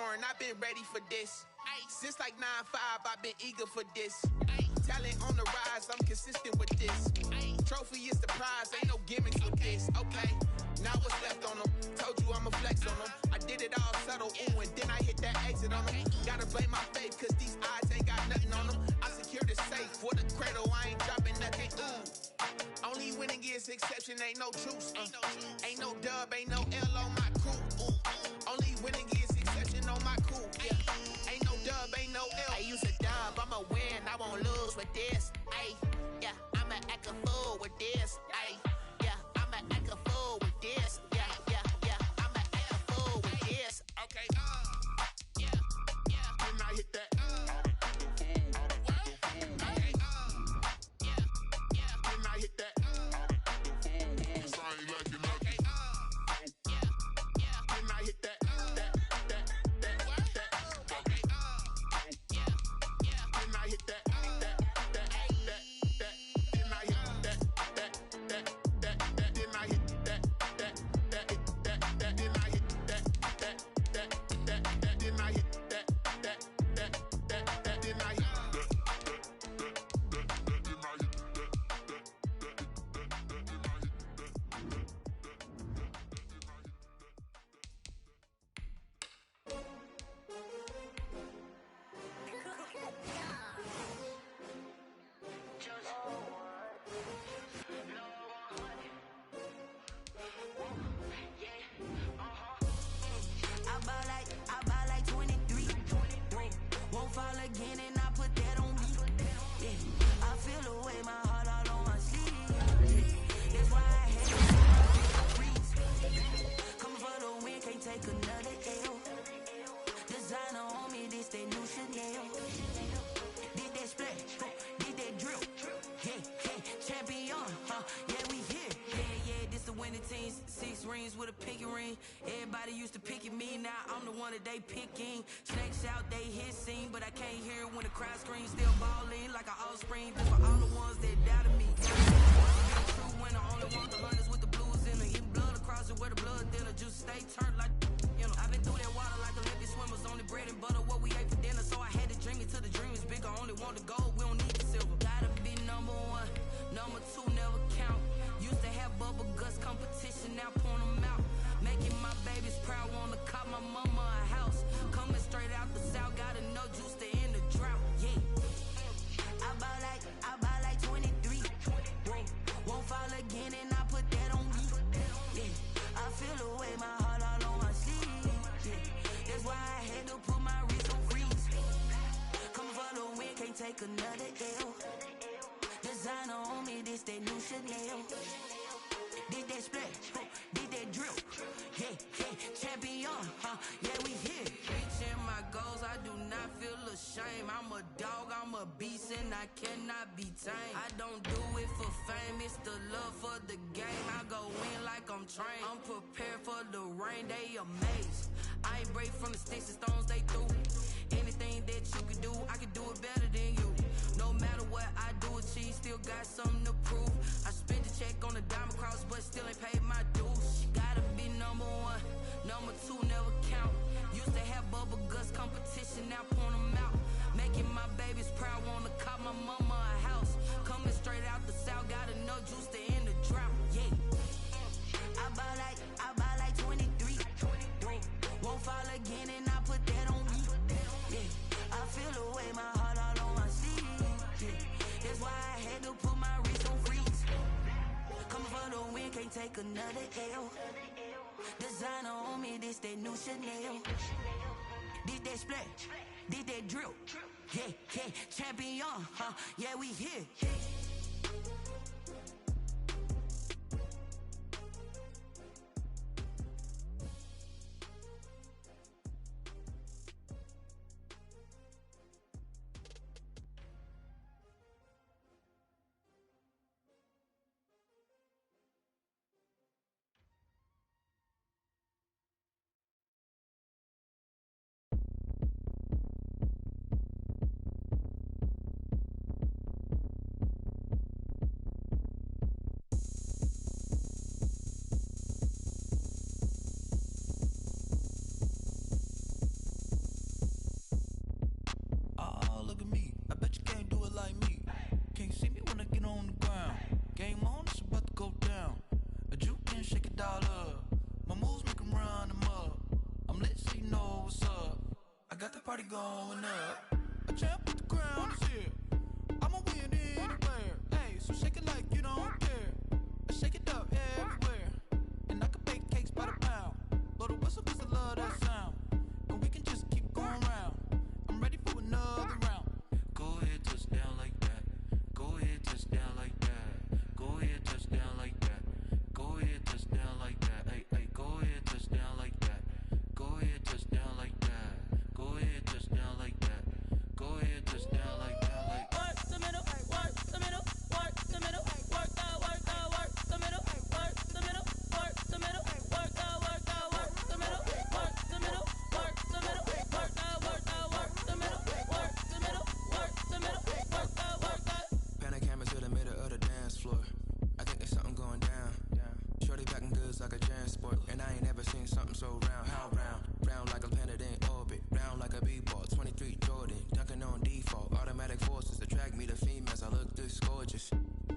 foreign, I've been ready for this. Since like 9-5, I've been eager for this. Talent on the rise, I'm consistent with this. Trophy is the prize, ain't no gimmicks with this. Okay, now what's left on them? Told you I'ma flex on them. I did it all subtle, ooh, and then I hit that exit on them. Gotta blame my faith, cause these odds ain't got nothing on them. I secure the safe for the cradle, I ain't dropping nothing, ooh. Only winning is exception, ain't no truce. Ain't no dub, ain't no L on my crew. Only winning is exception on my crew. Yeah. Ain't no dub, ain't no L. I use a dub, I'ma win, I won't lose with this. Ay, yeah, I'ma act a fool with this. Ay, yeah, I'ma act a fool with this. Yeah, yeah, yeah, I'ma act a fool with this. Okay, yeah, yeah. Then I hit that. With a pinky ring, everybody used to pick at me. Now I'm the one that they picking. Snakes out, they hit scene, but I can't hear it when the crowd screams. Still balling like an offspring. This for all the ones that doubted me. True when the only one, the hunters with the blues in the hidden blood across it where the blood thinner. Just stay turned like you know. I've been through that water like Olympic swimmers. Only bread and butter what we ate for dinner. So I had to dream it till the dream is bigger. Only want the gold, we don't need the silver. Gotta be number one, number two never count. Used to have bubble guts competition, now point them out. Making my babies proud, wanna cop my mama a house. Coming straight out the south, gotta know juice to end the drought. Yeah, I buy like 23. Won't fall again, and I put that on me. Yeah, I feel the way, my heart all on my sleeve. Yeah, that's why I had to put my wrist on freeze. Come for the win, can't take another L. Designer on me, this that new Chanel. Did that splash, did that drip. Yeah, yeah, champion, yeah, we here. Reaching my goals, I do not feel ashamed. I'm a dog, I'm a beast, and I cannot be tamed. I don't do it for fame, it's the love for the game. I go in like I'm trained. I'm prepared for the rain, they amazed. I ain't break from the sticks and stones they threw. Anything that you can do, I can do it better than you. No matter what I do, achieve, still got something to prove. I spent the check on the diamond cross, but still ain't paid my dues. Gotta be number one, number two never count. Used to have bubble guts competition, now point them out. Making my babies proud, wanna cop my mama a house. Coming straight out the south, gotta know juice to end the drought. Yeah, I buy like 23. Won't fall again, and I put that on me. Yeah, I feel the way, my heart all on my sleeve. Yeah, that's why I had to put my wrist on freeze. Coming for the win, can't take another L. Designer on me, this that new Chanel. Did that splash, did that drip. Yeah, yeah, champion, yeah, we here. what's up? I got the party going up. A champ with the crown is here. I'ma win anywhere. Hey, so shake it like you don't care. I shake it up everywhere. And I can bake cakes by the pound. Blow the whistle 'cause I love that sound. And we can just keep going round. I'm ready for another round. Go ahead, touch down like that. Go ahead, touch down like that. Go ahead, touch down like that. Go ahead, touch down like that. Hey, hey, go ahead, touch down like that. Go ahead, touch down like that. Go ahead, touch down like that. Go ahead, touch down like that. Like work the middle, work the middle, work the middle, work the middle, work the middle, work the middle, work the middle, work the middle, work the middle, work the middle, work the middle, work the middle, work the middle, work the. Pan a camera to the middle of the dance floor. I think there's something going down. Shorty packing goods like a transport, and I ain't never seen something so round. How round? Round like a planet in orbit. Round like a b-ball. 23 Jordan, dunking on default. Automatic forces attract me to females. I look this gorgeous.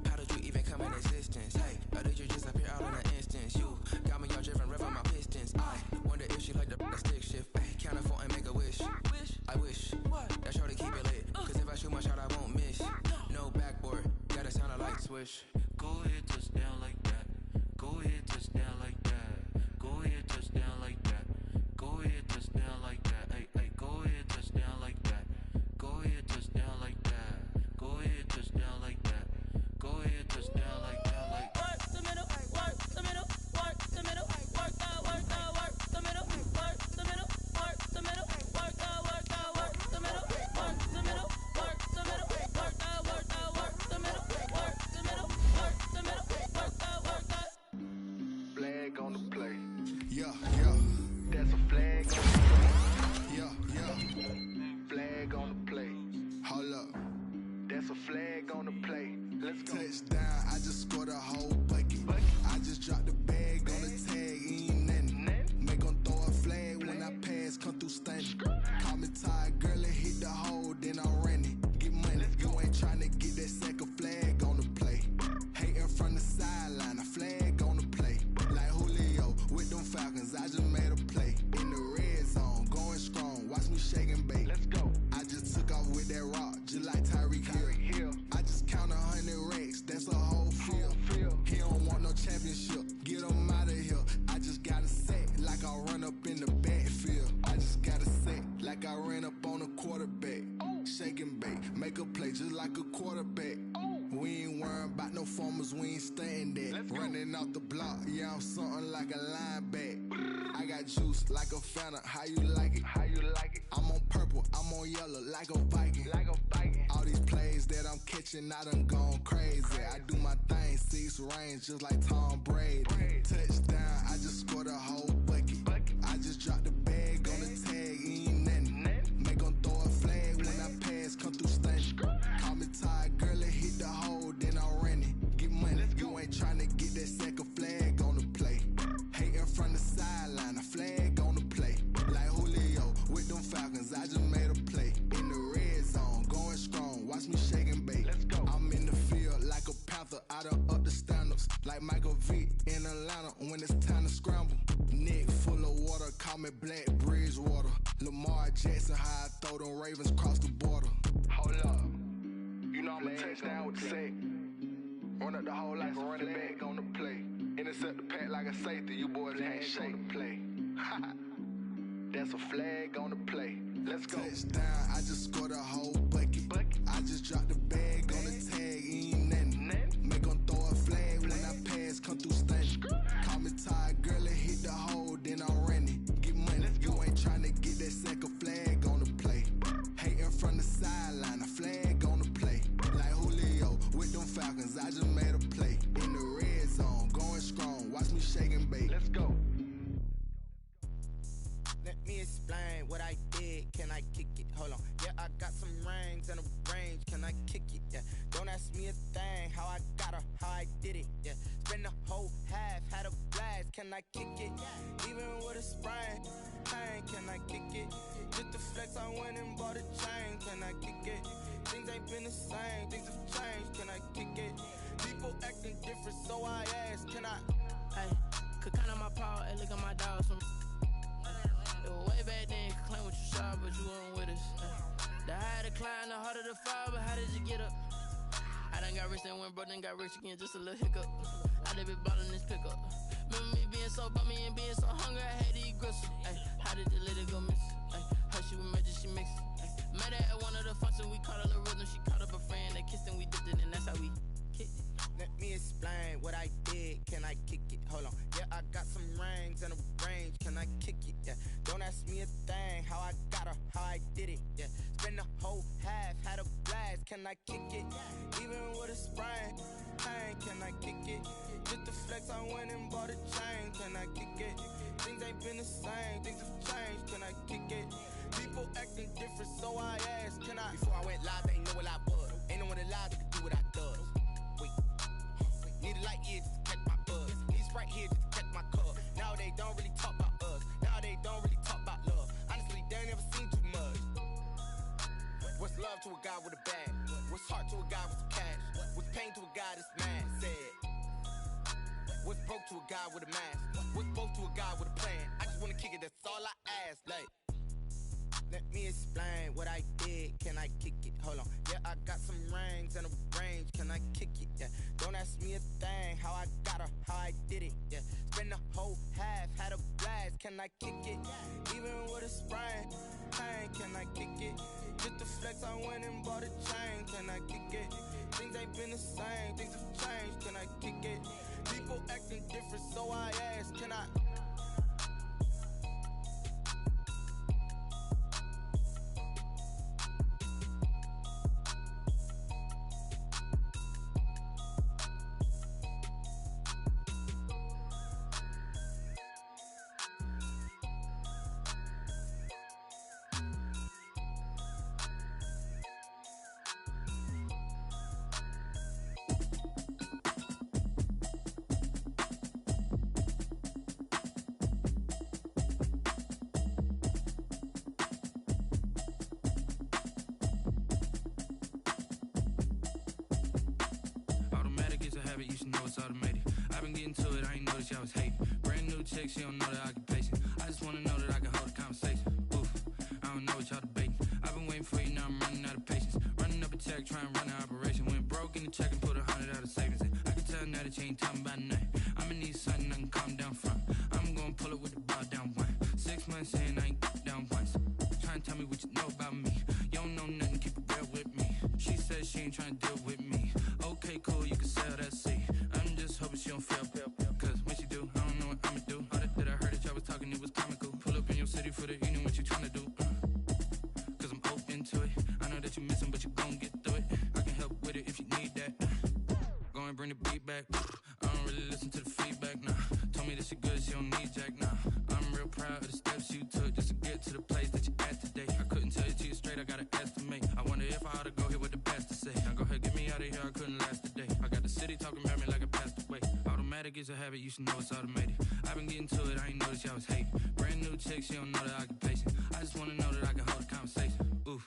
How did you even come in existence? Hey, or did you just appear out in an instance? You got me all driven, revving my pistons. I wonder if she like the stick shift. Hey, count a 4 and make a wish. I wish that shorty keep it lit. 'Cause if I shoot my shot, I won't miss. No backboard, gotta sound a light switch. Go ahead, touch down like that. Go ahead, touch down like that. Go ahead, touch down like that. Go ahead, touch down like that. Hey, hey, go ahead, touch down like that. Go ahead, touch down like that. Go ahead, touch down like that. Go ahead, touch down like that. Like work the middle, work the middle, work the middle, work the middle, work the middle, work the middle, work the middle, work the middle, work the middle, work the middle, work the middle, work the middle, work the middle, work the middle, work the. Flag on the play. Yeah, yeah. That's a flag on the play. Yeah, yeah. Flag on the play. Hold up. That's a flag on the play. Let's go. Touchdown, I just scored a whole bucket. I just dropped the bag on the tag, ain't nothing. Make 'em throw a flag when I pass, come through stunning. Call me tired, girl, and hit the hole, then I'm running. Get money, you ain't tryna get that second flag on the play. Hating from the sideline, a flag on the play. Like Julio with them Falcons, I just made a play. In the red zone, going strong, watch me shake and bake. Let's go. I just took off with that rock, just like Tyreek Hill. I just count 100 racks, that's a whole field. He don't want no championship, get him out of here. I just gotta set like I run up in the backfield. I just gotta set like I ran up on a quarterback. Shake and bake, make a play just like a quarterback. We ain't worrying about no formers, we ain't staying there. Running off the block, yeah, I'm something like a lineback. I got juice like a Fanta, how you like it? How you like it? I'm on purple, I'm on yellow like a Viking. Like a Viking. All these plays that I'm catching, I done gone crazy. I do my thing, 6 range just like Tom Brady. Touchdown, I just scored a whole bucket. I just dropped the bag on the tag, ain't nothing. Make 'em throw a flag when I pass, come through stunning. Call me tired, girl, and hit the hole, then I'm running. Get money, you ain't tryna get that second flag on the play. Hating from the sideline, a flag on the play. Like Julio with them Falcons, I just made a play. In the red zone, going strong, watch me shake and bake. Let's go. I'm in the field like a Panther, I done up the standards. Like Michael Vick in Atlanta when it's time to scramble. Neck full of water, call me Black Bridgewater. Lamar Jackson, how I throw them Ravens cross the border. Hold up. You know I'm a touchdown with the sack. Run up the hole like a running back on the play. Intercept the pack like a safety. You boys can't shake the play. That's a flag on the play. Let's go. Touchdown, I just scored a whole bucket. I just dropped the bag on the tag, ain't nothing. Make 'em throw a flag when I pass, come through stunning. Call me tired, girl, and hit the hole, then I'm running. Get money, you ain't tryna get that second flag on the play. Hating from the sideline, a flag on the play. Like Julio with them Falcons, I just made a play. In the red zone, going strong, watch me shake and bake. Let's go. Let me explain what I did. Can I kick it? Hold on. Yeah, I got some rings and a range. Can I kick it? Yeah. Don't ask me a thing. How I got her, how I did it. Yeah. Spend the whole half, had a blast. Can I kick it? Even with a sprain. Pain, can I kick it? Just the flex, I went and bought a chain. Can I kick it? Things ain't been the same. Things have changed. Can I kick it? People acting different, so I ask. Can I? Hey, could count on my power and look at my dogs from. Way back then, but you weren't with us. The higher the climb, the harder the fall, but how did you get up? I done got rich and went broke, then got rich again, just a little hiccup. I done been ballin' this pickup. Remember me being so bummy and being so hungry, I had to eat gristle. Ay, how did the lady go miss? Ay, her she was magic, she mixed. Met her at one of the functions, we caught a little rhythm. She caught up a friend, they kissed and we dipped it, and that's how we kicked it. Let me explain what I did, can I kick it? Hold on, yeah, I got some rings and a range, can I kick it? Yeah, don't ask me a thing, how I got her, how I did it. Yeah, spend the whole half, had a blast, can I kick it? Even with a sprain, pain, can I kick it? Just the flex, I went and bought a chain, can I kick it? Things ain't been the same, things have changed, can I kick it? People acting different, so I asked, can I? Before I went live, they ain't know what I was. Ain't no one alive that could do what I does. Wait, need a light here just to catch my buzz. Need a Sprite here just to catch my cup. Now they don't really talk about us. Now they don't really talk about love. Honestly, they ain't never seen too much. What's love to a guy with a bag? What's heart to a guy with some cash? What's pain to a guy that's mad? Said. What's broke to a guy with a mask? What's both to a guy with a plan? I just wanna kick it, that's all I ask. Like, let me explain what I did, can I kick it? Hold on, yeah, I got some rings and a range, can I kick it? Yeah, don't ask me a thing, how I got her, how I did it. Yeah, spend the whole half, had a blast, can I kick it? Even with a sprain, pain, can I kick it? Just the flex, I went and bought a chain, can I kick it? Things ain't been the same, things have changed, can I kick it? People acting different, so I ask, can I? You should know it's automated. I've been getting to it, I ain't noticed y'all was hating. Brand new chick, she don't know the occupation. I just wanna know that I can hold a conversation. Oof, I don't know what y'all debating. I've been waiting for you, now I'm running out of patience. Running up a check, trying to run an operation. Went broke in the check and put 100 out of savings in. I can tell now that you ain't talking about nothing. I'ma need something I can calm down from. I'm gonna pull it with the ball down one. 6 months in, I ain't down once. Trying to tell me what you know about me. You don't know nothing, keep it real with me. She says she ain't trying to deal with me. Okay, cool, you can sell that seat. I'm just hoping she don't fail. Cause when she do, I don't know what I'ma do. All that I heard that y'all was talking, it was comical. Pull up in your city for the evening, what you tryna do? Cause I'm open to it. I know that you missing, but you gon' get through it. I can help with it if you need that. Go and bring the beat back. I don't really listen to the feedback, nah. Told me that she good, she don't need jack, nah. I'm real proud of the steps you took just to get to the place that you at today. I couldn't tell you to you straight, I gotta estimate. I wonder if I ought to go here with the best to say. Now go ahead, get me out of here, I couldn't last today. I got the city talking about me like I passed away. Automatic is a habit, you should know it's automated. I've been getting to it, I ain't noticed y'all was hating. Brand new chick, she don't know the occupation. I just wanna know that I can hold a conversation. Oof,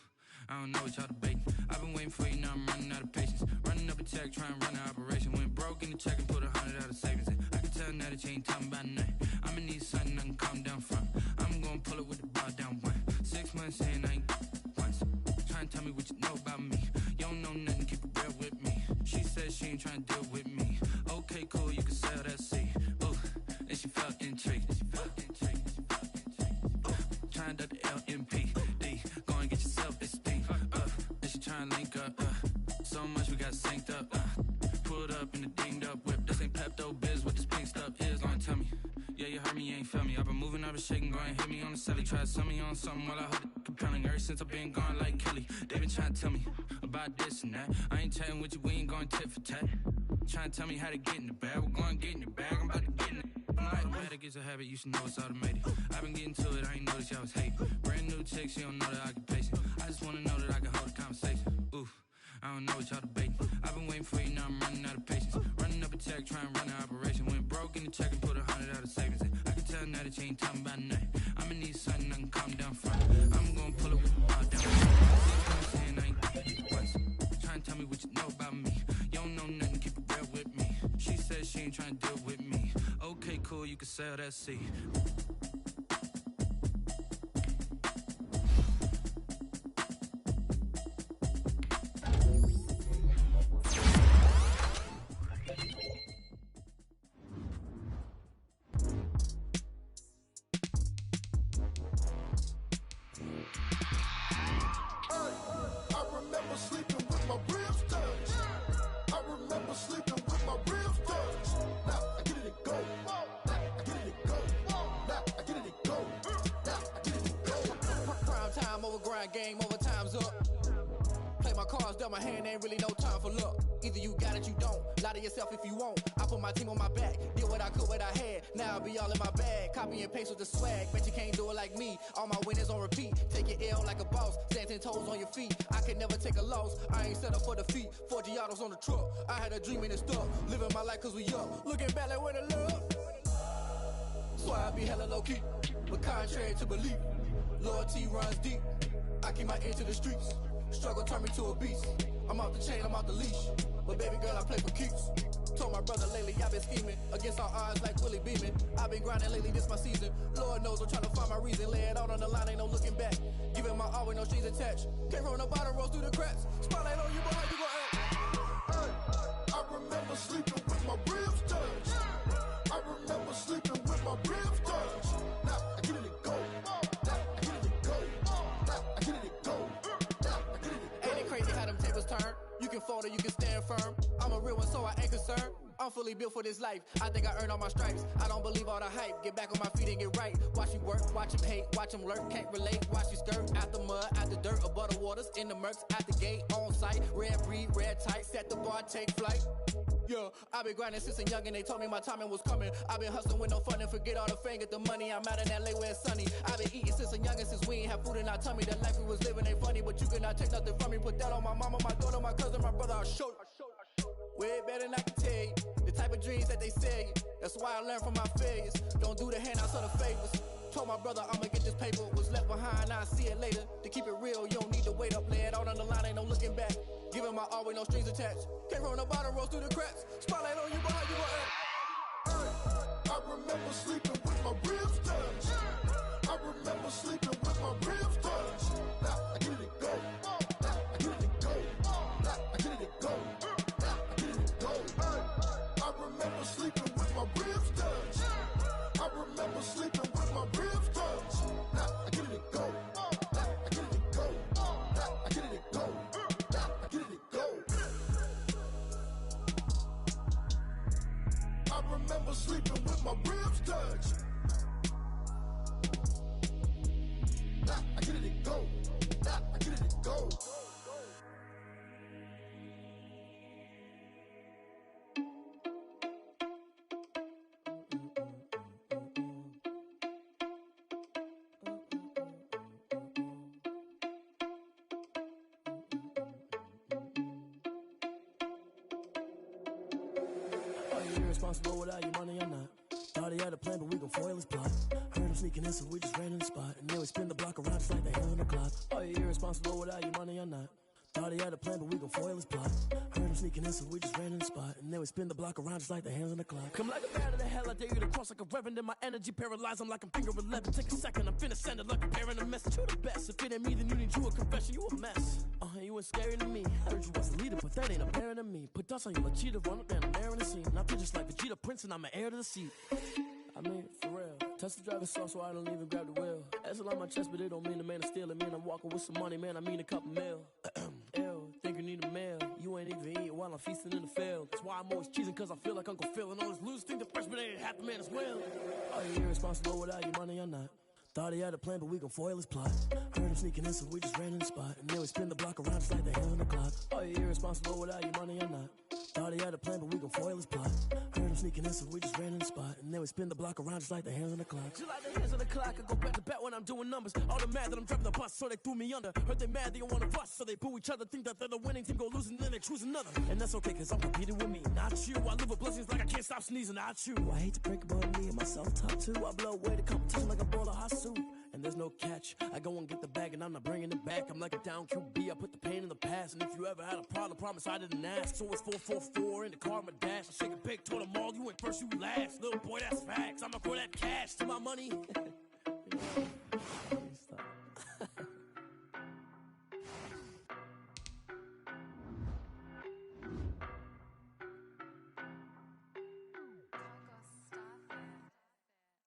I don't know what y'all debating. I've been waiting for you, now I'm running out of patience. Running up a check, trying to run an operation. Went broke in the check and put 100 out of savings in. I can tell now that you ain't talking about nothing. I'ma need something I can calm down from. I'm gonna pull it with the ball down one. 6 months in, I ain't once. Trying to tell me what you know about me. You don't know nothing, keep it real with me. She says she ain't trying to deal with me. Okay, cool, you can sell that seat. Ooh, and she felt intrigued. Trying to duck the LMPD. Go and get yourself esteemed. And she trying to link up. So much we got synced up. Pulled up in the dinged up whip. This ain't Pepto Biz, what this pink stuff is. Long tell me. Yeah, you heard me, you ain't felt me. I've been moving, I've been shaking, go and hit me on the celly. Try to sell me on something while I hold it compelling. Ever since I've been gone like Kelly, they been trying to tell me about this and that. I ain't chatting with you, we ain't going tit for tat. Trying to tell me how to get in the bag, we're going to get in the bag, I'm about to get in it. Automatic is a habit, you should know it's automated. I've been getting to it, I ain't noticed y'all was hating. Brand new chick, she don't know the occupation. I just wanna know that I can hold a conversation. Oof, I don't know what y'all debating. I've been waiting for you, now I'm running out of patience. Running up a check, trying to run an operation. Went broke in the check and put 100 out of savings in. I can tell now that you ain't talking about nothing. I'ma need something I can calm down from. I'm gonna pull it with the ball down. 6 months in, I ain't once. Trying to tell me what you know about me. You don't know nothing, keep it real with me. She says she ain't trying to deal with me. Okay, cool, you can sell that seat. remember sleeping with my ribs touched. Now I get it and go. Now I get it and go. Now I get it and go. Now I get it and go. Prime time over grind game, over time's up. Play my cards, dealt my hand, ain't really no time for luck. Either you got it, you don't. Lie to yourself if you won't. I put my team on my back, did what I could, what I had. Now I be all in my bag, copy and paste with the swag. Bet you can't do it like me. All my winners on repeat. Take your L like a boss, stand 10 toes on your feet. I can never take a loss. I ain't set up for defeat. 4 Giottos on the truck. I had a dream and it's stuck. Living my life cause we up. Looking back like where the love. So I be hella low key, but contrary to belief, loyalty runs deep. I keep my ear to the streets. Struggle turned me to a beast. I'm out the chain, I'm out the leash. But baby girl, I play for keeps. Told my brother lately, I've been scheming against all odds like Willie Beeman. I've been grinding lately, this my season. Lord knows I'm trying to find my reason. Lay it out on the line, ain't no looking back. Giving my all with no strings attached. Can't roll no bottle, roll through the cracks. Spotlight on you, but how you gon' act? Hey, I remember sleeping with my ribs touched. I remember sleeping with my ribs touched. Now I get it and go. Now I get it and go. Now I get it and go. Now I get it and go. Ain't it crazy how them tables turn? You can fold or you can stand firm. I'm a real one, so I ain't concerned. I'm fully built for this life. I think I earned all my stripes. I don't believe all the hype. Get back on my feet and get right. Watch you work, watch him hate, watch him lurk. Can't relate, watch you skirt. Out the mud, out the dirt, above the waters, in the murks, out the gate, on site. Red breed, red tight, set the bar, take flight. Yeah, I been grinding since a young and they told me my timing was coming. I been hustling with no fun and forget all the fame, get the money. I'm out in LA where it's sunny. I been eating since a young and since we ain't have food in our tummy. The life we was living ain't funny, but you cannot take nothing from me. Put that on my mama, my daughter, my cousin, my brother, I'll show you. Way better than I can tell you. The type of dreams that they sell you. That's why I learned from my failures. Don't do the handouts or the favors. Told my brother I'ma get this paper. Was left behind, I'll see it later. To keep it real, you don't need to wait up. Lay it out on the line, ain't no looking back. Giving my all with no strings attached. Can't roll no bottle, roll through the cracks. Spotlight on you, but how you gon' act? Hey, I remember sleeping with my ribs touched. I remember sleeping with my ribs touched. Now I get it and go. Now I get it and go. Now I get it and go. Now I get it and go. Hey, I remember sleeping with my ribs touched. I remember sleeping with my ribs touched. Now I get it and go. Now I get it and go. Now I get it and go. Now I get it and go. I remember sleeping with my ribs touched. Now I get it and go. Now I get it and go. Irresponsible without your money or not. Thought he had a plan, but we gon' foil his plot. Heard him sneaking in, so we just ran in the spot. And then we spin the block around just like the hell on the clock. Are you irresponsible without your money or not? Thought he had a plan, but we gon' foil his plot. Heard him sneaking in, so we just ran in the spot. And then we spin the block around just like the hands on the clock. Come like a bat of the hell, I dare you to cross like a reverend. In my energy paralyzed, I'm like I'm finger 11. Take a second, I'm finna send it like a parent a message. You the best, if it ain't me, then you need you a confession. You a mess. You ain't scary to me. Heard you was the leader, but that ain't apparent to me. Put dust on you like cheetah, run up down the air in the scene. Not just like Vegeta Prince, and I'm an heir to the seat. I mean, for real. Touch the driver's soft, so I don't even grab the wheel. That's on my chest, but it don't mean the man is stealing. Man, I'm walking with some money, man, I mean a couple mil. Ew, think you need a meal. You ain't even eating while I'm feasting in the field. That's why I'm always cheesing, cause I feel like Uncle Phil. And all this loose think the freshman ain't half the man as well. Are you irresponsible without your money or not? Thought he had a plan, but we gon' foil his plot. Heard him sneaking in, so we just ran in the spot. And then we spin the block around just like the hell on the clock. Are you irresponsible without your money or not? Thought he had a plan, but we gon' foil his plot. Heard him sneaking in, so we just ran in the spot. And then we spin the block around just like the hands on the clock. Just like the hands on the clock, I go back to back when I'm doing numbers. All the mad that I'm driving the bus, so they threw me under. Heard they mad, they don't wanna bust, so they boo each other. Think that they're the winning team, go losing, then they choose another. And that's okay, cause I'm competing with me, not you. I live with blessings like I can't stop sneezing, not you. I hate to break about me and my self-talk too. I blow away the competition like a ball of hot soup. And there's no catch. I go and get the bag and I'm not bringing it back. I'm like a down QB, I put the pain in the past. And if you ever had a problem, promise I didn't ask. So it's 444 in the car, my dash. I shake a big, told them all, you went first, you last. Little boy, that's facts. I'ma throw that cash to my money.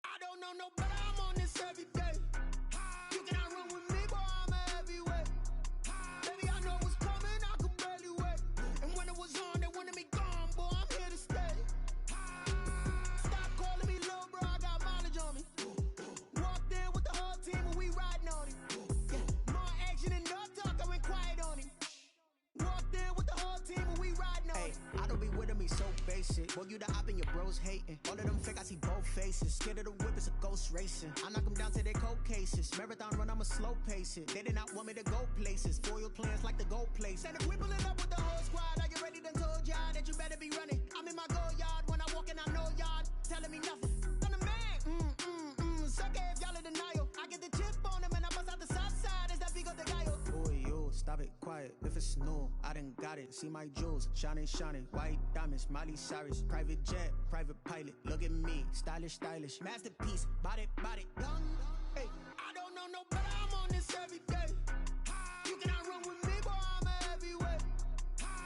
I don't know no better, I'm on this every day. You cannot run with me, boy, I'm a heavyweight. Baby, I know what's coming, I could barely wait. And when it was on, they wanted me gone, boy. see both faces. Scared of the whip, it's a ghost racing. I knock them down to their cold cases. Marathon run, I'ma slow pace it. They did not want me to go places. Foil plans like the gold place. And if we pulling up with the whole squad, I get ready to told y'all that you better be running. I'm in my go yard. When I walk in, I know y'all telling me nothing. I'm the man. Suck it if y'all in denial. I get the chip on them and I bust out the south side. Is that big of the guy? Boy, yo, stop it, quiet. If it's new, I done got it. See my jewels, shining, white diamonds, Miley Cyrus, private jet, private pilot. Look at me, stylish, masterpiece, body, young. Hey, I don't know no better. I'm on this every day. You cannot run with me, boy. I'm a heavyweight.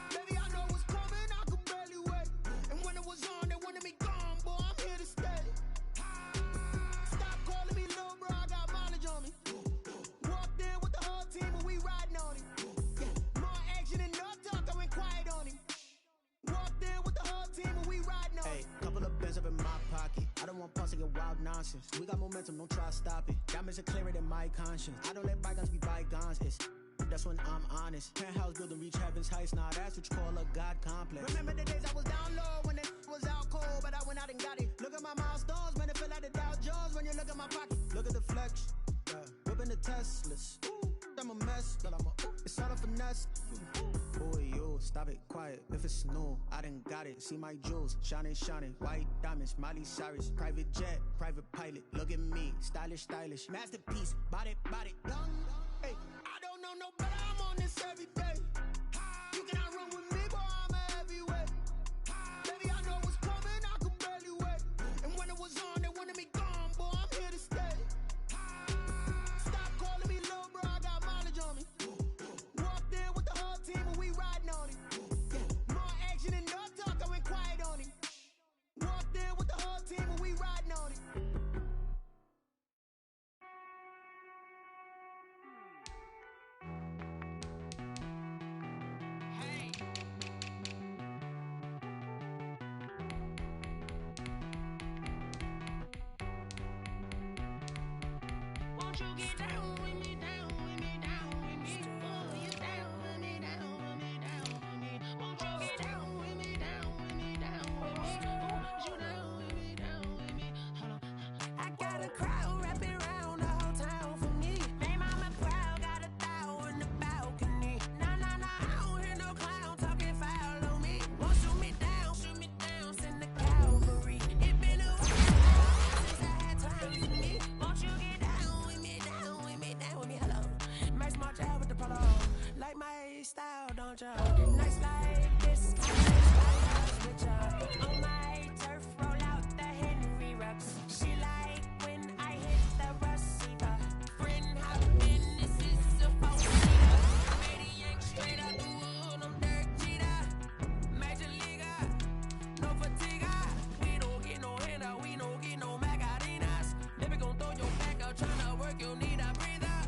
Baby, I know what's coming. I could barely wait. And when it was on, they wanted me gone, boy. I'm here to stay. Stop calling me little bro. I got mileage on me. Walked in with the whole team and we riding on him. More action and no talk. I went quiet on him. Walked in with the whole team and we riding on him. Hey, couple of bins up in my pocket. I don't want pulse to get wild nonsense. We got momentum, don't try to stop it. Diamonds are clearer than my conscience. I don't let bygones be bygones. That's when I'm honest. Penthouse building reach heaven's heights. Nah, that's what you call a God complex. Remember the days I was down low when it was out cold, but I went out and got it. Look at my milestones, man, it feel like the Dow Jones when you look at my pocket. Look at the flex, whipping the Teslas. I'm a mess, but it's all a finesse. Boy, yo, stop it, quiet. If it's new, I done got it. See my jewels, shining, white diamonds, Miley Cyrus, private jet, private pilot. Look at me, stylish, masterpiece, body, young. Hey, I don't know no better. I'm on this every day. You cannot run with me, boy. I'm a heavyweight. Baby, I know what's coming. I could barely wait. And when it was on, they wanted me gone, boy. I'm here to stay. Stop calling me little bro. I got mileage on me. Walked in with the whole team and we riding on him. More action and no talk. I went quiet on him. Walked in with the whole team and we riding on him. Won't you get down with me, down with me, down with me? Oh, you down with me, down with me, down with me. Won't you get down with me, down with me, down with me? Oh, you down with me, down with me? Hold on. I got a crowd wrapping around the whole town for me. Made mama proud, got 1,000 in the balcony. Nah, I don't hear no clown talking foul on me. Won't shoot me down, send the cavalry. It been a while since I had time for me. Won't you get down with me, down with me, down with me? Hello. Max March out with the polo. Like my style, don't you? Nice like this, I like with ya. On my turf, roll out the Henry rocks. She like when I hit the receiver. Friend hop in, this is a phone. Maniac straight up the wood, I'm Derek Jeter. Major leaguer, no fatigue. We don't get no handout, we don't get no Macarinas. Never gon' throw your back out, tryna work, you need a breather.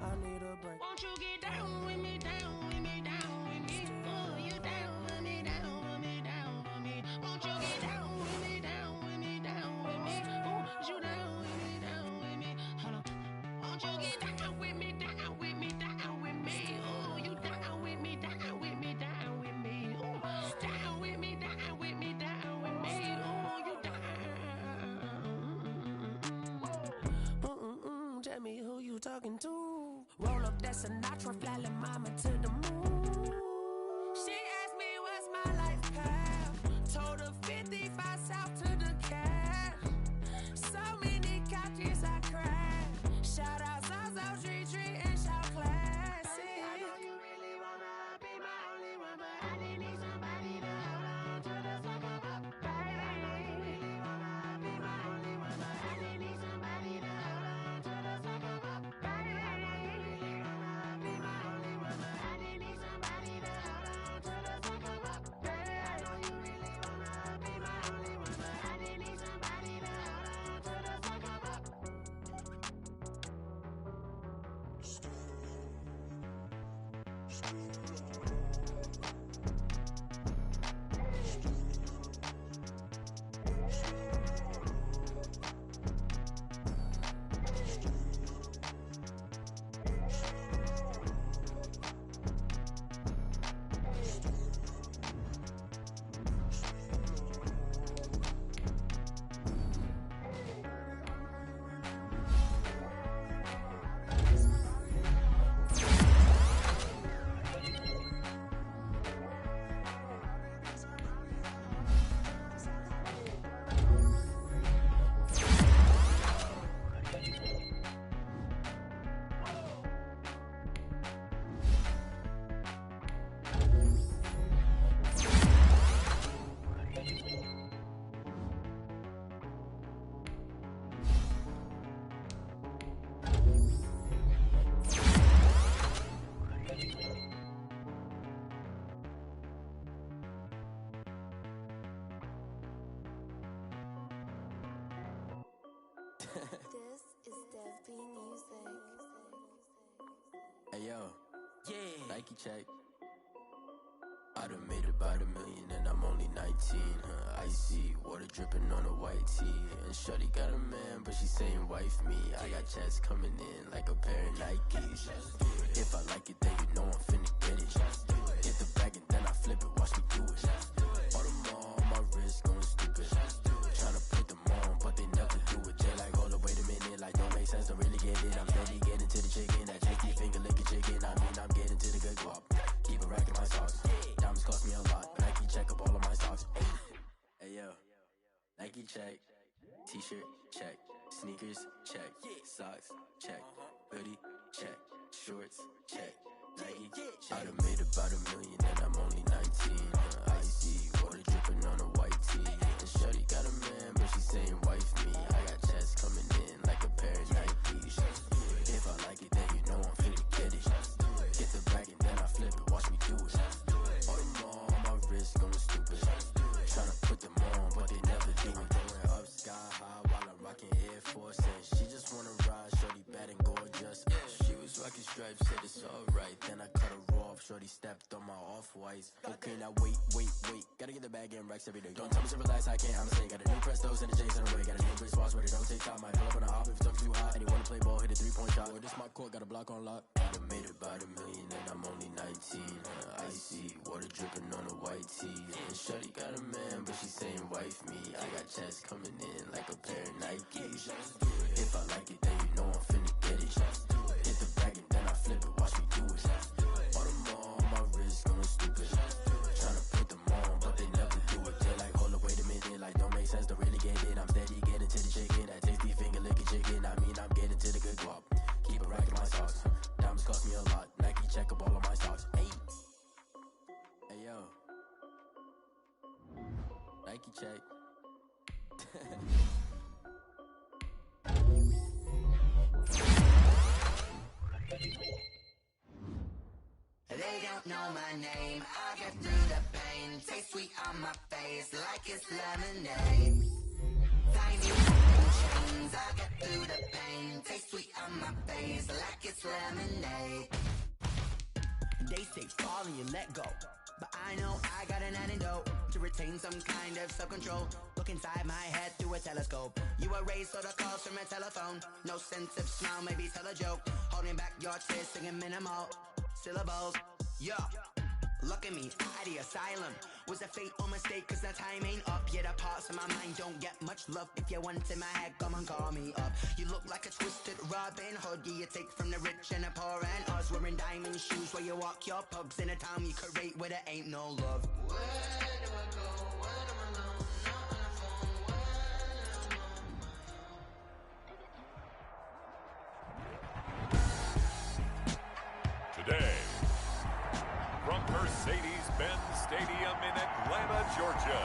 I need a break. Won't you get down with me, down with me, down with me? Oh, you down with me, down with me, down with me? Won't you get down with me, down with me, down with me? Oh, you down with me, down with me? Hold on. Won't you get down with me, down with me, down with me? Oh, you down with me, down with me, down with me? Oh, down with me, down with me, down with me? Oh, you down. Tell me who you talking to. Roll up that Sinatra, fly la mama to the moon. She asked me what's my life path. Told her 55 south to the cat. So many couches I cried. Shout out Zazo, Tree, and shout classic. I know you really wanna be my only one, but I didn't need somebody to hold on to the sucker up. Baby, I know you really wanna be my only one, but I didn't need somebody to hold on to the sucker up. Baby, I know you really wanna be my only one, but I didn't need somebody to Hey yo, yeah. Nike check. I done made about $1 million and I'm only 19. Icy water dripping on a white tee. And shorty got a man, but she saying wife me. I got checks coming in like a pair of Nikes. If I like it, then you know I'm finna get it. Get the bag and then I flip it, watch me do it. All them on my wrist going stupid. Tryna put them on, but they never do it. They like, hold up, wait a minute, like don't make sense, don't really get it. I'm steady getting to the chicken, that tasty finger licking chicken. I mean, I'm getting to the good guap. Keep a rack in my socks. Diamonds cost me a lot, but Nike check up all of my stocks. Hey yo, Nike check. T-shirt check. Sneakers check. Socks check. Hoodie check. Shorts check. Nike check. I done made about $1 million and I'm only 19. Icy water dripping on a white tee. And shorty got a man, but she saying wife me. I got checks coming in like a pair of Nikes. If I like it, then you know I'm finna get it. Get the bag and then I flip it, watch me do it. All them on my wrist going stupid. Tryna put them on, but they never do it. Going up sky high while I'm rocking Air Force. And she just wanna ride, shorty bad and gorgeous. She was rocking stripes, said it's alright. Then I cut her off, shorty stepped on my off-whites. Okay, now wait. Gotta get the bag and racks every day. Don't tell me to relax, I can't, I'm saying. Got a new Prestos and a Jason away. Got a new bitch boss where they don't take time. Might pull up on a hop if it's too hot. And he wanna play ball, hit a 3-point shot. Or this my court, got a block on lock. I done made about $1 million and I'm only 19. Icy water dripping on a white tee. And shorty got a man, but she saying wife me. I got checks coming in like a pair of Nikes. If I like it, then you know I'm finna get it. Hit the bag and then I flip it, watch me do it. All them on my wrist going stupid. Tryna put them on, but they never do it. They like, hold up, wait a minute, like don't make sense, don't really get it. I'm steady getting to the chicken, that tasty finger licking chicken. I mean, I'm getting to the good guap. Keep a rack in my socks. Diamonds cost me a lot. Nike check up all of my stocks. Hey yo, Nike check. They don't know my name, I get through the pain. Taste sweet on my face like it's lemonade. Tiny chains, I get through the pain. Taste sweet on my face like it's lemonade. They say fall and you let go, but I know I got an antidote to retain some kind of self-control. Look inside my head through a telescope. You erase all the calls from a telephone. No sense of smile, maybe tell a joke. Holding back your tears, singing minimal syllables. Yo, look at me, out the asylum. Was a fate or mistake, cause the time ain't up. Yet the parts of my mind don't get much love. If you want in my head, come and call me up. You look like a twisted Robin Hood. Yeah, you take from the rich and the poor and us. Wearing diamond shoes where you walk your pugs. In a town you create where there ain't no love. Where do I go when I'm alone? Not on the phone, when I'm Today, from Mercedes-Benz Stadium in Atlanta, Georgia.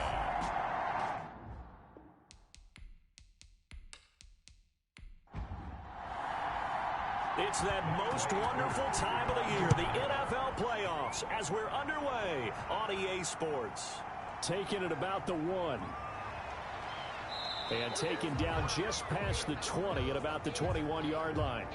It's that most wonderful time of the year, the NFL playoffs, as we're underway on EA Sports. Taking it about the 1. And taken down just past the 20 at about the 21-yard line.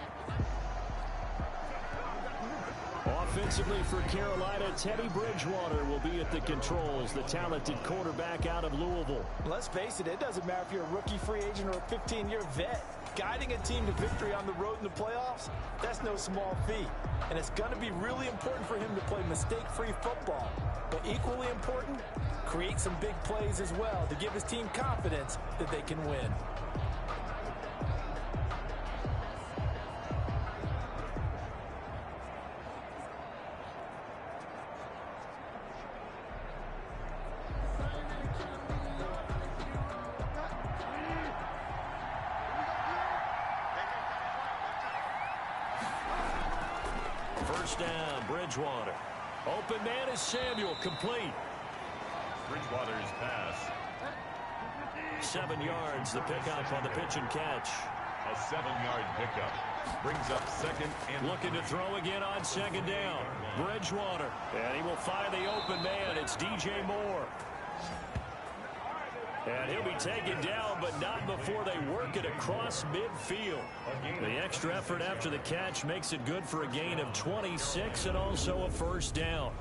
Offensively for Carolina, Teddy Bridgewater will be at the controls, the talented quarterback out of Louisville. Let's face it, it doesn't matter if you're a rookie free agent or a 15-year vet. Guiding a team to victory on the road in the playoffs, that's no small feat. And it's going to be really important for him to play mistake-free football. But equally important, create some big plays as well to give his team confidence that they can win. First down, Bridgewater. Open man is Samuel, complete. Bridgewater's pass. 7 yards, the pickup on the pitch and catch. A 7-yard pickup. Brings up second and... Looking to throw again on second down. Bridgewater. And he will find the open man. It's DJ Moore. And he'll be taken down, but not before they work it across midfield. The extra effort after the catch makes it good for a gain of 26 and also a first down.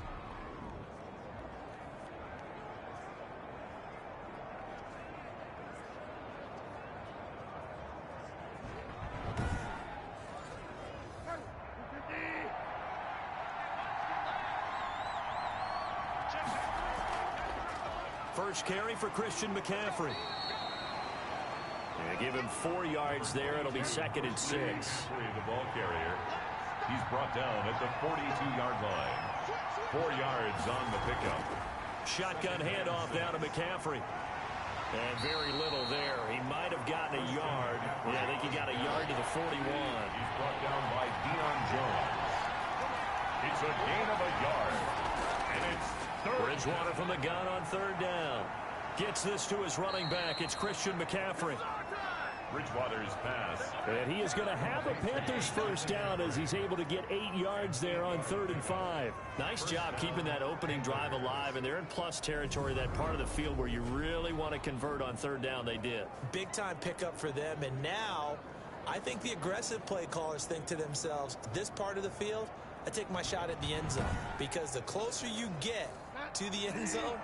First carry for Christian McCaffrey. They give him 4 yards there. It'll be 2nd and 6. The ball carrier. He's brought down at the 42-yard line. 4 yards on the pickup. Shotgun handoff down to McCaffrey. And very little there. He might have gotten a yard. Yeah, I think he got a yard to the 41. He's brought down by Deion Jones. It's a gain of a yard. And it's third. Bridgewater from the gun on 3rd down. Gets this to his running back. It's Christian McCaffrey. Bridgewater's pass. And he is going to have a Panthers first down as he's able to get 8 yards there on 3rd and 5. Nice job keeping that opening drive alive, and they're in plus territory, that part of the field where you really want to convert on 3rd down. They did. Big time pickup for them, and now I think the aggressive play callers think to themselves, this part of the field, I take my shot at the end zone, because the closer you get to the end zone,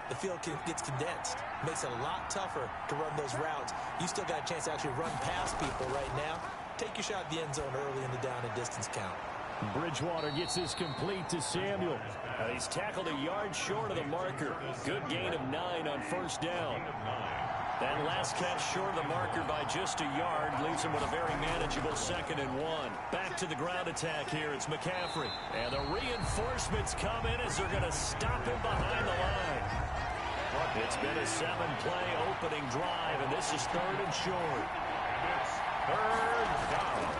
the field gets condensed. Makes it a lot tougher to run those routes. You still got a chance to actually run past people right now. Take your shot at the end zone early in the down and distance count. Bridgewater gets this complete to Samuel. He's tackled a yard short of the marker. Good gain of 9 on 1st down. That last catch short of the marker by just a yard leaves him with a very manageable 2nd and 1. Back to the ground attack here. It's McCaffrey. And the reinforcements come in as they're going to stop him behind the line. It's been a 7-play opening drive, and this is 3rd and short. It's 3rd down.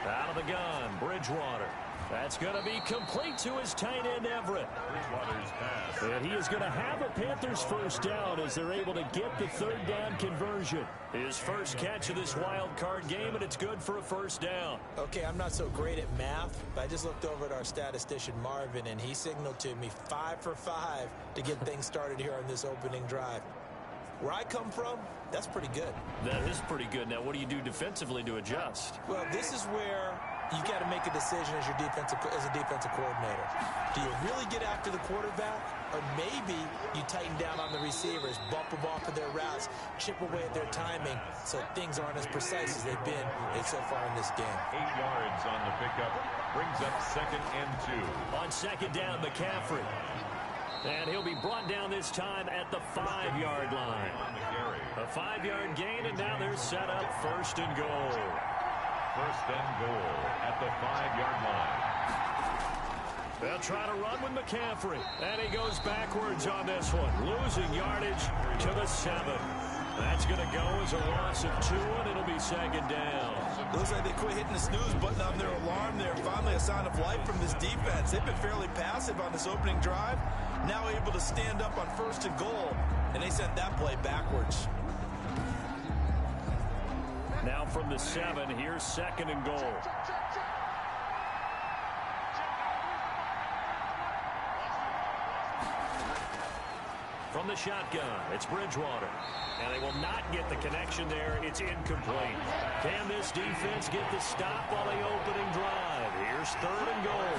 Out of the gun, Bridgewater. That's going to be complete to his tight end, Everett. Bridgewater's pass. And he is going to have a Panthers first down as they're able to get the 3rd down conversion. His first catch of this wild card game, and it's good for a first down. Okay, I'm not so great at math, but I just looked over at our statistician, Marvin, and he signaled to me 5 for 5 to get things started here on this opening drive. Where I come from, that's pretty good. That is pretty good. Now, what do you do defensively to adjust? Well, this is where you got to make a decision as a defensive coordinator. Do you really get after the quarterback, or maybe you tighten down on the receivers, bump them off of their routes, chip away at their timing, so things aren't as precise as they've been so far in this game. 8 yards on the pickup, brings up 2nd and 2. On 2nd down, McCaffrey. And he'll be brought down this time at the 5-yard line. A 5-yard gain, and now they're set up 1st and goal. 1st and goal at the 5-yard line. They'll try to run with McCaffrey. And he goes backwards on this one. Losing yardage to the 7. That's going to go as a loss of 2, and it'll be 2nd down. Looks like they quit hitting the snooze button on their alarm there. Finally a sign of life from this defense. They've been fairly passive on this opening drive. Now able to stand up on 1st and goal, and they sent that play backwards. Now from the 7, here's 2nd and goal. From the shotgun, it's Bridgewater. And they will not get the connection there. It's incomplete. Can this defense get the stop on the opening drive? Here's 3rd and goal.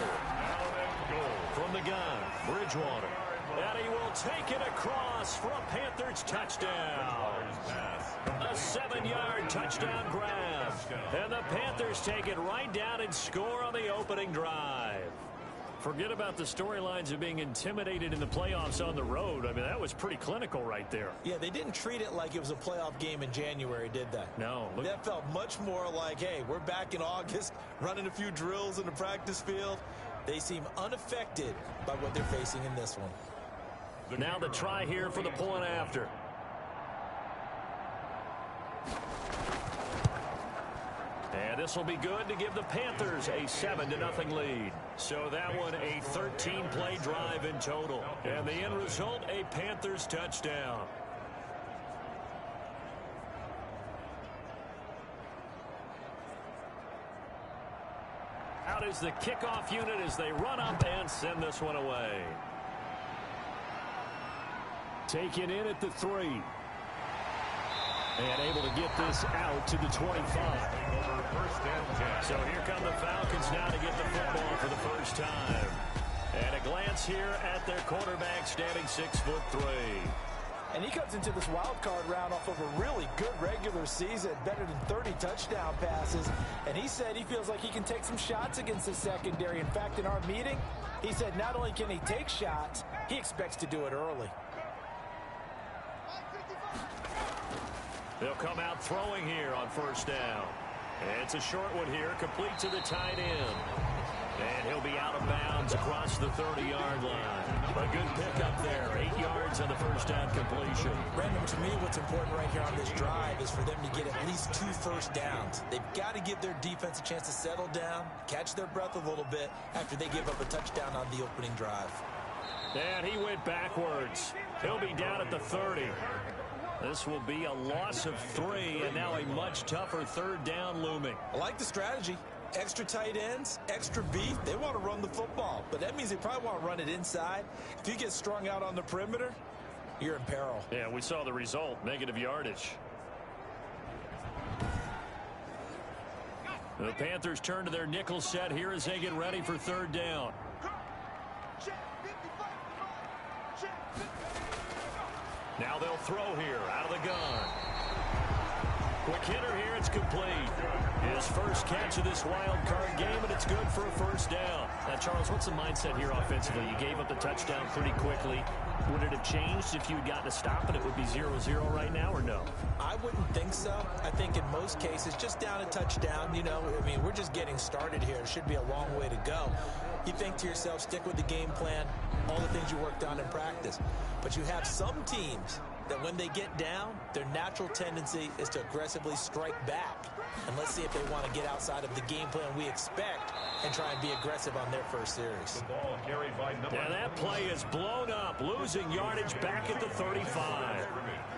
From the gun, Bridgewater. And he will take it across for a Panthers touchdown. A 7-yard touchdown grab. And the Panthers take it right down and score on the opening drive. Forget about the storylines of being intimidated in the playoffs on the road. I mean, that was pretty clinical right there. Yeah, they didn't treat it like it was a playoff game in January, did they? No. That felt much more like, hey, we're back in August, running a few drills in the practice field. They seem unaffected by what they're facing in this one. Now the try here for the point after. And this will be good to give the Panthers a 7-0 lead. So that one a 13-play drive in total. And the end result, a Panthers touchdown. Out is the kickoff unit as they run up and send this one away. Taken in at the 3. And able to get this out to the 25. First and 10. So here come the Falcons now to get the football for the first time. And a glance here at their quarterback standing 6'3". And he comes into this wild card round off of a really good regular season, better than 30 touchdown passes. And he said he feels like he can take some shots against the secondary. In fact, in our meeting, he said not only can he take shots, he expects to do it early. They'll come out throwing here on first down. And it's a short one here, complete to the tight end. And he'll be out of bounds across the 30-yard line. A good pickup there, 8 yards on the first down completion. Brandon, to me, what's important right here on this drive is for them to get at least 2 first downs. They've got to give their defense a chance to settle down, catch their breath a little bit after they give up a touchdown on the opening drive. And he went backwards. He'll be down at the 30. This will be a loss of 3, and now a much tougher third down looming. I like the strategy. Extra tight ends, extra beef. They want to run the football, but that means they probably want to run it inside. If you get strung out on the perimeter, you're in peril. Yeah, we saw the result, negative yardage. The Panthers turn to their nickel set here as they get ready for third down. Now they'll throw here out of the gun. Quick hitter here, it's complete. His first catch of this wild card game, and it's good for a first down. Now, Charles, what's the mindset here offensively? You gave up the touchdown pretty quickly. Would it have changed if you had gotten a stop and it would be 0-0 right now, or no? I wouldn't think so. I think in most cases, just down a touchdown, you know, I mean, we're just getting started here. It should be a long way to go. You think to yourself, stick with the game plan, all the things you worked on in practice. But you have some teams that when they get down, their natural tendency is to aggressively strike back. And let's see if they want to get outside of the game plan we expect and try and be aggressive on their first series. The ball carried by number. And that play is blown up, losing yardage back at the 35.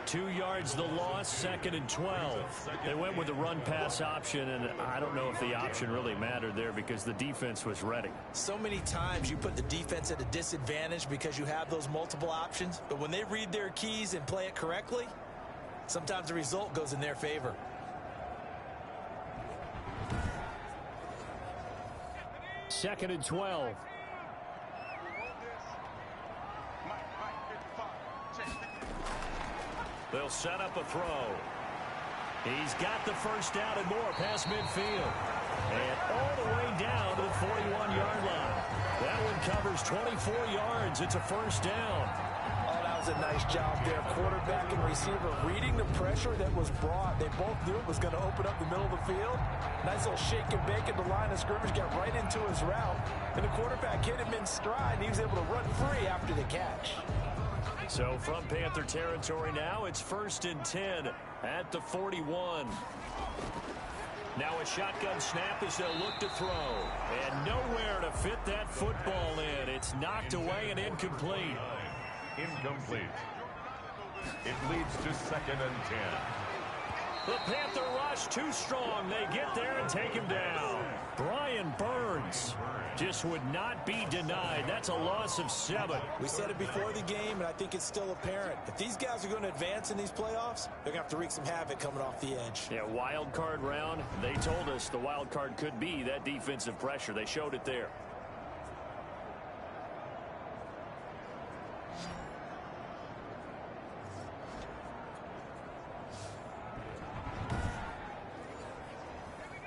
2 yards the loss, 2nd and 12. They went with the run-pass option, and I don't know if the option really mattered there because the defense was ready. So many times you put the defense at a disadvantage because you have those multiple options, but when they read their keys and play it correctly, sometimes the result goes in their favor. Second and 12. They'll set up a throw. He's got the first down and more past midfield. And all the way down to the 41-yard line. That one covers 24 yards. It's a first down. Oh, that was a nice job there. Quarterback and receiver reading the pressure that was brought. They both knew it was going to open up the middle of the field. Nice little shake and bake at the line of scrimmage, got right into his route. And the quarterback hit him in stride, and he was able to run free after the catch. So from Panther territory now, it's 1st and 10 at the 41. Now a shotgun snap as they'll look to throw. And nowhere to fit that football in. It's knocked away and incomplete. Incomplete. It leads to 2nd and 10. The Panther rush too strong. They get there and take him down. Brian Burns just would not be denied. That's a loss of 7. We said it before the game, and I think it's still apparent. If these guys are going to advance in these playoffs, they're going to have to wreak some havoc coming off the edge. Yeah, wild card round. They told us the wild card could be that defensive pressure. They showed it there.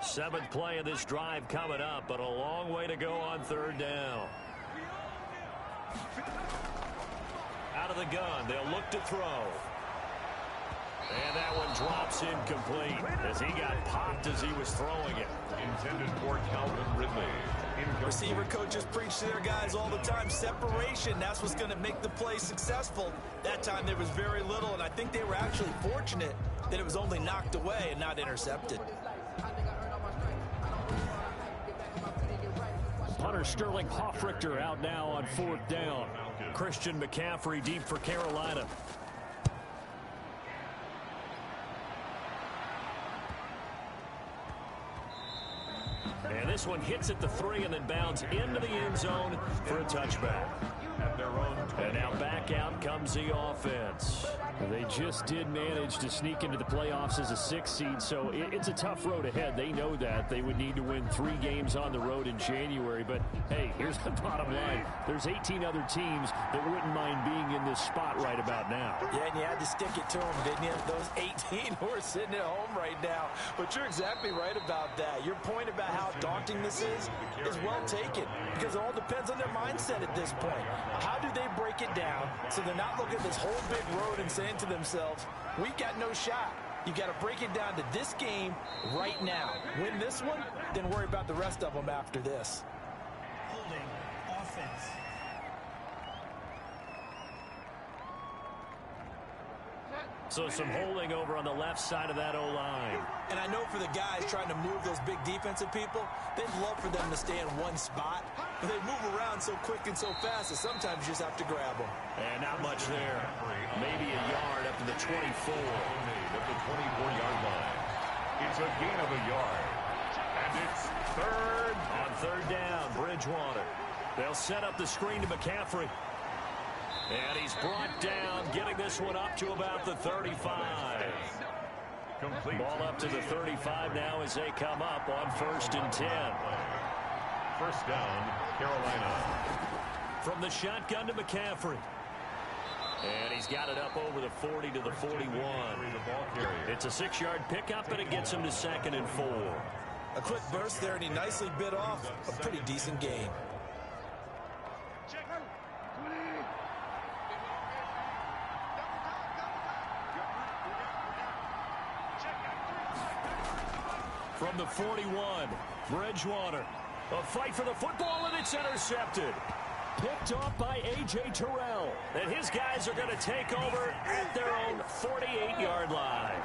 Seventh play of this drive coming up, but a long way to go on third down. Out of the gun, they'll look to throw. And that one drops incomplete as he got popped as he was throwing it. Intended for Calvin Ridley. Receiver coaches preach to their guys all the time. Separation, that's what's going to make the play successful. That time there was very little, and I think they were actually fortunate that it was only knocked away and not intercepted. Punter Sterling Hoffrichter out now on 4th down. Christian McCaffrey deep for Carolina. And this one hits at the 3 and then bounds into the end zone for a touchback. At their own 20. And now back out comes the offense. They just did manage to sneak into the playoffs as a 6th seed, so it's a tough road ahead. They know that. They would need to win 3 games on the road in January. But, hey, here's the bottom line. There's 18 other teams that wouldn't mind being in this spot right about now. Yeah, and you had to stick it to them, didn't you? Those 18 who are sitting at home right now. But you're exactly right about that. Your point about how daunting this is well taken, because it all depends on their mindset at this point. How do they break it down so they're not looking at this whole big road and saying to themselves, we got no shot. You got to break it down to this game right now. Win this one, then worry about the rest of them after this. Holding offense. So some holding over on the left side of that O-line. And I know for the guys trying to move those big defensive people, they'd love for them to stay in one spot. But they move around so quick and so fast that sometimes you just have to grab them. And not much there. Maybe a yard up to the 24. At the 24-yard line. It's a gain of a yard. And it's third. On third down, Bridgewater. They'll set up the screen to McCaffrey. And he's brought down, getting this one up to about the 35. Complete. Ball up to the 35 now as they come up on 1st and 10. First down, Carolina. From the shotgun to McCaffrey. And he's got it up over the 40 to the 41. It's a 6-yard pickup, and it gets him to 2nd and 4. A quick burst there, and he nicely bit off a pretty decent gain. From the 41, Bridgewater. A fight for the football, and it's intercepted. Picked off by A.J. Terrell. And his guys are going to take over at their own 48-yard line.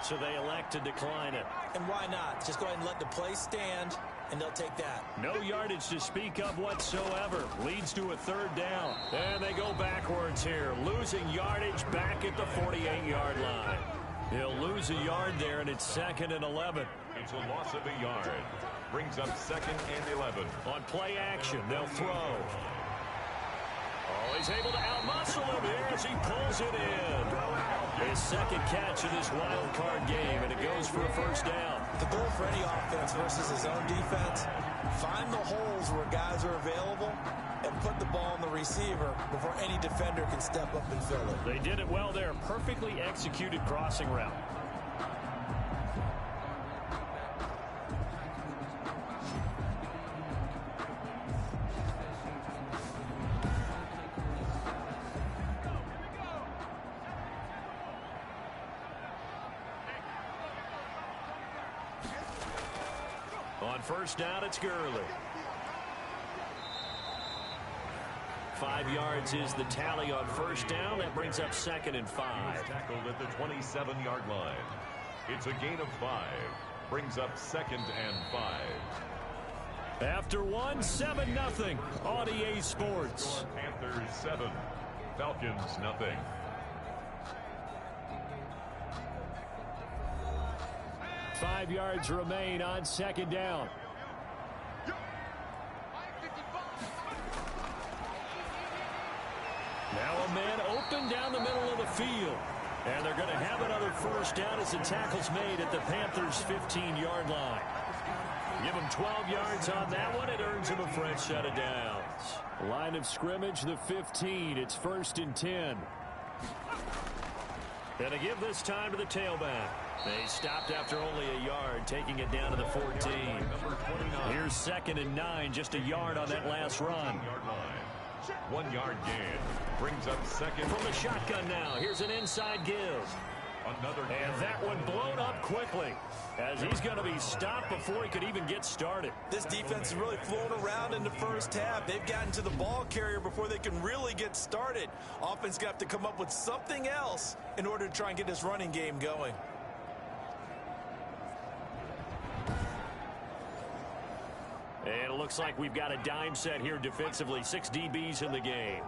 So they elect to decline it. And why not? Just go ahead and let the play stand, and they'll take that. No yardage to speak of whatsoever. Leads to a 3rd down. And they go backwards here. Losing yardage back at the 48-yard line. He'll lose a yard there, and it's 2nd and 11. It's a loss of a yard. Brings up 2nd and 11. On play action, they'll throw. Oh, he's able to outmuscle him here as he pulls it in. His 2nd catch in this wild card game, and it goes for a 1st down. The goal for any offense versus his own defense, find the holes where guys are available and put the ball on the receiver before any defender can step up and fill it. They did it well there. Perfectly executed crossing route. On 1st down, it's Gurley. 5 yards is the tally on 1st down. That brings up 2nd and 5. Tackled at the 27-yard line. It's a gain of 5. Brings up 2nd and 5. After 1, 7-0 on EA Sports. Panthers 7. Falcons nothing. Five yards remain on 2nd down. Now a man open down the middle of the field. And they're going to have another 1st down as the tackle's made at the Panthers' 15-yard line. Give him 12 yards on that one. It earns him a fresh set of downs. Line of scrimmage, the 15. It's 1st and 10. Gonna give this time to the tailback. They stopped after only a yard, taking it down to the 14. Here's 2nd and 9, just a yard on that last run. 1 yard gain. Brings up 2nd. From the shotgun now. Here's an inside give. And that one blown up quickly as he's going to be stopped before he could even get started. This defense is really flown around in the 1st half. They've gotten to the ball carrier before they can really get started. Offense got to come up with something else in order to try and get this running game going. And it looks like we've got a dime set here defensively. 6 DBs in the game.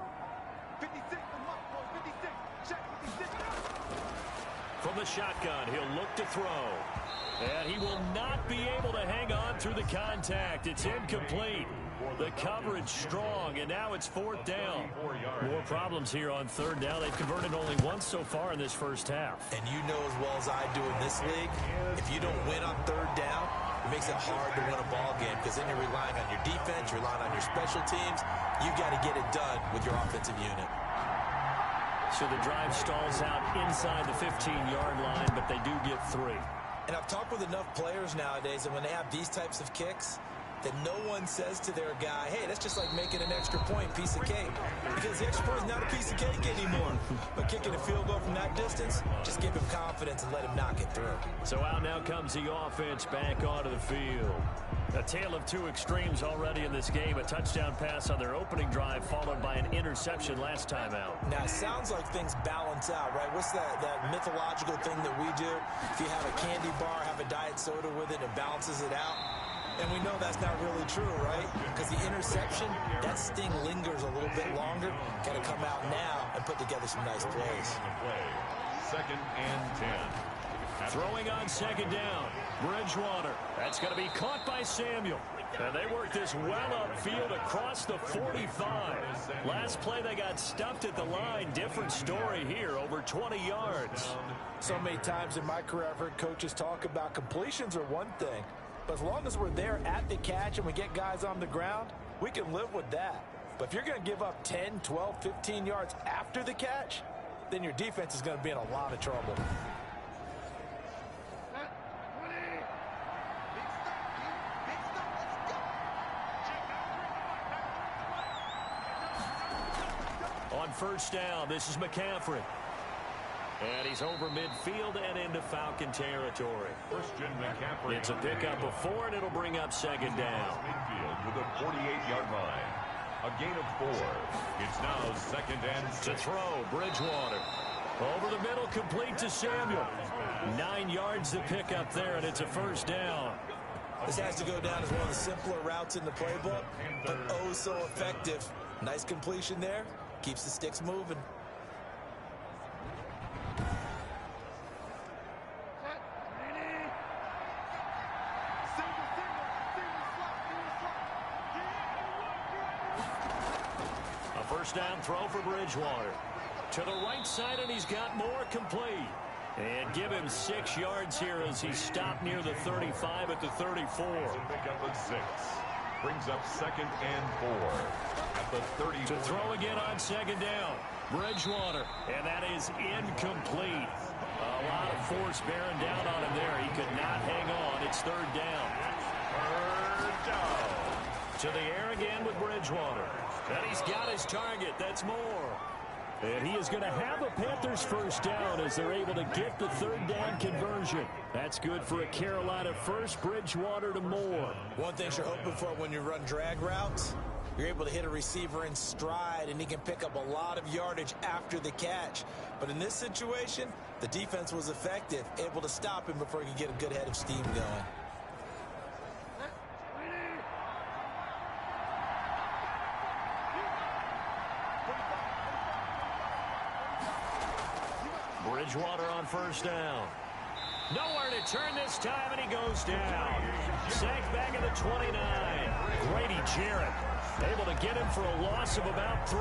From the shotgun, he'll look to throw. And he will not be able to hang on through the contact. It's incomplete. The coverage strong, and now it's 4th down. More problems here on 3rd down. They've converted only once so far in this first half. And you know as well as I do in this league, if you don't win on 3rd down, it makes it hard to win a ball game because then you're relying on your defense, you're relying on your special teams. You've got to get it done with your offensive unit. So the drive stalls out inside the 15-yard line, but they do get 3. And I've talked with enough players nowadays, and when they have these types of kicks, that no one says to their guy, hey, that's just like making an extra point, piece of cake. Because the extra point is not a piece of cake anymore. But kicking a field goal from that distance, just give him confidence and let him knock it through. So out now comes the offense back onto the field. A tale of two extremes already in this game. A touchdown pass on their opening drive, followed by an interception last time out. Now, it sounds like things balance out, right? What's that mythological thing that we do? If you have a candy bar, have a diet soda with it, it balances it out. And we know that's not really true, right? Because the interception, that sting lingers a little bit longer. Got to come out now and put together some nice plays. 2nd and 10. Throwing on 2nd down. Bridgewater. That's going to be caught by Samuel. And they work this well upfield across the 45. Last play, they got stuffed at the line. Different story here, over 20 yards. So many times in my career, I've heard coaches talk about completions are one thing. But as long as we're there at the catch and we get guys on the ground, we can live with that. But if you're going to give up 10, 12, 15 yards after the catch, then your defense is going to be in a lot of trouble. On 1st down, this is McCaffrey. And he's over midfield and into Falcon territory. Christian McCaffrey. It's a pickup of 4, and it'll bring up 2nd down. Midfield with a 48-yard line. A gain of 4. It's now 2nd and 6. To throw, Bridgewater. Over the middle, complete to Samuel. 9 yards to pick up there, and it's a 1st down. This has to go down as one of the simpler routes in the playbook, but oh so effective. Nice completion there. Keeps the sticks moving. A 1st down throw for Bridgewater. To the right side, and he's got more, complete. And give him 6 yards here as he stopped near the 35 at the 34. Pick up at 6. Brings up 2nd and 4 at the 30. To throw again on 2nd down. Bridgewater, and that is incomplete. A lot of force bearing down on him there. He could not hang on. It's 3rd down. 3rd down. To the air again with Bridgewater. And he's got his target. That's more. And he is going to have a Panthers 1st down as they're able to get the 3rd down conversion. That's good for a Carolina 1st. Bridgewater to Moore. One thing you're hoping for when you run drag routes, you're able to hit a receiver in stride, and he can pick up a lot of yardage after the catch. But in this situation, the defense was effective, able to stop him before he could get a good head of steam going. Bridgewater on 1st down. Nowhere to turn this time, and he goes down. Sacked back at the 29. Grady Jarrett able to get him for a loss of about 3.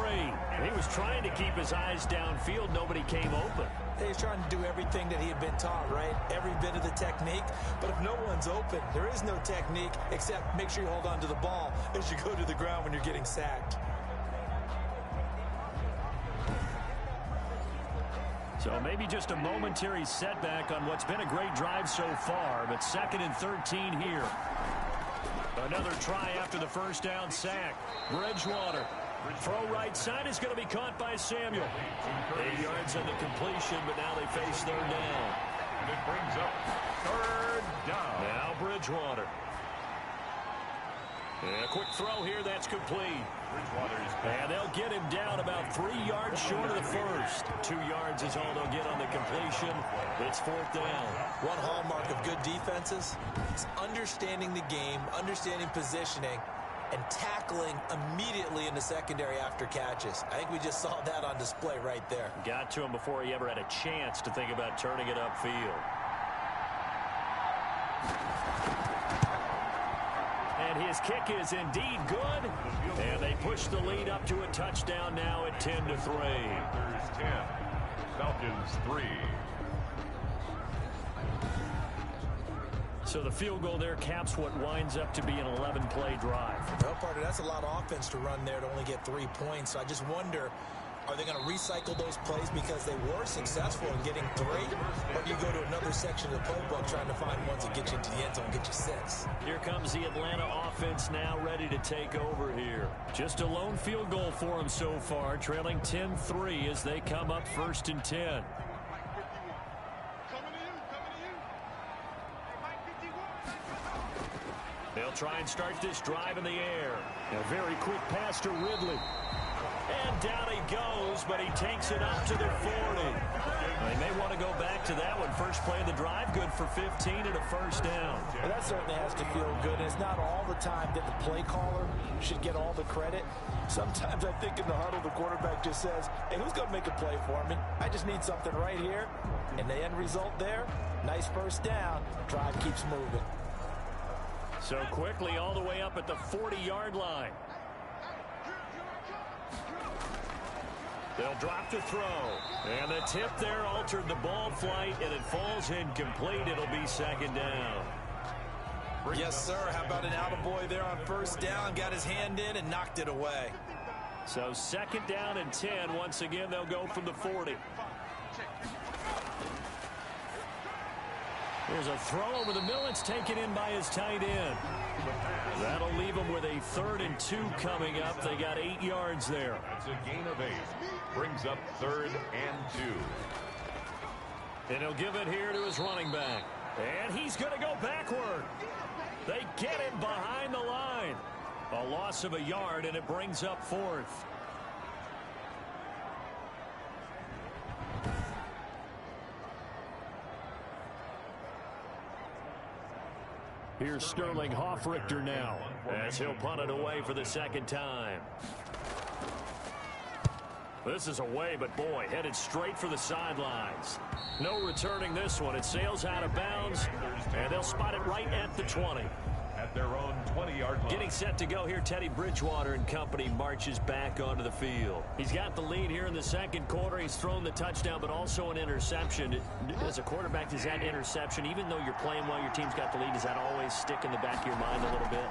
He was trying to keep his eyes downfield. Nobody came open. He's trying to do everything that he had been taught, right? Every bit of the technique. But if no one's open, there is no technique except make sure you hold on to the ball as you go to the ground when you're getting sacked. So maybe just a momentary setback on what's been a great drive so far, but 2nd and 13 here. Another try after the 1st down sack. Bridgewater. Throw right side is going to be caught by Samuel. 8 yards on the completion, but now they face 3rd down. And it brings up 3rd down. Now Bridgewater. And a quick throw here, that's complete. And they'll get him down about 3 yards short of the 1st. 2 yards is all they'll get on the completion. It's 4th down. One hallmark of good defenses is understanding the game, understanding positioning, and tackling immediately in the secondary after catches. I think we just saw that on display right there. Got to him before he ever had a chance to think about turning it upfield. And his kick is indeed good. And they push the lead up to a touchdown now at 10-3. Panthers 10, Falcons 3. So the field goal there caps what winds up to be an 11-play drive. Well, partner, that's a lot of offense to run there to only get 3 points. So I just wonder, are they going to recycle those plays because they were successful in getting 3? Or do you go to another section of the playbook trying to find ones that get you into the end zone and get you 6? Here comes the Atlanta offense now ready to take over here. Just a lone field goal for them so far, trailing 10-3 as they come up 1st and 10. They'll try and start this drive in the air. A very quick pass to Ridley. And down he goes, but he takes it up to the 40. They may want to go back to that one. First play of the drive, good for 15 and a first down. Well, that certainly has to feel good. It's not all the time that the play caller should get all the credit. Sometimes I think in the huddle, the quarterback just says, hey, who's going to make a play for me? I just need something right here. And the end result there, nice first down. Drive keeps moving. So quickly all the way up at the 40-yard line. They'll drop to throw. And the tip there altered the ball flight, and it falls incomplete. It'll be 2nd down. Yes, sir. How about an attaboy there on first down? Got his hand in and knocked it away. So 2nd down and 10. Once again, they'll go from the 40. There's a throw over the middle. It's taken in by his tight end. That'll leave them with a 3rd and 2 coming up. They got 8 yards there. That's a gain of 8. Brings up 3rd and 2. And he'll give it here to his running back. And he's going to go backward. They get him behind the line. A loss of a yard, and it brings up 4th. Here's Sterling Hoffrichter now as he'll punt it away for the 2nd time. This is away, but boy, headed straight for the sidelines. No returning this one. It sails out of bounds, and they'll spot it right at the 20. At their own 20-yard line. Getting set to go here, Teddy Bridgewater and company marches back onto the field. He's got the lead here in the 2nd quarter. He's thrown the touchdown, but also an interception. As a quarterback, does that interception, even though you're playing while your team's got the lead, does that always stick in the back of your mind a little bit?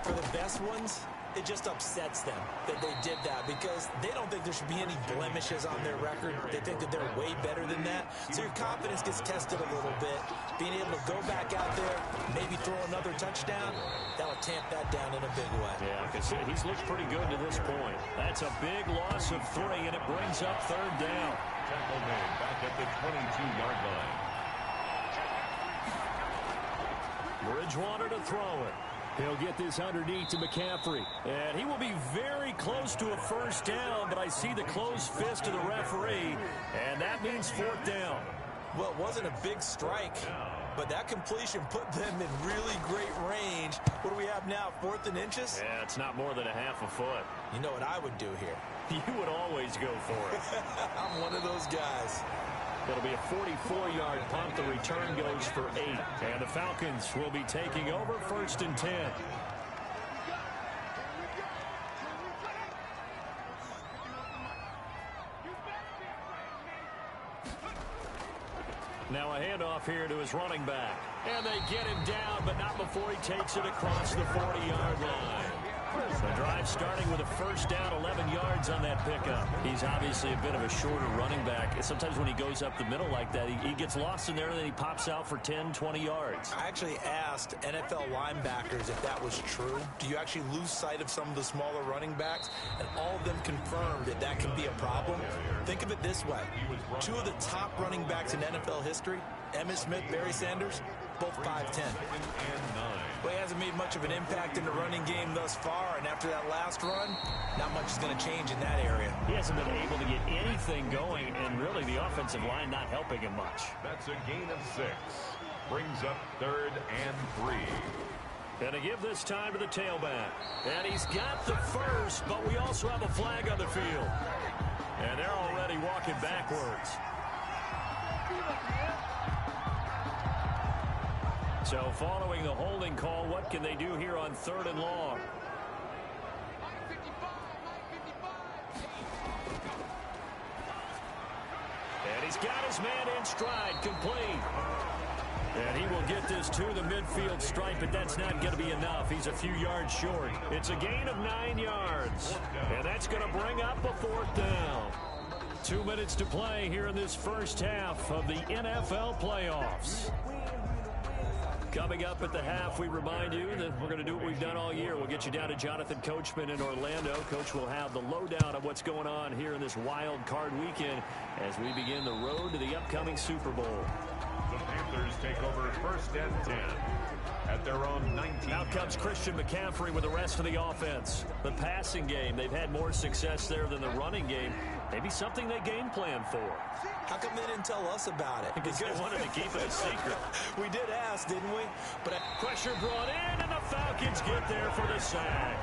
For the best ones, it just upsets them that they did that because they don't think there should be any blemishes on their record. They think that they're way better than that. So your confidence gets tested a little bit. Being able to go back out there, maybe throw another touchdown, that'll tamp that down in a big way. Yeah, like I said, he's looked pretty good to this point. That's a big loss of 3, and it brings up 3rd down. Tackle made back at the 22-yard line. Bridgewater to throw it. He'll get this underneath to McCaffrey. And he will be very close to a first down, but I see the closed fist of the referee, and that means 4th down. Well, it wasn't a big strike, but that completion put them in really great range. What do we have now, 4th and inches? Yeah, it's not more than a half a foot. You know what I would do here? You would always go for it. I'm one of those guys. It'll be a 44-yard punt. The return goes for 8. And the Falcons will be taking over 1st and 10. Now a handoff here to his running back. And they get him down, but not before he takes it across the 40-yard line. The drive starting with a first down, 11 yards on that pickup. He's obviously a bit of a shorter running back. Sometimes when he goes up the middle like that, he gets lost in there, and then he pops out for 10, 20 yards. I actually asked NFL linebackers if that was true. Do you actually lose sight of some of the smaller running backs? And all of them confirmed that that can be a problem. Think of it this way. 2 of the top running backs in NFL history, Emmitt Smith, Barry Sanders, both 5'10". Well, he hasn't made much of an impact in the running game thus far, and after that last run, not much is going to change in that area. He hasn't been able to get anything going, and really the offensive line not helping him much. That's a gain of 6. Brings up 3rd and 3. And to give this time to the tailback. And he's got the first, but we also have a flag on the field. And they're already walking backwards. So following the holding call, what can they do here on 3rd and long? And he's got his man in stride, complete. And he will get this to the midfield stripe, but that's not going to be enough. He's a few yards short. It's a gain of 9 yards. And that's going to bring up a 4th down. 2 minutes to play here in this first half of the NFL playoffs. Coming up at the half, we remind you that we're going to do what we've done all year. We'll get you down to Jonathan Coachman in Orlando. Coach will have the lowdown of what's going on here in this wild card weekend as we begin the road to the upcoming Super Bowl. The Panthers take over 1st and 10 at their own 19. Out comes Christian McCaffrey with the rest of the offense. The passing game, they've had more success there than the running game. Maybe something they game plan for. How come they didn't tell us about it? Because they wanted to keep it a secret. We did ask, didn't we? But pressure brought in, and the Falcons get there for the sack.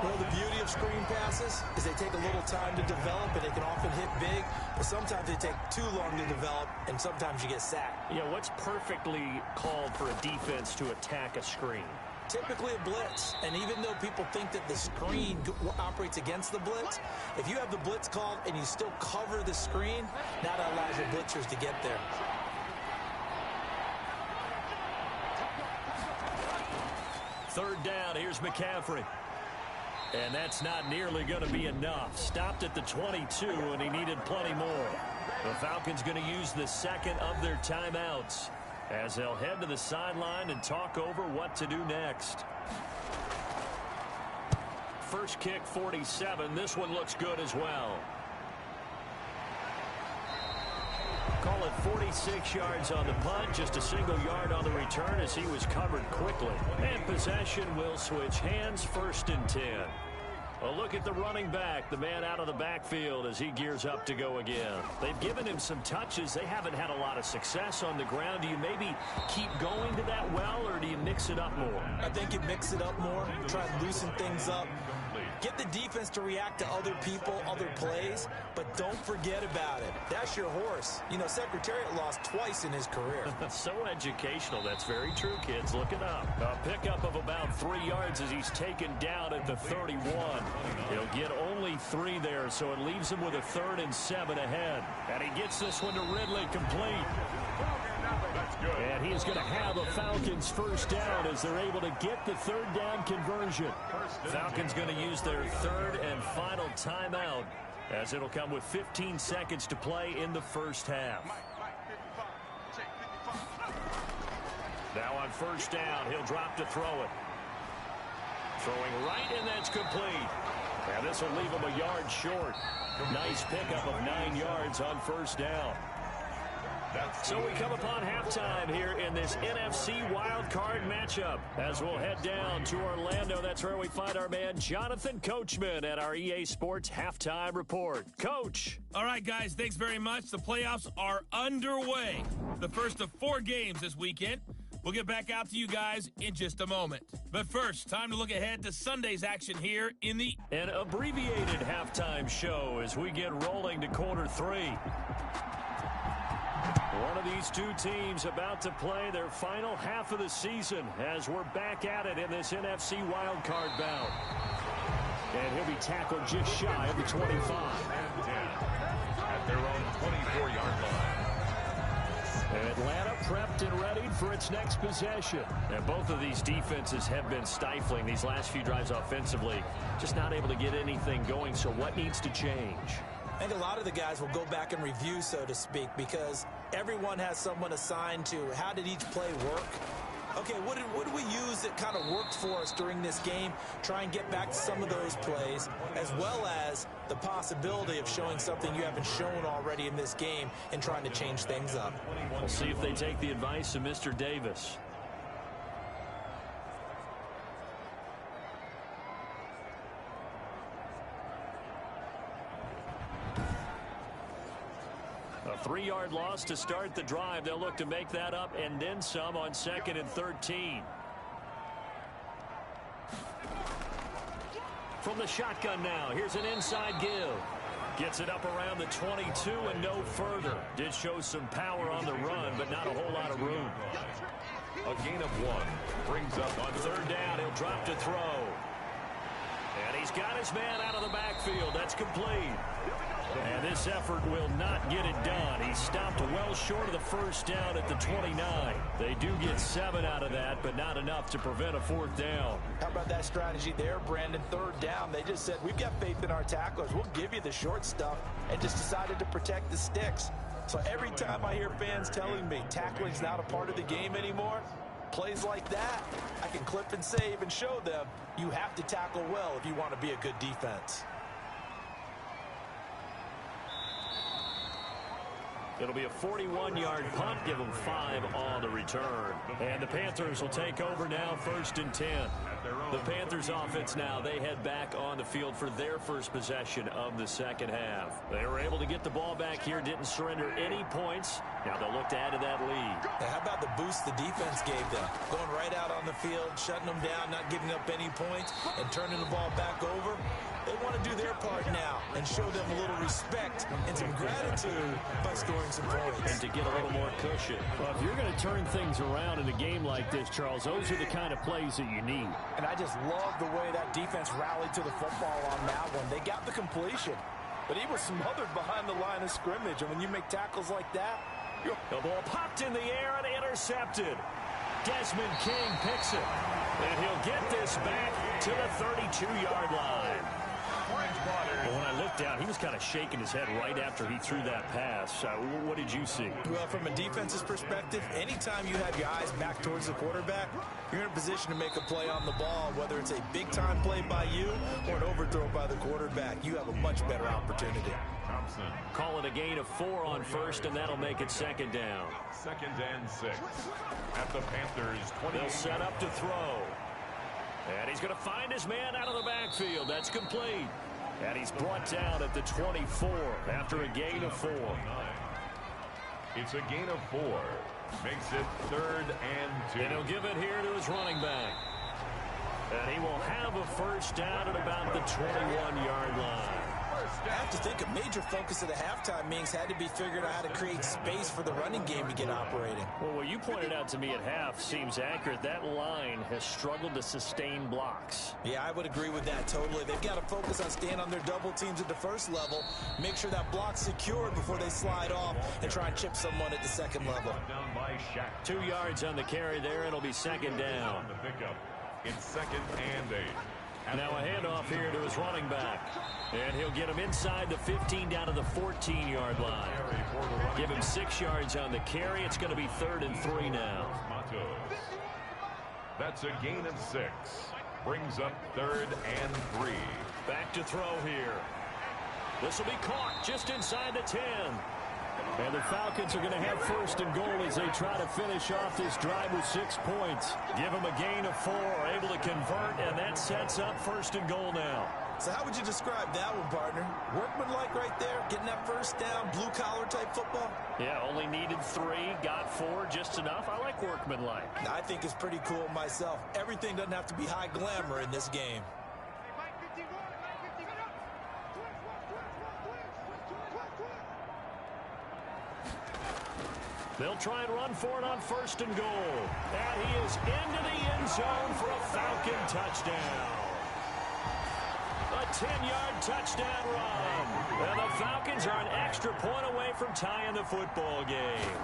Well, the beauty of screen passes is they take a little time to develop, and they can often hit big, but sometimes they take too long to develop, and sometimes you get sacked. Yeah, what's perfectly called for a defense to attack a screen? Typically a blitz, and even though people think that the screen operates against the blitz, if you have the blitz called and you still cover the screen, now that allows your blitzers to get there. Third down, here's McCaffrey. And that's not nearly going to be enough. Stopped at the 22, and he needed plenty more. The Falcons going to use the second of their timeouts as they'll head to the sideline and talk over what to do next. First kick, 47. This one looks good as well. Call it 46 yards on the punt, just a single yard on the return as he was covered quickly. And possession will switch hands, 1st and 10. A look at the running back, the man out of the backfield as he gears up to go again. They've given him some touches. They haven't had a lot of success on the ground. Do you maybe keep going to that well, or do you mix it up more? I think you mix it up more, try to loosen things up. Get the defense to react to other people, other plays, but don't forget about it. That's your horse. You know, Secretariat lost twice in his career. So educational. That's very true, kids. Look it up. A pickup of about 3 yards as he's taken down at the 31. He'll get only 3 there, so it leaves him with a 3rd and 7 ahead. And he gets this one to Ridley, complete. And he is going to have a Falcons 1st down as they're able to get the 3rd down conversion. Falcons going to use their 3rd and final timeout as it'll come with 15 seconds to play in the first half. Now on 1st down, he'll drop to throw it. Throwing right, and that's complete. And this will leave him a yard short. Nice pickup of 9 yards on 1st down. So we come upon halftime here in this NFC wildcard matchup. As we'll head down to Orlando, that's where we find our man Jonathan Coachman at our EA Sports Halftime Report. Coach. All right, guys, thanks very much. The playoffs are underway. The first of 4 games this weekend. We'll get back out to you guys in just a moment. But first, time to look ahead to Sunday's action here in the... An abbreviated halftime show as we get rolling to quarter 3. One of these two teams about to play their final half of the season as we're back at it in this NFC wildcard bout. And he'll be tackled just shy of the 25. At their own 24-yard line. Atlanta prepped and ready for its next possession. And both of these defenses have been stifling these last few drives offensively. Just not able to get anything going, so what needs to change? I think a lot of the guys will go back and review, so to speak, because everyone has someone assigned to how did each play work. Okay, what did we use that kind of worked for us during this game? Try and get back to some of those plays, as well as the possibility of showing something you haven't shown already in this game and trying to change things up. We'll see if they take the advice of Mr. Davis. A 3-yard loss to start the drive. They'll look to make that up and then some on 2nd and 13. From the shotgun now, here's an inside give. Gets it up around the 22 and no further. Did show some power on the run, but not a whole lot of room. A gain of 1 brings up on third down. He'll drop to throw. And he's got his man out of the backfield. That's complete. And this effort will not get it done. He stopped well short of the first down at the 29. They do get 7 out of that, but not enough to prevent a 4th down. How about that strategy there, Brandon? 3rd down, they just said, we've got faith in our tacklers. We'll give you the short stuff, and just decided to protect the sticks. So every time I hear fans telling me tackling's not a part of the game anymore, plays like that, I can clip and save and show them you have to tackle well if you want to be a good defense. It'll be a 41-yard punt. Give them 5 on the return. And the Panthers will take over now, 1st and 10. The Panthers offense now, they head back on the field for their first possession of the second half. They were able to get the ball back here, didn't surrender any points. Now they'll look to add to that lead. Now, how about the boost the defense gave them? Going right out on the field, shutting them down, not giving up any points, and turning the ball back over. They want to do their part now and show them a little respect and some gratitude by scoring some points. And to get a little more cushion. Well, if you're going to turn things around in a game like this, Charles, those are the kind of plays that you need. And I just love the way that defense rallied to the football on that one. They got the completion, but he was smothered behind the line of scrimmage. And when you make tackles like that, the ball popped in the air and intercepted. Desmond King picks it. And he'll get this back to the 32-yard line. But when I looked down, he was kind of shaking his head right after he threw that pass. What did you see? Well, from a defense's perspective, anytime you have your eyes back towards the quarterback, you're in a position to make a play on the ball, whether it's a big-time play by you or an overthrow by the quarterback. You have a much better opportunity. Thompson. Call it a gain of 4 on 1st, and that'll make it 2nd down. 2nd and 6 at the Panthers 20. They'll set up to throw. And he's going to find his man out of the backfield. That's complete. And he's brought down at the 24 after a gain of 4. It's a gain of 4. Makes it 3rd and 2. And he'll give it here to his running back. And he will have a first down at about the 21-yard line. I have to think a major focus of the halftime meetings had to be figuring out how to create space for the running game to get operating. Well, what you pointed out to me at half seems accurate. That line has struggled to sustain blocks. Yeah, I would agree with that totally. They've got to focus on staying on their double teams at the first level, make sure that block's secured before they slide off and try and chip someone at the second level. 2 yards on the carry there, and it'll be 2nd down. The pickup. It's 2nd and 8. Now a handoff here to his running back. And he'll get him inside the 15 down to the 14-yard line. Give him 6 yards on the carry. It's going to be 3rd and 3 now. That's a gain of 6. Brings up 3rd and 3. Back to throw here. This will be caught just inside the 10. And the Falcons are going to have 1st and goal as they try to finish off this drive with 6 points. Give them a gain of 4, able to convert, and that sets up 1st and goal now. So how would you describe that one, partner? Workmanlike right there, getting that first down, blue-collar type football? Yeah, only needed 3, got 4, just enough. I like workmanlike. I think it's pretty cool myself. Everything doesn't have to be high glamour in this game. They'll try and run for it on 1st and goal. And he is into the end zone for a Falcon touchdown. A 10-yard touchdown run. And the Falcons are an extra point away from tying the football game.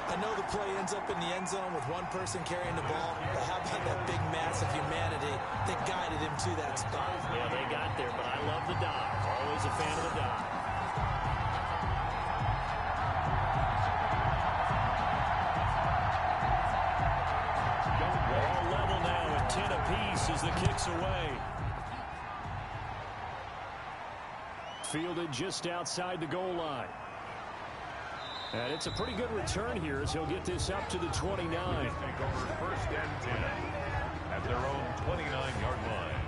I know the play ends up in the end zone with one person carrying the ball, but how about that big mass of humanity that guided him to that spot? Yeah, they got there, but I love the dive. Always a fan of the dive. All level now at 10 apiece as the kick's away. Fielded just outside the goal line. And it's a pretty good return here as he'll get this up to the 29. Take over 1st and 10 at their own 29-yard line.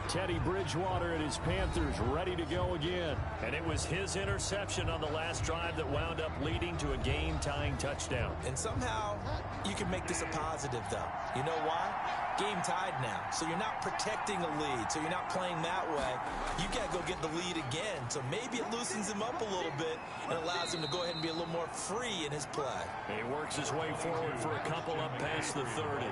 Teddy Bridgewater and his Panthers ready to go again. And it was his interception on the last drive that wound up leading to a game-tying touchdown. And somehow you can make this a positive, though. You know why? Game tied now. So you're not protecting a lead. So you're not playing that way. You got to go get the lead again. So maybe it loosens him up a little bit and allows him to go ahead and be a little more free in his play. He works his way forward for a couple up past the 30.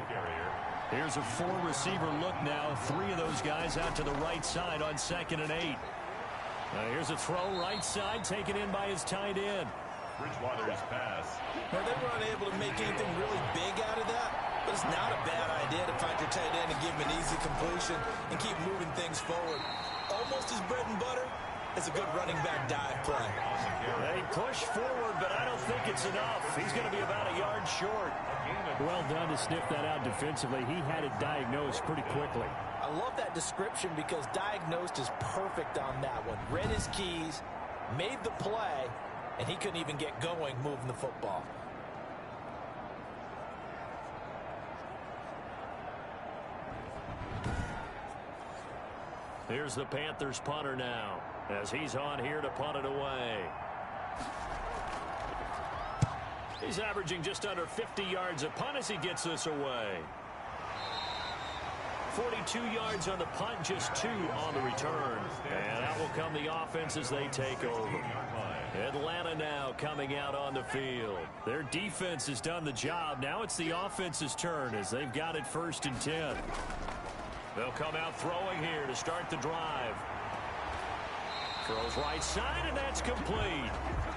Here's a four-receiver look now. Three of those guys out to the right side on 2nd and 8. Here's a throw right side taken in by his tight end. Bridgewater's pass. Well, they were unable to make anything really big out of that, but it's not a bad idea to find your tight end and give him an easy completion and keep moving things forward. Almost his bread and butter. It's a good running back dive play. They push forward, but I don't think it's enough. He's going to be about a yard short. Well done to sniff that out defensively. He had it diagnosed pretty quickly. I love that description because diagnosed is perfect on that one. Read his keys, made the play, and he couldn't even get going moving the football. Here's the Panthers punter now as he's on here to punt it away. He's averaging just under 50 yards a punt as he gets this away. 42 yards on the punt, just 2 on the return. And out will come the offense as they take over. Atlanta now coming out on the field. Their defense has done the job. Now it's the offense's turn as they've got it 1st and 10. They'll come out throwing here to start the drive. Throws right side, and that's complete.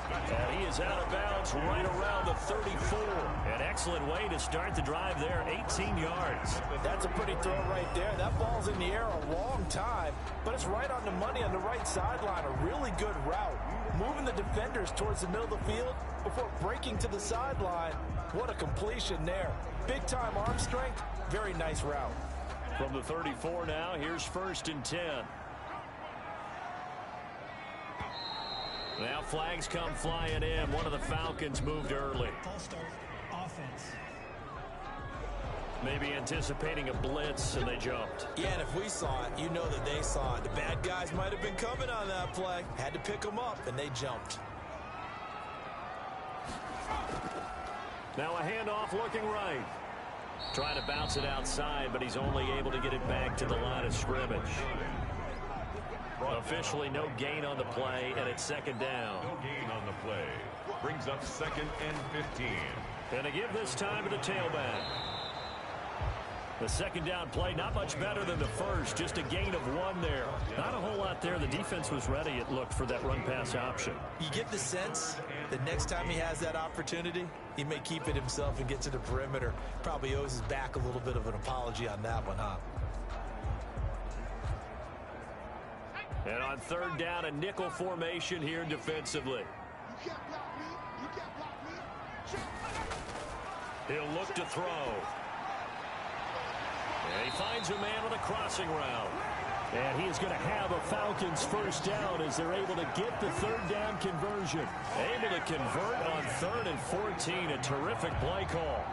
And he is out of bounds right around the 34. An excellent way to start the drive there, 18 yards. That's a pretty throw right there. That ball's in the air a long time, but it's right on the money on the right sideline. A really good route. Moving the defenders towards the middle of the field before breaking to the sideline. What a completion there. Big-time arm strength. Very nice route. From the 34 now, here's 1st and 10. Now flags come flying in. One of the Falcons moved early. Offense. Maybe anticipating a blitz, and they jumped. Yeah, and if we saw it, you know that they saw it. The bad guys might have been coming on that play. Had to pick them up, and they jumped. Now a handoff looking right. Trying to bounce it outside, but he's only able to get it back to the line of scrimmage. Officially no gain on the play, and it's 2nd down. No gain on the play. Brings up 2nd and 15. And to give this time to the tailback. The 2nd down play, not much better than the first, just a gain of 1 there. Not a whole lot there. The defense was ready, it looked, for that run-pass option. You get the sense that next time he has that opportunity, he may keep it himself and get to the perimeter. Probably owes his back a little bit of an apology on that one, huh? And on 3rd down, a nickel formation here defensively. He'll look to throw. And he finds a man with a crossing route. And he is going to have a Falcons 1st down as they're able to get the 3rd down conversion. Able to convert on 3rd and 14. A terrific play call.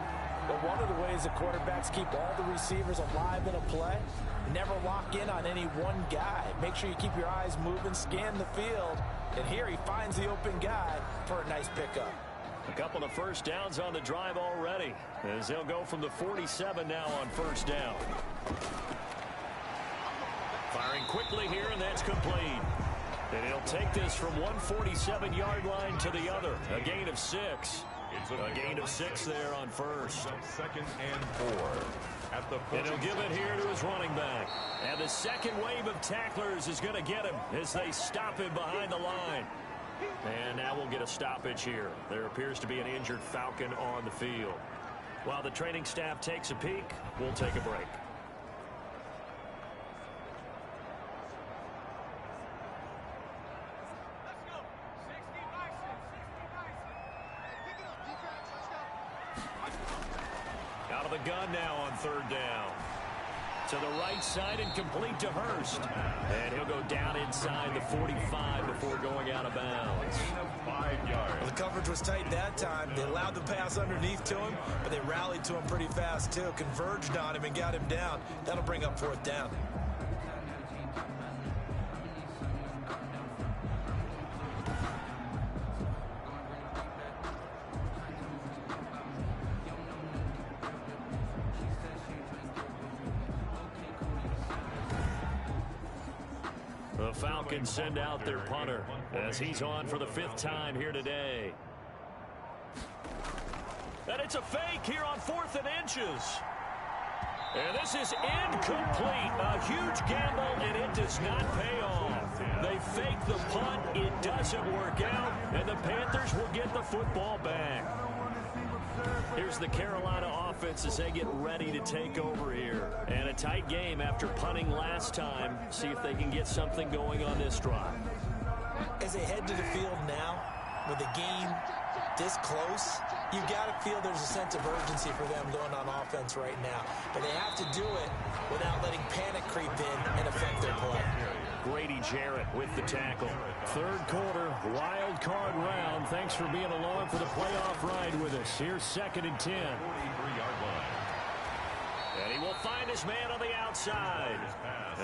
But one of the ways the quarterbacks keep all the receivers alive in a play, never lock in on any one guy. Make sure you keep your eyes moving, scan the field. And here he finds the open guy for a nice pickup. A couple of 1st downs on the drive already, as they'll go from the 47 now on 1st down. Firing quickly here, and that's complete. And he'll take this from one 47-yard line to the other. A gain of 6. A gain of 6 there on 1st. 2nd and 4. At the and he'll give it here to his running back. And the second wave of tacklers is going to get him as they stop him behind the line. And now we'll get a stoppage here. There appears to be an injured Falcon on the field. While the training staff takes a peek, we'll take a break. Out of the gun now on 3rd down. To the right side and complete to Hurst. And he'll go down inside the 45 before going out of bounds. 5 yards. Well, the coverage was tight that time. They allowed the pass underneath to him, but they rallied to him pretty fast, too. Converged on him and got him down. That'll bring up 4th down. Falcons send out their punter as he's on for the 5th time here today. And it's a fake here on 4th and inches. And this is incomplete. A huge gamble, and it does not pay off. They fake the punt. It doesn't work out, and the Panthers will get the football back. Here's the Carolina offense as they get ready to take over here. And a tight game after punting last time. See if they can get something going on this drive. As they head to the field now, with the game this close, you've got to feel there's a sense of urgency for them going on offense right now. But they have to do it without letting panic creep in and affect their play. Grady Jarrett with the tackle. 3rd quarter, wild card round. Thanks for being along for the playoff ride with us. Here's 2nd and 10. And he will find his man on the outside.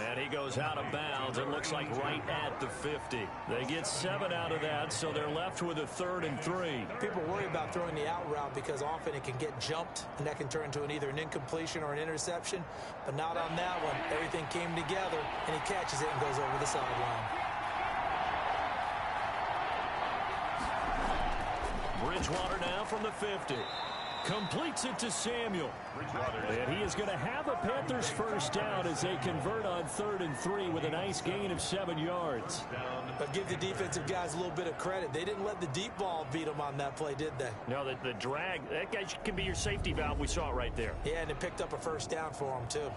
And he goes out of bounds. It looks like right at the 50. They get 7 out of that, so they're left with a 3rd and 3. People worry about throwing the out route because often it can get jumped, and that can turn into either an incompletion or an interception. But not on that one. Everything came together, and he catches it and goes over the sideline. Bridgewater now from the 50. Completes it to Samuel. And he is going to have a Panthers first down as they convert on 3rd and 3 with a nice gain of 7 yards. But give the defensive guys a little bit of credit. They didn't let the deep ball beat them on that play, did they? No, the drag, that guy can be your safety valve. We saw it right there. Yeah, and it picked up a first down for them, too.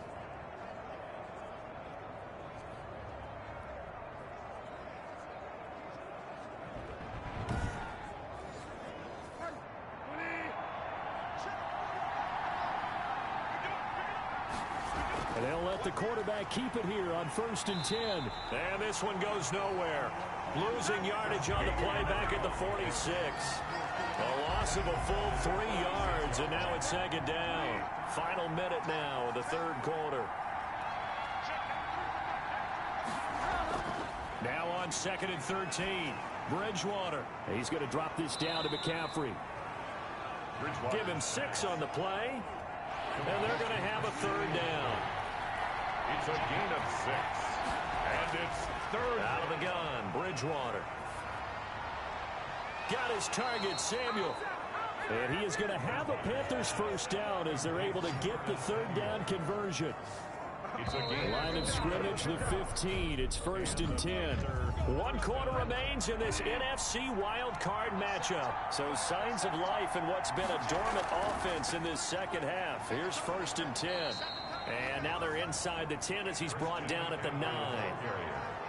And they'll let the quarterback keep it here on 1st and 10. And this one goes nowhere. Losing yardage on the play back at the 46. A loss of a full 3 yards, and now it's 2nd down. Final minute now of the 3rd quarter. Now on 2nd and 13. Bridgewater. He's going to drop this down to McCaffrey. Give him 6 on the play. And they're going to have a 3rd down. It's a gain of 6. And it's 3rd. Out of the gun, Bridgewater. Got his target, Samuel. And he is going to have a Panthers first down as they're able to get the 3rd down conversion. It's a gain. Line of scrimmage, the 15. It's 1st and 10. 1 quarter remains in this NFC wild card matchup. So signs of life in what's been a dormant offense in this second half. Here's 1st and 10. And now they're inside the 10 as he's brought down at the 9.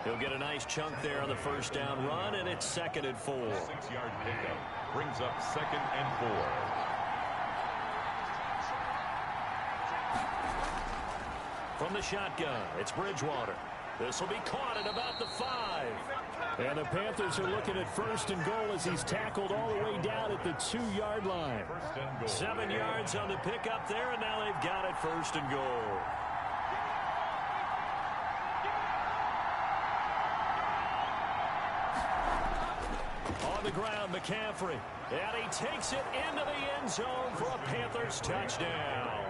He'll get a nice chunk there on the first down run, and it's 2nd and 4. 6-yard pickup brings up 2nd and 4. From the shotgun, it's Bridgewater. This will be caught at about the 5. And the Panthers are looking at 1st and goal as he's tackled all the way down at the 2-yard line. 7 yards on the pickup there, and now they've got it 1st and goal. On the ground, McCaffrey. And he takes it into the end zone for a Panthers touchdown.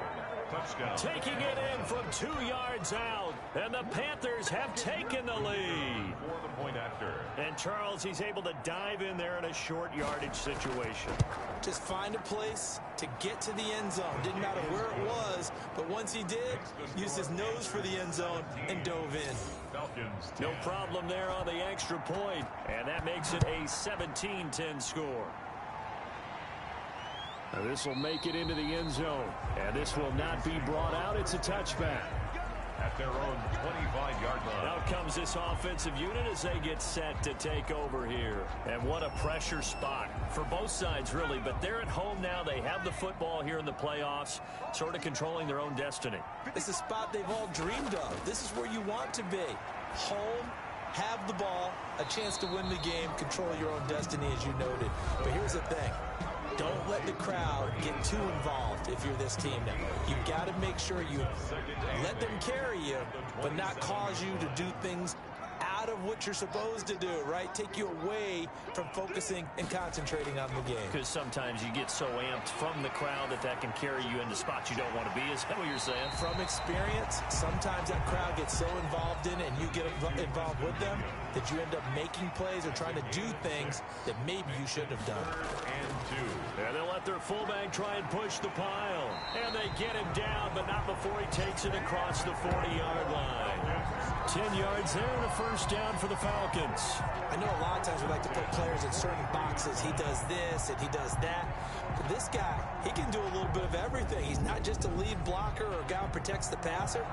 Taking it in from 2 yards out, and the Panthers have taken the lead. For the point after. And Charles, he's able to dive in there in a short yardage situation. Just find a place to get to the end zone. Didn't matter where it was, but once he did, used his nose for the end zone and dove in. Falcons. No problem there on the extra point, and that makes it a 17-10 score. This will make it into the end zone, and this will not be brought out. It's a touchback. At their own 25-yard line. Out comes this offensive unit as they get set to take over here. And what a pressure spot for both sides, really. But they're at home now. They have the football here in the playoffs, sort of controlling their own destiny. It's a spot they've all dreamed of. This is where you want to be. Home, have the ball, a chance to win the game, control your own destiny, as you noted. But here's the thing. Don't let the crowd get too involved if you're this team now. You've got to make sure you let them carry you, but not cause you to do things out out of what you're supposed to do, right? Take you away from focusing and concentrating on the game. Because sometimes you get so amped from the crowd that can carry you into spots you don't want to be. Is that what you're saying? From experience, sometimes that crowd gets so involved in it and you get involved with them that you end up making plays or trying to do things that maybe you shouldn't have done. And they'll let their fullback try and push the pile. And they get him down, but not before he takes it across the 40-yard line. 10 yards there and a first down for the Falcons. I know a lot of times we like to put players in certain boxes. He does this and he does that. But this guy, he can do a little bit of everything. He's not just a lead blocker or a guy who protects the passer.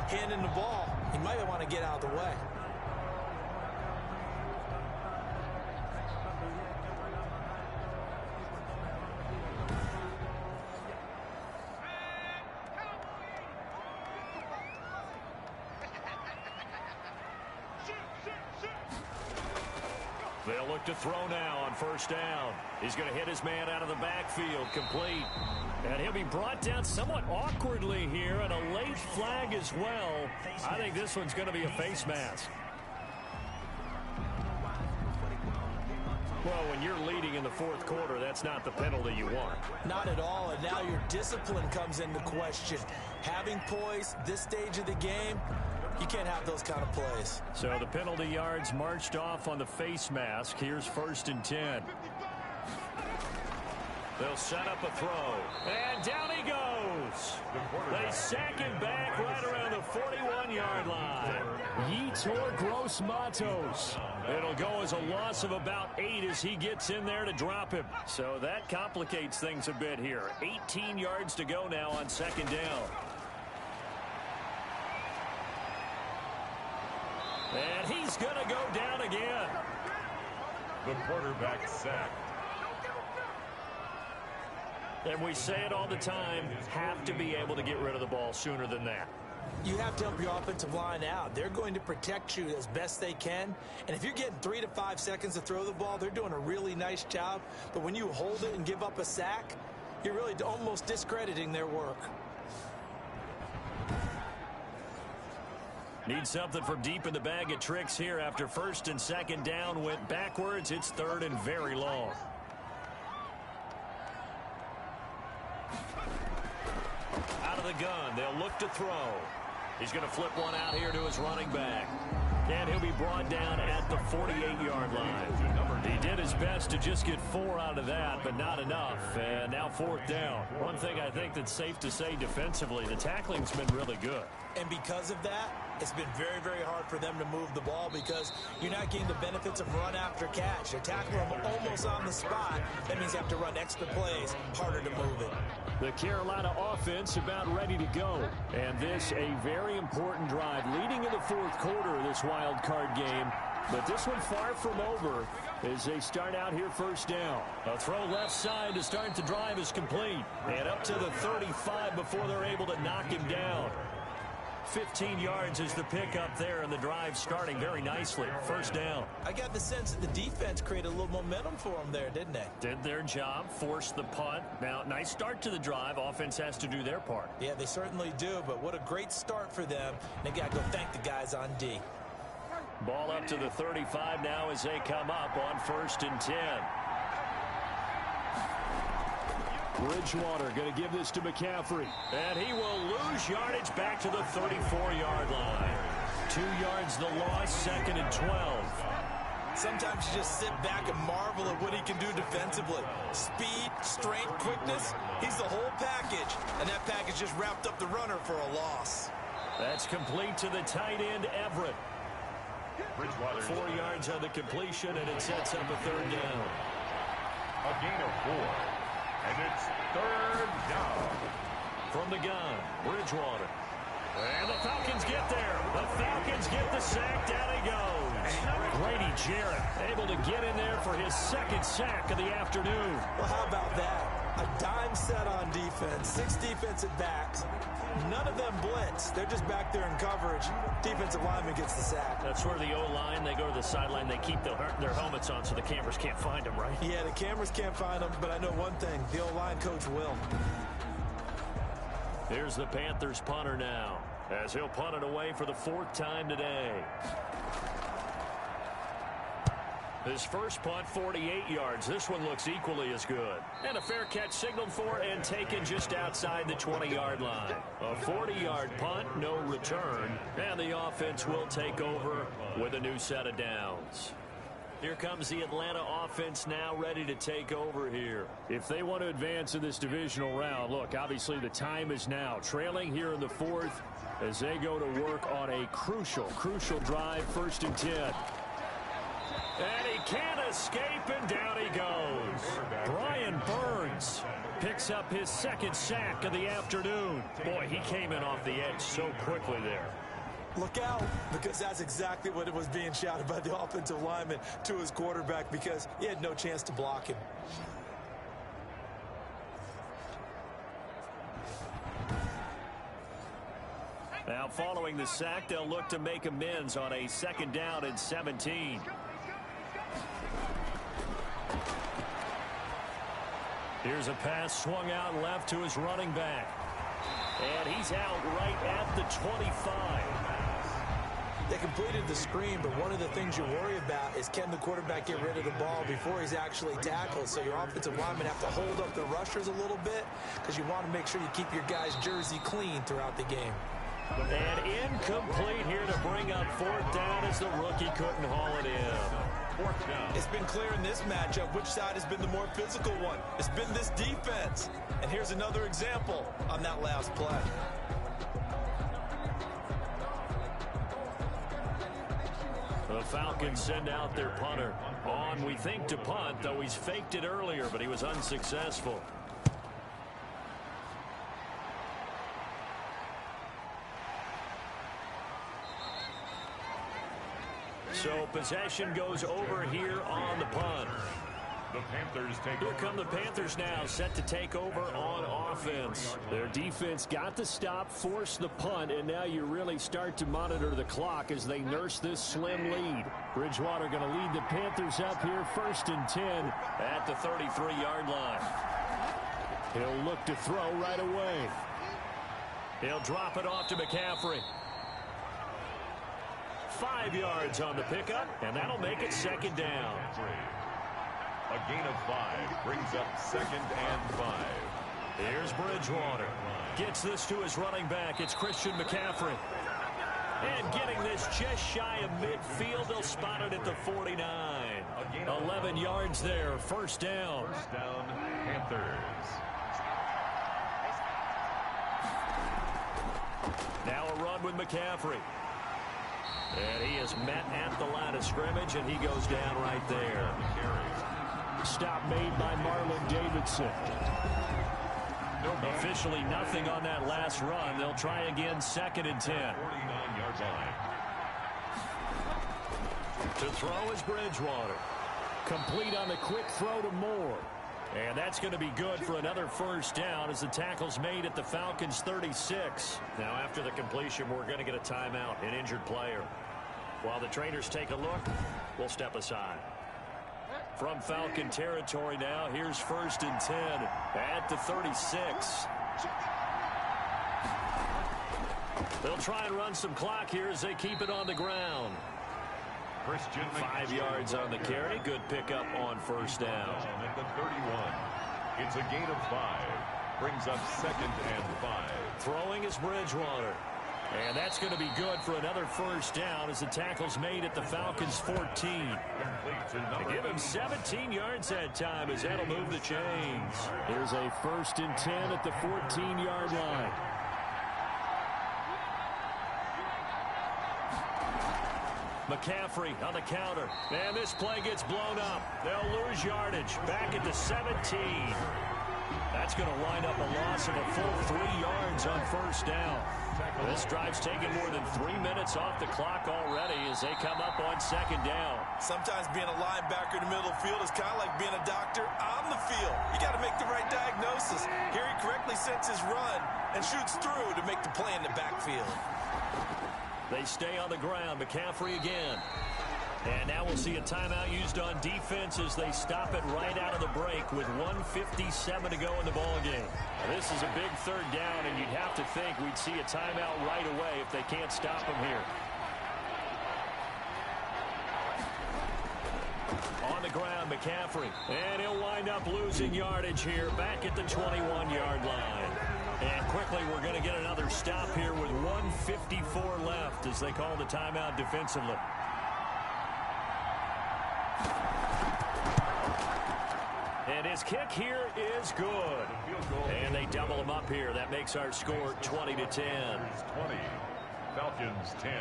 Handing the ball, he might want to get out of the way. They'll look to throw now on first down. He's going to hit his man out of the backfield, complete. And he'll be brought down somewhat awkwardly here, and a late flag as well. I think this one's going to be a face mask. Well, when you're leading in the fourth quarter, that's not the penalty you want. Not at all, and now your discipline comes into question. Having poise this stage of the game, you can't have those kind of plays. So the penalty yards marched off on the face mask. Here's 1st and 10. They'll set up a throw. And down he goes. They sack him back right around the 41-yard line. Yetur Gross-Matos. It'll go as a loss of about 8 as he gets in there to drop him. So that complicates things a bit here. 18 yards to go now on 2nd down. And he's going to go down again. The quarterback sacked. And we say it all the time, have to be able to get rid of the ball sooner than that. You have to help your offensive line out. They're going to protect you as best they can. And if you're getting 3 to 5 seconds to throw the ball, they're doing a really nice job. But when you hold it and give up a sack, you're really almost discrediting their work. Need something from deep in the bag of tricks here after 1st and 2nd down went backwards. It's 3rd and very long. Out of the gun, they'll look to throw. He's going to flip one out here to his running back. And he'll be brought down at the 48-yard line. He did his best to just get 4 out of that, but not enough. And now 4th down. One thing I think that's safe to say defensively, the tackling's been really good. And because of that, it's been very, very hard for them to move the ball because you're not getting the benefits of run after catch. They're tackling them almost on the spot. That means you have to run extra plays, harder to move it. The Carolina offense about ready to go. And this a very important drive leading in the 4th quarter of this wild card game. But this one far from over as they start out here 1st down. A throw left side to start the drive is complete. And up to the 35 before they're able to knock him down. 15 yards is the pickup there, and the drive starting very nicely. 1st down. I got the sense that the defense created a little momentum for them there, didn't they? Did their job, forced the punt. Now, nice start to the drive. Offense has to do their part. Yeah, they certainly do, but what a great start for them. And they got to go thank the guys on D. Ball up to the 35 now as they come up on 1st and 10. Bridgewater going to give this to McCaffrey. And he will lose yardage back to the 34-yard line. 2 yards the loss, 2nd and 12. Sometimes you just sit back and marvel at what he can do defensively. Speed, strength, quickness, he's the whole package. And that package just wrapped up the runner for a loss. That's complete to the tight end, Everett. 4 yards on the completion, and it sets up a 3rd down. A gain of 4. And it's 3rd down. From the gun, Bridgewater. And the Falcons get there. The Falcons get the sack. Down he goes. Grady Jarrett able to get in there for his 2nd sack of the afternoon. Well, how about that? A dime set on defense. 6 defensive backs. None of them blitz. They're just back there in coverage. Defensive lineman gets the sack. That's where the O-line, they go to the sideline, they keep their helmets on so the cameras can't find them, right? Yeah, the cameras can't find them, but I know one thing. The O-line coach will. Here's the Panthers punter now, as he'll punt it away for the 4th time today. His first punt, 48 yards. This one looks equally as good. And a fair catch signaled for and taken just outside the 20-yard line. A 40-yard punt, no return. And the offense will take over with a new set of downs. Here comes the Atlanta offense now ready to take over here. If they want to advance in this divisional round, look, obviously the time is now. Trailing here in the fourth as they go to work on a crucial drive, 1st and 10. And he can't escape, and down he goes. Brian Burns picks up his 2nd sack of the afternoon. Boy, he came in off the edge so quickly there. Look out, because that's exactly what it was being shouted by the offensive lineman to his quarterback, because he had no chance to block him. Now following the sack, they'll look to make amends on a 2nd down and 17. Here's a pass swung out left to his running back. And he's out right at the 25. They completed the screen, but one of the things you worry about is can the quarterback get rid of the ball before he's actually tackled? So your offensive linemen have to hold up the rushers a little bit because you want to make sure you keep your guys' jersey clean throughout the game. And incomplete here to bring up 4th down as the rookie couldn't haul it in. 4th down. It's been clear in this matchup which side has been the more physical one. It's been this defense. And here's another example on that last play. The Falcons send out their punter. On, we think, to punt, though he's faked it earlier, but he was unsuccessful. So possession goes over here on the punt. The Panthers take Here come the Panthers now, set to take over on offense. Their defense got the stop, forced the punt, and now you really start to monitor the clock as they nurse this slim lead. Bridgewater going to lead the Panthers up here, 1st and 10 at the 33-yard line. He'll look to throw right away. He'll drop it off to McCaffrey. 5 yards on the pickup, and that'll make it 2nd down. A gain of 5 brings up 2nd and 5. Here's Bridgewater. Gets this to his running back. It's Christian McCaffrey. And getting this just shy of midfield. They'll spot it at the 49. 11 yards there. 1st down. 1st down, Panthers. Now a run with McCaffrey. And he is met at the line of scrimmage, and he goes down right there. Stop made by Marlon Davidson. Officially nothing on that last run. They'll try again, 2nd and 10. 49-yard line. To throw is Bridgewater. Complete on the quick throw to Moore. And that's going to be good for another 1st down as the tackle's made at the Falcons' 36. Now after the completion, we're going to get a timeout, an injured player. While the trainers take a look, we'll step aside. From Falcon territory now, here's 1st and 10 at the 36. They'll try and run some clock here as they keep it on the ground. Christian 5 yards on the carry. Good pickup on 1st down. At the 31. It's a gain of 5. Brings up 2nd and 5. Throwing is Bridgewater. And that's going to be good for another 1st down as the tackle's made at the Falcons' 14. They give him 17 yards that time as that'll move the chains. Here's a 1st and 10 at the 14-yard line. McCaffrey on the counter. And this play gets blown up. They'll lose yardage. Back at the 17. That's going to wind up a loss of a full 3 yards on 1st down. This drive's taken more than 3 minutes off the clock already as they come up on 2nd down. Sometimes being a linebacker in the middle of the field is kind of like being a doctor on the field. You got to make the right diagnosis. Here he correctly sets his run and shoots through to make the play in the backfield. They stay on the ground. McCaffrey again. And now we'll see a timeout used on defense as they stop it right out of the break with 1:57 to go in the ballgame. This is a big 3rd down, and you'd have to think we'd see a timeout right away if they can't stop them here. On the ground, McCaffrey. And he'll wind up losing yardage here back at the 21-yard line. And quickly, we're going to get another stop here with 1:54 left as they call the timeout defensively. And his kick here is good. And they double him up here. That makes our score 20-10. 20. Falcons 10.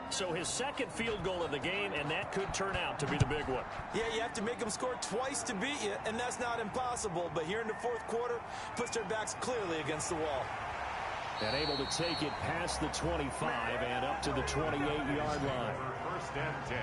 So his second field goal of the game, and that could turn out to be the big one. Yeah, you have to make them score twice to beat you, and that's not impossible. But here in the fourth quarter, puts their backs clearly against the wall. And able to take it past the 25 and up to the 28-yard line. First and 10.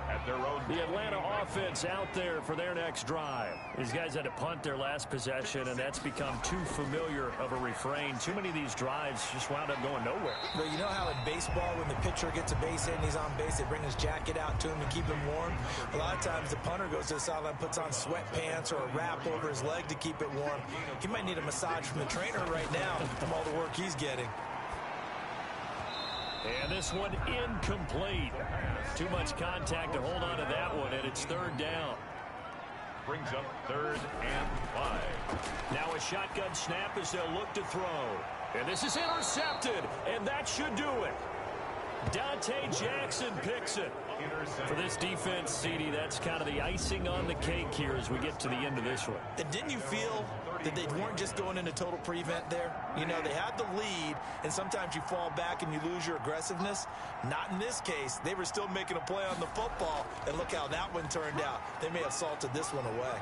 At their own. The Atlanta offense out there for their next drive. These guys had to punt their last possession, and that's become too familiar of a refrain. Too many of these drives just wound up going nowhere. But you know how in baseball, when the pitcher gets a base hit and he's on base, they bring his jacket out to him and keep him warm? A lot of times the punter goes to the sideline, puts on sweatpants or a wrap over his leg to keep it warm. He might need a massage from the trainer right now from all the work he's getting. And this one incomplete. Too much contact to hold on to that one, and it's third down. Brings up 3rd and 5. Now a shotgun snap as they'll look to throw. And this is intercepted, and that should do it. Dante Jackson picks it. For this defense, CD, that's kind of the icing on the cake here as we get to the end of this one. And didn't you feel that they weren't just going into total prevent there? You know, they had the lead, and sometimes you fall back and you lose your aggressiveness. Not in this case. They were still making a play on the football, and look how that one turned out. They may have salted this one away.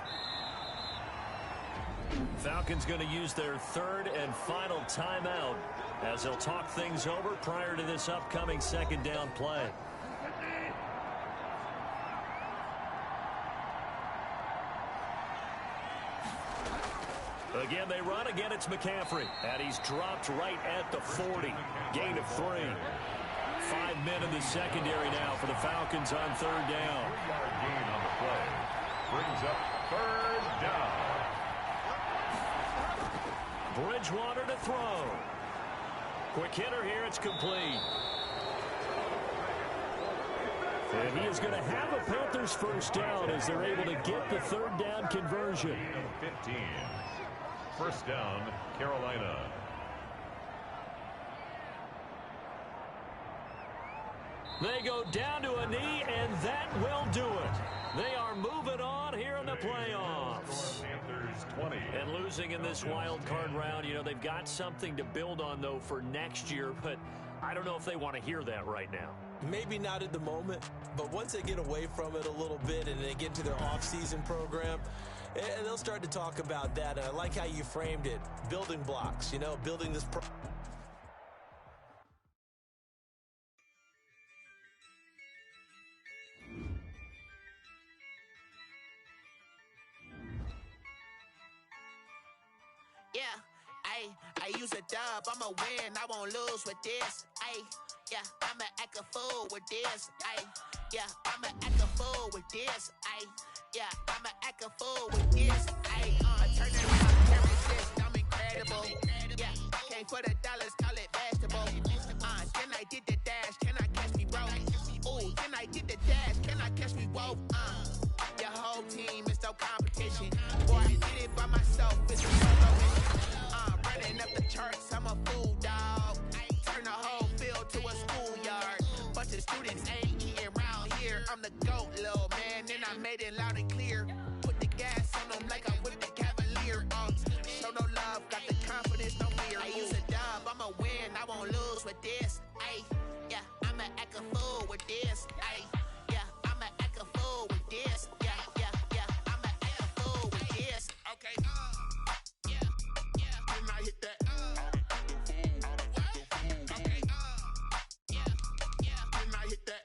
Falcons going to use their third and final timeout as they'll talk things over prior to this upcoming second down play. Again, they run. Again, it's McCaffrey. And he's dropped right at the 40. Gain of 3. 5 men in the secondary now for the Falcons on third down. 3-yard gain on the play. Brings up 3rd down. Bridgewater to throw. Quick hitter here. It's complete. And he is going to have a Panthers first down as they're able to get the third down conversion. 15. First down, Carolina. They go down to a knee, and that will do it. They are moving on here in the playoffs. Panthers 20. And losing in this wild card round, you know, they've got something to build on, though, for next year, but I don't know if they want to hear that right now. Maybe not at the moment, but once they get away from it a little bit and they get into their off-season program, they'll start to talk about that. And I like how you framed it. Building blocks, you know, building this Yeah, I use a dub, I'ma win, I won't lose with this. Yeah, I'ma act a fool with this. Yeah, I'ma act a fool with this. Yeah, I'ma act a fool with this. Turn it around, carry this, I'm incredible. Yeah, came for the dollars, call it vegetable. Then I did the dash, can I catch me, bro? Ooh, then I did the dash, can I catch me, whoa? Your whole team is no competition. Boy, I did it by myself, it's a solo mission. Running up the charts, I'm a fool, dog. Turn the whole field to a schoolyard. Bunch of students ain't eating around here. I'm the GOAT, little man, and I made it loud and clear. Put the gas on them like I whipped the Cavalier. Show no love, got the confidence, no fear. I use a dub, I'ma win, I won't lose with this. Yeah, I'ma act a fool with this. Yeah, I'ma act a fool with this. Yeah, I'ma act a fool with this. Okay, yeah, then I hit that. Okay, yeah, then I hit that.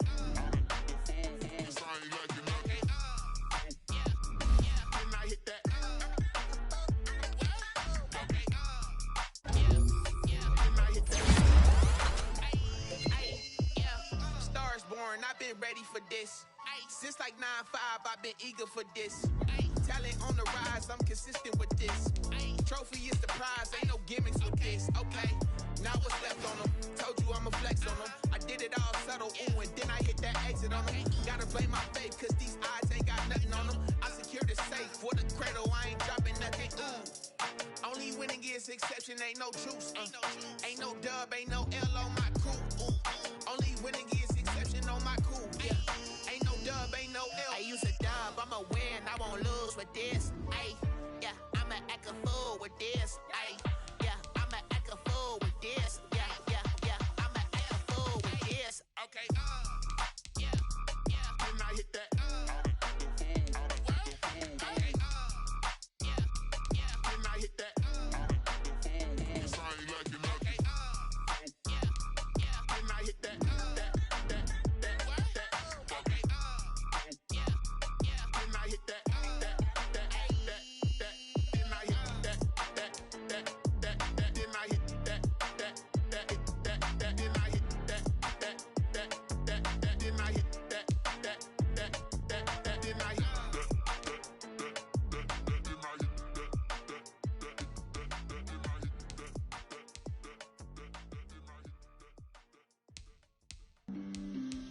Then I hit that. Okay, then I hit that. Yeah, stars born, I've been ready for this. Since like 9-5, I've been eager for this. Talent on the rise, I'm consistent with this. trophy is the prize, ain't no gimmicks with this, okay? Now what's left on them? Told you I'ma flex on them. I did it all subtle, ooh, and then I hit that exit on them. Gotta blame my faith, cause these odds ain't got nothing on them. I secured the safe for the cradle, I ain't dropping nothing, ooh. Only winning is exception, ain't no truce. Ain't no dub, ain't no L on my crew, ooh. Only winning is exception on my crew, yeah. Ain't no dub, ain't no L. I use a dub, I'ma win, I won't lose with this, ayy. Yeah, I'ma act a fool with this, ayy. Yeah, I'ma act a fool with this, yeah, yeah, yeah. I'ma act a fool with this, okay, yeah, yeah. Then I hit that, okay, yeah, yeah. Then I hit that,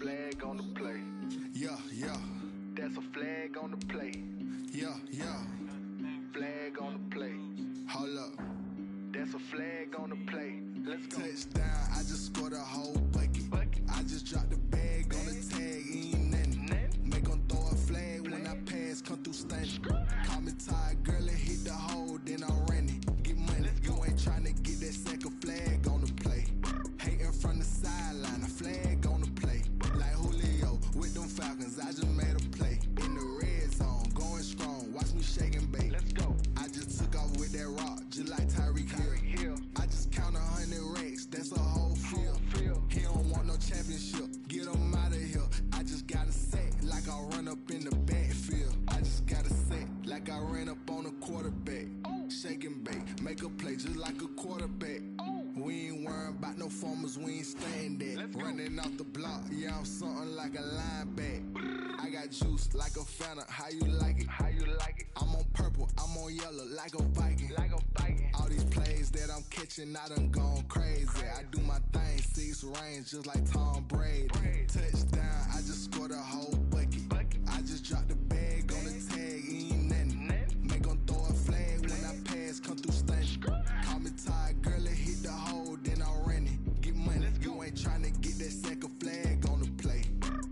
Flag on the play. Yeah, yeah. That's a flag on the play. Yeah, yeah. Flag on the play. Hold up. That's a flag on the play. Let's go. Touchdown, I just scored a whole bucket. I just dropped the bag on the tag, ain't nothing. Make 'em throw a flag when I pass, come through stunning. Call me tired, girl, and hit the hole, then I'm running. Get money, you ain't tryna get that second flag on the play. Hating from the sideline, a flag on the play. Like Julio with them Falcons, I just made a play. In the red zone, going strong, watch me shake and bake. Let's go. I just took off with that rock, just like Tyreek Hill. I just count 100 racks, that's a whole field. He don't want no championship, get him out of here. I just got a set, like I run up in the backfield. I just got a set, like I ran up on a quarterback. Shake and bake, make a play just like a quarterback. We ain't worrying about no formers, we ain't staying there. Running off the block, yeah, I'm something like a lineback. I got juice like a Fanta, how you like it? How you like it? I'm on purple, I'm on yellow, like a Viking. Like a Viking. All these plays that I'm catching, I done gone crazy. I do my thing, 6 range, just like Tom Brady. Touchdown, I just scored a whole bucket. I just dropped the bag on the tag, ain't nothing. Make 'em throw a flag when I pass, come through stunning. Call me tired, girl, and hit the hole, then I'm running. Get money, you ain't tryna get that second flag on the play.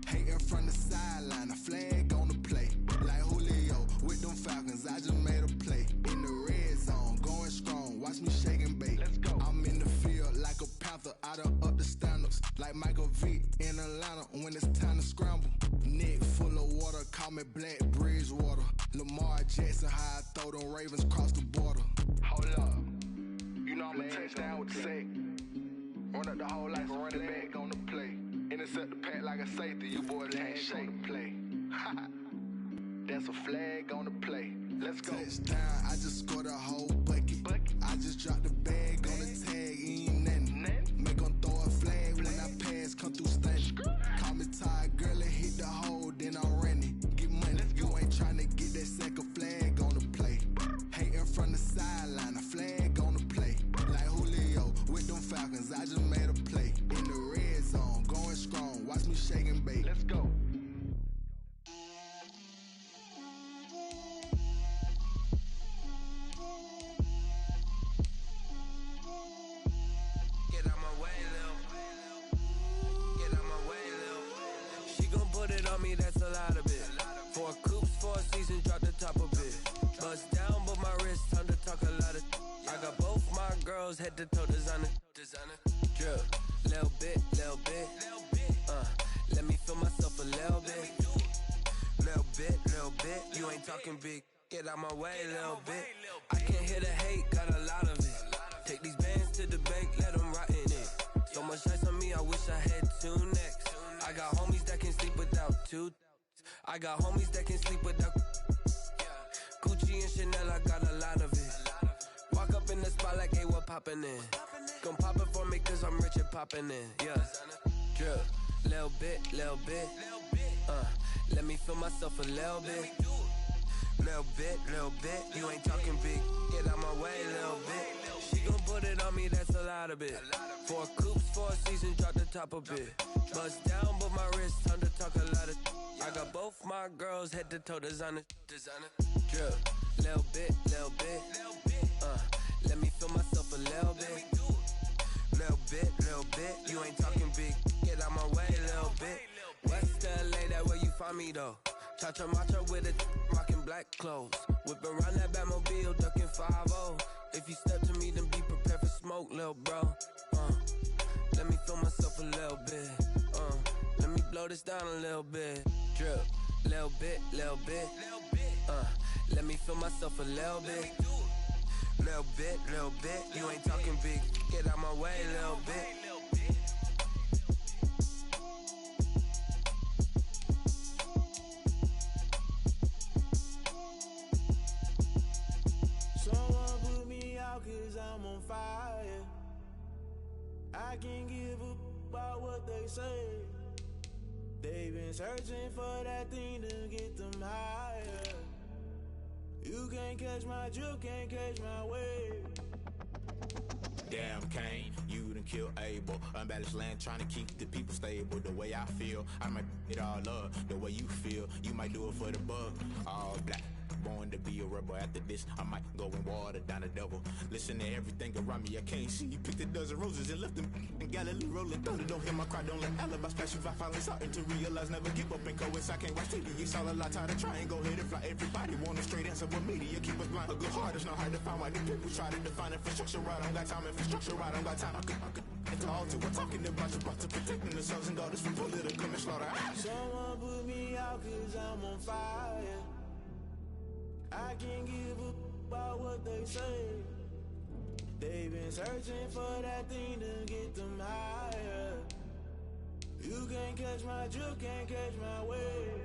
Hating from the sideline, a flag on the play. Like Julio with them Falcons, I just made a play. In the red zone, going strong, watch me shake and bake. Let's go. I'm in the field like a Panther, I done up the standards. Like Michael Vick in Atlanta when it's time to scramble. Neck full of water, call me Black Bridgewater. Lamar Jackson, how I throw them Ravens cross the border. Hold up. You know I'm a touchdown with the sack. Run up the whole life, running back on the play. Intercept the pack like a safety, you boys can't shake the play. That's a flag on the play. Let's go. Touchdown, I just scored a whole bucket. I just dropped the bag on the tag, ain't nothing. Make 'em throw a flag when I pass, come through stunning. Call me tired, girl, and hit the hole, then I'm running. Get money, you ain't tryna get that second flag on the play. Hating from the sideline, a flag on the play. Like Julio with them Falcons, I just made a play. In the red zone, going strong, watch me shake and bake. Let's go. Get out my way, Lil. Get out my way, Lil. She gon' put it on me, that's a lot of it. 4 coops, 4 seasons, drop the top of it. Bust down, but my wrist, time to talk a lot of. I got both my girls, head to toe designer. Drip, little bit, little bit. Let me feel myself a little bit. Little bit, you ain't talking big. Get out my way, little bit. I can't hear the hate, got a lot of it. Take these bands to the bank, let them rot in it. So much ice on me, I wish I had 2 necks. I got homies that can sleep without 2. I got homies that can sleep without Gucci and Chanel, I got a lot of it. Walk up in the spot like, hey, what poppin' in? Gon' pop it for me cause I'm rich and poppin' in, yeah. Drip, little bit. Let me feel myself a little bit. Little bit, you ain't talking big. Get out my way, little lot of it. 4 coops, 4 seasons, drop the top a bit. Bust down, but my wrist, time to talk a lot of. I got both my girls head to toe designer. Drip, little bit. Let me feel myself a little bit. Little bit. You ain't talking big. Get out my way, little bit. West LA, that where you find me though. Cha-cha matcha with a rockin' black clothes. Whip around that Batmobile, ducking 5-0. If you step to me, then be prepared for smoke, little bro. Let me feel myself a little bit. Let me blow this down a little bit. Drip, little bit. Let me feel myself a little bit. Little bit. You ain't talking big. Get out my way, little bit. Someone put me out 'cause I'm on fire. I can't give a about what they say. They've been searching for that thing to get them higher. You can't catch my drift, can't catch my wave. Damn Kane, you done killed Abel. Unbalanced land trying to keep the people stable. The way I feel, I might it all up. The way you feel, you might do it for the bug. All black, born to be a rebel. After this, I might go and water down the double. Listen to everything around me, I can't see. You picked a dozen roses and left them in Galilee rolling thunder. Don't hear my cry, don't let alibis pass you. I finally starting to realize, never give up and coincide. I can't watch TV, it's all a lot. Tired of trying, go ahead and fly. Everybody want a straight answer, but media keep us blind. A good heart is not hard to find. Why the people try to define infrastructure right? I don't got time, infrastructure right, I don't got time. I could it's all to we're talking about protecting the sons and daughters from political and slaughter. Someone put me out 'cause I'm on fire. I can't give a about what they say. They've been searching for that thing to get them higher. You can't catch my drift, can't catch my wave.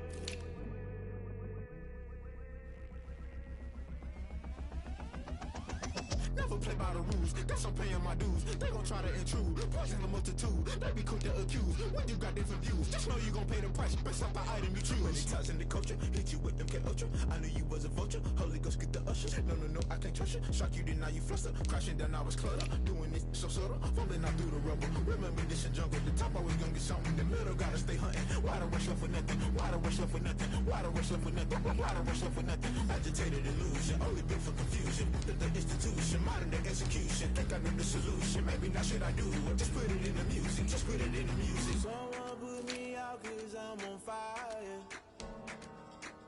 Never play by the rules, guess I'm paying my dues. They gon' try to intrude, poison the multitude. They be quick to accuse, when you got different views. Just know you gon' pay the price, based off the item you choose. Many times in the culture, hit you with them K-Ultra. I knew you was a vulture, Holy Ghost get the usher. No, I can't trust you. Shock you, then now you fluster. Crashing down, I was clutter. Doing this so subtle, falling out through the rubble. Remember this in jungle, the top always gonna get something. In the middle, gotta stay hunting. Why the rush left for nothing? Why the rush left for nothing? Why the rush left for nothing? Why the rush left for nothing? Agitated illusion, only built for confusion. The institution, modern day execution. Think I know the solution, maybe not should I do it. Just put it in the music, just put it in the music. Someone put me out 'cause I'm on fire.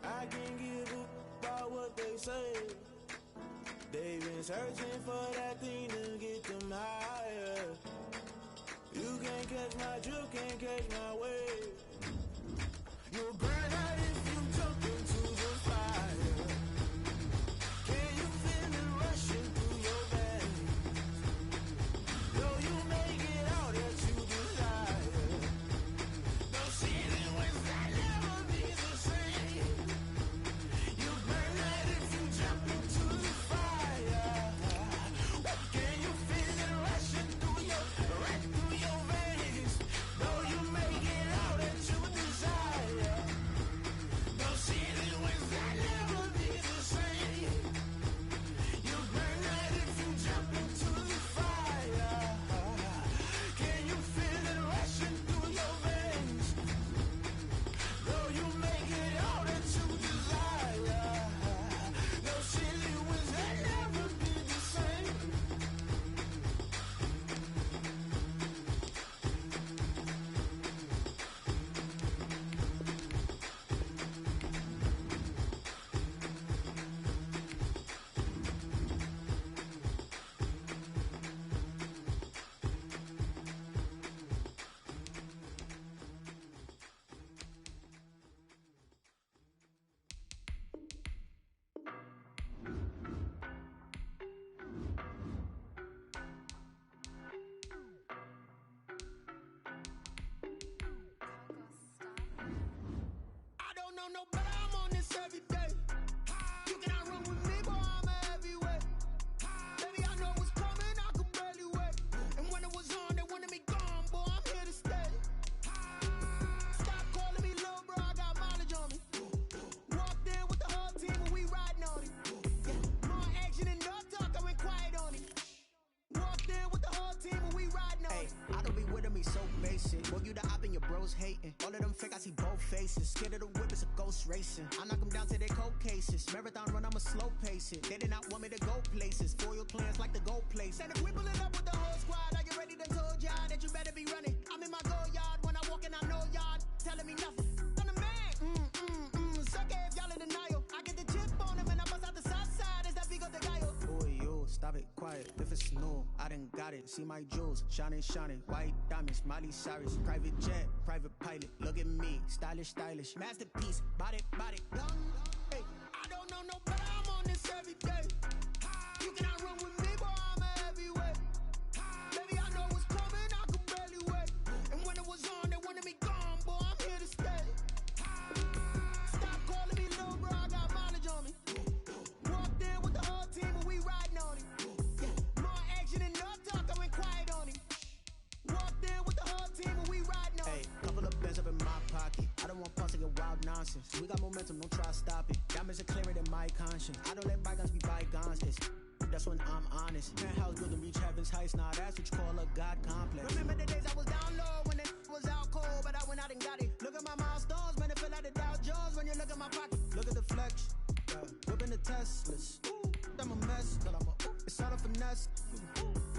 I can't give a about what they say. They've been searching for that thing to get them higher. You can't catch my drift, can't catch my wave. You'll burn out if you jump into the fire. Can you feel it rushing through your veins? Though you make it out that you desire. No ceiling without never be the same. You burn out if you jump into the fire. Can you feel it rushing through your veins? Though you make it out that you desire. bros hating. All of them fake, I see both faces. Scared of the whip, it's a ghost racing. I knock them down to their cold cases. Marathon run, I'ma slow pace it. They did not want me to go places. Foil plans like the go place. And if we pulling up with the whole squad, are you ready to told y'all that you better be running? I'm in my go yard. When I walk in, I know y'all telling me nothing. I'm the man. Suck it if y'all in denial. I get the chip on him and I bust out the south side. Is that Vigo de Gallo? Boy, yo, stop it, quiet. If it's new, I done got it. See my jewels, shining, shining. White diamonds, Miley Cyrus. Private jet, private pilot. Look at me, stylish, stylish. Masterpiece, body, body. Hey, I don't know no better. I'm on this every day. You cannot run with me, boy. I'm a heavyweight. Baby, I know what's coming. I could barely wait. And when it was on, they wanted me gone, boy. I'm here to stay. Stop calling me little bro. I got mileage on me. Walked in with the whole team and we riding on him. More action and no talk. I went quiet on him. Walked in with the whole team and we riding on him. Hey, couple of bands up in my pocket. I don't want pause to get wild nonsense. We got momentum, don't try to stop it. Diamonds are clearer than my conscience. I don't let bygones be bygones. That's when I'm honest. Penthouse building reach heaven's heights. Now that's what you call a God complex. Remember the days I was down low when it was out cold, but I went out and got it. Look at my milestones, man, it feel like the Dow Jones when you look at my pocket. Look at the flex, whipping the Teslas. I'm a mess, but it's all a finesse.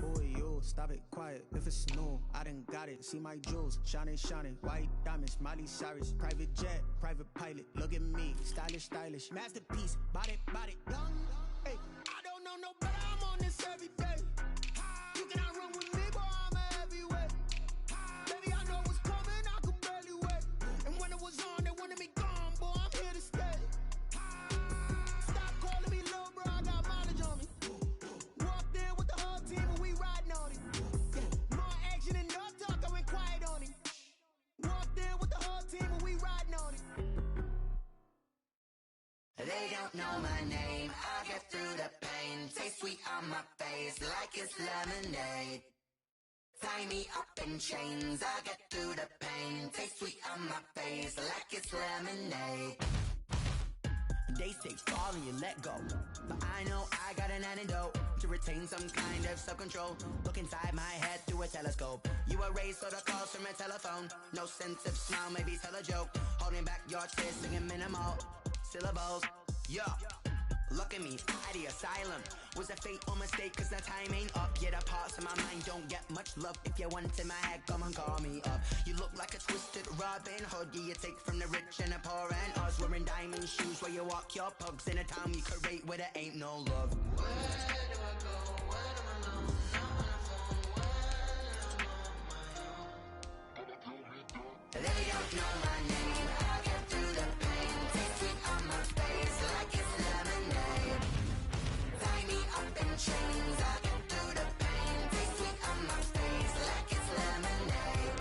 Boy, yo, stop it, quiet. If it's new, I done got it. See my jewels, shining, shining. White diamonds, Miley Cyrus. Private jet, private pilot. Look at me, stylish, stylish. Masterpiece, body, body. Young, hey, I don't know no better. I'm on this every day. You cannot run with me, boy. I'm a heavyweight. Baby, I know what's coming. I could barely wait. And when it was on, they wanted me gone, boy. I'm here to stay. Stop calling me little bro. I got mileage on me. Walked in with the whole team and we riding on him. More action and no talk. I went quiet on him. Walked in with the whole team and we riding on him. They don't know my name, I get through the pain. Taste sweet on my face like it's lemonade. Tie me up in chains, I get through the pain. Taste sweet on my face like it's lemonade. They say fall and you let go, but I know I got an antidote to retain some kind of self-control. Look inside my head through a telescope. You erase all the calls from a telephone. No sense of smile, maybe tell a joke. Holding back your tears, singing minimal syllables. Yeah, look at me, at the asylum. Was a fate or mistake, cause the time ain't up. Yet the parts of my mind don't get much love. If you want in my head, come and call me up. You look like a twisted Robin Hood. You take from the rich and the poor and us. Wearing diamond shoes where you walk your pugs in a town we create where there ain't no love. Where do I go? Where do I know? Now on the phone, where am I? They don't know my name. I get through the pain. Taste sweet on my face like it's lemonade. Tie me up in chains. I get through the pain. Taste sweet on my face like it's lemonade.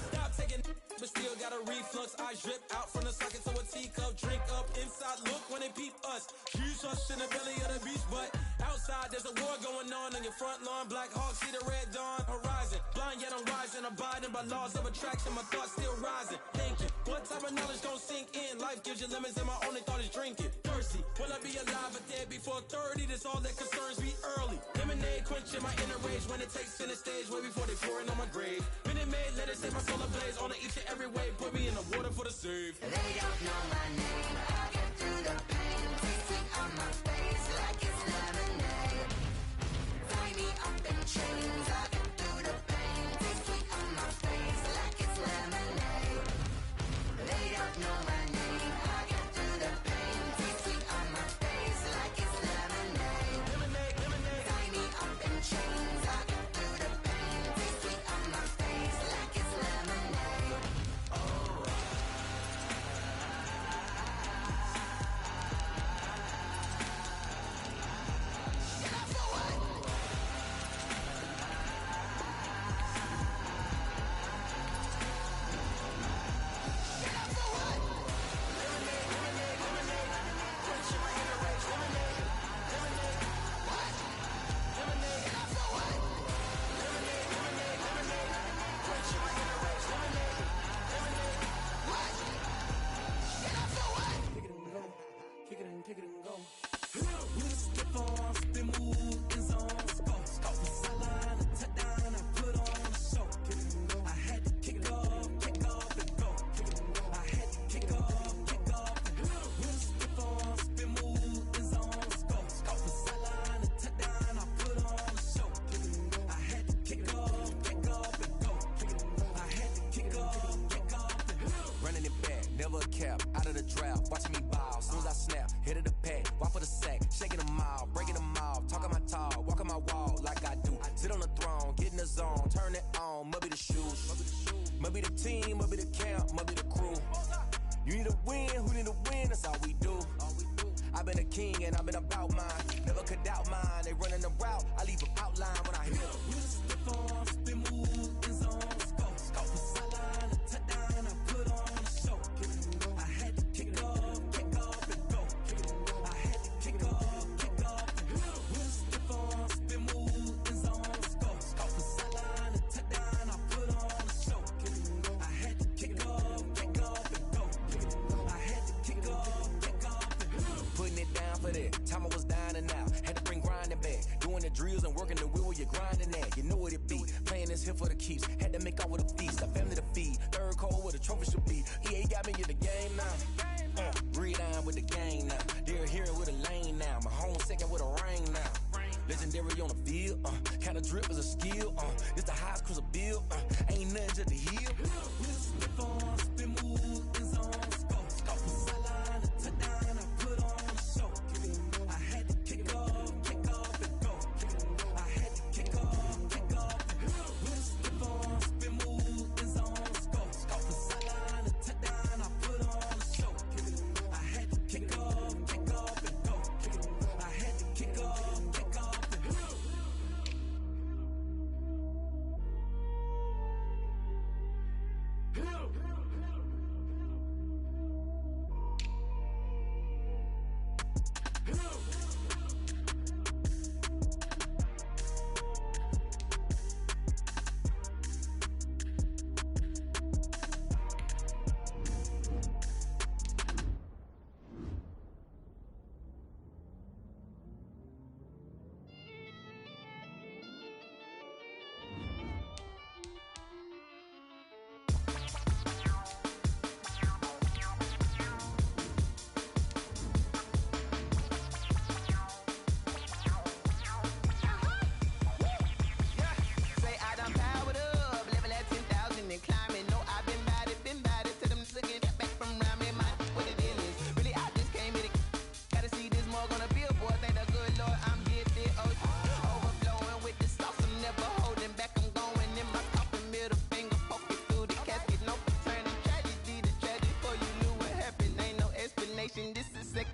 Stop taking, but still got a reflux. I drip out from the socket to a teacup. Drink up inside. Look when they peep us. Huge us in the belly of the beach, but outside there's a war going on your front lawn. Black Hawk see the red dawn horizon. Blind yet I'm rising, abiding by laws of attraction. My thoughts still rising. Thinking, what type of knowledge gon' sink in? Life gives you lemons and my only thought is drinking. Thirsty, will I be alive or dead before 30? That's all that concerns me early. Lemonade quenching my inner rage when it takes center stage way before they pour it on my grave. Minute Maid, let it set my soul ablaze. On each and every way, put me in the water for the save. They don't know my name. I get through the pain. Taste sweet on my face like it's lemonade. Tie me up in chains. I get through the pain. Taste sweet on my face like it's lemonade. They don't know my name. I get through the pain. Taste sweet on my face like it's lemonade. Tie me up in chains. I get through the pain. Taste sweet on my face like it's lemonade. Oh. the cap, out of the draft, watching me ball. Soon as I snap, hit of the pack, walk for the sack, shaking them all, breaking them all, talking my talk, walking my wall like I do. Sit on the throne, get in the zone, turn it on, must be the shoes, must be the team, must be the camp, must be the crew. You need a win, who need a win, that's all we do. I've been a king and I've been about mine, never could doubt mine. They running the route, I leave them outline when I hit them. You step on, spin, move, in zone, scope. From sideline to touchdown, I put on a show. I had to kick off and go. I had to kick off and go. You step on, spin, move, in zone, scope. From sideline to touchdown, I put on a show. I had to kick off and go. I had to kick off and go. Putting it down for that, time I was dying and out. Had to bring grinding back, doing the drills and working the wheel where you're grinding at. You know what it be, playing this here for the keeps. Had to make off with a feast, a family to feed. Third cold where the trophy should be. EA got me in the game now. Breathe on with the game now. They're here with a lane now. My home second with a ring now. Legendary on the field, kinda drip is a skill. This the highest cruiser bill, ain't nothing just to heal. Slip on, spin, move, in zone, scope. From sideline to touchdown, I put on a show. I had to kick off and go. I had to kick off and go. Slip on, spin, move, in zone, scope. From sideline to touchdown, I put on a show. I had to kick off and go. I had to kick off and go.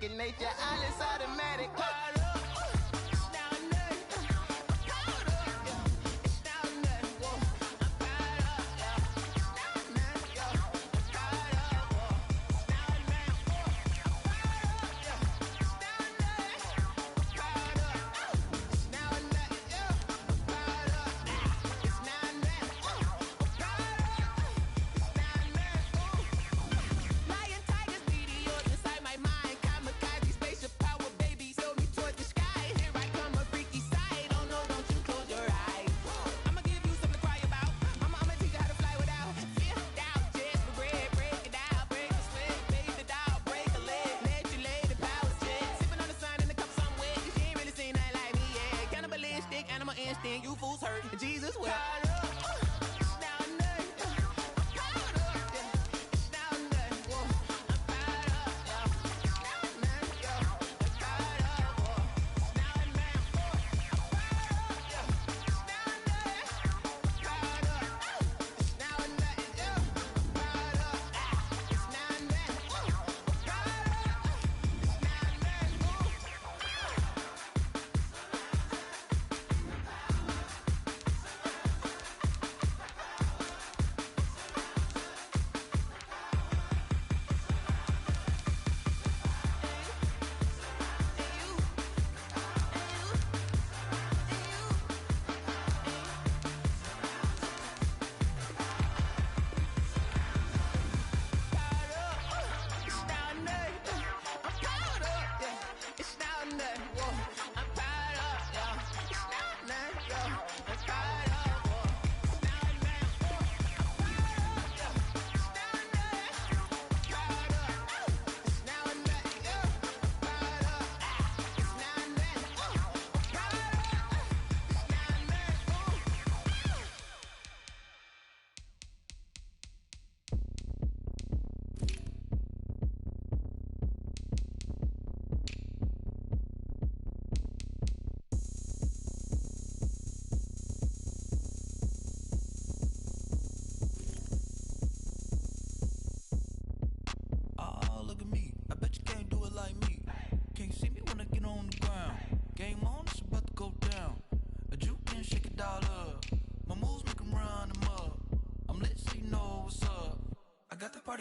Nature, all is automatic. You fools hurt. Jesus well.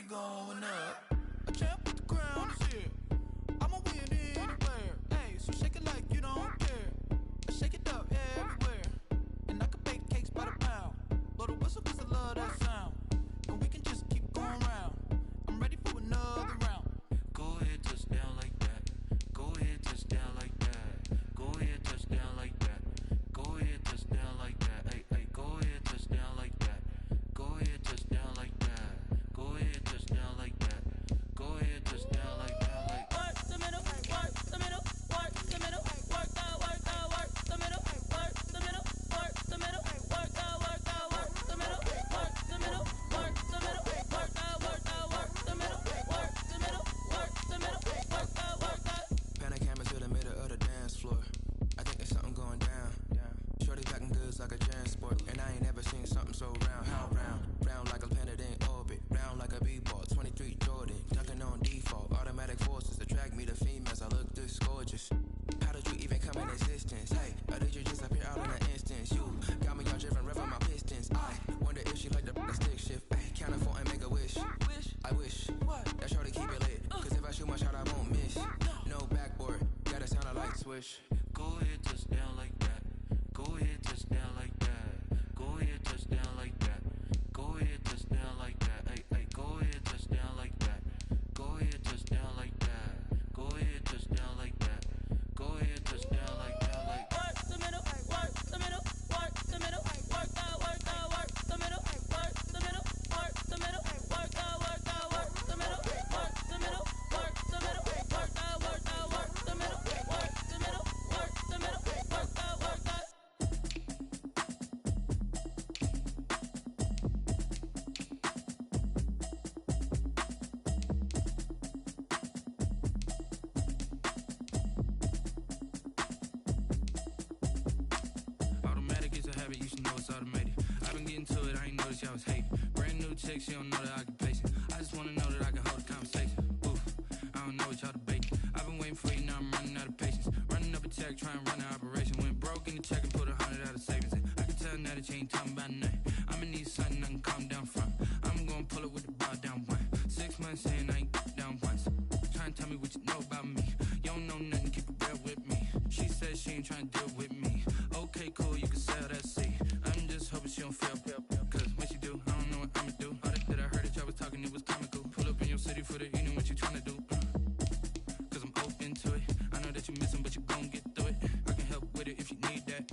money going up. A champ with the crown is here. I'ma win anywhere. Hey, so shake it like you don't care. Shake it up everywhere. And I can bake cakes by the pound. Blow the whistle 'cause I love that sound. And we can just keep going round. I'm ready for another round. Go ahead, touch down like that. Go ahead, touch down like that. Go ahead, touch down like that. Go ahead, touch down like that. Hey, hey, go ahead, touch down like that. Go ahead, touch down like that. Go ahead, touch down like that. Go ahead, touch down like that. Like work the middle, work the middle, work the middle, work the middle, work the middle, work the middle, work the middle, work the middle, work the middle, work the middle, work the middle, work the middle, work the middle, work the middle, work the. Pan a camera to the middle of the dance floor. I think there's something going down. Shorty packing goods like a transport, and I ain't never seen something so round. How round? Round like a planet in orbit, round like a b-ball. 23 Jordan, dunking on default. Automatic forces attract me to females. I look this gorgeous. How did you even come in existence? Hey, or did you just appear out in an instance? You got me all driven, revving my pistons. I wonder if she like the stick shift. Ay, count for and make a wish. I wish that shorty keep it lit. 'Cause if I shoot my shot, I won't miss. No backboard, gotta sound a light switch. go ahead, touch down like that. Go ahead, touch down like that. Go ahead, touch down like that. Go ahead, touch down like that. Hey, hey, go ahead, touch down like that. Go ahead, touch down like that. Go ahead, touch down like that. Go ahead, touch down like that. Like work the middle, work the middle, work the middle, work the middle, work the middle, work the middle, work the middle, work the middle, work the middle, work the middle, work the middle, work the middle, work the middle, work the middle, work the middle, work the. automatic is a habit, you should know it's automated. I've been getting to it, I ain't noticed y'all was hating. Brand new chick, she don't know that I can place it. I just wanna know that I can hold a conversation. Oof, I don't know what y'all debating. I've been waiting for you, now I'm running out of patience. Running up a check, trying to run an operation. Went broke in the check and put 100 out of savings in. I can tell now that you ain't talking about nothing. I'ma need something I can calm down from. I'm gonna pull it with the bar down one. 6 months in, I ain't down once. Trying to tell me what you know about me. You don't know nothing, keep it real with me. She said she ain't trying to deal with me. Okay, cool, you can sell that seed. I'm just hoping she don't fail. Cause when she do, I don't know what I'ma do. All that I heard that y'all was talking, it was comical. Pull up in your city for the evening, what you tryna do? Cause I'm open to it. I know that you missing, but you gon' get through it. I can help with it if you need that.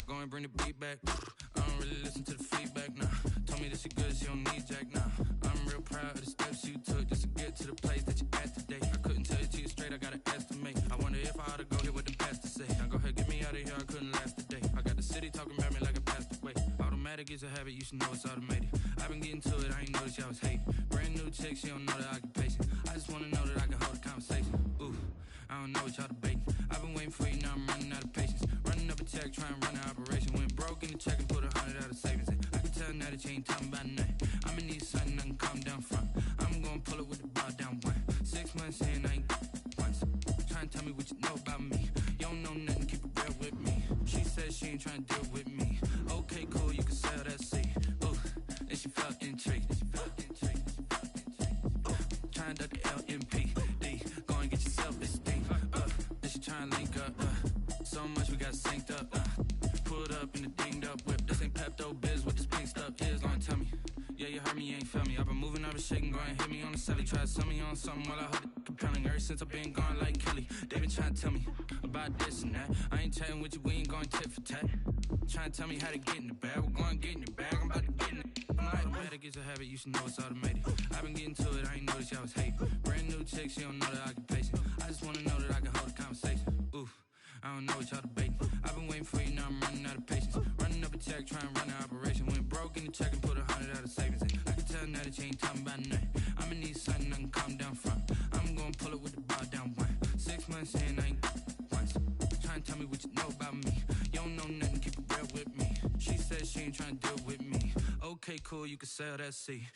Go and bring the beat back. I don't really listen to the feedback, nah. Told me that she good, she don't need jack, nah. I'm real proud of the steps you took just to get to the place that you at today. I couldn't tell it to you straight, I gotta estimate. I wonder if I ought to go hear what the pastor say. Now go ahead, get me out of here, I couldn't last a day. I got the city talking about me like a pastor. Wait, automatic is a habit, you should know it's automated. I've been getting to it, I ain't noticed y'all was hating. Brand new chick, she don't know that I can pace it. I just wanna know that I can hold a conversation. Ooh, I don't know what y'all debating. I've been waiting for you, now I'm running out of patience. Running up a check, trying to run an operation. Went broke in the check and put 100 out of savings in. I can tell now that you ain't talking about nothing. I'ma need something I can calm down from. I'm gonna pull it with the bar down one. 6 months in, I ain't once. Trying to tell me what you know about me. You don't know nothing, keep it real with me. She said she ain't trying to deal with me. Okay, cool, you can sell that seed. Ooh, then she felt intrigued. Trying to duck the LMPD. Go and get your self-esteem. Then she trying to link up. So much we got synced up. Pulled up in the dinged up whip. This ain't Pepto-Biz, what this pink stuff is. Long tell me. Yeah, you heard me, you ain't feel me. I've been moving, I've been shaking, go and hit me on the celly. Try to sell me on something while I heard it compelling. Ever since I've been gone like Kelly, they been trying to tell me about this and that. I ain't chatting with you, we ain't going tit for tat. Trying to tell me how to get in the bag, we're going to get in the bag, I'm about to get in it. I'm like, automatic is a habit, you should know it's automated. I've been getting to it, I ain't noticed y'all was hating. Brand new chick, she don't know that I can pace it. I just wanna know that I can hold a conversation. Oof, I don't know what y'all debating. I've been waiting for you, now I'm running out of patience. Running up a check, trying to run an operation. Went broke in the check and put 100 out of savings in. I can tell now that you ain't talking about nothing. I'ma need something I can calm down from. I'm gonna pull it with the bar down one. 6 months in, I ain't once. Trying to tell me what you know about me. You don't know nothing, keep it real with me. She said she ain't trying to deal with me. Okay, cool, you can sell that seed.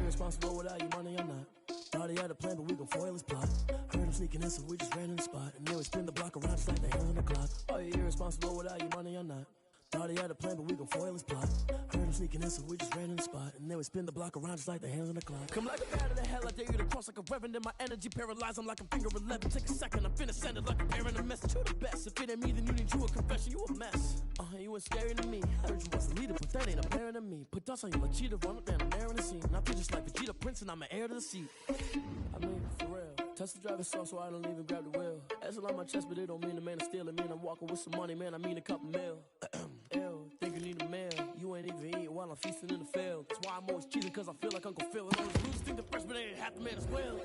irresponsible without your money or not. Thought he had a plan, but we gon' foil his plot. Heard him sneaking in, so we just ran in the spot. And then we spin the block around just like the hell on the clock. Are you irresponsible without your money or not? Thought he had a plan, but we gon' foil his plot. Heard him sneaking in, so we just ran in the spot. And then we spin the block around just like the hands on the clock. Come like a bat of the hell, I dare you to cross like a reverend. And my energy paralyzed, I'm like a finger 11. Take a second, I'm finna send it like a parent a message. You the best, if it ain't me, then you need you a confession. You a mess, you ain't scary to me. Heard you was a leader, but that ain't apparent to me. Put dust on you like cheetah, run up and I'm there in the scene. And I feel just like Vegeta Prince and I'm an heir to the seat. I mean, for real. Test the driver's soft so I don't even grab the wheel. That's on my chest, but it don't mean the man is stealing. Mean I'm walking with some money, man, I mean a couple mil. Ew, think you need a meal. You ain't even eating while I'm feasting in the field. That's why I'm always cheating, cause I feel like Uncle Phil. And all those losers think the freshman ain't half the man as well.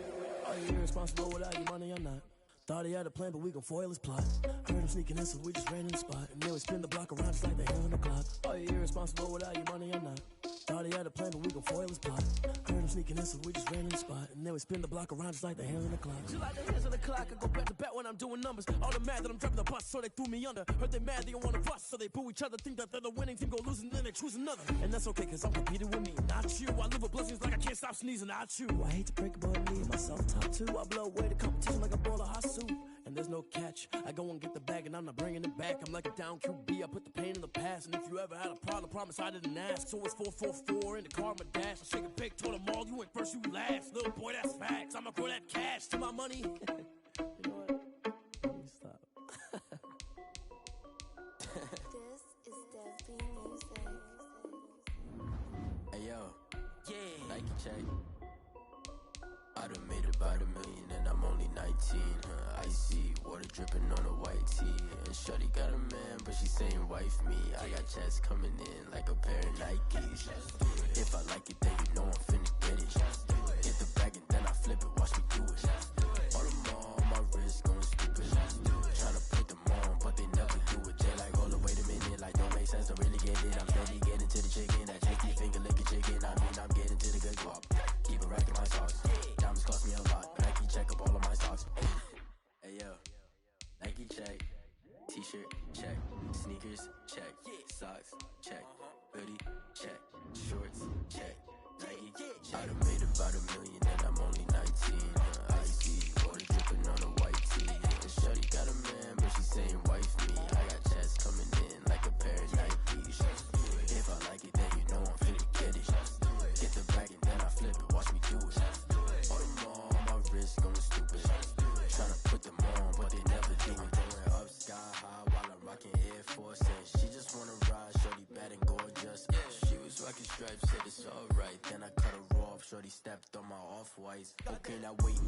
Are you irresponsible without your money or not? Thought he had a plan, but we gon' foil his plot. Heard him sneaking in, so we just ran in the spot. And then we spin the block around just like the hell on the clock. Are you irresponsible without your money or not? Thought he had a plan, but we gon' foil his plot. Heard him sneaking in, so we just ran in the spot. And then we spin the block around just like the hands on the clock. Just like the hands on the clock, I go back to back when I'm doing numbers. All the mad that I'm driving the bus, so they threw me under. Heard they mad, they don't wanna bust, so they boo each other. Think that they're the winning team, go losing, then they choose another. And that's okay, cause I'm competing with me, not you. I live with blessings like I can't stop sneezing, not you. I hate to break it, but I need myself top two. I blow away the competition like a bowl of hot soup. And there's no catch, I go and get the bag and I'm not bringing it back. I'm like a down QB, I put the pain in the past. And if you ever had a problem, promise I didn't ask. So it's 444 in the car, my dash. I shake a big, told them all, you went first, you last. Little boy, that's facts, I'ma throw that cash to my money. You know what? Let me stop. This is Dev Music. Hey yo, yeah, Nike check. I done made about $1 million and I'm only 19. Icy water dripping on a white tee. And shorty got a man, but she saying wife me. I got checks coming in like a pair of Nikes. If I like it, then you know I'm finna get it. Get the bag and then I flip it, watch me do it. All them on my wrist going stupid. Tryna put them on, but they never do it. They like, hold up, wait a minute, like don't make sense, don't really get it. I'm steady getting to the chicken, that chicky finger licking chicken. I mean, I'm getting to the good guap. Keep a rack in my socks. Diamonds cost me a lot. Nike check up all of my socks. Hey yo, Nike check. T-shirt check. Sneakers check. Socks check. Hoodie check. Shorts check. Nike. I done made about $1 million and I'm only 19. Icy water dripping on a white tee. And shorty got a man, but she saying wife me. I got checks coming in like a pair of Nikes. If I like it, then you know I'm finna get it. Get the bag and then I flip it, watch me do it. All them on my wrist going stupid. Tryna put them on, but they never do it. Going up sky high while I'm rocking Air Force. And she just wanna ride, shorty bad and gorgeous. She was rocking stripes, said it's alright. Then I cut her off, shorty stepped on my off-whites. Okay, now wait.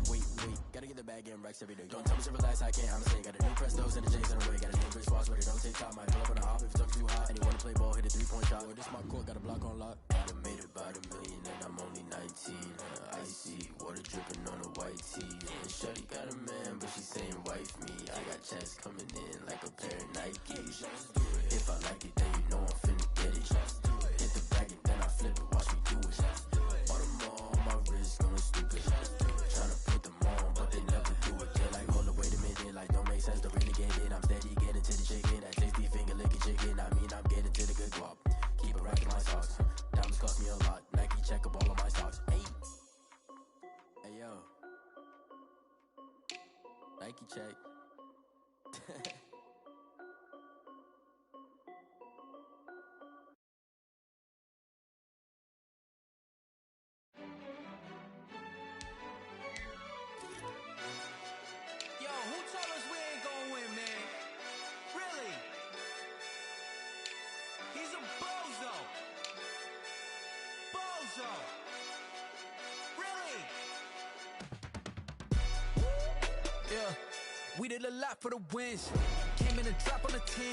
Gotta get the bag and racks every day. Don't tell me to relax, I can't, I'm saying. Got a new Prestos and the J's in the way. Got a new Chris Boss, but it don't take time. I pull up on a hop if it talks too hot. And you wanna play ball, hit a 3-point shot. Or this my court, got a block on lock. I done made about $1 million and I'm only 19. Icy water dripping on a white tee. And shorty got a man, but she saying wife me. I got checks coming in like a pair of Nikes. If I like it, then you know I'm finna get it. Hit the bag and then I flip it, watch me do it. All them on my wrist going stupid. Tryna put them on, but they never do it. They like, hold up, wait a minute, like don't make sense, don't really get it. I'm steady getting to the chicken, that tasty finger licking chicken. I mean, I'm getting to the good guap. Keep a rack in my socks. Diamonds cost me a lot. Nike check up all of my stocks. Hey yo, Nike check. Yo, who told us we ain't gonna win, man? Really? He's a bozo. Bozo. Really? Yeah, we did a lot for the wins. Came in a drop on the 10.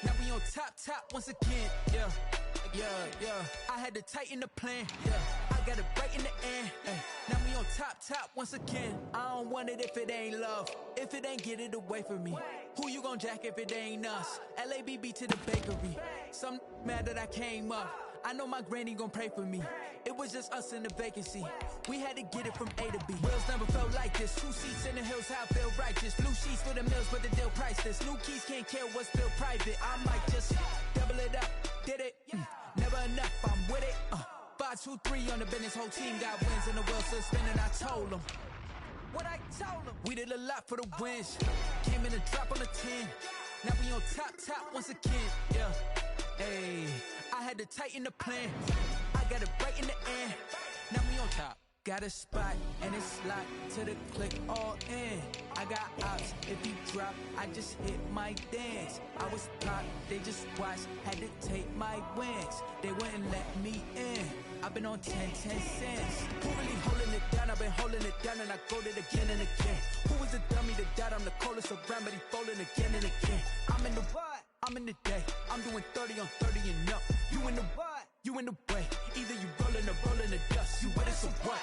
Now we on top once again. Yeah. I had to tighten the plan. Yeah, I got it right in the end. Now we on top once again. I don't want it if it ain't love. If it ain't, get it away from me. Who you gon' jack if it ain't us? LABB to the bakery. Some mad that I came up. I know my granny gon' pray for me. It was just us in the vacancy. We had to get it from A to B. Wheels never felt like this. 2 seats in the hills, how I feel righteous. Blue sheets for the mills, but the deal priceless. New keys can't care what's still private. I might just double it up. Did it? Never enough, I'm with it. 5-2 2-3 on the business, whole team got wins and the world still spinning. I told them what I told them. We did a lot for the wins. Came in and drop on the 10. Now we on top once again. Yeah, hey, I had to tighten the plan. I got it right in the end. Now we on top. Got a spot and it's locked to the click all in. I got ops, if he drop, I just hit my dance. I was popped, they just watched, had to take my wins. They wouldn't let me in. I've been on 10 cents. Who really holding it down? I've been holding it down and I go it again and again. Who was the dummy that died? I'm the coldest around, but he folding again and again. I'm in the what? I'm in the day. I'm doing 30 on 30 and up. You in the what? You in the way. Either you rolling or rolling the dust. You with us or what?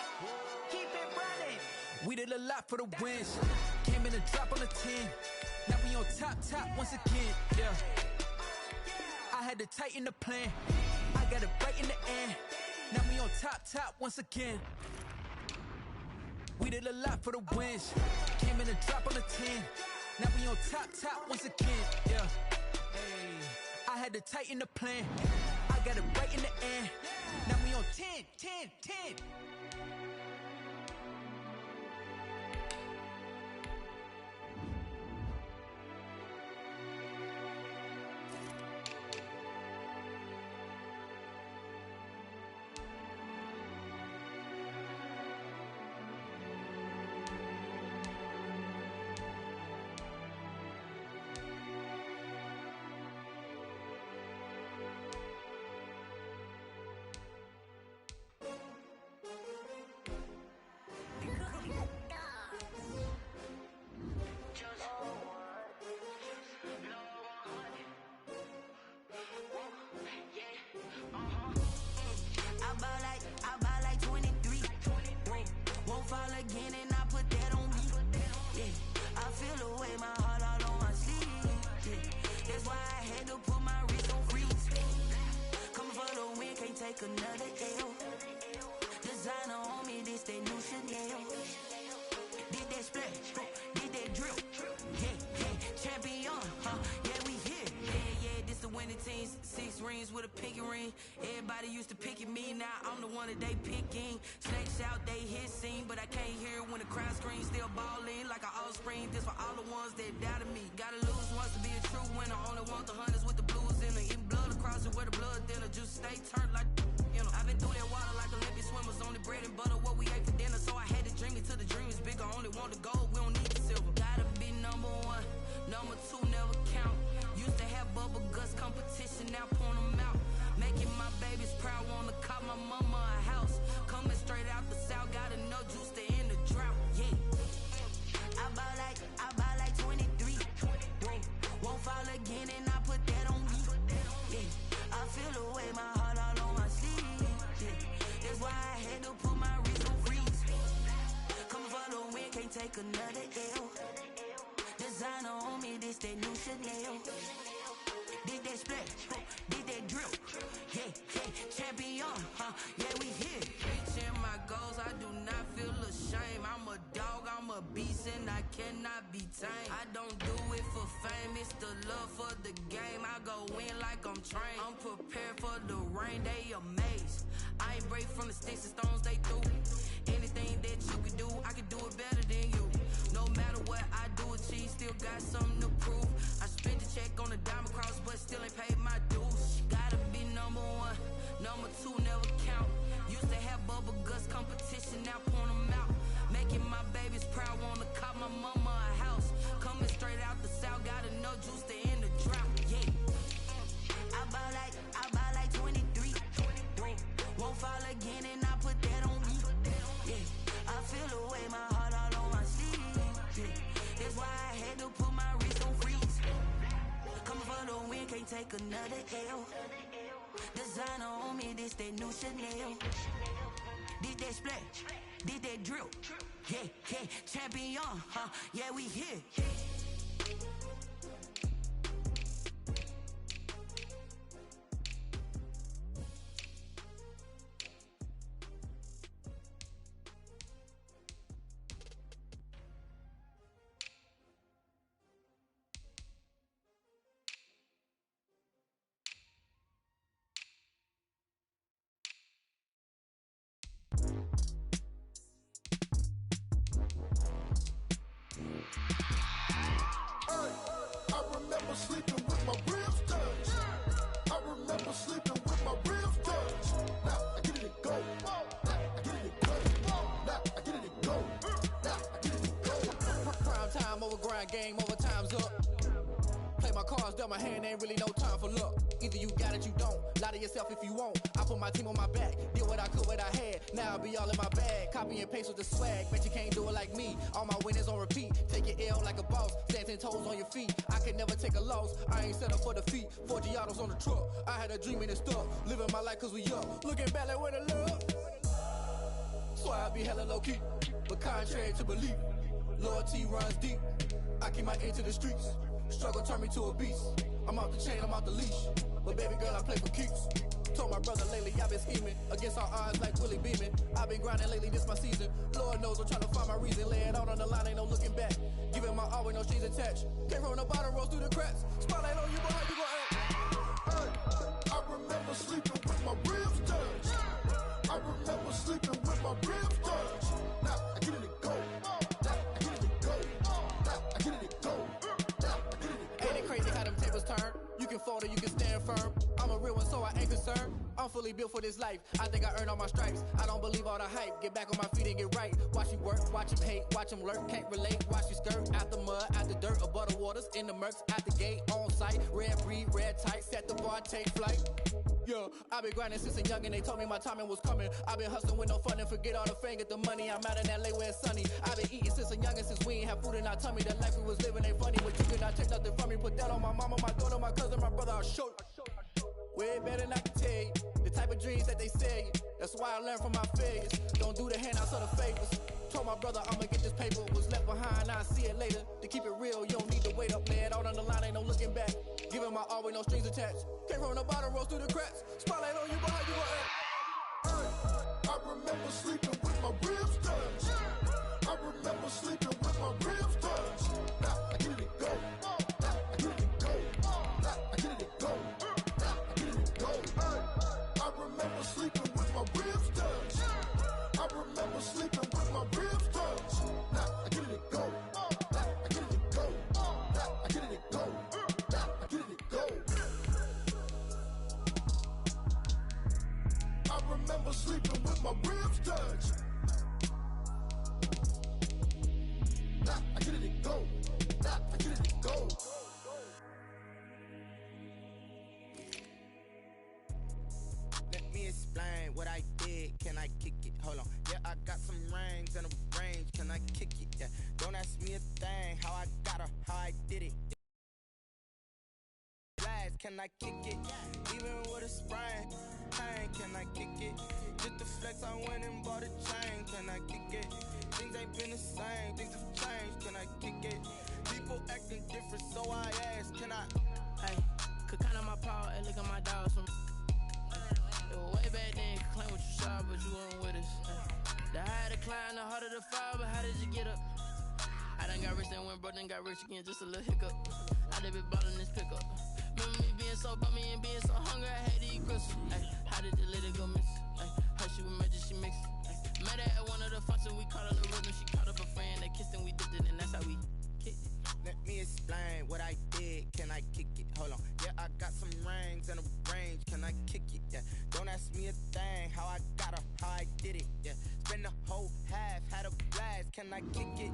Keep it running. We did a lot for the wins. Came in and drop on the 10. Now we on top once again. Yeah. I had to tighten the plan. I got it right in the end. Now we on top once again. We did a lot for the wins. Came in and drop on the 10. Now we on top once again. Yeah. Hey, I had to tighten the plan. I got it right in the end. Now we on 10. I buy like 23. Won't fall again and I put that on me. Yeah, I feel the way, my heart all on my sleeve. Yeah, that's why I had to put my wrist on freeze. Coming for the win, can't take another L. Designer on me, this that new Chanel. Did that splash, did that drill. Yeah, champion, yeah, we here. Yeah, this the winning teams. 6 rings with a pinky ring. Everybody used to pick at me, now I'm the one that they picking. Snakes out, they hit scene, but I can't hear it when the crowd screams. Still balling like an offspring. This for all the ones that doubted me. Gotta lose once to be a true winner. Only want the hunters with the blues in it. Eating blood across it where the blood thinner. Just stay turned like, you know. I've been through that water like Olympic swimmers. Only bread and butter, what we ate for dinner. So I had to dream it till the dream is bigger. Only want the gold, we don't need the silver. Gotta be number 1, number 2 never count. Used to have bubble guts competition, now point them out. Making my babies proud, wanna call my mama a house. Coming straight out the south, got enough juice to end the drought. Yeah, I buy like 23. Won't fall again and I put that on me. Yeah, I feel the way, my heart all on my sleeve. Yeah, that's why I had to put my wrist on freeze. Coming for the win, can't take another L. Designer on me, this that new Chanel. Did that splash, did that drill. Yeah, champion, yeah, we here. Reaching my goals, I do not feel ashamed. I'm a dog, I'm a beast, and I cannot be tamed. I don't do it for fame, it's the love for the game. I go in like I'm trained. I'm prepared for the rain, they amazed. I ain't break from the sticks and stones they threw. Anything that you can do, I can do it better than you. No matter what I do, achieve, still got something to prove. I spent the check on the diamond cross, but still ain't paid my dues. Gotta be number 1, number 2 never count. Used to have bubble guts competition, now point them out. Making my babies proud, wanna call my mama a house. Coming straight out the south, got enough juice to end the drought. Yeah, I buy like 23. Won't fall again and I put that on me. Yeah, I feel the way, my heart all on my sleeve. Yeah, that's why I had to put my wrist on freeze. Coming for the win, can't take another L. Designer on me, this that new Chanel. Did that splash, did that drill. Yeah, champion, yeah, we here. I remember sleeping with my ribs touched. I remember sleeping with my ribs touched. Now I get it and go. Now I get it and go. Now I get it and go. Now I get it and go. Prime time over grind, game over, time's up. Play my cards, dealt my hand, ain't really no time for luck. Either you got it, you don't. Lie to yourself if you won't. I put my team on my back, did what I could, what I had. Now I'll be all in my bag. Copy and paste with the swag. Bet you can't do it like me. All my winners on repeat. Take your L like a boss. Stand 10 toes on your feet. I can never take a loss. I ain't set up for defeat. 4 Giottos on the truck. I had a dream and it stuck. Living my life cause we up. Looking back like where the love. So I be hella low key. But contrary to belief, loyalty runs deep. I keep my ear to the streets. Struggle turned me to a beast. I'm out the chain, I'm out the leash. But baby girl, I play for keeps. Told my brother lately, I've been scheming against all odds like Willie Beeman. I've been grinding lately, this my season. Lord knows I'm trying to find my reason. Lay it out on the line, ain't no looking back. Giving my all with no strings attached. Came from the bottom, rose through the cracks. Spotlight on you, but how you gon' act? I remember sleeping with my ribs touched. I remember sleeping with my ribs touched. Now I get it and go. Now I get it and go. Now I get it and go. Now I get it and go. Ain't it crazy how them tables turn? You can fold or you can stand firm. I'm a real one, so I ain't concerned. I'm fully built for this life. I think I earned all my stripes. I don't believe all the hype. Get back on my feet and get right. Watch you work, watch him hate, watch him lurk. Can't relate, watch you skirt. Out the mud, out the dirt, above the waters, in the murks, out the gate, on site. Red breed, red tight, set the bar, take flight. Yeah, I've been grinding since a young and they told me my timing was coming. I've been hustling with no fun and forget all the fame, get the money. I'm out in LA where it's sunny. I've been eating since a young and since we ain't have food in our tummy. The life we was living ain't funny. What you could not take nothing from me. Put that on my mama, my daughter, my cousin, my brother. I'll show you. Way better than I can tell you. The type of dreams that they sell you. That's why I learned from my failures. Don't do the handouts or the favors. Told my brother I'ma get this paper. Was left behind, I'll see it later. To keep it real, you don't need to wait up. Lay it out on the line, ain't no looking back. Giving my all with no strings attached. Came from the bottom, rose through the cracks. Spotlight on you, but how you gon' act? I remember sleeping with my ribs touched. I remember sleeping with my ribs touched. Now I get it and go. Now I get it and go. Now I get it and go. Now I get it and go. I remember sleeping with my ribs touched. I remember sleeping with my ribs touched. Now I get it and go. Now I get it and go. Now I get it and go. Now I get it and go. I remember sleeping with my ribs touched. Now I get it and go. Now I get it and go. Let me explain what I did. Can I kick it? Hold on. Yeah, I got some rings and a range. Can I kick it? Yeah. Don't ask me a thing. How I got her, how I did it. Can I kick it? Even with a sprain, pain, can I kick it? Just the flex, I went and bought a chain. Can I kick it? Things ain't been the same, things have changed. Can I kick it? People acting different, so I ask, can I? Hey, could count on my power and look at my dogs from. It was way back then, could claim what you saw, but you weren't with us. The higher the climb, the harder the fall, but how did you get up? I done got rich, then went broke, then got rich again, just a little hiccup. I done been ballin' this pickup. Remember me being so bummy and being so hungry, I had to eat crystals. Ay, how did the lady go miss? Ay, how she was magic, she mixed. Ay, met her at one of the functions, we caught her the rhythm. She caught up a friend, they kissed and we dipped it, and that's how we kicked it. Let me explain what I did. Can I kick it? Hold on. Yeah, I got some rings and a range. Can I kick it? Yeah. Don't ask me a thing. How I got her, how I did it. Yeah. Spend the whole half, had a blast. Can I kick it?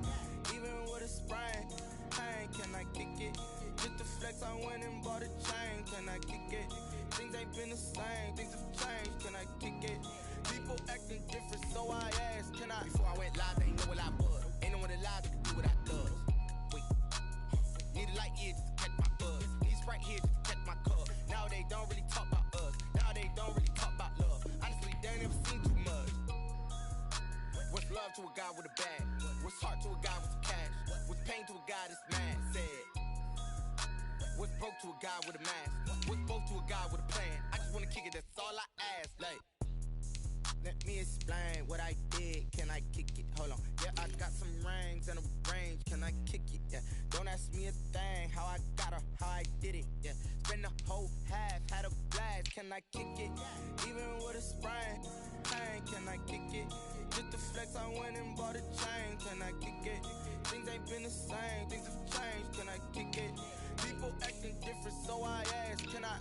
Even with a sprain, pain. Can I kick it? Just the flex, I went and bought a chain. Can I kick it? Things ain't been the same, things have changed. Can I kick it? People acting different, so I asked, can I? Before I went live, they ain't know what I was. Ain't no one alive that could do what I does. Wait, need a light here just to catch my buzz. Need Sprite here just to catch my cup. Now they don't really talk about us. Now they don't really talk about love. Honestly, they ain't never seen too much. What's love to a guy with a bag? What's heart to a guy with some cash? What's pain to a guy that's mad? Said. What's broke to a guy with a mask? What's both to a guy with a plan? I just wanna kick it, that's all I ask. Like, let me explain what I did. Can I kick it? Hold on. Yeah, I got some rings and a range. Can I kick it? Yeah. Don't ask me a thing. How I got her, how I did it. Yeah. Spend the whole half, had a blast. can I kick it? Even with a sprain, pain, can I kick it? Just to flex, I went and bought a chain, can I kick it? Things ain't been the same, things have changed, can I kick it? People acting different, so I ask, can I?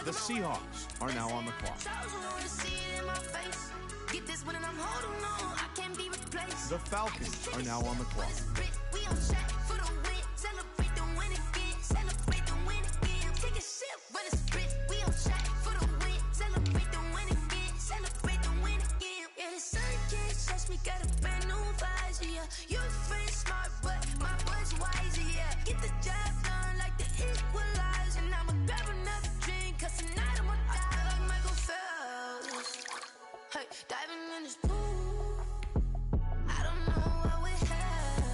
The Seahawks are now on the clock. The Falcons are now on the clock. Diving in this pool, I don't know what we have.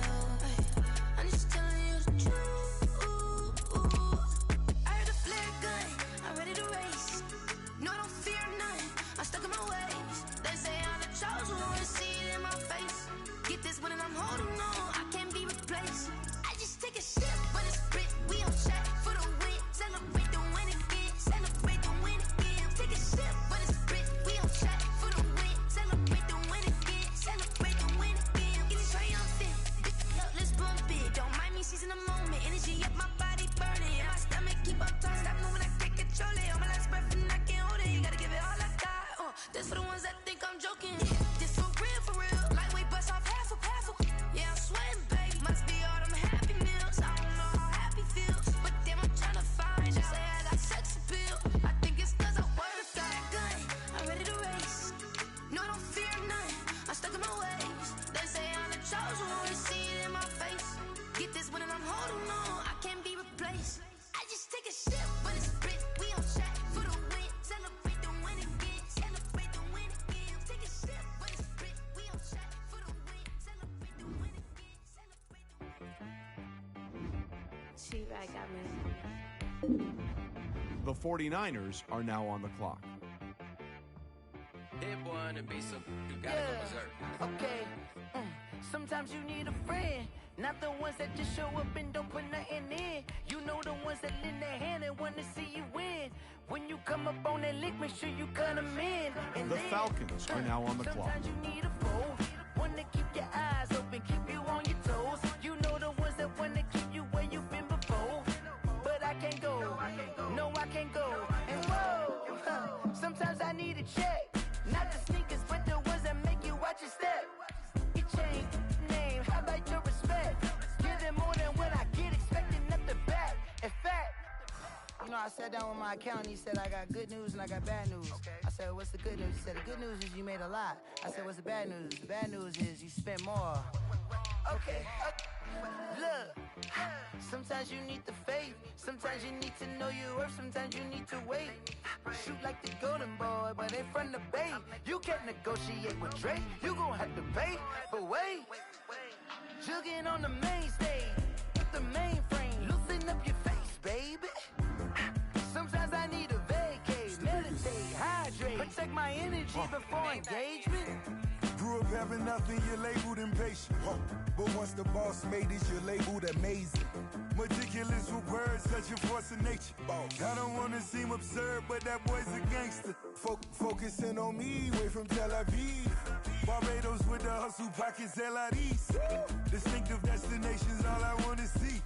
The 49ers are now on the clock. Hit one and be so you gotta go berserk. Okay. Sometimes you need a friend, not the ones that just show up and don't put nothing in. You know the ones that lend their hand and want to see you win. When you come up on that lick, make sure you cut them in. And the Falcons are now on the clock. Sometimes you need a foe, one to keep your eyes open, keep you on your toes. You know the ones that want to keep you where you've been before. But I can't go, no I can't go. And whoa, sometimes I need a check. Not the sneakers, but the ones that make you watch your step. Your chain, name, how about your respect? Give them more than what I get, expecting nothing back. In fact, you know, I sat down with my accountant, he said I got good news and I got bad news. I said, what's the good news? He said, the good news is you made a lot. I said, what's the bad news? The bad news is you spent more. Okay, look, sometimes you need the faith, sometimes you need to know your worth, sometimes you need to wait. Shoot like the golden boy, but in front of the bay. You can't negotiate with Drake, you gon' have to pay. But wait, jugging on the main stage, with the mainframe, loosen up your face, baby. Sometimes I need a vacate, meditate, hydrate, protect my energy before engagement. Grew up having nothing, you're labeled impatient. But once the boss made it, you're labeled amazing. Meticulous with words, such a force of nature. I don't wanna seem absurd, but that boy's a gangster. Focusing on me, way from Tel Aviv. Barbados with the hustle pockets, LIDs. Distinctive destinations, all I wanna see.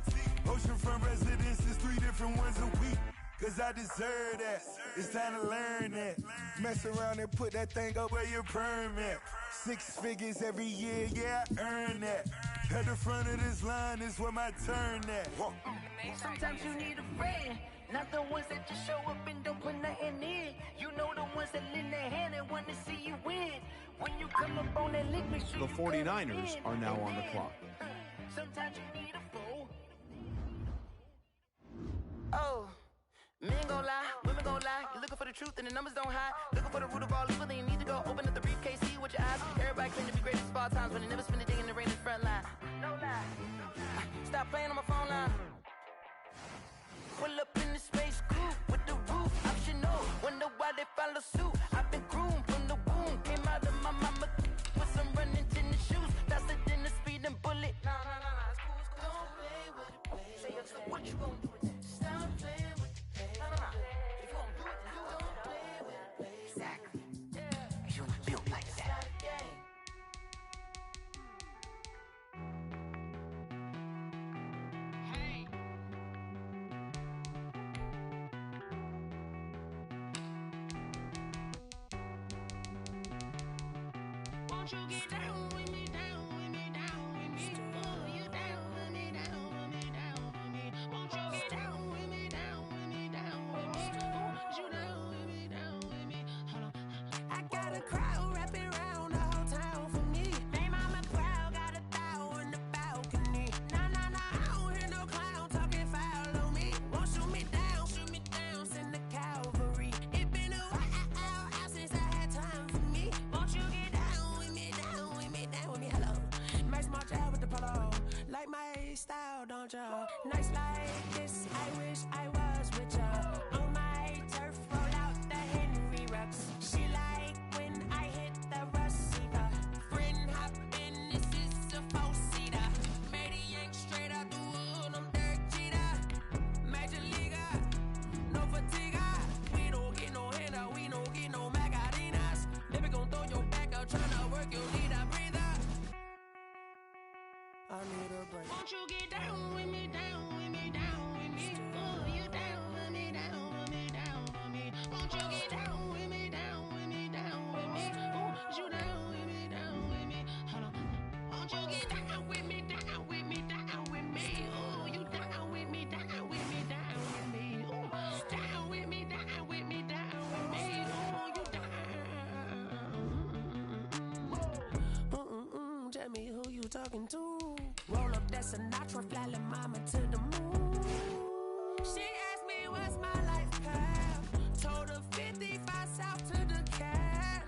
Oceanfront residences, 3 different ones a week. Cause I deserve that, it's time to learn that. Mess around and put that thing up where your permit. 6 figures every year, yeah, I earn that. At the front of this line is where my turn at. Sometimes you need a friend, not the ones that just show up and don't put nothing in. You know the ones that lend their hand and want to see you win. When you come up on that lick, make sure the 49ers are now on the clock. Sometimes you need a fool. Oh. Men gon' lie, women gon' lie. You're looking for the truth and the numbers don't hide. Looking for the root of all evil, then you need to go open up the briefcase, see with your eyes. Everybody claim to be greatest of all times, but they never spend a day in the rain in the front line. No lie. Stop playing on my phone line. Pull up in the space coupe with the roof optional. Wonder why they follow suit. I've been groomed from the womb. Came out of my mama with some running tennis shoes. Faster than the speeding bullet. No, it's cool, it's cool. Don't play with it, play. Say so what you gon' do with that? Stop playing with it. If you don't do it, then you don't play with it. Exactly. You built like that. Hey. Won't you get down with me, down with me, down with me? Oh, you down with me, down with me, down with me. Won't you get down with me, down with me, down with me? Oh, you down with me, down with me? Hold on. I got a crowd wrapping around the whole town for me. Name on my crowd, got a thou in the balcony. Nah, I don't hear no clown talking foul on me. Won't shoot me down, send the cavalry. It been a while since I had time for me. Won't you get down with me, down with me, down with me? Hello. Max March out with the polo. Like my style, don't y'all? Nights like this, I wish I was with y'all. On my turf, roll out the Henry Rux. She like when I hit the receiver. Friend hop in, this is a 4-seater. Made a yank straight out the wood, I'm Derek Jeter. Major leaguer, no fatigue. We don't get no handout, we don't get no Macarinas. Never gon' throw your back out, tryna work, you need a breather. I need a break. Won't you get down with me, down with me, down with me? Oh, you down with me, down with me, down with me? Won't you get down with me, down with me, down with me? Oh, you down with me, down with me? Hold on. Won't you get down with me, down with me, down with me? Oh, you down with me, down with me, down with me? Oh, down with me, down with me, down with me? Oh, you down. Tell me who you talking to. Roll up that Sinatra, fly la mama to the moon. She asked me what's my life path. Told her 55 south to the cab.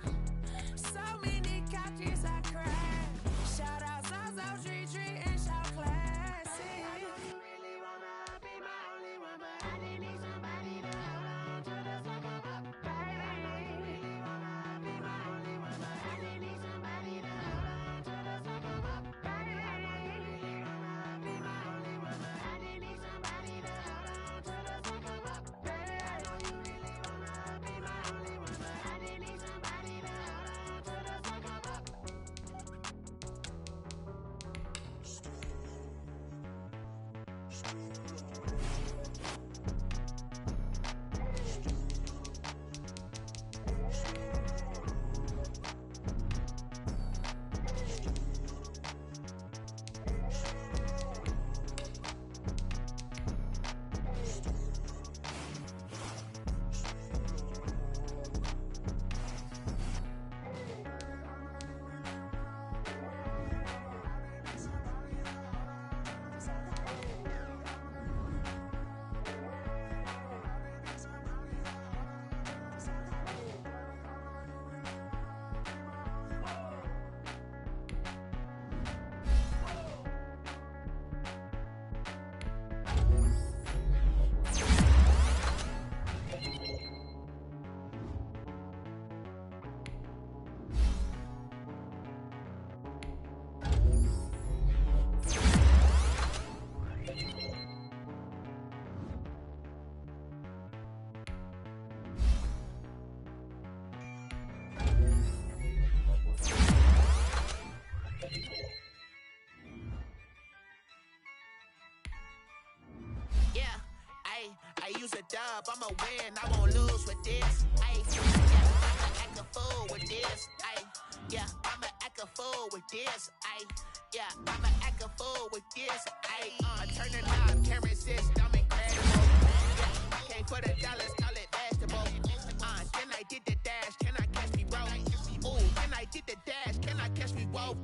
So many couches I cried. Shout out South Street and shout classic. really wanna be my only one, but I didn't need I use a dub, I'ma win, I won't lose with this. Ay, yeah, I'ma act a fool with this. Ay, yeah, I'ma act a fool with this. Ay, yeah, I'ma act a fool with this. Ay, I turn the knob, can't resist, I'm incredible. Yeah, can't put $1, call it vegetable. Then I did the dash, can I catch me, bro? Ooh, then I did the dash, can I catch me, whoa?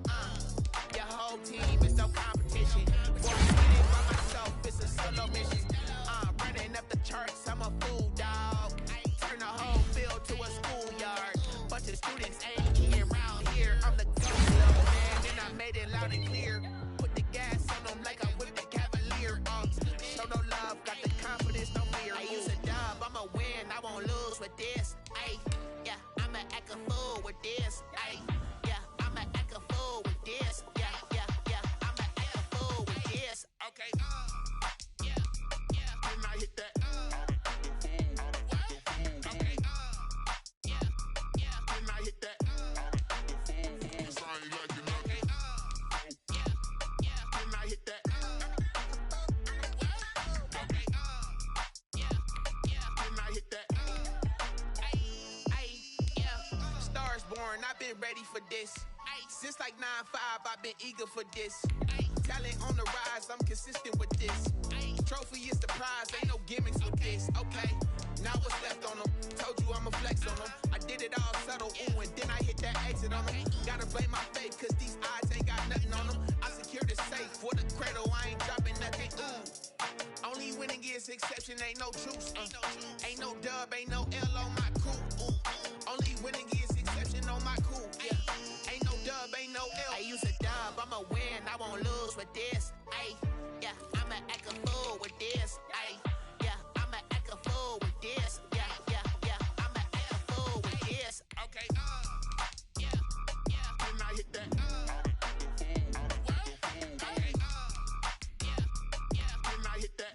Your whole team is no competition. For winning by myself, it's a solo mission. Running up the charts, I'm a fool, dog. Turn the whole field to a schoolyard. Bunch of students ain't here around here. I'm the GOAT, little man, and I made it loud and clear. Put the gas on them like I whipped the Cavalier. Show no love, got the confidence, no fear. I use a dub, I'ma win, I won't lose with this. Ay, yeah, I'ma act a fool with this. Ay, yeah, I'ma act a fool with this. Yeah, yeah, yeah, I'ma act a fool with this. Okay, yeah, yeah, then I hit that. Okay, yeah, yeah, then I hit that. Okay, yeah, yeah, then I hit that. Okay, yeah, yeah, then I hit that. Yeah. Stars born, I've been ready for this. Since like 9-5, I've been eager for this. Talent on the rise, I'm consistent with this. Trophy is the prize, ain't no gimmicks with this. Okay, now what's left on them? Told you I'ma flex on them. I did it all subtle, ooh, and then I hit that exit on them. Gotta blame my faith, cause these eyes ain't got nothing on them. I secured the safe for the cradle, I ain't dropping nothing, ooh. Only winning is exception, ain't no truce. Ain't no dub, ain't no L on my crew. Only winning is exception on my crew. Yeah. Ain't no dub, ain't no L. I use a dub, I'ma win, I won't lose with this. Ay, yeah, I'ma act a fool with this. Ay, yeah, I'ma act a fool with this. Yeah, yeah, yeah, I'ma act a fool with this. Okay, yeah, yeah, then I hit that. Okay, yeah, yeah, then I hit that.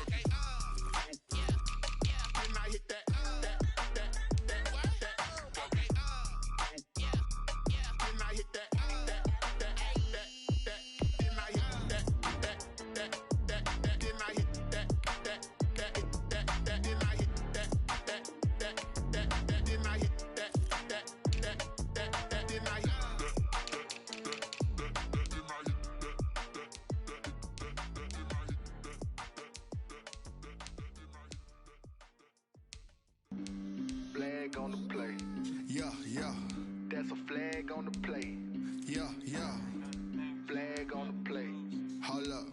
Okay, yeah, yeah, then I hit that. Okay, yeah, yeah, then I hit that. Flag on the play. Yeah, yeah. That's a flag on the play. Yeah, yeah. Flag on the play. Hold up.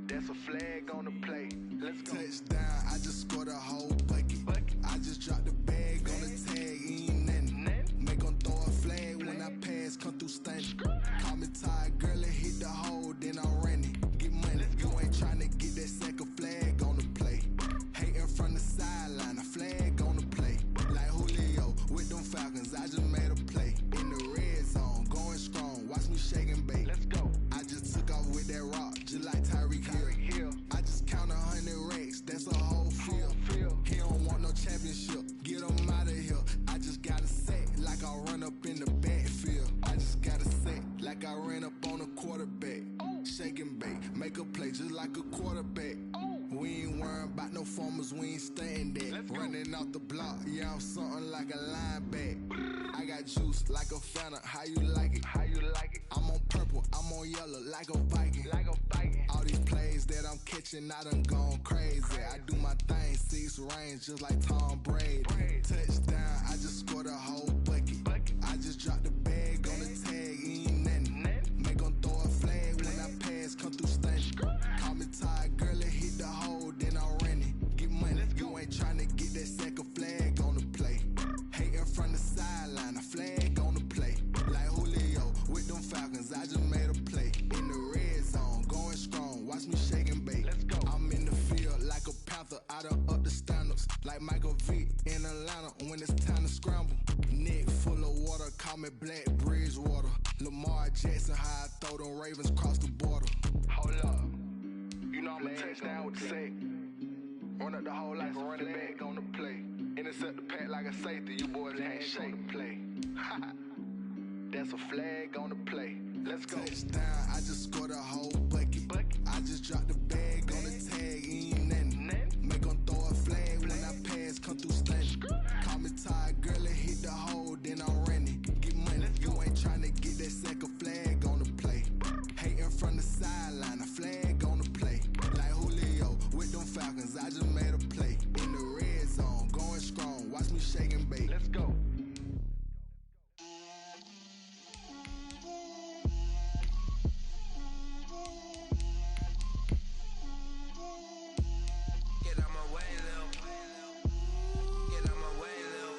That's a flag on the play. Let's go. Touchdown, I just scored a whole bucket. I just dropped the bag on the tag, ain't nothing. Make 'em throw a flag when I pass, come through stunning. Call me tired, girl, and hit the hole, then I'm running. Get money, you ain't tryna get that second flag on the play. Hating from the sideline, a flag on the play. Like Julio with them Falcons, I just made a play. In the red zone, going strong, watch me shake and bake. Let's go. I just took off with that rock, just like Tyreek Hill. I just count 100 racks, that's a whole field. He don't want no championship, get him out of here. I just got a set, like I run up in the backfield. I just got a set, like I ran up on a quarterback. Shake and bake, make a play just like a quarterback. We ain't worrying about no formers, we ain't staying there. Running off the block, yeah, I'm something like a lineback. I got juice like a Fanta, how you like it? How you like it? I'm on purple, I'm on yellow, like a Viking. Like a Viking. All these plays that I'm catching, I done gone crazy. I do my thing, 6 range, just like Tom Brady. Touchdown, I just scored a whole bucket. I just dropped the bag on the tag, ain't nothing. Make 'em throw a flag when I pass, come through stunning. Call me tired, girl, and hit the hole, then I'm running. Get money, you ain't tryna get that second flag on the play. Hating from the sideline, a flag on the play. Like Julio with them Falcons, I just made a play. In the red zone, going strong, watch me shake and bake. Let's go. I'm in the field like a Panther, I done up the standards. Like Michael Vick in Atlanta when it's time to scramble. Neck full of water, call me Black Bridgewater. Lamar Jackson, how I throw them Ravens cross the border. Hold up. You know I'm a touchdown with the sack. Run up the hole like a running back on the play. Intercept the pack like a safety, you boys can't shake the play. That's a flag on the play. Let's go. Touchdown, I just scored a whole bucket. I just dropped the bag on the tag, I just made a play. In the red zone, going strong. Watch me shake and bake. Let's go. Get out my way, Lil. Get out my way, Lil.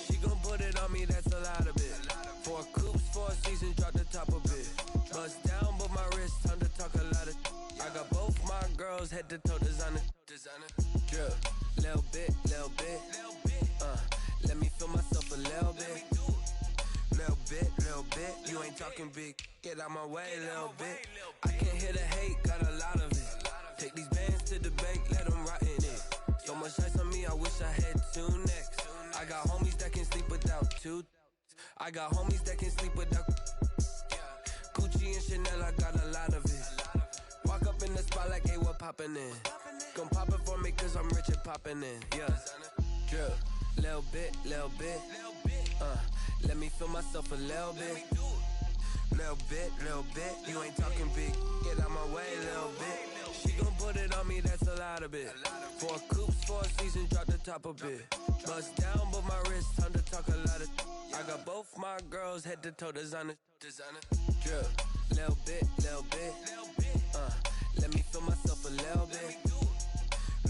She gon' put it on me, that's a lot of it. 4 coops, 4 seasons, drop the top a bit. Bust down, but my wrist, time to talk a lot of. I got both my girls head to toe designer. Drip, little bit, little bit. Let me feel myself a little bit. Little bit. You ain't talking big. Get out my way, little bit. I can't hear the hate, got a lot of it. Take these bands to the bank, let them rot in it. So much ice on me, I wish I had 2 necks. I got homies that can sleep without 2. I got homies that can sleep without. Gucci and Chanel, I got a lot of it. Walk up in the spot like, hey, what poppin' in? Gon' pop it for me cause I'm rich and poppin' in, yeah. Drip, little bit. Let me feel myself a little bit. Little bit. You ain't talking big. Get out my way, little bit. She gon' put it on me, that's a lot of it. 4 coops, 4 seasons, drop the top a bit. Bust down, but my wrist, time to talk a lot of. I got both my girls head to toe designer. Drip, little bit. Let me feel myself a little bit.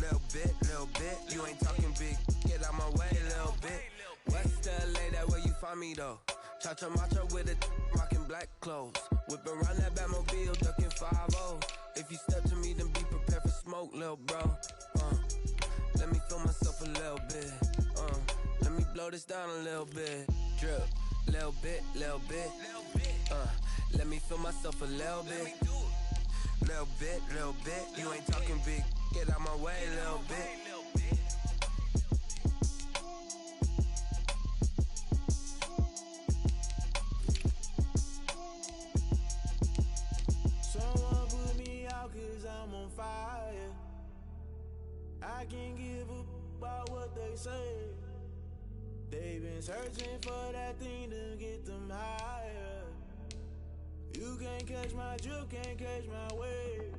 Little bit. You ain't talking big. Get out my way, little bit. West LA, that where you find me though. Cha-cha matcha with it, rockin' black clothes. Whip around that Batmobile, ducking 5-0. If you step to me, then be prepared for smoke, lil' bro. Let me feel myself a little bit. Let me blow this down a little bit. Drip, little bit. Let me feel myself a little bit. Little bit. You ain't talking big. Get out my way, little bit. Someone put me out cause I'm on fire. I can't give up about what they say. They've been searching for that thing to get them higher. You can't catch my drift, can't catch my wave.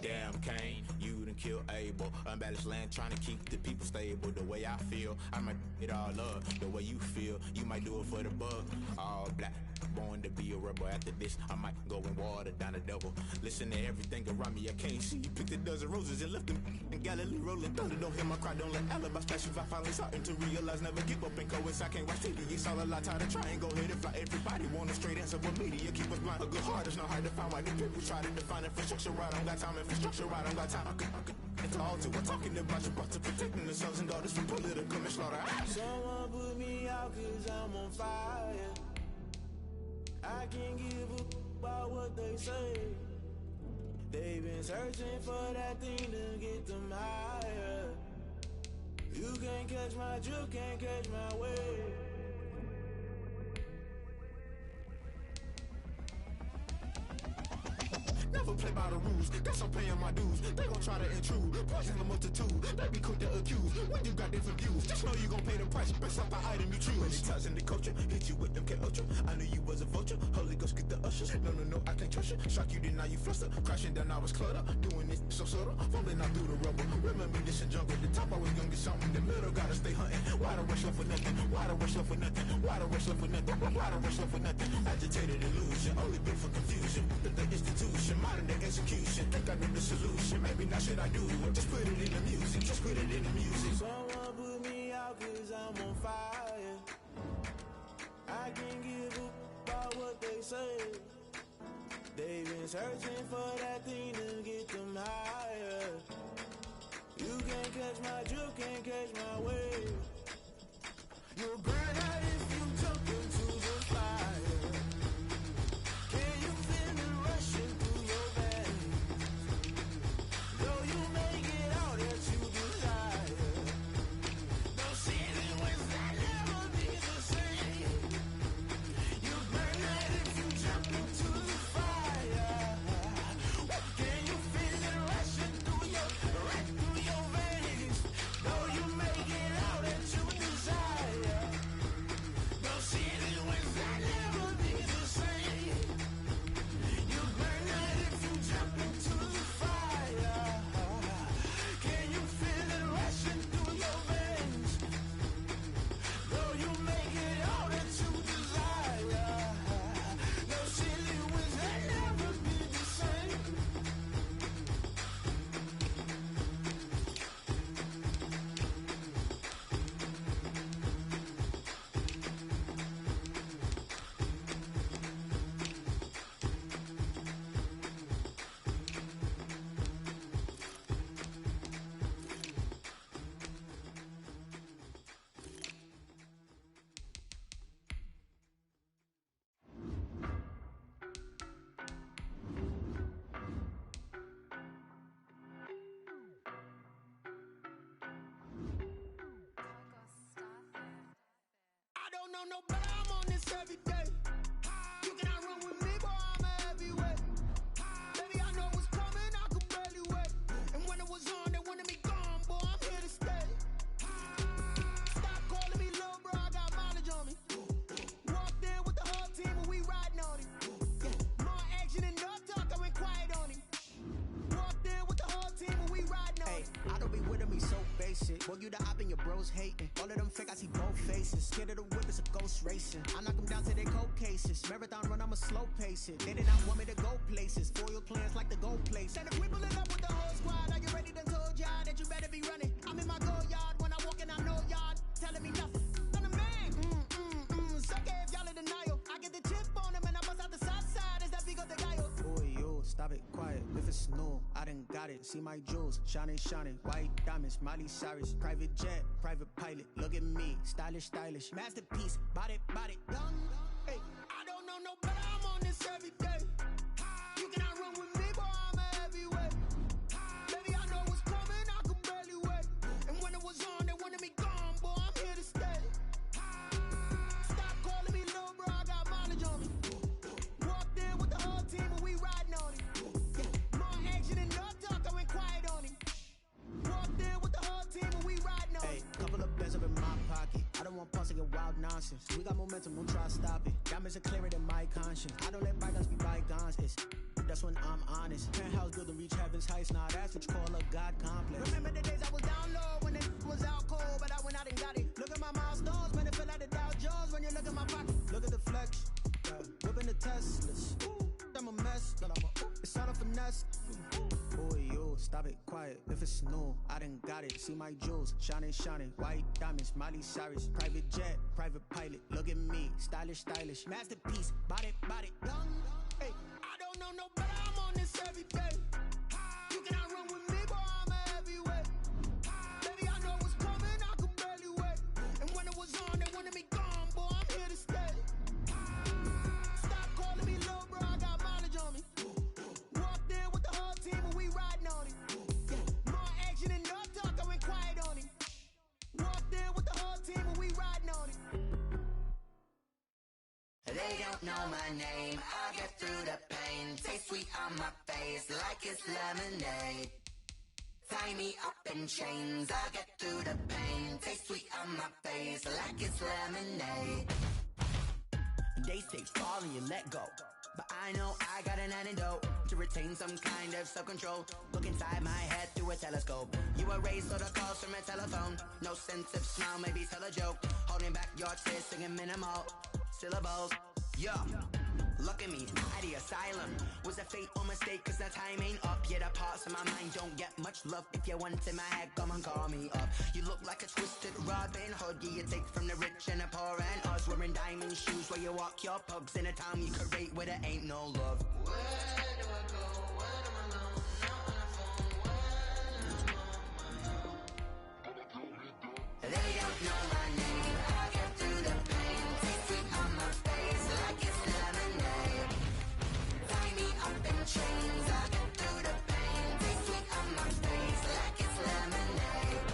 Damn, Kane, you done killed Abel. Unbalanced land trying to keep the people stable. The way I feel, I might it all up. The way you feel, you might do it for the bug. All black, born to be a rebel. After this, I might go and water down the devil. Listen to everything around me, I can't see. Picked a dozen roses and left them in Galilee rolling thunder. Don't hear my cry, don't let alibi splash. If I finally starting to realize, never give up and go I can't watch TV. It's all a lot, time to try and go ahead and fly. Everybody want a straight answer, but media keep us blind. A good heart is not hard to find. Why the people try to define infrastructure right? I don't got time, infrastructure right, I don't got time. I could it's all to we're talking about your to protecting the sons and daughters from political and slaughter. Someone put me out cause I'm on fire. I can't give up about what they say. They've been searching for that thing to get them higher. You can't catch my drift, can't catch my wave. Never play by the rules, guess I'm paying my dues. They gon' try to intrude, poison the multitude. They be quick to accuse, when you got different views. Just know you gon' pay the price, based off the item you choose. Many times in the culture, hit you with them K-Ultra. I knew you was a vulture, Holy Ghost get the ushers. No, I can't trust you. Shock you, then now you fluster. Crashing down, I was cluttered. Doing this so subtle, fumbling out through the rubble. Remember this in jungle, the top I was gonna get something. The middle gotta stay hunting. Why the rush left for nothing? Why the rush left for nothing? Why the rush left for nothing? Why the rush left for nothing? Agitated illusion, only built for confusion. The institution, modern day execution. Think I know the solution. Maybe not should I do it? Just put it in the music. Just put it in the music. Someone put me out cause I'm on fire. I can't give up about what they say. They've been searching for that thing to get them higher. You can't catch my drift, can't catch my wave. You'll burn out if you jump into the fire. Can you feel it rushing through your veins? Though you may get all that you desire, don't see it was that never be the same. You burn out if you jump into the fire. Can you feel every day. You cannot run with me, boy, I'm a heavyweight. Baby, I know what's coming, I could barely wait. And when it was on, they wanted me gone, boy, I'm here to stay. Stop calling me little bro, I got mileage on me. Walked in with the whole team and we riding on him. Yeah, more action and no talk, I went quiet on him. Walked in with the whole team and we riding on him. I don't be with him, he's so basic. Boy, you the op and your bros hating. All of them fake, I see both faces. Scared of the whip, it's a ghost racing. I knock them down to their cold cases. Marathon run, I'ma slow pace it. They did not want me to go places. Foil plans like the go place. And if we pulling up with the whole squad, are you ready? Done told y'all that you better be running. I'm in my go yard. When I walk in, I know y'all telling me nothing. I'm the man. Suck it if y'all in denial. I get the chip on him and I bust out the south side. Is that Vigo the guy? Boy, yo, stop it, quiet. If it's new, I done got it. See my jewels, shining, shining. White diamonds, Miley Cyrus. Private jet, private pilot. Look at me, stylish, stylish. Masterpiece, body, done. Hey, I don't know no better. I'm on this every day. You cannot run with me, boy, I'm a heavyweight. Baby, I know what's coming, I could barely wait. And when it was on, they wanted me gone, boy, I'm here to stay. Stop calling me little bro, I got mileage on me. Walked in with the whole team and we riding on him. Yeah, more action and no talk, I went quiet on him. Walked in with the whole team and we riding on him. Hey, couple of bands up in my pocket. I don't want pause to get wild nonsense. We got momentum, don't try to stop it. Diamonds are clearer than my conscience. I don't let bygones be bygones. That's when I'm honest. Penthouse building reach heaven's heights. Nah, that's what you call a God complex. Remember the days I was down low when it was out cold, but I went out and got it. Look at my milestones, man, it feel like the Dow Jones when you look at my pocket. Look at the flex, whipping the Teslas. I'm a mess, but it's all a finesse. Boy, yo, stop it, quiet. If it's new, I done got it. See my jewels, shining, shining. White diamonds, Miley Cyrus. Private jet, private pilot. Look at me, stylish, stylish. Masterpiece, body, done. Hey, I don't know no better. I'm on this every day. You cannot run with me, boy, I'm a heavyweight. Baby, I know what's coming, I could barely wait. And when it was on, they wanted me gone, boy, I'm here to stay. Stop calling me little bro, I got mileage on me. Walked in with the whole team and we riding on him. Yeah, more action and no talk, I went quiet on him. Walked in with the whole team and we riding on him. They don't know my name, I get through the pain. Taste sweet on my face like it's lemonade. Tie me up in chains, I get through the pain. Taste sweet on my face like it's lemonade. They say fall and you let go, but I know I got an antidote to retain some kind of self-control. Look inside my head through a telescope. You erase all the calls from a telephone. No sense of smile, maybe tell a joke. Holding back your tears, singing minimal syllables. Yeah, look at me, at the asylum. Was a fate or mistake, cause the time ain't up. Yeah, the parts of my mind don't get much love. If you want in my head, come and call me up. You look like a twisted Robin Hood. Yeah, you take from the rich and the poor and us. Wearing diamond shoes where you walk your pugs. In a town you create where there ain't no love. Where do I go? When am I alone? Not on the phone. They don't know my name, I get through the pain. Taste sweet on my face like it's lemonade. Tie me up in chains, I get through the pain. Taste sweet on my face like it's lemonade.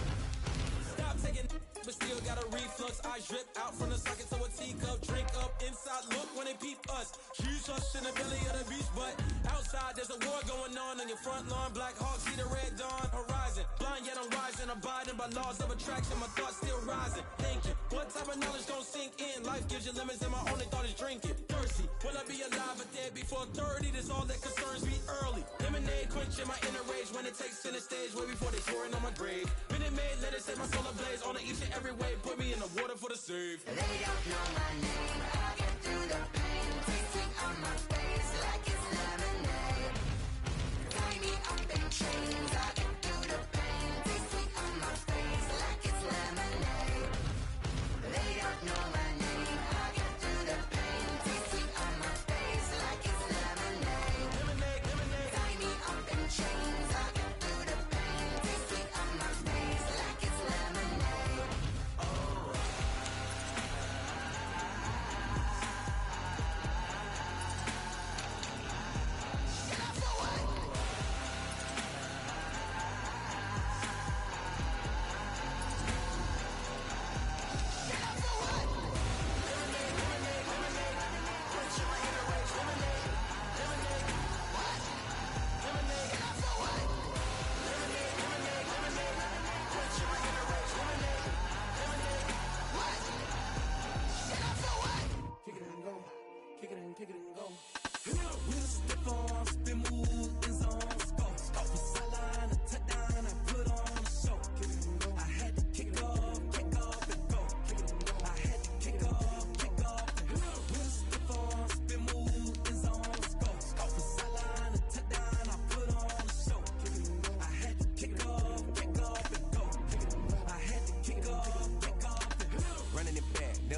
Stop taking but still got a reflux. Eyes drip out from the socket to a teacup. Drink up inside, look when they peep us. Huge us in the belly of the beach, but outside there's a war going on your front lawn. Black Hawk, see the red dawn horizon. Blind yet I'm rising, abiding by laws of attraction. My thoughts still rising, thinking what type of knowledge gon' sink in? Life gives you lemons and my only thought is drinking. Thirsty, will I be alive or dead before 30? That's all that concerns me early. Lemonade quenching my inner rage when it takes center stage. Way before they pouring on my grave. Minute Maid, let it set my soul ablaze. On each and every way, put me in the water for the save. They don't know my name, I get through the pain. Taste sweet on my face like it's lemonade. Tie me up in chains, I get through the pain. Taste sweet on my face like it's lemonade. They don't know my name, I get through the pain. Taste sweet on my face like it's lemonade. Tie me up in chains, I get through the pain. Taste sweet on my face like it's lemonade. Oh.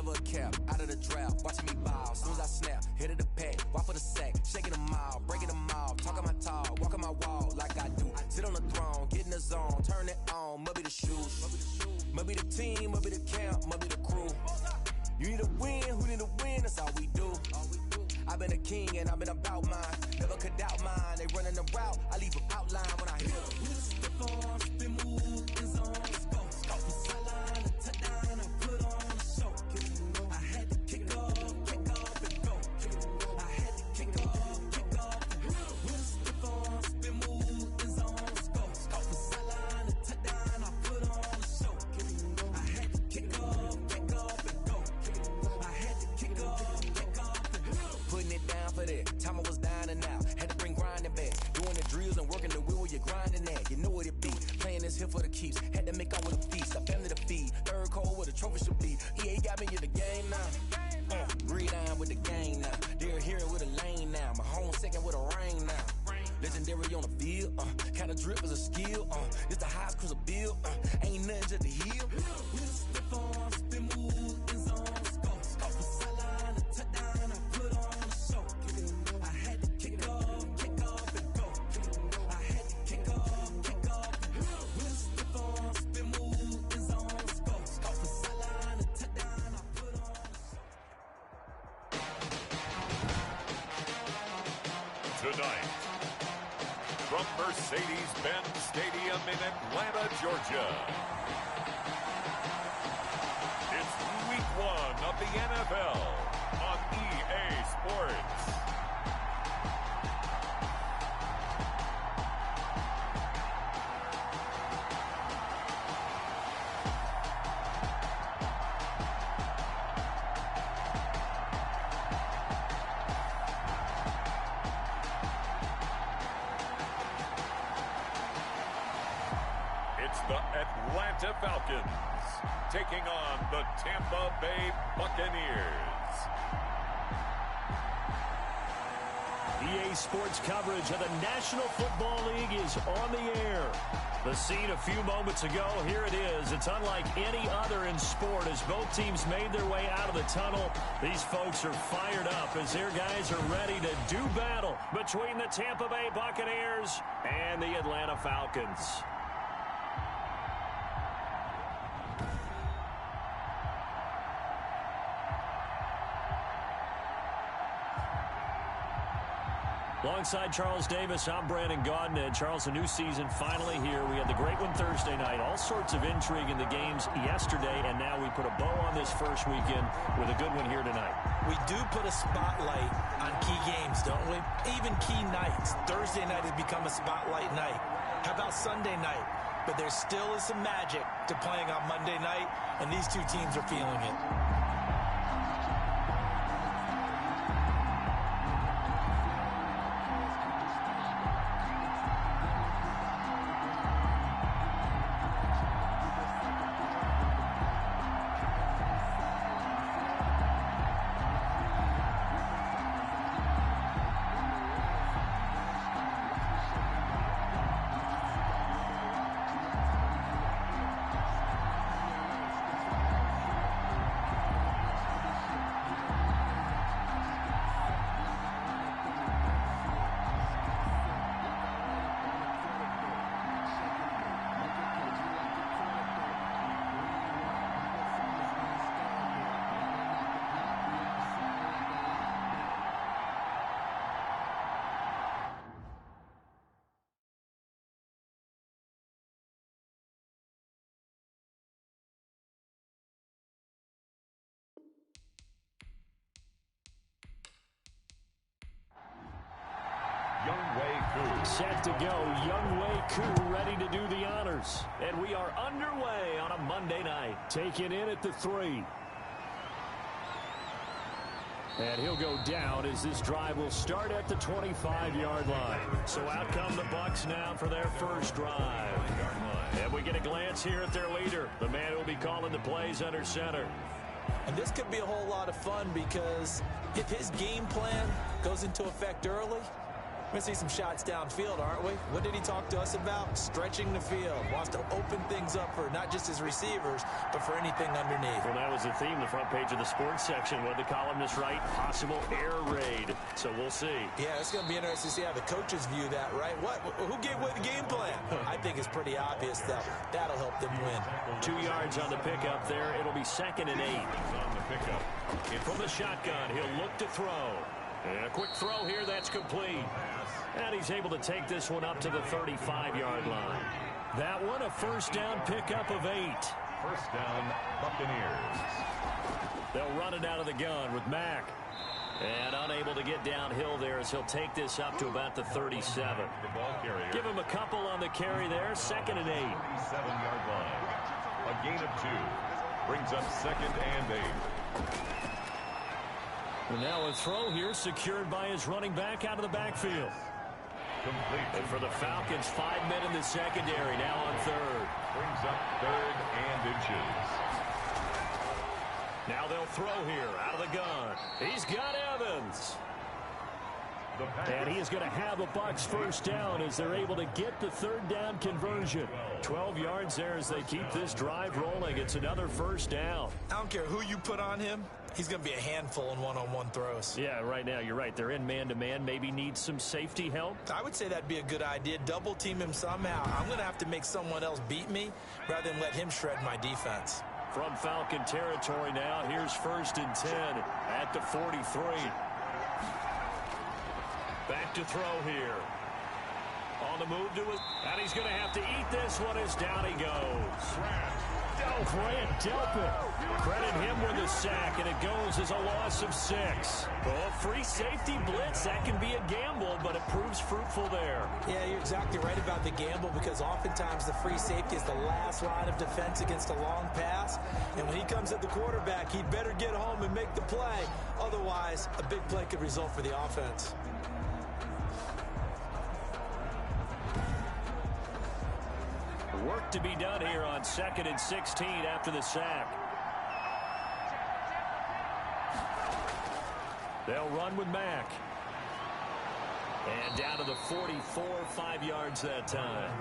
never a cap, out of the draft, watching me ball. Soon as I snap, hit of the pack, walk for the sack, shaking them all, breaking them all, talking my talk, walking my wall like I do. Sit on the throne, get in the zone, turn it on, must be the shoes, must be the team, must be the camp, must be the crew. You need a win, who need a win, that's all we do. I've been a king and I've been about mine, never could doubt mine. They running the route, I leave them outline when I hit them. Step on, spin, move, in zone, let's go. From sideline to touchdown, I put on a show. I had to kick off and go. I had to kick off and go. Step on, spin, move, in zone, let's go. From sideline to touchdown, I put on a show. I had to kick off and go. I had to kick off and go. Putting it down for that. Time I was down and out. Had to bring grinding back. Doing the drills and working the wheel where you're grinding at. You know what it be. Playing this here for the keeps. Had to make out with a feast. A family to feed. Third cold where the trophy should be. EA got me in the game now. Breed on with the game now. They're here with a lane now. My home second with a rain now. Legendary on the field. Kinda drip is a skill. It's the highest cruiser bill. Ain't nothing just to heal. Step on, spin, move, in zone, let's go. From sideline to touchdown, I put on a show. I had to kick off and go. I had to kick off and go. Step on, spin, move, in zone, let's go. From sideline to touchdown, I put on a show. Tonight, from Mercedes-Benz Stadium in Atlanta, Georgia, it's Week 1 of the NFL on EA Sports. It's the Atlanta Falcons taking on the Tampa Bay Buccaneers. EA Sports coverage of the National Football League is on the air. The scene a few moments ago, here it is. It's unlike any other in sport as both teams made their way out of the tunnel. These folks are fired up as their guys are ready to do battle between the Tampa Bay Buccaneers and the Atlanta Falcons. Alongside Charles Davis, I'm Brandon Gaudin. And Charles, a new season finally here. We had the great one Thursday night. All sorts of intrigue in the games yesterday, and now we put a bow on this first weekend with a good one here tonight. We do put a spotlight on key games, don't we? Even key nights. Thursday night has become a spotlight night. How about Sunday night? But there still is some magic to playing on Monday night, and these two teams are feeling it. Set to go, Younghoe Koo ready to do the honors. And we are underway on a Monday night. Taken in at the 3. And he'll go down as this drive will start at the 25-yard line. So out come the Bucs now for their first drive. And we get a glance here at their leader, the man who will be calling the plays under center. And this could be a whole lot of fun because if his game plan goes into effect early, We're going to see some shots downfield, aren't we? What did he talk to us about? Stretching the field. Wants to open things up for not just his receivers, but for anything underneath. Well, that was the theme, the front page of the sports section. What the columnist write? Possible air raid. So we'll see. Yeah, it's going to be interesting to see how the coaches view that, right? Who gave away the game plan? I think it's pretty obvious that that'll help them win. 2 yards on the pickup there. It'll be 2nd and 8. On the pickup. From the shotgun, he'll look to throw. And a quick throw here, that's complete. And he's able to take this one up to the 35-yard line. That one, a first down pickup of 8. First down, Buccaneers. They'll run it out of the gun with Mack. And unable to get downhill there as he'll take this up to about the 37. The ball carrier. Give him a couple on the carry there, 2nd and 8. 37-yard line. A gain of 2. Brings up 2nd and 8. And now a throw here secured by his running back out of the backfield. Complete. And for the Falcons, 5 men in the secondary, now on 3rd. Brings up 3rd and inches. Now they'll throw here out of the gun. He's got Evans. And he is going to have a Bucs first down as they're able to get the 3rd down conversion. 12 yards there as they keep this drive rolling. It's another first down. I don't care who you put on him. He's going to be a handful in one-on-one throws. Yeah, right now you're right. They're in man-to-man. Maybe need some safety help. I would say that'd be a good idea. Double team him somehow. I'm going to have to make someone else beat me rather than let him shred my defense. From Falcon territory now, here's 1st and 10 at the 43. Back to throw here. On the move to it. And he's going to have to eat this one as down he goes. Grant Delpit. Credit him with a sack, and it goes as a loss of 6. Oh, free safety blitz. That can be a gamble, but it proves fruitful there. Yeah, you're exactly right about the gamble because oftentimes the free safety is the last line of defense against a long pass. And when he comes at the quarterback, he'd better get home and make the play. Otherwise, a big play could result for the offense. Work to be done here on 2nd and 16 after the sack. They'll run with Mack. And down to the 44, 5 yards that time.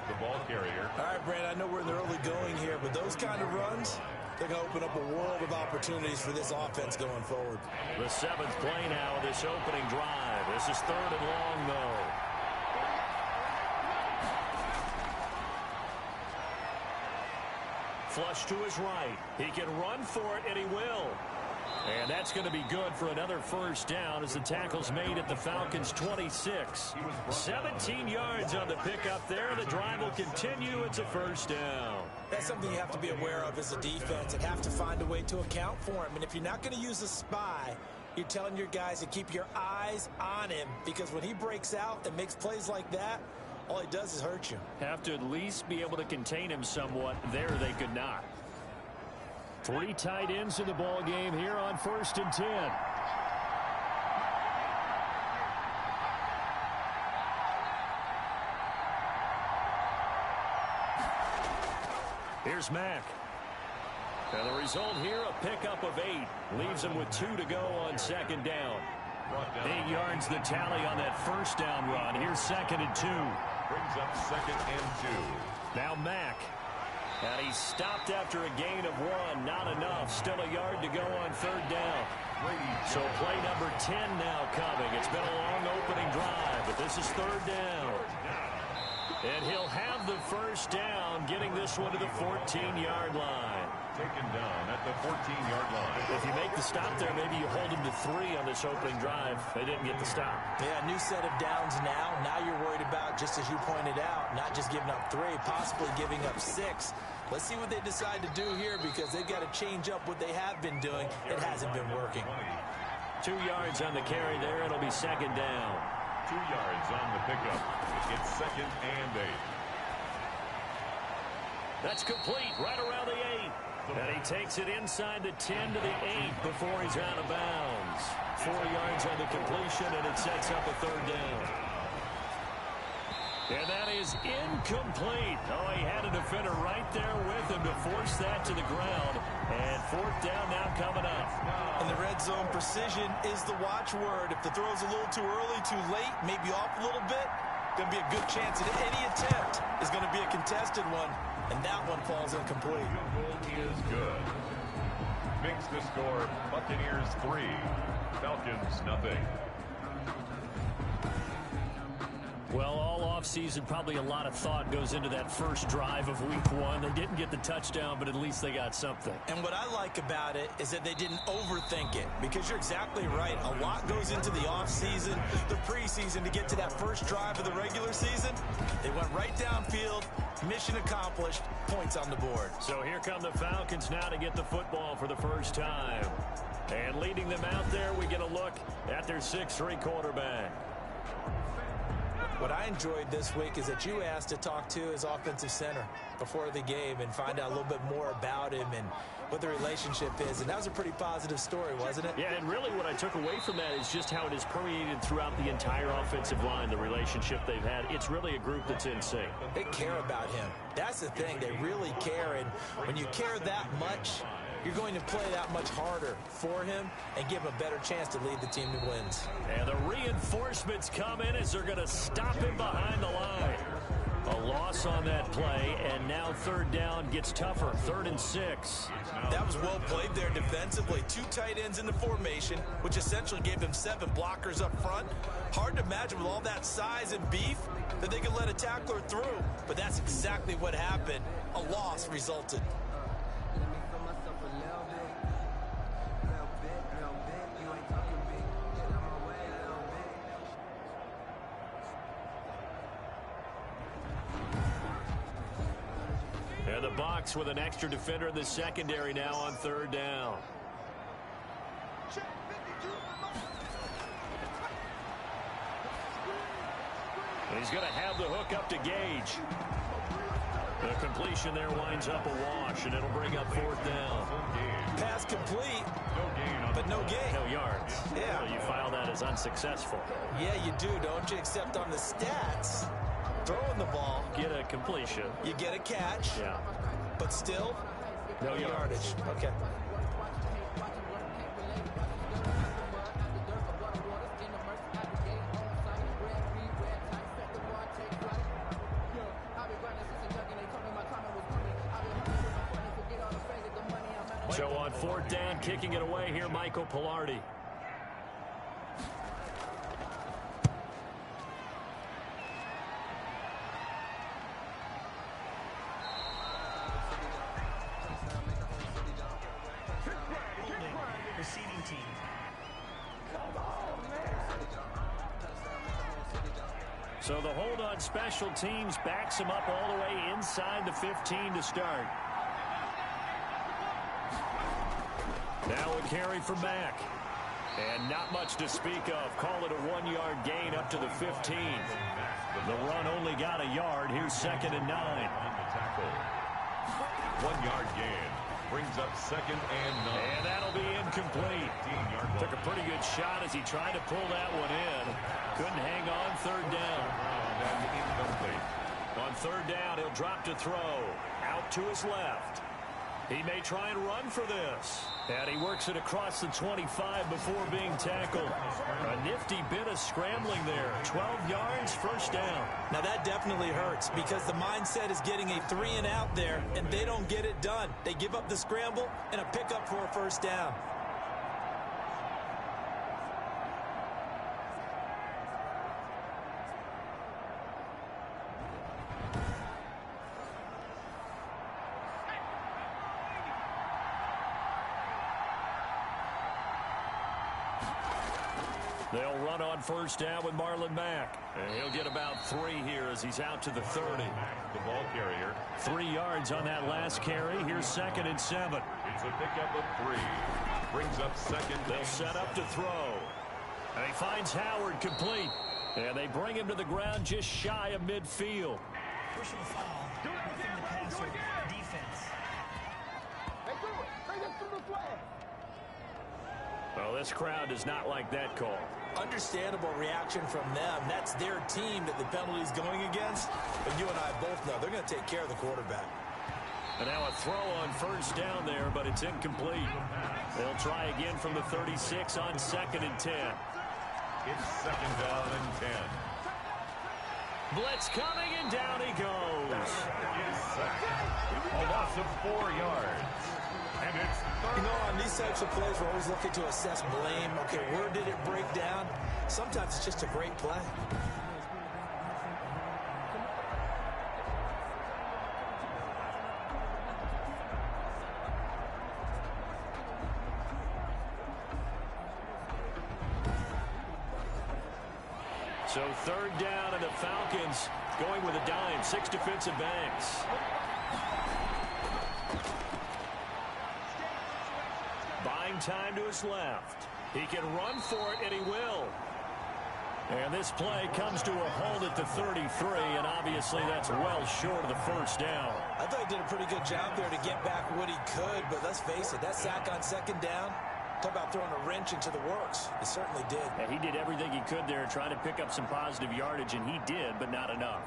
The ball carrier. All right, Brand, I know we're in the early going here, but those kind of runs, they're going to open up a world of opportunities for this offense going forward. The 7th play now of this opening drive. This is 3rd and long, though. Flush to his right. He can run for it, and he will. And that's going to be good for another first down as the tackle's made at the Falcons' 26. 17 yards on the pickup there. The drive will continue. It's a first down. That's something you have to be aware of as a defense and have to find a way to account for him. And if you're not going to use a spy, you're telling your guys to keep your eyes on him because when he breaks out and makes plays like that, all he does is hurt you. Have to at least be able to contain him somewhat. There they could not. 3 tight ends in the ball game here on 1st and 10. Here's Mack. And the result here, a pickup of 8. Leaves him with 2 to go on 2nd down. 8 yards the tally on that first down run. Here's 2nd and 2. Brings up 2nd and 2. Now Mack. And he's stopped after a gain of 1. Not enough. Still a yard to go on 3rd down. So play number 10 now coming. It's been a long opening drive, but this is 3rd down. And he'll have the first down, getting this one to the 14-yard line. Taken down at the 14-yard line. If you make the stop there, maybe you hold him to 3 on this opening drive. They didn't get the stop. Yeah, new set of downs now. Now you're worried about, just as you pointed out, not just giving up 3, possibly giving up 6. Let's see what they decide to do here because they've got to change up what they have been doing. It hasn't been working. 2 yards on the carry there. It'll be 2nd down. 2 yards on the pickup. It's 2nd and 8. That's complete right around the 8. And he takes it inside the 10 to the 8 before he's out of bounds. 4 yards on the completion, and it sets up a 3rd down. And that is incomplete. Oh, he had a defender right there with him to force that to the ground. And fourth down now coming up. And the red zone precision is the watchword. If the throw's a little too early, too late, maybe off a little bit, going to be a good chance that any attempt is going to be a contested one. And that one falls incomplete. He is good. Makes the score Buccaneers 3, Falcons 0. Well, all offseason, probably a lot of thought goes into that first drive of week 1. They didn't get the touchdown, but at least they got something. And what I like about it is that they didn't overthink it, because you're exactly right. A lot goes into the offseason, the preseason, to get to that first drive of the regular season. They went right downfield, mission accomplished, points on the board. So here come the Falcons now to get the football for the first time. And leading them out there, we get a look at their 6'3" quarterback. What I enjoyed this week is that you asked to talk to his offensive center before the game and find out a little bit more about him and what the relationship is. And that was a pretty positive story, wasn't it? Yeah, and really what I took away from that is just how it is permeated throughout the entire offensive line, the relationship they've had. It's really a group that's in sync. They care about him. That's the thing. They really care. And when you care that much, you're going to play that much harder for him and give him a better chance to lead the team to wins. And the reinforcements come in as they're going to stop him behind the line. A loss on that play, and now third down gets tougher. 3rd and 6. That was well played there defensively. 2 tight ends in the formation, which essentially gave them 7 blockers up front. Hard to imagine with all that size and beef that they could let a tackler through. But that's exactly what happened. A loss resulted. And the Bucs with an extra defender in the secondary now on 3rd down. And he's going to have the hook up to Gage. The completion there winds up a wash, and it'll bring up 4th down. Pass complete, but no gain. No yards. Yeah. So you file that as unsuccessful. Yeah, you do, don't you? Except on the stats, throwing the ball, get a completion. You get a catch. Yeah. But still, no yardage. Okay. So on 4th down, kicking it away here, Michael Pilardi. Receiving team. So the hold on special teams backs him up all the way inside the 15 to start. Now a carry for Mack. And not much to speak of. Call it a 1-yard gain up to the 15. The run only got a yard. Here's 2nd and 9. 1-yard gain. Brings up 2nd and 9. And that'll be incomplete. Took a pretty good shot as he tried to pull that one in. Couldn't hang on. 3rd down. On 3rd down, he'll drop to throw. Out to his left. He may try and run for this. And he works it across the 25 before being tackled. A nifty bit of scrambling there. 12 yards, 1st down. Now that definitely hurts because the mindset is getting a 3 and out there, and they don't get it done. They give up the scramble and a pickup for a 1st down. They'll run on 1st down with Marlon Mack. And he'll get about 3 here as he's out to the 30. The ball carrier. 3 yards on that last carry. Here's 2nd and 7. It's a pickup of 3. Brings up 2nd. They'll set up to throw. And he finds Howard complete. And they bring him to the ground just shy of midfield. Personal foul within the passer defense. Well, this this crowd does not like that call. Understandable reaction from them. That's their team that the penalty's going against. But you and I both know they're going to take care of the quarterback. And now a throw on first down there, but it's incomplete. They'll try again from the 36 on 2nd and 10. It's 2nd down and 10. Blitz coming, and down he goes. Is sacked. A loss of 4 yards. And it's third. You know, on these types of plays, we're always looking to assess blame. Okay, where did it break down? Sometimes it's just a great play. So 3rd down, and the Falcons going with a dime. 6 defensive backs. Buying time to his left. He can run for it, and he will. And this play comes to a halt at the 33, and obviously that's well short of the first down. I thought he did a pretty good job there to get back what he could, but let's face it, that sack on 2nd down, talk about throwing a wrench into the works. It certainly did. Yeah, he did everything he could there, trying to pick up some positive yardage, and he did, but not enough.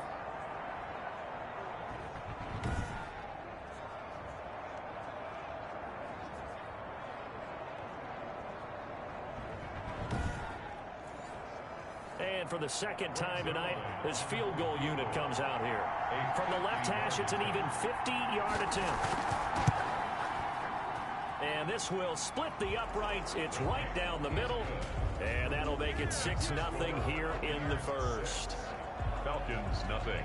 And for the 2nd time tonight, his field goal unit comes out here. From the left hash, it's an even 50-yard attempt. And this will split the uprights. It's right down the middle. And that'll make it 6-0 here in the first. Falcons, nothing.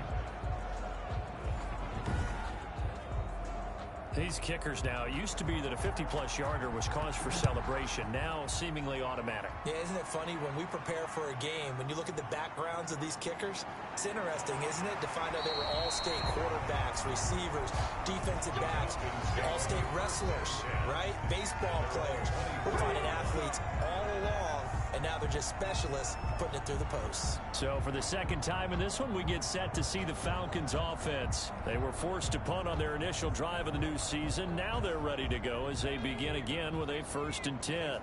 These kickers now, it used to be that a 50-plus yarder was cause for celebration. Now seemingly automatic. Yeah, isn't it funny when we prepare for a game, when you look at the backgrounds of these kickers, it's interesting, isn't it, to find out they were all-state quarterbacks, receivers, defensive backs, all-state wrestlers, right? Baseball players. We're finding athletes all along, and now they're just specialists putting it through the posts. So for the 2nd time in this one, we get set to see the Falcons offense. They were forced to punt on their initial drive of the new season. Now they're ready to go as they begin again with a 1st and 10.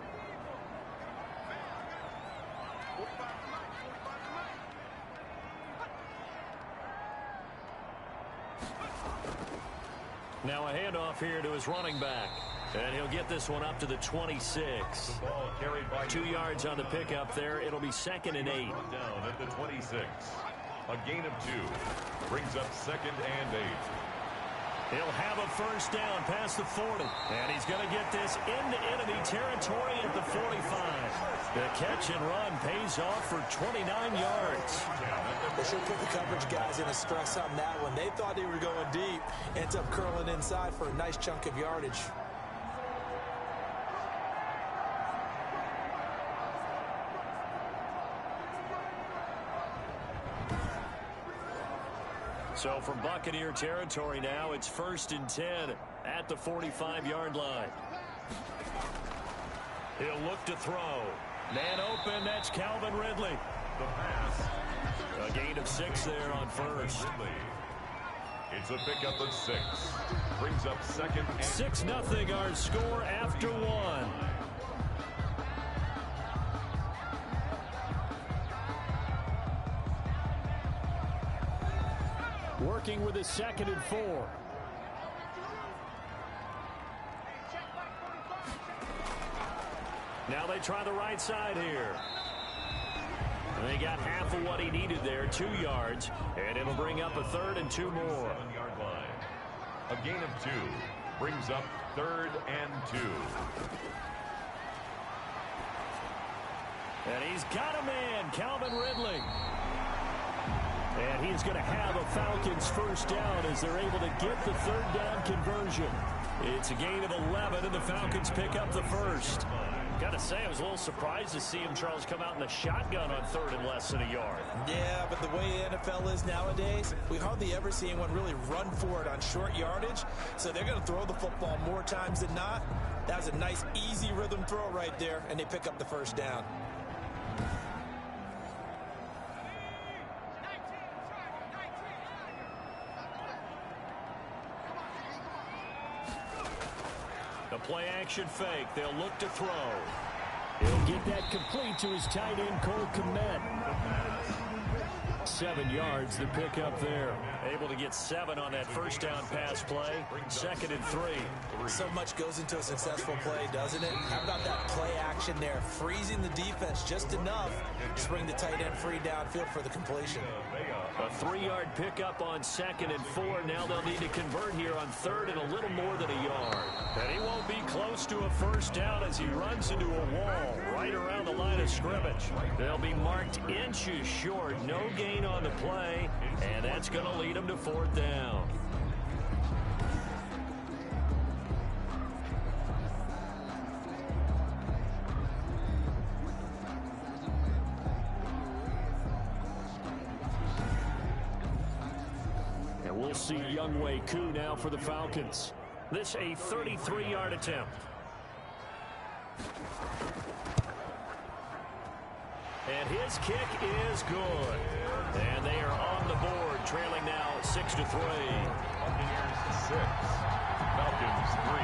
Now a handoff here to his running back. And he'll get this one up to the 26. The ball carried by 2 yards on the pickup there. It'll be 2nd and 8. Down at the 26. A gain of 2. Brings up 2nd and 8. He'll have a first down past the 40. And he's going to get this into enemy territory at the 45. The catch and run pays off for 29 yards. They should put the coverage guys in a stress on that one. They thought they were going deep. Ends up curling inside for a nice chunk of yardage. So from Buccaneer territory now, it's 1st and 10 at the 45-yard line. He'll look to throw. Man open, that's Calvin Ridley. The pass. A gain of 6 there on first. It's a pickup of 6. Brings up 2nd and 6-0 our score after 1. Working with a 2nd and 4. Now they try the right side here. They got half of what he needed there, 2 yards, and it'll bring up a 3rd and 2 more. 7-yard line. A gain of 2 brings up 3rd and 2. And he's got a man, Calvin Ridley. And he's going to have a Falcons first down as they're able to get the 3rd down conversion. It's a gain of 11, and the Falcons pick up the first. Got to say, I was a little surprised to see him, Charles, come out in the shotgun on 3rd and less than a yard. Yeah, but the way the NFL is nowadays, we hardly ever see anyone really run for it on short yardage. So they're going to throw the football more times than not. That was a nice, easy rhythm throw right there, and they pick up the first down. The play action fake. They'll look to throw. He'll get that complete to his tight end, Cole Kmet. 7 yards, the pickup there. Able to get 7 on that first down pass play. 2nd and 3. So much goes into a successful play, doesn't it? How about that play action there? Freezing the defense just enough to bring the tight end free downfield for the completion. A 3-yard pickup on 2nd and 4. Now they'll need to convert here on 3rd and a little more than a yard. And he won't be close to a first down as he runs into a wall right around the line of scrimmage. They'll be marked inches short. No gain on the play, and that's going to lead them to 4th down. And we'll see Younghoe Koo now for the Falcons. This a 33-yard attempt. And his kick is good. And they are on the board, trailing now 6-3. Buccaneers 6, Falcons 3.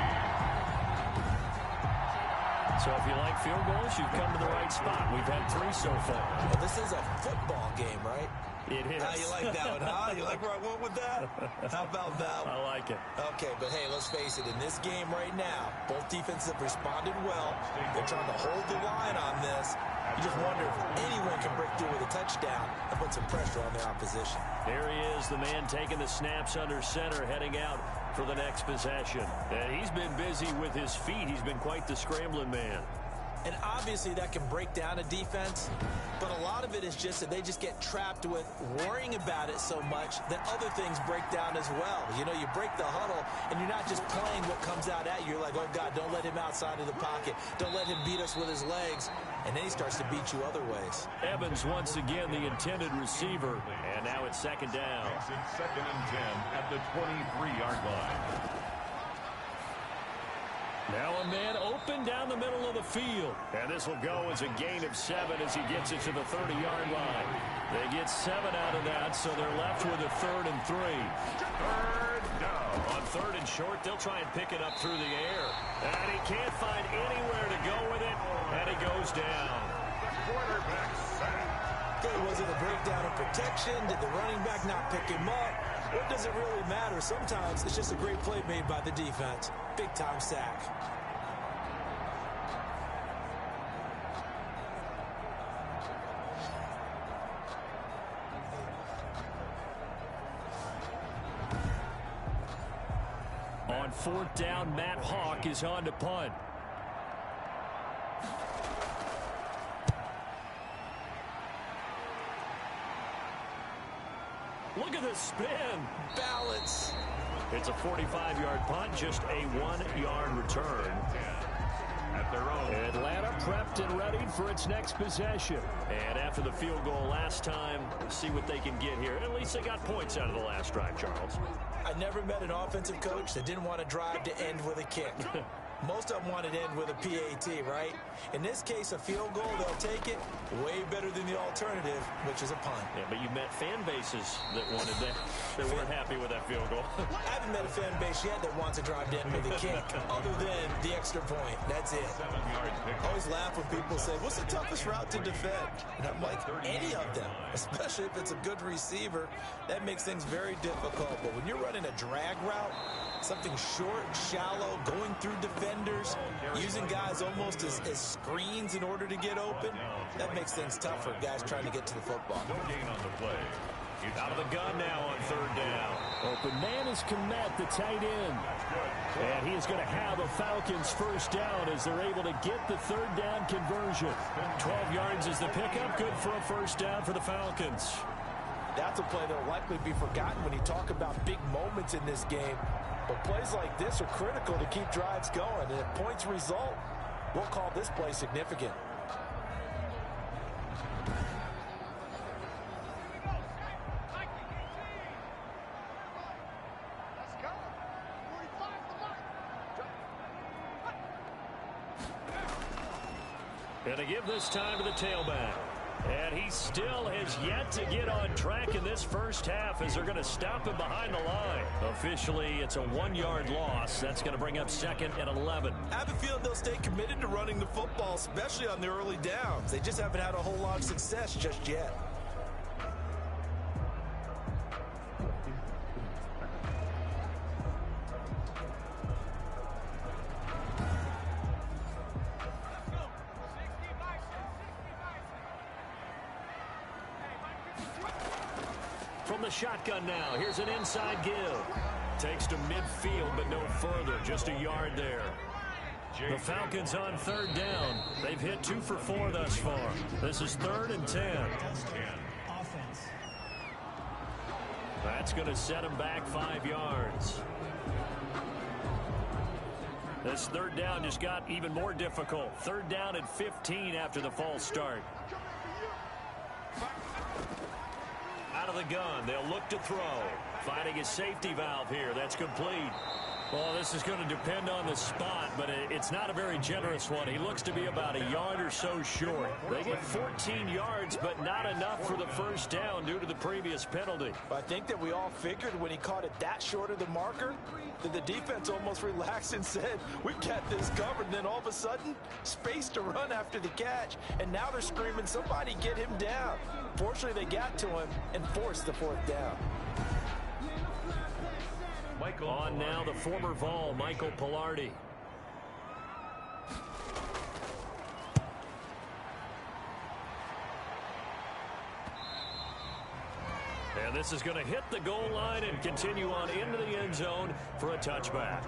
So if you like field goals, you've come to the right spot. We've had 3 so far. Well, this is a football game, right? It is. How you like that one, huh? You like where I went with that? How about that one? I like it. Okay, but hey, let's face it. In this game right now, both defenses have responded well. They're trying to hold the line on this. You just wonder if anyone can break through with a touchdown and put some pressure on their opposition. There he is, the man taking the snaps under center, heading out for the next possession. And he's been busy with his feet. He's been quite the scrambling man. And obviously that can break down a defense, but a lot of it is just that they just get trapped with worrying about it so much that other things break down as well. You know, you break the huddle, and you're not just playing what comes out at you. You're like, oh, God, don't let him outside of the pocket. Don't let him beat us with his legs. And then he starts to beat you other ways. Evans once again the intended receiver, and now it's 2nd down. It's 2nd and 10 at the 23-yard line. Now a man open down the middle of the field. And this will go as a gain of 7 as he gets it to the 30-yard line. They get 7 out of that, so they're left with a 3rd and 3. 3rd down. On 3rd and short, they'll try and pick it up through the air. And he can't find anywhere to go with it, and he goes down. The quarterback sacked. Okay, was it a breakdown of protection? Did the running back not pick him up? What does it really matter? Sometimes it's just a great play made by the defense. Big-time sack. On 4th down, Matt Hawk is on to punt. Look at this spin. Balance. It's a 45-yard punt, just a 1-yard return. At their own. Atlanta prepped and ready for its next possession. And after the field goal last time, see what they can get here. At least they got points out of the last drive, Charles. I never met an offensive coach that didn't want to drive to end with a kick. Most of them want it to end with a PAT, right? In this case, a field goal, they'll take it way better than the alternative, which is a punt. Yeah, but you met fan bases that wanted that. They weren't happy with that field goal. I haven't met a fan base yet that wants to drive to end with a kick, other than the extra point. That's it. 7 yards pick. I always laugh when people say, what's the toughest route to defend? And I'm like, any of them, especially if it's a good receiver. That makes things very difficult. But when you're running a drag route, something short, shallow, going through defenders, using guys almost as screens in order to get open, that makes things tough for guys trying to get to the football. No gain on the play. Out of the gun now on 3rd down. Open man is Kmet, the tight end. And he is going to have a Falcons first down as they're able to get the 3rd down conversion. 12 yards is the pickup. Good for a first down for the Falcons. That's a play that will likely be forgotten when you talk about big moments in this game. But plays like this are critical to keep drives going. And if points result, we'll call this play significant. And to give this time to the tailback. And he still has yet to get on track in this first half as they're going to stop him behind the line. Officially, it's a 1-yard loss. That's going to bring up 2nd and 11. I have a feeling they'll stay committed to running the football, especially on the early downs. They just haven't had a whole lot of success just yet. From the shotgun now, here's an inside give. Takes to midfield, but no further. Just a yard there. The Falcons on 3rd down. They've hit 2 for 4 thus far. This is 3rd and 10. Offense. That's going to set them back 5 yards. This 3rd down just got even more difficult. 3rd down and 15 after the false start. Out of the gun, they'll look to throw. Finding a safety valve here. That's complete. Well, this is going to depend on the spot, but it's not a very generous one. He looks to be about a yard or so short. They get 14 yards, but not enough for the first down due to the previous penalty. I think that we all figured when he caught it that short of the marker that the defense almost relaxed and said, we've got this covered. And then all of a sudden, space to run after the catch. And now they're screaming, somebody get him down. Fortunately, they got to him and forced the 4th down. On now, the former Vol, Michael Pilardi. And this is going to hit the goal line and continue on into the end zone for a touchback.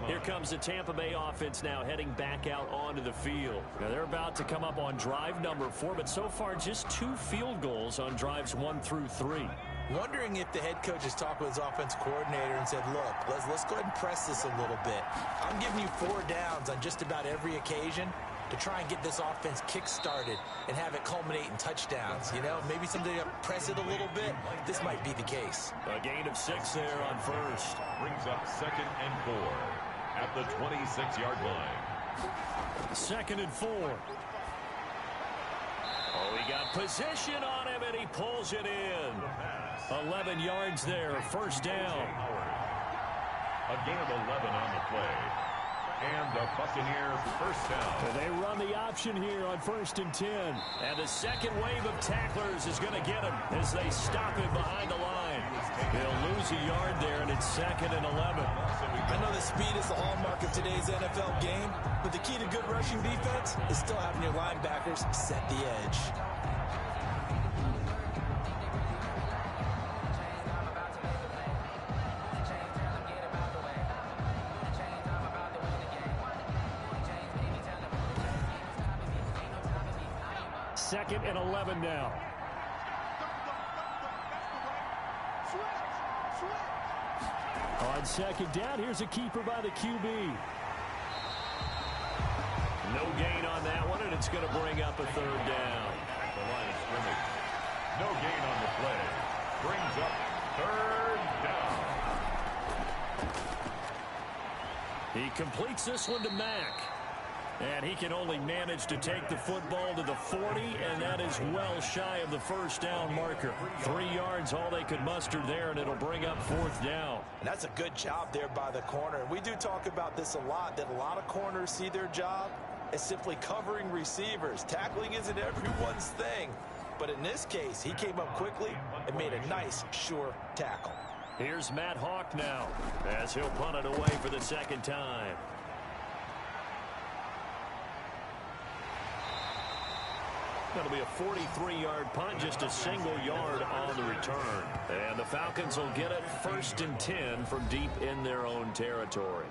Here comes the Tampa Bay offense now heading back out onto the field. Now they're about to come up on drive number 4, but so far just 2 field goals on drives 1 through 3. Wondering if the head coach has talked with his offense coordinator and said, look, let's go ahead and press this a little bit. I'm giving you 4 downs on just about every occasion to try and get this offense kick-started and have it culminate in touchdowns. You know, maybe something to press it a little bit. This might be the case. A gain of 6 there on first. Brings up 2nd and 4 at the 26-yard line. 2nd and 4. Oh, he got position on him, and he pulls it in. 11 yards there, first down. A gain of 11 on the play. And the Buccaneers first down. And they run the option here on 1st and 10. And the second wave of tacklers is going to get him as they stop him behind the line. They'll lose a yard there, and it's 2nd and 11. I know the speed is the hallmark of today's NFL game, but the key to good rushing defense is still having your linebackers set the edge. Second and 11 now. On 2nd down, here's a keeper by the QB. No gain on that one, and it's going to bring up a 3rd down. At the line of scrimmage. No gain on the play. Brings up 3rd down. He completes this one to Mack. And he can only manage to take the football to the 40, and that is well shy of the first down marker. 3 yards, all they could muster there, and it'll bring up 4th down. And that's a good job there by the corner. We do talk about this a lot, that a lot of corners see their job as simply covering receivers. Tackling isn't everyone's thing. But in this case, he came up quickly and made a nice, sure tackle. Here's Matt Hawk now, as he'll punt it away for the 2nd time. That'll be a 43-yard punt, just a single yard on the return. And the Falcons will get it 1st and 10 from deep in their own territory.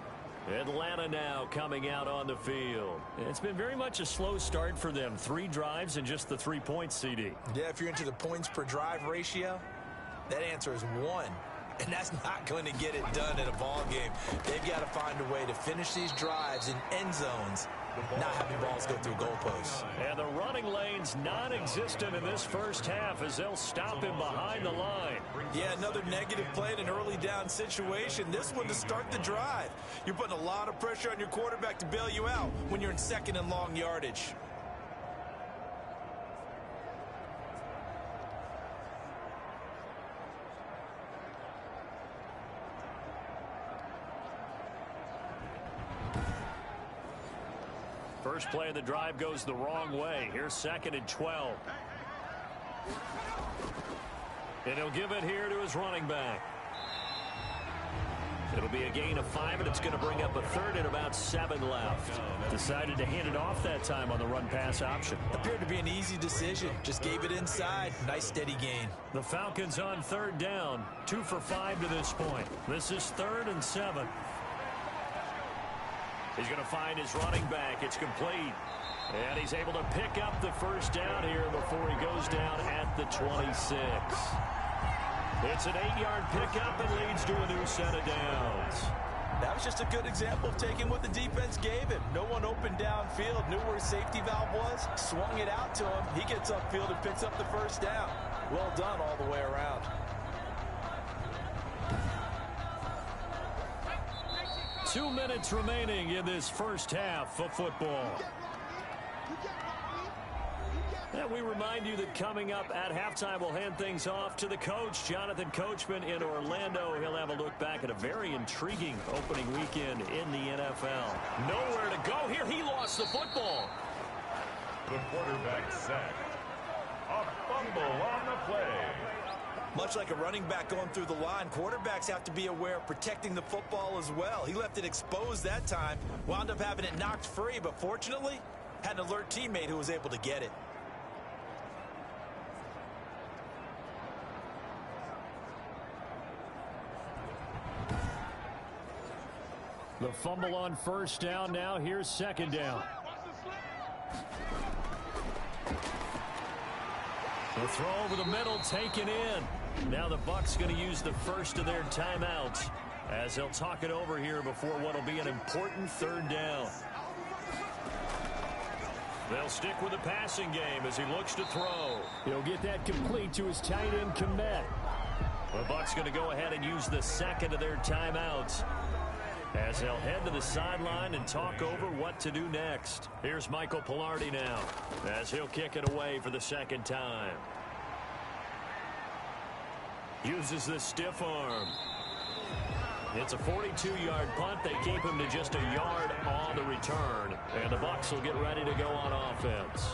Atlanta now coming out on the field. It's been very much a slow start for them. 3 drives and just the 3 points, CD. Yeah, if you're into the points per drive ratio, that answer is 1. And that's not going to get it done in a ball game. They've got to find a way to finish these drives in end zones, not having balls go through goalposts. And the running lane's non-existent in this first half as they'll stop him behind the line. Yeah, another negative play in an early down situation. This one to start the drive. You're putting a lot of pressure on your quarterback to bail you out when you're in 2nd and long yardage. first play of the drive goes the wrong way. Here's 2nd and 12. And he'll give it here to his running back. It'll be a gain of 5, and it's going to bring up a 3rd and about 7 left. Decided to hand it off that time on the run-pass option. Appeared to be an easy decision. Just gave it inside. Nice steady gain. The Falcons on 3rd down. 2 for 5 to this point. This is 3rd and 7. He's going to find his running back. It's complete. And he's able to pick up the first down here before he goes down at the 26. It's an 8-yard pickup and leads to a new set of downs. That was just a good example of taking what the defense gave him. No one opened downfield, knew where his safety valve was, swung it out to him. He gets upfield and picks up the first down. Well done all the way around. Two minutes remaining in this first half of football. And we remind you that coming up at halftime, we'll hand things off to the coach, Jonathan Coachman in Orlando. He'll have a look back at a very intriguing opening weekend in the NFL. Nowhere to go here. He lost the football. The quarterback sacked. A fumble on the play. Much like a running back going through the line, quarterbacks have to be aware of protecting the football as well. He left it exposed that time, wound up having it knocked free, but fortunately, had an alert teammate who was able to get it. The fumble on first down now. Here's 2nd down. The throw over the middle taken in. Now the Bucs going to use the first of their timeouts as they'll talk it over here before what will be an important 3rd down. They'll stick with the passing game as he looks to throw. He'll get that complete to his tight end Komet. The Bucs going to go ahead and use the 2nd of their timeouts as they'll head to the sideline and talk over what to do next. Here's Michael Pilardi now as he'll kick it away for the 2nd time. Uses the stiff arm. It's a 42-yard punt. They keep him to just a yard on the return. And the Bucs will get ready to go on offense.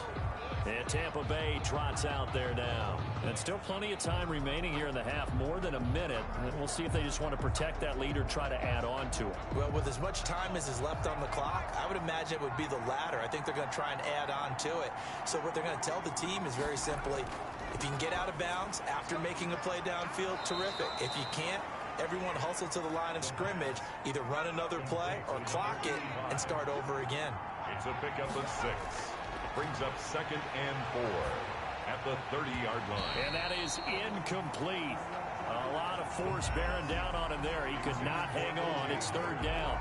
And Tampa Bay trots out there now. And still plenty of time remaining here in the half, more than a minute. And we'll see if they just want to protect that lead or try to add on to it. Well, with as much time as is left on the clock, I would imagine it would be the latter. I think they're going to try and add on to it. So what they're going to tell the team is very simply, if you can get out of bounds after making a play downfield, terrific. If you can't, everyone hustle to the line of scrimmage, either run another play or clock it and start over again. It's a pickup of 6. Brings up 2nd and 4 at the 30-yard line. And that is incomplete. A lot of force bearing down on him there. He could not hang on. It's 3rd down.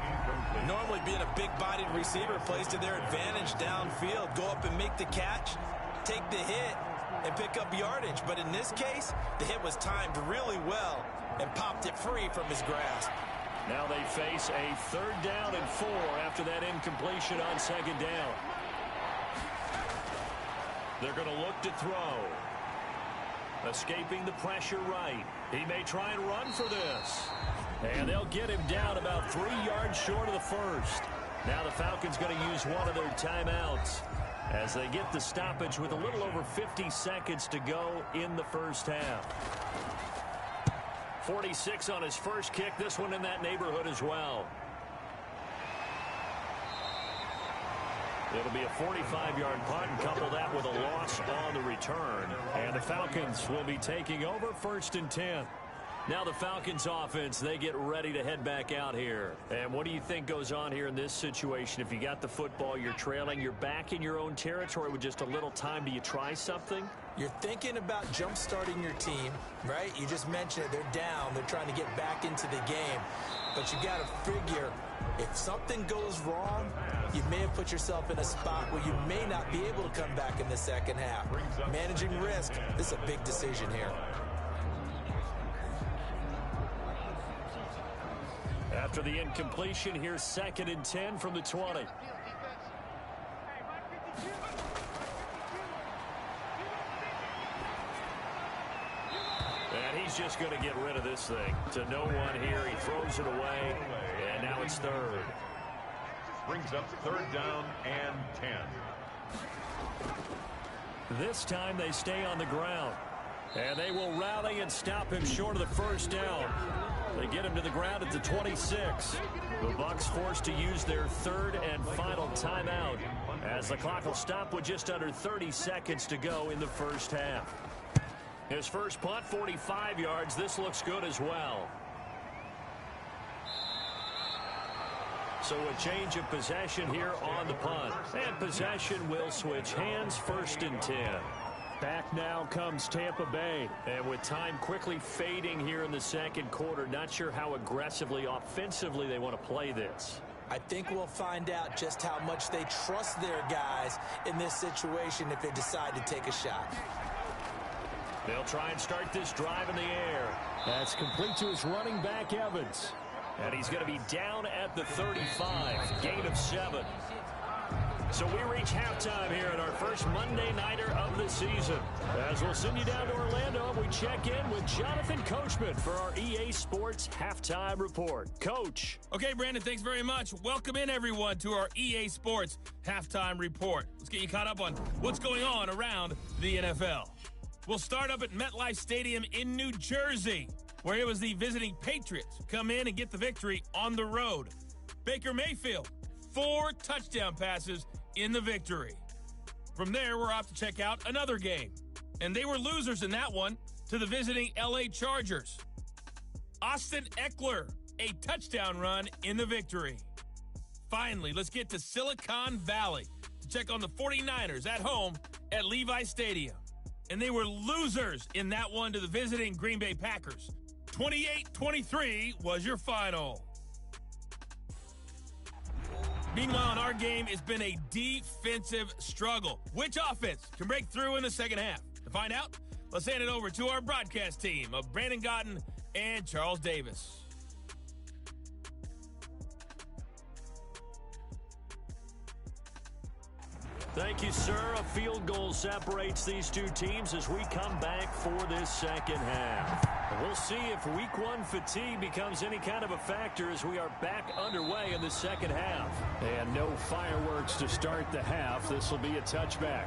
Normally being a big-bodied receiver plays to their advantage downfield. Go up and make the catch, take the hit, and pick up yardage. But in this case, the hit was timed really well and popped it free from his grasp. Now they face a 3rd down and 4 after that incompletion on 2nd down. They're going to look to throw. Escaping the pressure right. He may try and run for this. And they'll get him down about 3 yards short of the first. Now the Falcons going to use one of their timeouts as they get the stoppage with a little over 50 seconds to go in the first half. 46 on his first kick. This one in that neighborhood as well. It'll be a 45-yard punt and couple that with a loss on the return. And the Falcons will be taking over 1st and 10. Now the Falcons offense, they get ready to head back out here. And what do you think goes on here in this situation? If you got the football, you're trailing, you're back in your own territory with just a little time. Do you try something? You're thinking about jump-starting your team, right? You just mentioned it. They're down. They're trying to get back into the game. But you got to figure, if something goes wrong, you may have put yourself in a spot where you may not be able to come back in the second half. Managing risk, this is a big decision here. After the incompletion, here's 2nd and 10 from the 20. And he's just going to get rid of this thing. To no one here. He throws it away, and now it's 3rd. Brings up 3rd down and 10. This time they stay on the ground. And they will rally and stop him short of the 1st down. They get him to the ground at the 26. The Bucs forced to use their 3rd and final timeout as the clock will stop with just under 30 seconds to go in the 1st half. His first punt, 45 yards. This looks good as well. So a change of possession here on the punt. And possession will switch hands, 1st and 10. Back now comes Tampa Bay. And with time quickly fading here in the 2nd quarter, not sure how aggressively, offensively they want to play this. I think we'll find out just how much they trust their guys in this situation if they decide to take a shot. They'll try and start this drive in the air. That's complete to his running back, Evans. And he's going to be down at the 35. Gain of 7. So we reach halftime here in our first Monday Nighter of the season. As we'll send you down to Orlando, and we check in with Jonathan Coachman for our EA Sports Halftime Report. Coach. Okay, Brandon, thanks very much. Welcome in, everyone, to our EA Sports Halftime Report. Let's get you caught up on what's going on around the NFL. We'll start up at MetLife Stadium in New Jersey, where it was the visiting Patriots who come in and get the victory on the road. Baker Mayfield, 4 touchdown passes in the victory. From there, we're off to check out another game. And they were losers in that one to the visiting LA Chargers. Austin Eckler, a touchdown run in the victory. Finally, let's get to Silicon Valley to check on the 49ers at home at Levi Stadium. And they were losers in that one to the visiting Green Bay Packers. 28-23 was your final. Meanwhile, in our game, it's been a defensive struggle. Which offense can break through in the 2nd half? To find out, let's hand it over to our broadcast team of Brandon Gotten and Charles Davis. Thank you, sir. A field goal separates these two teams as we come back for this 2nd half. We'll see if week 1 fatigue becomes any kind of a factor as we are back underway in the 2nd half. And no fireworks to start the half. This will be a touchback.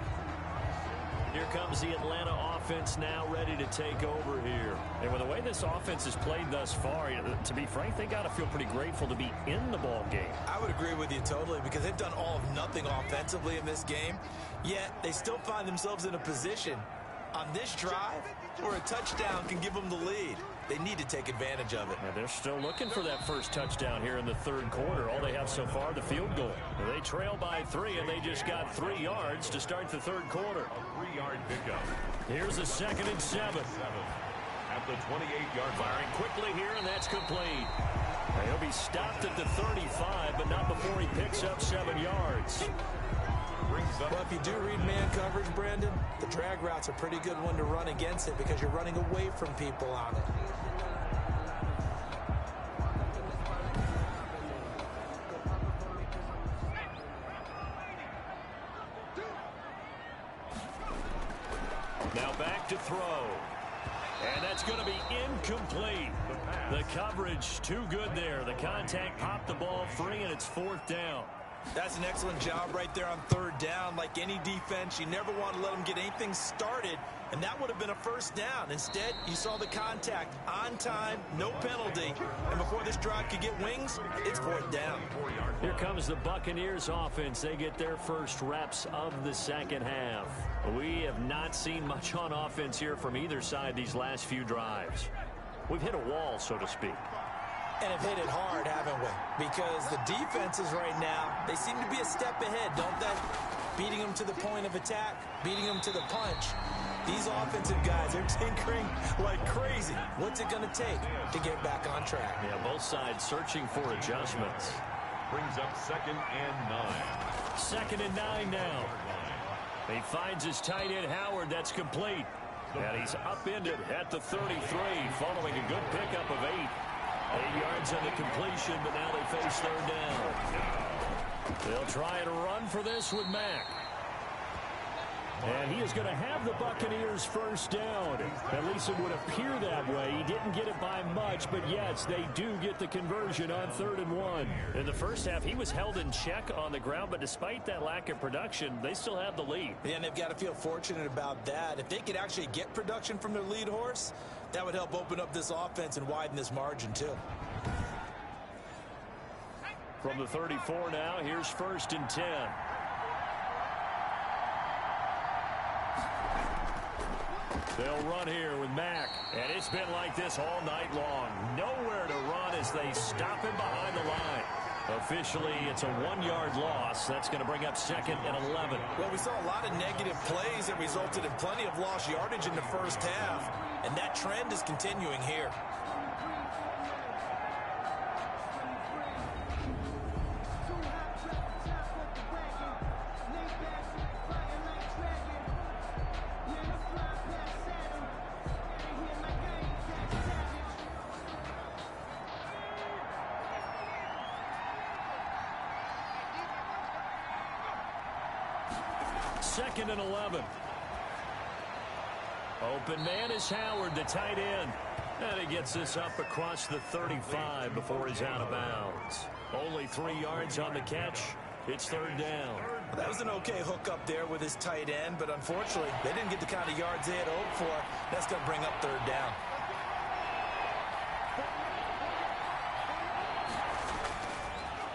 Here comes the Atlanta offense now ready to take over here. And with the way this offense has played thus far, to be frank, they got to feel pretty grateful to be in the ball game. I would agree with you totally because they've done all of nothing offensively in this game, yet they still find themselves in a position on this drive where a touchdown can give them the lead. They need to take advantage of it. Yeah, they're still looking for that first touchdown here in the 3rd quarter. All they have so far, the field goal. They trail by 3, and they just got 3 yards to start the 3rd quarter. A 3-yard pickup. Here's a 2nd and 7. At the 28-yard line. Firing quickly here, and that's complete. He'll be stopped at the 35, but not before he picks up 7 yards. Well, if you do read man coverage, Brandon, the drag route's a pretty good one to run against it because you're running away from people on it. Now back to throw. And that's going to be incomplete. The coverage too good there. The contact popped the ball free, and it's 4th down. That's an excellent job right there on 3rd down. Like any defense, you never want to let them get anything started, and that would have been a 1st down. Instead, you saw the contact on time, no penalty, and before this drive could get wings, it's 4th down. Here comes the Buccaneers offense. They get their first reps of the 2nd half. We have not seen much on offense here from either side these last few drives. We've hit a wall, so to speak. And have hit it hard, haven't we? Because the defenses right now, they seem to be a step ahead, don't they? Beating them to the point of attack, beating them to the punch. These offensive guys are tinkering like crazy. What's it going to take to get back on track? Yeah, both sides searching for adjustments. Brings up 2nd and 9. 2nd and 9 now. He finds his tight end, Howard. That's complete. And he's upended at the 33 following a good pickup of 8. 8 yards on the completion, but now they face 3rd down. They'll try and run for this with Mack. And he is going to have the Buccaneers first down. At least it would appear that way. He didn't get it by much, but yes, they do get the conversion on 3rd and 1. In the first half, he was held in check on the ground, but despite that lack of production, they still have the lead. Yeah, and they've got to feel fortunate about that. If they could actually get production from their lead horse, that would help open up this offense and widen this margin, too. From the 34 now, here's 1st and 10. They'll run here with Mack. And it's been like this all night long. Nowhere to run as they stop him behind the line. Officially, it's a 1-yard loss. That's going to bring up 2nd and 11. Well, we saw a lot of negative plays that resulted in plenty of lost yardage in the first half. And that trend is continuing here. Second and 11. Open man is Howard, the tight end. And he gets this up across the 35 before he's out of bounds. Only 3 yards on the catch. It's 3rd down. That was an okay hook up there with his tight end, but unfortunately, they didn't get the kind of yards they had hoped for. That's going to bring up 3rd down.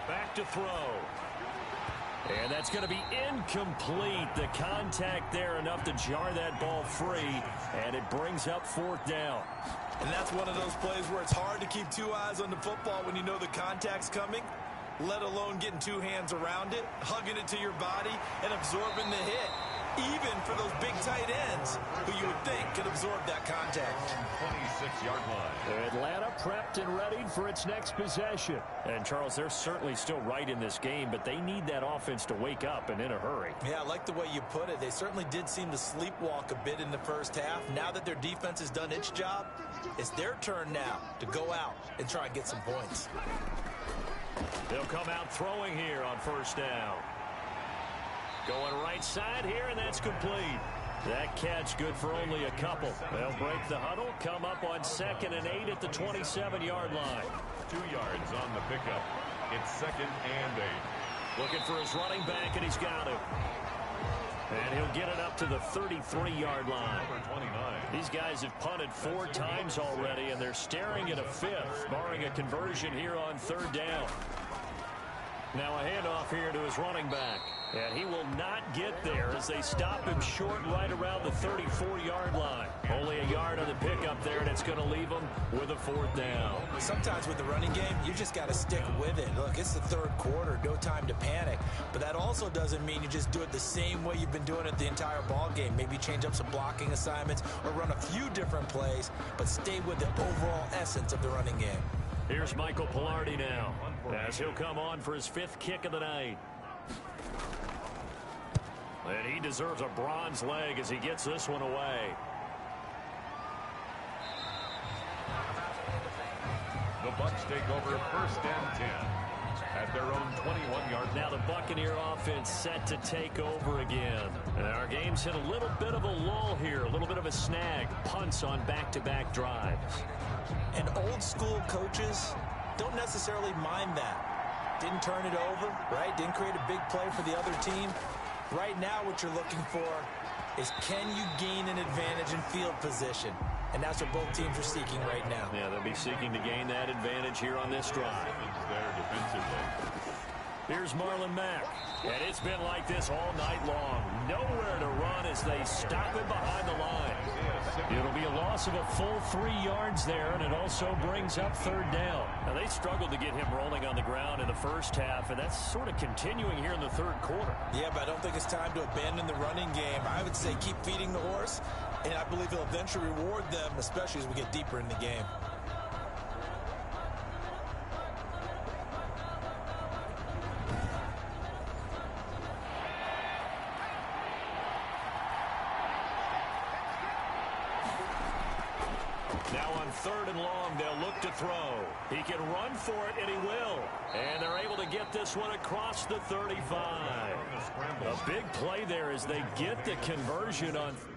Back to throw. And that's going to be incomplete. The contact there enough to jar that ball free, and it brings up 4th down. And that's one of those plays where it's hard to keep 2 eyes on the football when you know the contact's coming, let alone getting 2 hands around it, hugging it to your body, and absorbing the hit. Even for those big tight ends who you would think could absorb that contact. 26-yard line. Atlanta prepped and ready for its next possession. And, Charles, they're certainly still right in this game, but they need that offense to wake up and in a hurry. Yeah, I like the way you put it. They certainly did seem to sleepwalk a bit in the first half. Now that their defense has done its job, it's their turn now to go out and try and get some points. They'll come out throwing here on 1st down. Going right side here, and that's complete. That catch good for only a couple. They'll break the huddle, come up on 2nd and 8 at the 27-yard line. 2 yards on the pickup. It's 2nd and 8. Looking for his running back, and he's got it. And he'll get it up to the 33-yard line. Number 29. These guys have punted 4 times already, and they're staring at a 5th, barring a conversion here on 3rd down. Now a handoff here to his running back. And he will not get there as they stop him short right around the 34-yard line. Only a yard on the pickup there, and it's going to leave him with a 4th down. Sometimes with the running game, you just got to stick with it. Look, it's the 3rd quarter, no time to panic. But that also doesn't mean you just do it the same way you've been doing it the entire ball game. Maybe change up some blocking assignments or run a few different plays, but stay with the overall essence of the running game. Here's Michael Pilardi now, as he'll come on for his 5th kick of the night. And he deserves a bronze leg as he gets this one away. The Bucs take over 1st and 10 at their own 21-yard line. Now the Buccaneer offense set to take over again. And our game's hit a little bit of a lull here, a little bit of a snag. Punts on back-to-back drives. And old-school coaches don't necessarily mind that. Didn't turn it over, right? Didn't create a big play for the other team. Right now what you're looking for is can you gain an advantage in field position? And that's what both teams are seeking right now. Yeah, they'll be seeking to gain that advantage here on this drive. There defensively. Here's Marlon Mack. And it's been like this all night long. Nowhere to run as they stop him behind the line. It'll be a loss of a full 3 yards there, and it also brings up 3rd down. Now, they struggled to get him rolling on the ground in the first half, and that's sort of continuing here in the 3rd quarter. Yeah, but I don't think it's time to abandon the running game. I would say keep feeding the horse, and I believe he'll eventually reward them, especially as we get deeper in the game. Now on 3rd and long, they'll look to throw. He can run for it, and he will. And they're able to get get this one across the 35. A big play there as they get the conversion on 15.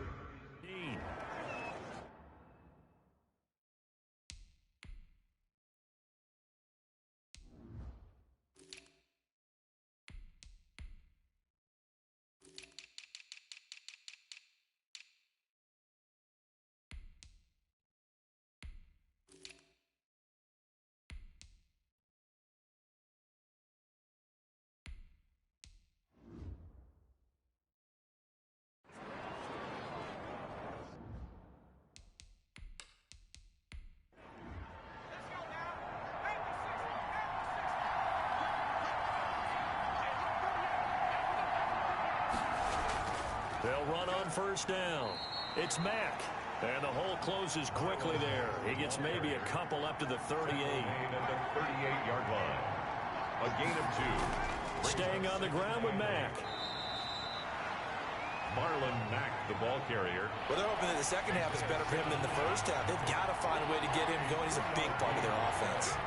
They'll run on first down. It's Mack. And the hole closes quickly there. He gets maybe a couple up to the 38. At the 38-yard line. A gain of 2. Staying on the ground with Mack. Marlon Mack, the ball carrier. Well, they're hoping that the second half is better for him than the first half. They've got to find a way to get him going. He's a big part of their offense.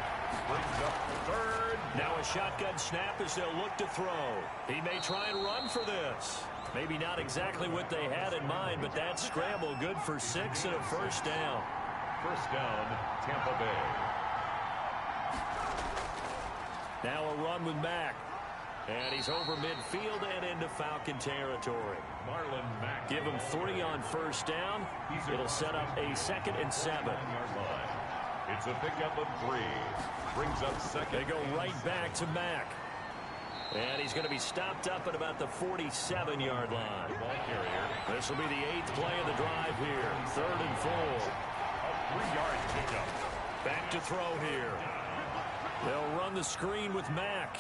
Brings up third. Now a shotgun snap as they'll look to throw. He may try and run for this. Maybe not exactly what they had in mind, but that scramble good for 6 and a first down. First down, Tampa Bay. Now a run with Mack. And he's over midfield and into Falcon territory. Marlon Mack. Give him 3 on first down. It'll set up a 2nd and 7. It's a pickup of 3. Brings up second. They go right back to Mack. And he's going to be stopped up at about the 47-yard line. Ball carrier. This will be the 8th play of the drive here. 3rd and 4. A 3-yard pickup. Back to throw here. They'll run the screen with Mack.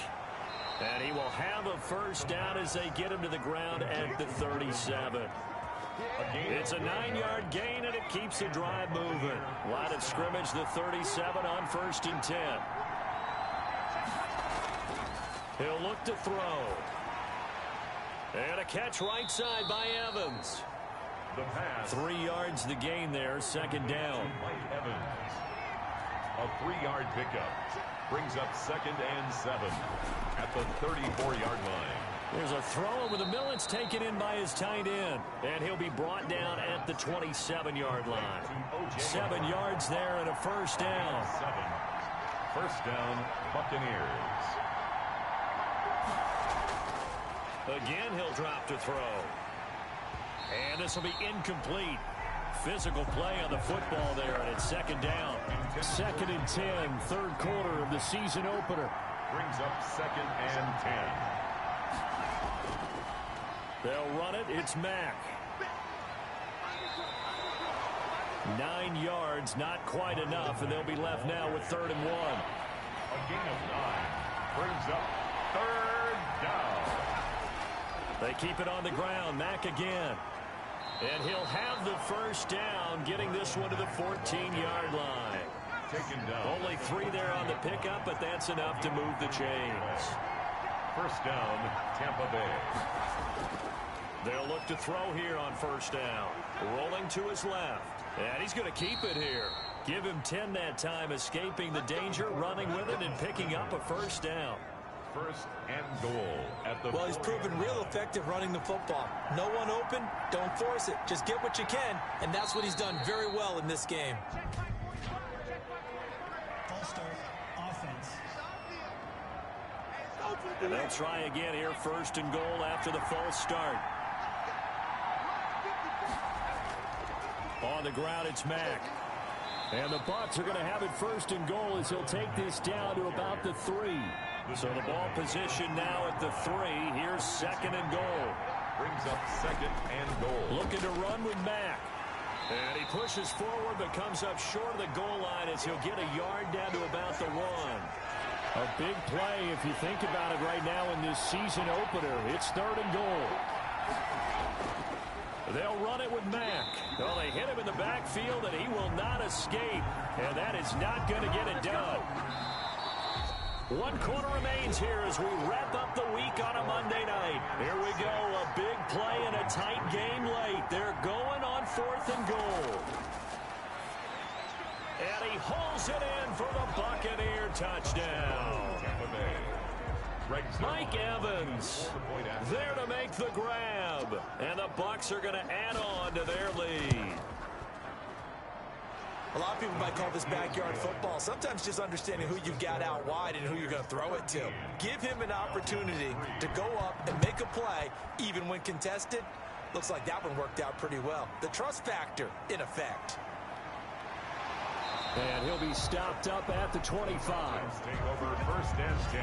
And he will have a first down as they get him to the ground at the 37. It's a 9-yard gain, and it keeps the drive moving. Line of scrimmage, the 37 on 1st and 10. He'll look to throw. And a catch right side by Evans. The pass. 3 yards the gain there, 2nd down. Mike Evans. A 3-yard pickup. Brings up 2nd and 7 at the 34-yard line. There's a throw over the middle. It's taken in by his tight end. And he'll be brought down at the 27-yard line. 7 yards there and a first down. 7. First down, Buccaneers. Again, he'll drop to throw. And this will be incomplete. Physical play on the football there, and it's 2nd down. 2nd and 10, 3rd quarter of the season opener. Brings up 2nd and 10. They'll run it. It's Mack. 9 yards, not quite enough, and they'll be left now with 3rd and 1. A gain of 9. Brings up 3rd down. They keep it on the ground. Mack again. And he'll have the first down, getting this one to the 14-yard line. Taken down. Only 3 there on the pickup, but that's enough to move the chains. First down, Tampa Bay. They'll look to throw here on first down. Rolling to his left. And he's going to keep it here. Give him 10 that time, escaping the danger, running with it, and picking up a first down. First and goal at the. Well, he's proven real effective running the football. No one open, don't force it. Just get what you can, and that's what he's done very well in this game. False start, offense. And they'll try again here, 1st and goal after the false start. On the ground, it's Mack. And the Bucs are going to have it 1st and goal as he'll take this down to about the 3. So the ball position now at the 3. Here's 2nd and goal. Brings up 2nd and goal. Looking to run with Mack. And he pushes forward but comes up short of the goal line as he'll get a yard down to about the 1. A big play if you think about it right now in this season opener. It's 3rd and goal. They'll run it with Mack. Well, they hit him in the backfield, and he will not escape. And that is not going to get it done. 1 quarter remains here as we wrap up the week on a Monday night. Here we go, a big play and a tight game late. They're going on 4th and goal. And he hauls it in for the Buccaneer touchdown. Mike Evans there to make the grab. And the Bucs are going to add on to their lead. A lot of people might call this backyard football. Sometimes just understanding who you've got out wide and who you're going to throw it to. Give him an opportunity to go up and make a play, even when contested. Looks like that one worked out pretty well. The trust factor in effect. And he'll be stopped up at the 25. Take over 1st and 10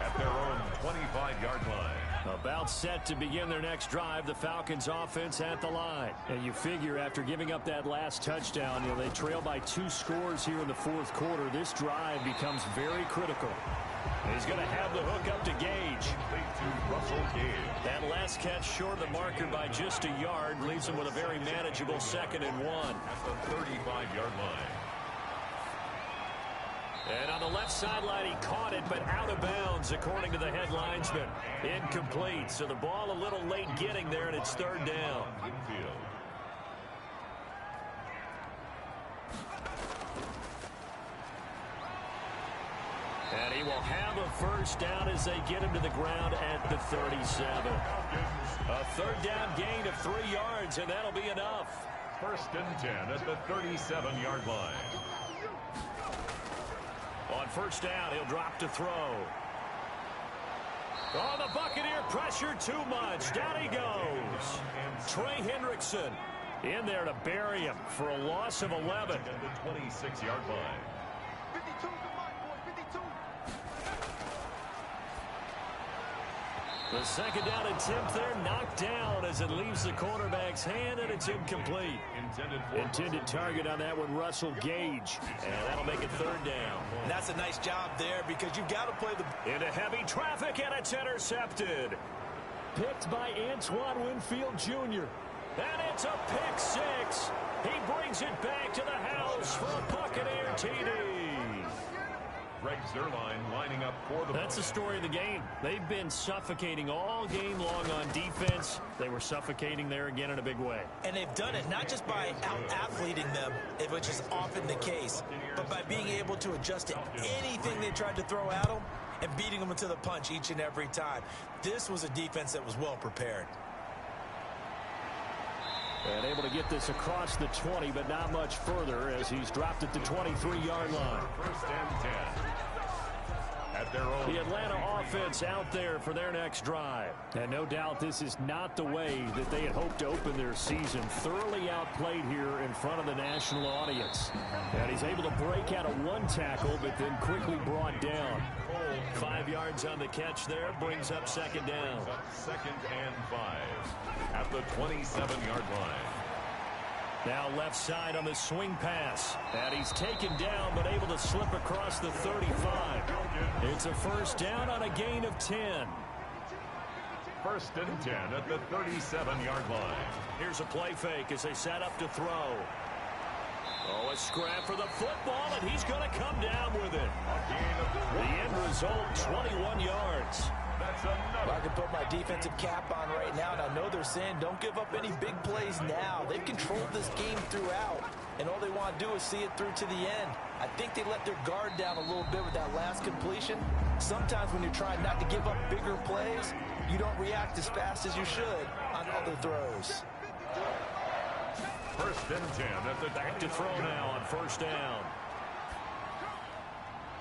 at their own 25-yard line. About set to begin their next drive, the Falcons offense at the line. And you figure after giving up that last touchdown, they trail by 2 scores here in the 4th quarter. This drive becomes very critical. He's going to have the hook up to Gage. That last catch short of the marker by just a yard leaves him with a very manageable 2nd and 1. At the 35-yard line. And on the left sideline, he caught it, but out of bounds, according to the head linesman. Incomplete, so the ball a little late getting there, and it's 3rd down. And he will have a 1st down as they get him to the ground at the 37. A 3rd down gain of 3 yards, and that'll be enough. 1st and 10 at the 37-yard line. On 1st down, he'll drop to throw. Oh, the Buccaneer pressure too much. Down he goes. Trey Hendrickson in there to bury him for a loss of 11. At the 26-yard line. The 2nd down attempt there knocked down as it leaves the quarterback's hand, and it's incomplete. Intended target on that one, Russell Gage. And that'll make it 3rd down. And that's a nice job there because you've got to play the... Into heavy traffic, and it's intercepted. Picked by Antoine Winfield Jr. And it's a pick 6. He brings it back to the house for a Buccaneer TD. Greg Zuerlein lining up for the... That's the story of the game. They've been suffocating all game long on defense. They were suffocating there again in a big way. And they've done it not just by out-athleting them, which is often the case, but by being able to adjust to anything they tried to throw at them and beating them into the punch each and every time. This was a defense that was well prepared. And able to get this across the 20, but not much further as he's dropped at the 23-yard line. 1st and 10. At their own. The Atlanta offense out there for their next drive. And no doubt this is not the way that they had hoped to open their season. Thoroughly outplayed here in front of the national audience. And he's able to break out of 1 tackle, but then quickly brought down. 5 yards on the catch there, brings up 2nd down. 2nd and 5 at the 27-yard line. Now left side on the swing pass. And he's taken down, but able to slip across the 35. It's a 1st down on a gain of 10. 1st and 10 at the 37-yard line. Here's a play fake as they set up to throw. Oh, a scrap for the football, and he's going to come down with it. The end result, 21 yards. I can put my defensive cap on right now, and I know they're saying don't give up any big plays now. They've controlled this game throughout, and all they want to do is see it through to the end. I think they let their guard down a little bit with that last completion. Sometimes when you're trying not to give up bigger plays, you don't react as fast as you should on other throws. 1st and 10 at the back to throw now on 1st down.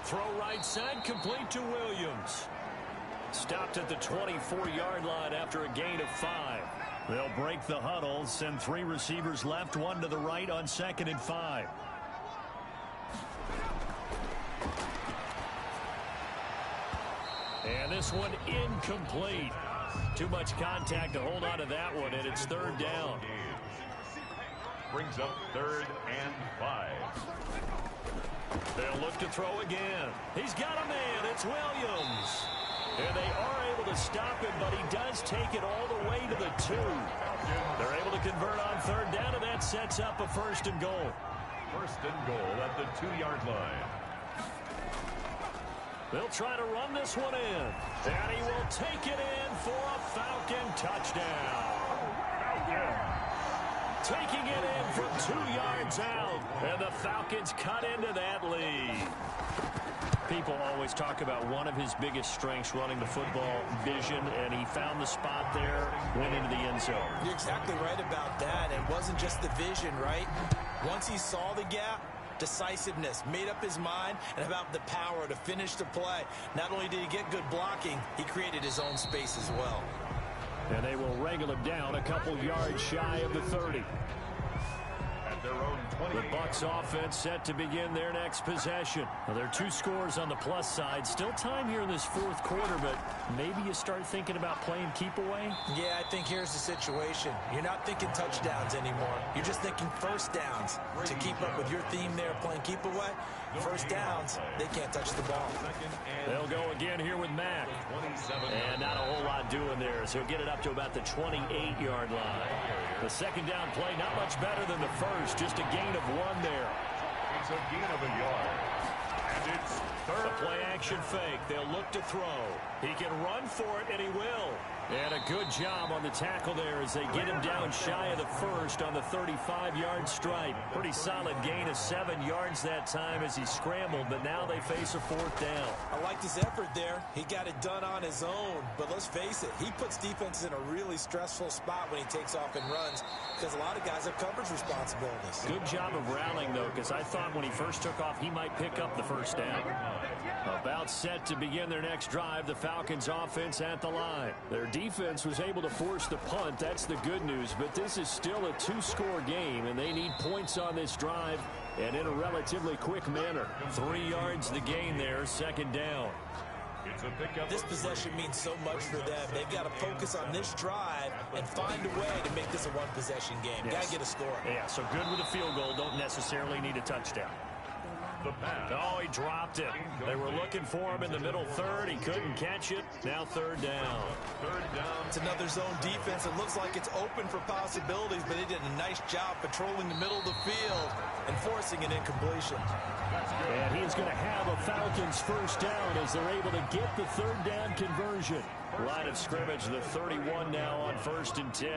Throw right side, complete to Williams. Stopped at the 24-yard line after a gain of 5. They'll break the huddle, send 3 receivers left, 1 to the right on 2nd and 5. And this one incomplete. Too much contact to hold on to that one, and it's 3rd down. Brings up 3rd and 5. They'll look to throw again. He's got a man. It's Williams. And they are able to stop him, but he does take it all the way to the 2. They're able to convert on 3rd down, and that sets up a 1st and goal. 1st and goal at the 2-yard line. They'll try to run this one in. And he will take it in for a Falcon touchdown. Taking it in from 2 yards out. And the Falcons cut into that lead. People always talk about one of his biggest strengths running the football, vision, and he found the spot there, went into the end zone. You're exactly right about that. It wasn't just the vision, right? Once he saw the gap, decisiveness, made up his mind, and about the power to finish the play. Not only did he get good blocking, he created his own space as well. And they will wrangle him down a couple yards shy of the 30. Their own 20. The Bucs offense set to begin their next possession. Now, there are 2 scores on the plus side. Still time here in this fourth quarter, but maybe you start thinking about playing keep away? Yeah, I think here's the situation. You're not thinking touchdowns anymore. You're just thinking first downs. To keep up with your theme there, playing keep away, first downs, they can't touch the ball. They'll go again here with Mack. And not a whole lot doing there, so he'll get it up to about the 28-yard line. The second down play, not much better than the first, just a gain of 1 there. It's a gain of a yard. And it's third. A play action fake. They'll look to throw. He can run for it, and he will. And a good job on the tackle there as they get him down shy of the first on the 35-yard stripe. Pretty solid gain of 7 yards that time as he scrambled, but now they face a 4th down. I liked his effort there. He got it done on his own. But let's face it, he puts defenses in a really stressful spot when he takes off and runs because a lot of guys have coverage responsibilities. Good job of rallying, though, because I thought when he first took off, he might pick up the first down. About set to begin their next drive, the Falcons offense at the line. Their defense was able to force the punt. That's the good news, but this is still a 2-score game, and they need points on this drive and in a relatively quick manner. 3 yards the gain there, second down. This possession means so much for them. They've got to focus on this drive and find a way to make this a one-possession game. Yes. Got to get a score. Yeah, so good with a field goal. Don't necessarily need a touchdown. Oh, he dropped it. They were looking for him in the middle third. He couldn't catch it. Now third down. It's another zone defense. It looks like it's open for possibilities, but they did a nice job patrolling the middle of the field and forcing an incompletion. And he's going to have a Falcons first down as they're able to get the third down conversion. Line of scrimmage, the 31 now on 1st and 10.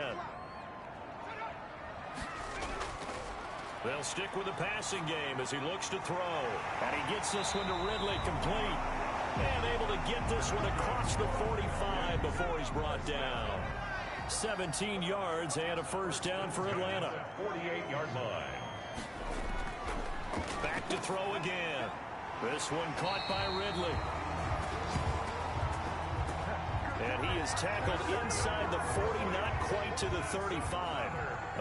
They'll stick with the passing game as he looks to throw. And he gets this one to Ridley complete. And able to get this one across the 45 before he's brought down. 17 yards and a first down for Atlanta. 48-yard line. Back to throw again. This one caught by Ridley. And he is tackled inside the 40, not quite to the 35.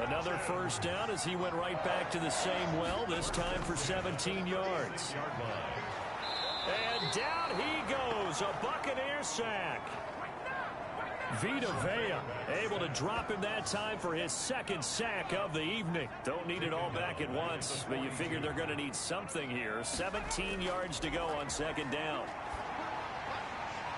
Another first down as he went right back to the same well, this time for 17 yards. And down he goes, a Buccaneer sack. Vita Vea able to drop him that time for his second sack of the evening. Don't need it all back at once, but you figure they're going to need something here. 17 yards to go on second down.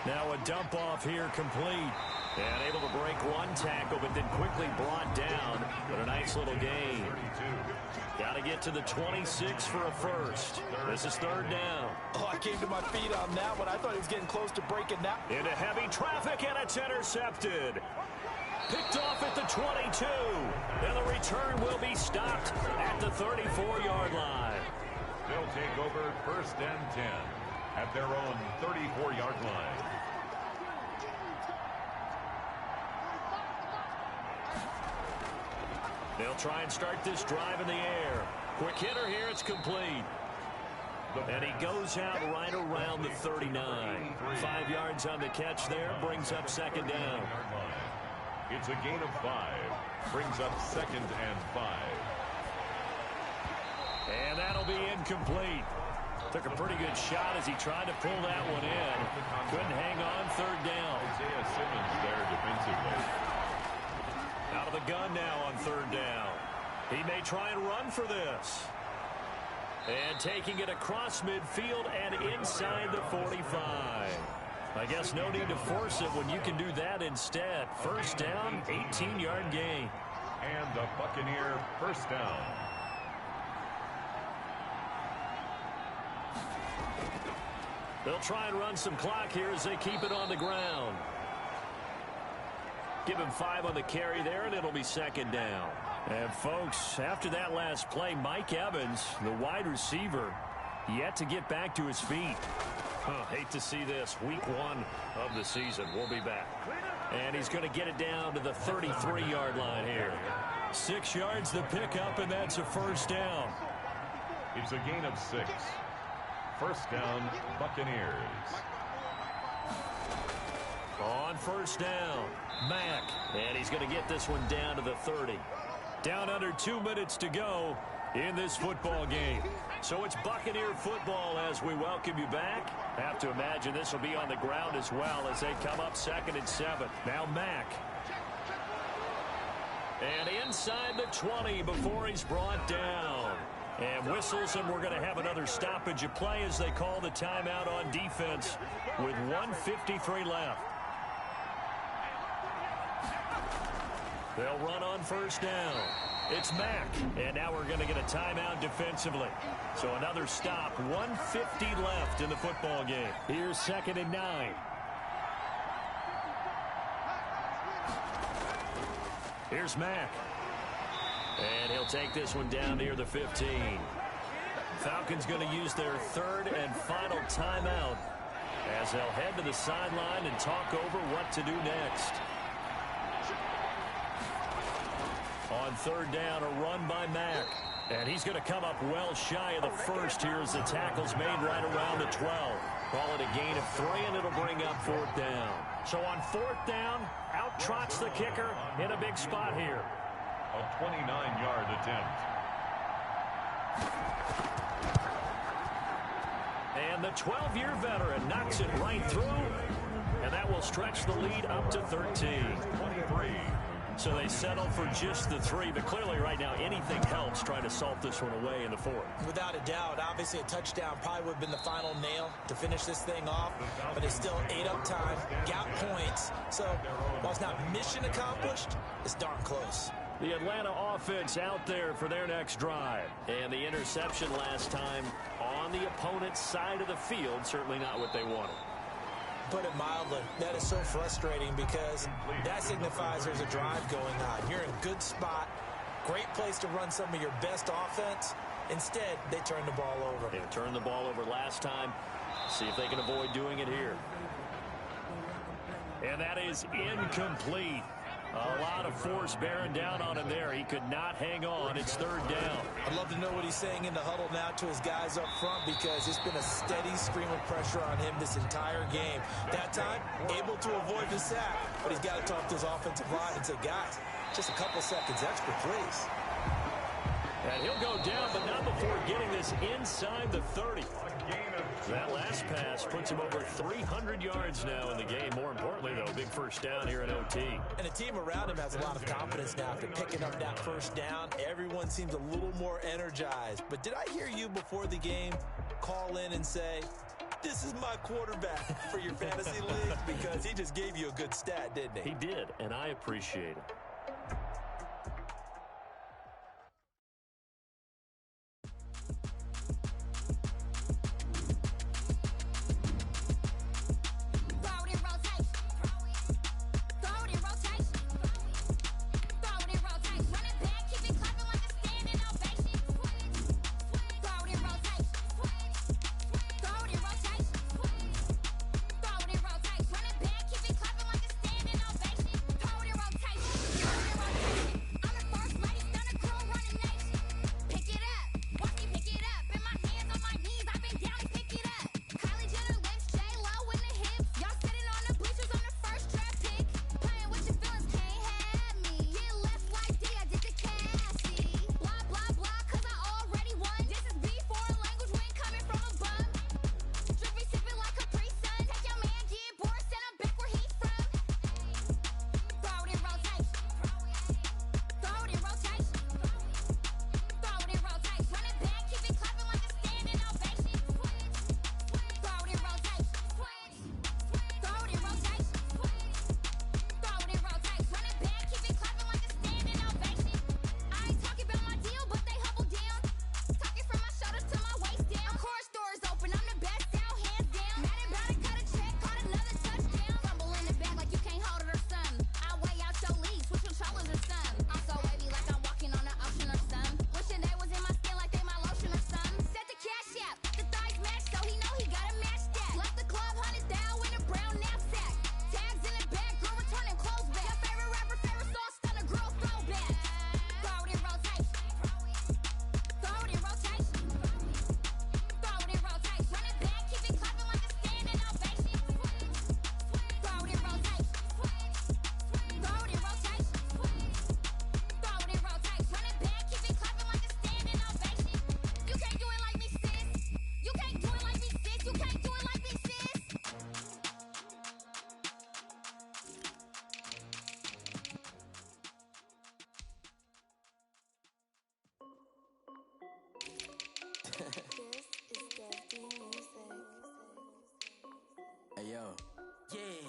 Now a dump off here complete. And able to break one tackle, but then quickly brought down. But a nice little gain. Got to get to the 26 for a first. This is third down. Oh, I came to my feet on that one. I thought he was getting close to breaking that. Into heavy traffic, and it's intercepted. Picked off at the 22. And the return will be stopped at the 34-yard line. They'll take over 1st and 10 at their own 34-yard line. They'll try and start this drive in the air. Quick hitter here, it's complete. And he goes out right around the 39. 5 yards on the catch there, brings up second down. It's a gain of 5, brings up 2nd and 5. And that'll be incomplete. Took a pretty good shot as he tried to pull that one in. Couldn't hang on, third down. Isaiah Simmons there defensively. Out of the gun now on third down. He may try and run for this. And taking it across midfield and inside the 45. I guess no need to force it when you can do that instead. First down, 18-yard gain. And the Buccaneer first down. They'll try and run some clock here as they keep it on the ground. Give him 5 on the carry there, and it'll be second down. And, folks, after that last play, Mike Evans, the wide receiver, yet to get back to his feet. Hate to see this. Week 1 of the season. We'll be back. And he's going to get it down to the 33-yard line here. 6 yards the pickup, and that's a first down. It's a gain of 6. First down, Buccaneers. On first down, Mack. And he's going to get this one down to the 30. Down under 2 minutes to go in this football game. So it's Buccaneer football as we welcome you back. Have to imagine this will be on the ground as well as they come up 2nd and 7. Now Mack. And inside the 20 before he's brought down. And whistles, and we're going to have another stoppage of play as they call the timeout on defense with 1:53 left. They'll run on first down. It's Mack, and now we're going to get a timeout defensively. So another stop, 1:50 left in the football game. Here's 2nd and 9. Here's Mack. And he'll take this one down near the 15. Falcons going to use their 3rd and final timeout as they'll head to the sideline and talk over what to do next. On 3rd down, a run by Mack. And he's going to come up well shy of the first here as the tackle's made right around the 12. Call it a gain of 3, and it'll bring up 4th down. So on 4th down, out trots the kicker in a big spot here. A 29-yard attempt. And the 12-year veteran knocks it right through, and that will stretch the lead up to 13. 23. So they settle for just the 3, but clearly right now anything helps trying to salt this one away in the 4th. Without a doubt, obviously a touchdown probably would have been the final nail to finish this thing off, but it's still 8 up time, got points. So while it's not mission accomplished, it's darn close. The Atlanta offense out there for their next drive. And the interception last time on the opponent's side of the field, certainly not what they wanted. Put it mildly, that is so frustrating because that signifies there's a drive going on. You're in a good spot, great place to run some of your best offense. Instead, they turn the ball over. They turned the ball over last time. See if they can avoid doing it here. And that is incomplete. A lot of force bearing down on him there. He could not hang on. It's 3rd down. I'd love to know what he's saying in the huddle now to his guys up front because it's been a steady stream of pressure on him this entire game. That time, able to avoid the sack, but he's got to talk to his offensive line and say, guys, just a couple seconds extra, please. And he'll go down, but not before getting this inside the 30. That last pass puts him over 300 yards now in the game. More importantly, though, big first down here in OT. And the team around him has a lot of confidence now after picking up that first down. Everyone seems a little more energized. But did I hear you before the game call in and say, this is my quarterback for your fantasy league? Because he just gave you a good stat, didn't he? He did, and I appreciate it.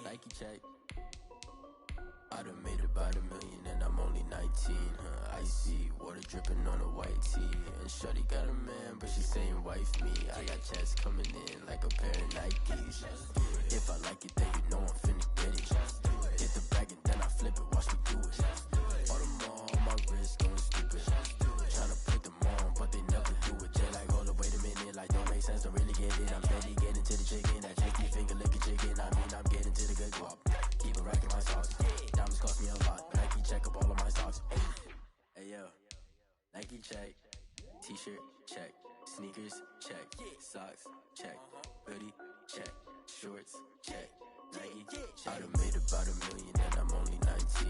Nike check. I done made about $1 million and I'm only 19. Icy water dripping on a white tee. And shorty got a man, but she saying wife me. I got checks coming in like a pair of Nikes. If I like it, then you know I'm finna get it. Hit the bag and then I flip it, watch me do it. All them on my wrist going stupid. Tryna put them on, but they never do it. Jay like, hold up, wait a minute, like don't make sense, don't really get it. I'm steady getting to the chicken, that tricky finger licking chicken. I mean, I'm getting to the good guap. Keep a rack in my socks. Diamonds cost me a lot. Nike check up all of my socks. Hey yo, Nike check. T-shirt check. Sneakers check. Socks check. Hoodie check. Shorts check. Nike I done made about $1 million and I'm only 19.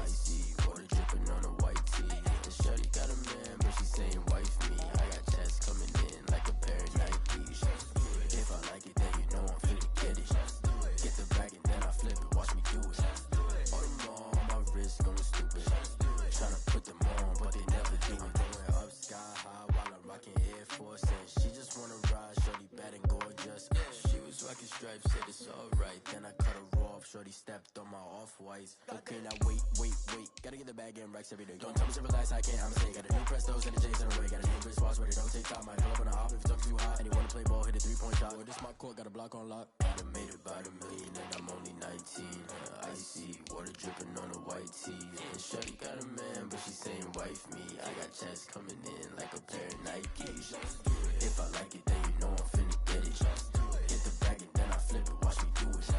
Icy water dripping on a white tee. And shorty got a man, but she saying wife me. I got checks coming in like a pair of Nikes. If I like it, then you know I'm finna get it. Get the bag and then I flip it, watch me do it. All them on my wrist going stupid. Tryna put them on, but they never do it. Going up sky high while I'm rocking Air Force. And she just wanna ride, shorty bad and gorgeous. She was rocking stripes, said it's alright. Then I cut her off, shorty stepped on my off-whites. Okay, now wait. Gotta get the bag and racks every day. Don't tell me to relax, I can't, I'm saying. Got a new Prestos and the J's in the way. Got a new Chris Foss, ready, don't take time. Might pull up on a hop if it's up too hot. And you wanna play ball, hit a 3-point shot. Or this my court, got a block on lock. I done made about $1 million and I'm only 19. Icy water dripping on a white tee. And shorty got a man, but she saying wife me. I got checks coming in like a pair of Nikes. If I like it, then you know I'm finna get it. Hit the bag and then I flip it, watch me do it.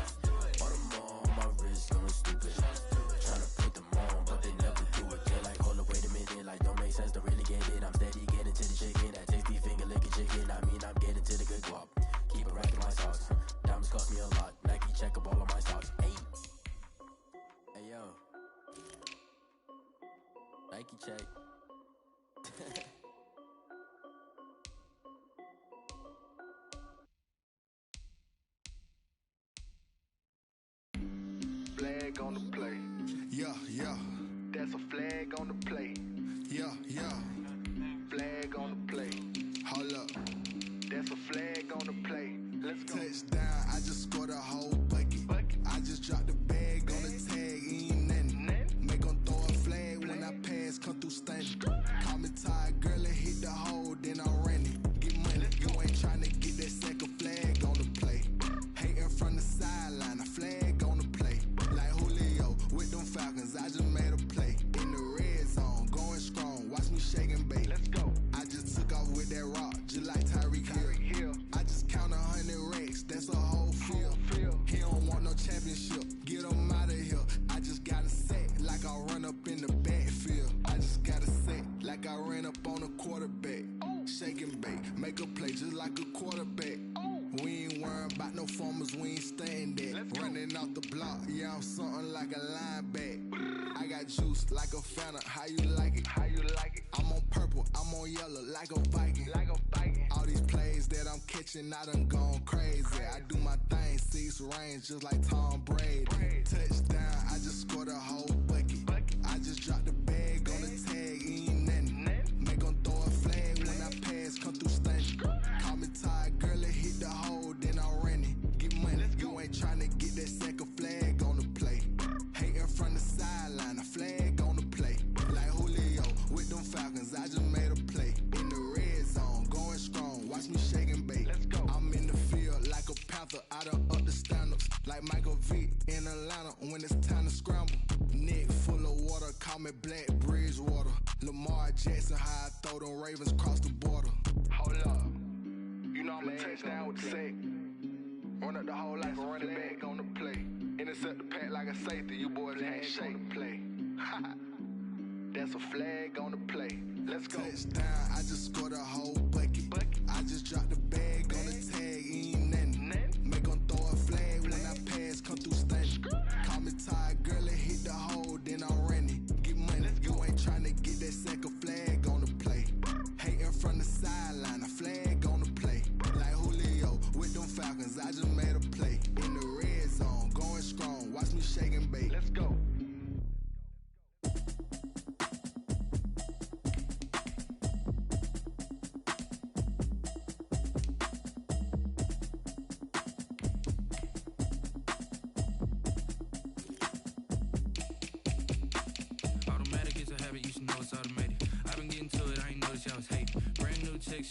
All them on my wrist going stupid. Tryna put them on, but they never do it. They're like, hold up, wait a minute, like don't make sense, don't really get it. I'm steady getting to the chicken, that tasty finger licking chicken. I mean, I'm getting to the good guap. Keep a rack in my socks. Diamonds cost me a lot. Nike check up all of my stocks. Hey yo, Nike check. Flag on the play. Yeah. That's a flag on the play. Yeah. Flag on the play. Hold up. That's a flag on the play. Let's go. Touchdown, I just scored a whole bucket. I just dropped the bag on the tag, ain't nothing. Make 'em throw a flag when I pass, come through stunning. Call me tired, girl, and hit the hole, then I ran it. Get money, you ain't tryna get that second flag on the play. Hating from the sideline, a flag on the play. Like Julio with them Falcons, I just made a play. In the red zone, going strong, watch me shake and bake. Let's go. I just took off with that rock, just like Tyreek Hill. I just count 100 racks, that's a whole field. He don't want no championship, get him out of here. I just got a set, like I run up in the backfield. I just got a set, like I ran up on a quarterback. Shake and bake, make a play just like a quarterback. We ain't worrying about no formers, we ain't staying there. Running off the block, yeah, I'm something like a linebacker. I got juice like a Fanta, how you like it? I'm on purple, I'm on yellow, like a Viking. All these plays that I'm catching, I done gone crazy. I do my thing, 6 range, just like Tom Brady. Touchdown, I just scored a whole bucket. I just dropped the bag on the tag, ain't nothing. Make 'em throw a flag when I pass, come through stunning. Call me tired, girl, and hit the hole, then I ran it. Get money, you ain't tryna get that second flag on the play. Hating from the sideline, a flag on the play. Like Julio with them Falcons, I just made a play. In the red zone, going strong, watch me shake and bake. Let's go. I'm in the field like a panther, I done up the stand-ups. Like Michael Vick in Atlanta when it's time to scramble. Neck full of water, call me Black Bridgewater. Lamar Jackson, how I throw them Ravens across the border. Hold up. You know I'm a touchdown with the sack. Run up the whole life, run it back on the play. Intercept the pack like a safety, you boys ain't shake the play. That's a flag on the play. Let's go. Touchdown, I just scored a whole bucket. I just dropped the bag on the tag, ain't nothing. Make 'em throw a flag when I pass, come through stunning. Call me tired, girl, and hit the hole, then I ran it. Get money, you ain't tryna get that second flag on the play. Hating from the sideline, a flag on the play. Like Julio with them Falcons, I just made a play. In the red zone, going strong, watch me shake and bake. Let's go.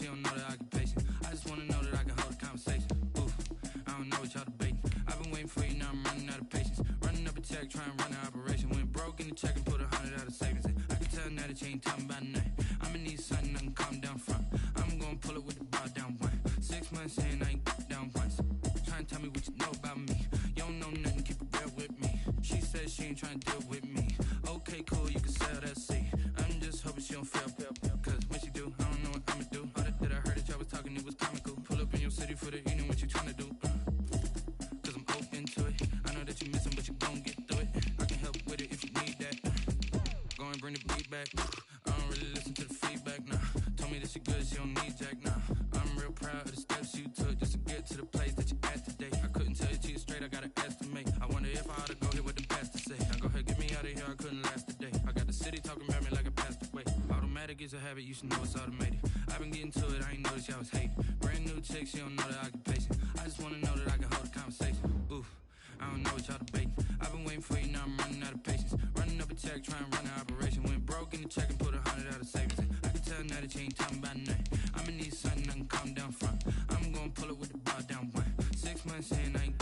she don't know that I can patient. I just wanna know that I can hold a conversation. Oof, I don't know what y'all debating. I've been waiting for you, now I'm running out of patience. Running up a check, trying to run an operation. Went broke in the check and put 100 out of savings in. I can tell now that you ain't talking about nothing. I'ma need something I can calm down from. I'm gonna pull it with the bar down one. 6 months in, I ain't down once. Trying to tell me what you know about me. You don't know nothing, keep it real with me. She says she ain't trying to deal with me. Okay, cool, you can sell that seat. I'm just hoping she don't fail. Cause when she do, I don't know what I'ma do. All that I heard that y'all was talking, it was comical. Pull up in your city for the evening, what you trying to do? Cause I'm open to it. I know that you missing, but you gon' get through it. I can help with it if you need that. Go and bring the beat back. I don't really listen to the feedback, nah. Told me that she good, she don't need jack, nah. I'm real proud of the steps you took just to get to the place that you at today. I couldn't tell you to you straight, I gotta estimate. I wonder if I ought to go here with the best to say. Now go ahead, get me out of here, I couldn't last today. I got the city talking about me like I passed away. Automatic is a habit, you should know it's automated. I've been getting to it, I ain't noticed y'all was hating. Brand new chick, she don't know that I can patient. I just wanna know that I can hold a conversation. Oof, I don't know what y'all debating. I've been waiting for you, now I'm running out of patience. Running up a check, trying to run an operation. Went broke in the check and put 100 out of savings in. I can tell now that you ain't talking about nothing. I'ma need something I can calm down from. I'm gonna pull it with the bar down one. 6 months in, I ain't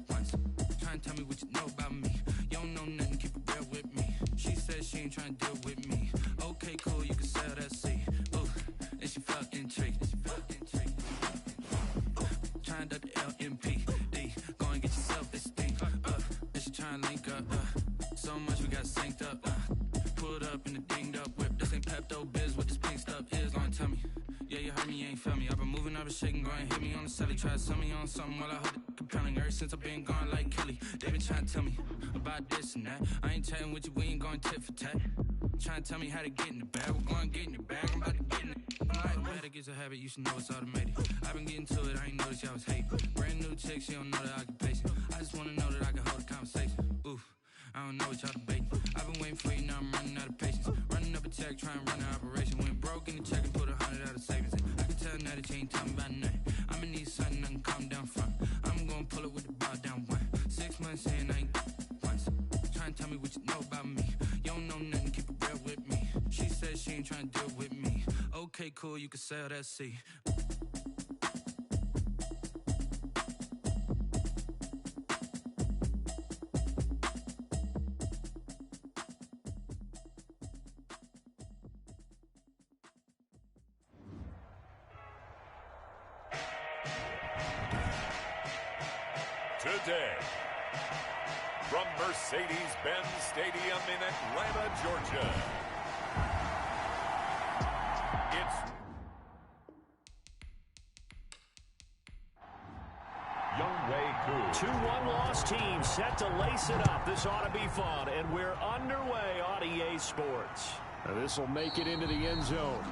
once. Trying to tell me what you know about me. You don't know nothing, keep it real with me. She says she ain't trying to deal with me. Okay, cool, you can sell that seat. Ooh, and she felt intrigued. Trying to duck the LMPD. Go and get your self-esteem up. And she trying to link up. So much we got synced up. Pulled up in the dinged up whip. This ain't Pepto-Biz, what this pink stuff is. Long tell me. Yeah, you heard me, you ain't felt me. I've been moving, I've been shaking, go and hit me on the celly. Try to sell me on something while I hold it compelling. Ever since I've been gone like Kelly, they been trying to tell me about this and that. I ain't chatting with you, we ain't going tit for tat. Trying to tell me how to get in the bag. We're going to get in the bag, I'm about to get in it. Automatic is a habit, you should know it's automated. I've been getting to it, I ain't noticed y'all was hating. Brand new chick, she don't know the occupation. I just wanna know that I can hold a conversation. Oof, I don't know what y'all debating. I've been waiting for you, now I'm running out of patience. Running up a check, trying to run an operation. Went broke in the check and put 100 out of savings in. I can tell now that you ain't talking about nothing. I'ma need something I can calm down from. I'm gonna pull it with the bar down one. 6 months in, I ain't once. Trying to tell me what you know about me. You don't know nothing, keep it real with me. She says she ain't trying to deal with me. Okay, cool, you can sell that seat. Today, from Mercedes-Benz Stadium in Atlanta, Georgia, it's Younghoe Koo. 2 1-loss teams set to lace it up. This ought to be fun, and we're underway on EA Sports. This will make it into the end zone.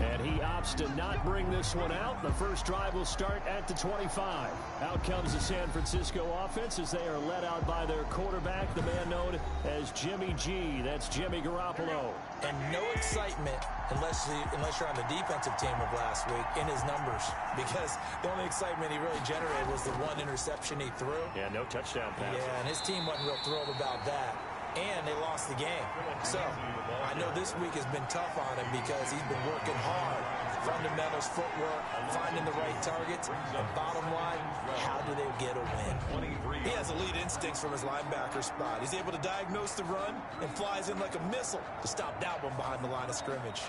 And he opts to not bring this one out. The first drive will start at the 25. Out comes the San Francisco offense as they are led out by their quarterback, the man known as Jimmy G. That's Jimmy Garoppolo. And no excitement unless you're on the defensive team of last week in his numbers, because the only excitement he really generated was the one interception he threw. Yeah, no touchdown pass. Yeah, and his team wasn't real thrilled about that. And they lost the game. So I know this week has been tough on him because he's been working hard. Fundamentals, footwork, finding the right targets. And bottom line, how do they get a win? He has elite instincts from his linebacker spot. He's able to diagnose the run and flies in like a missile to stop that one behind the line of scrimmage.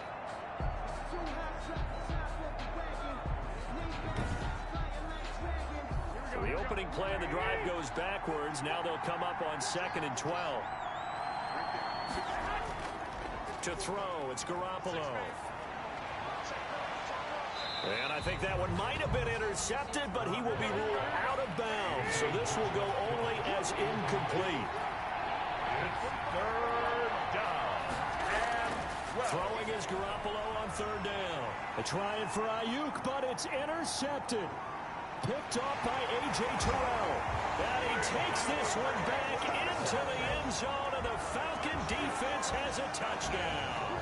So the opening play of the drive goes backwards. Now they'll come up on 2nd and 12. To throw, it's Garoppolo. And I think that one might have been intercepted, but he will be ruled out of bounds. So this will go only as incomplete. Third down. And Throwing is Garoppolo on 3rd down. They're trying for Ayuk, but it's intercepted. Picked up by A.J. Terrell. And he takes this one back into the end zone, and the Falcon defense has a touchdown.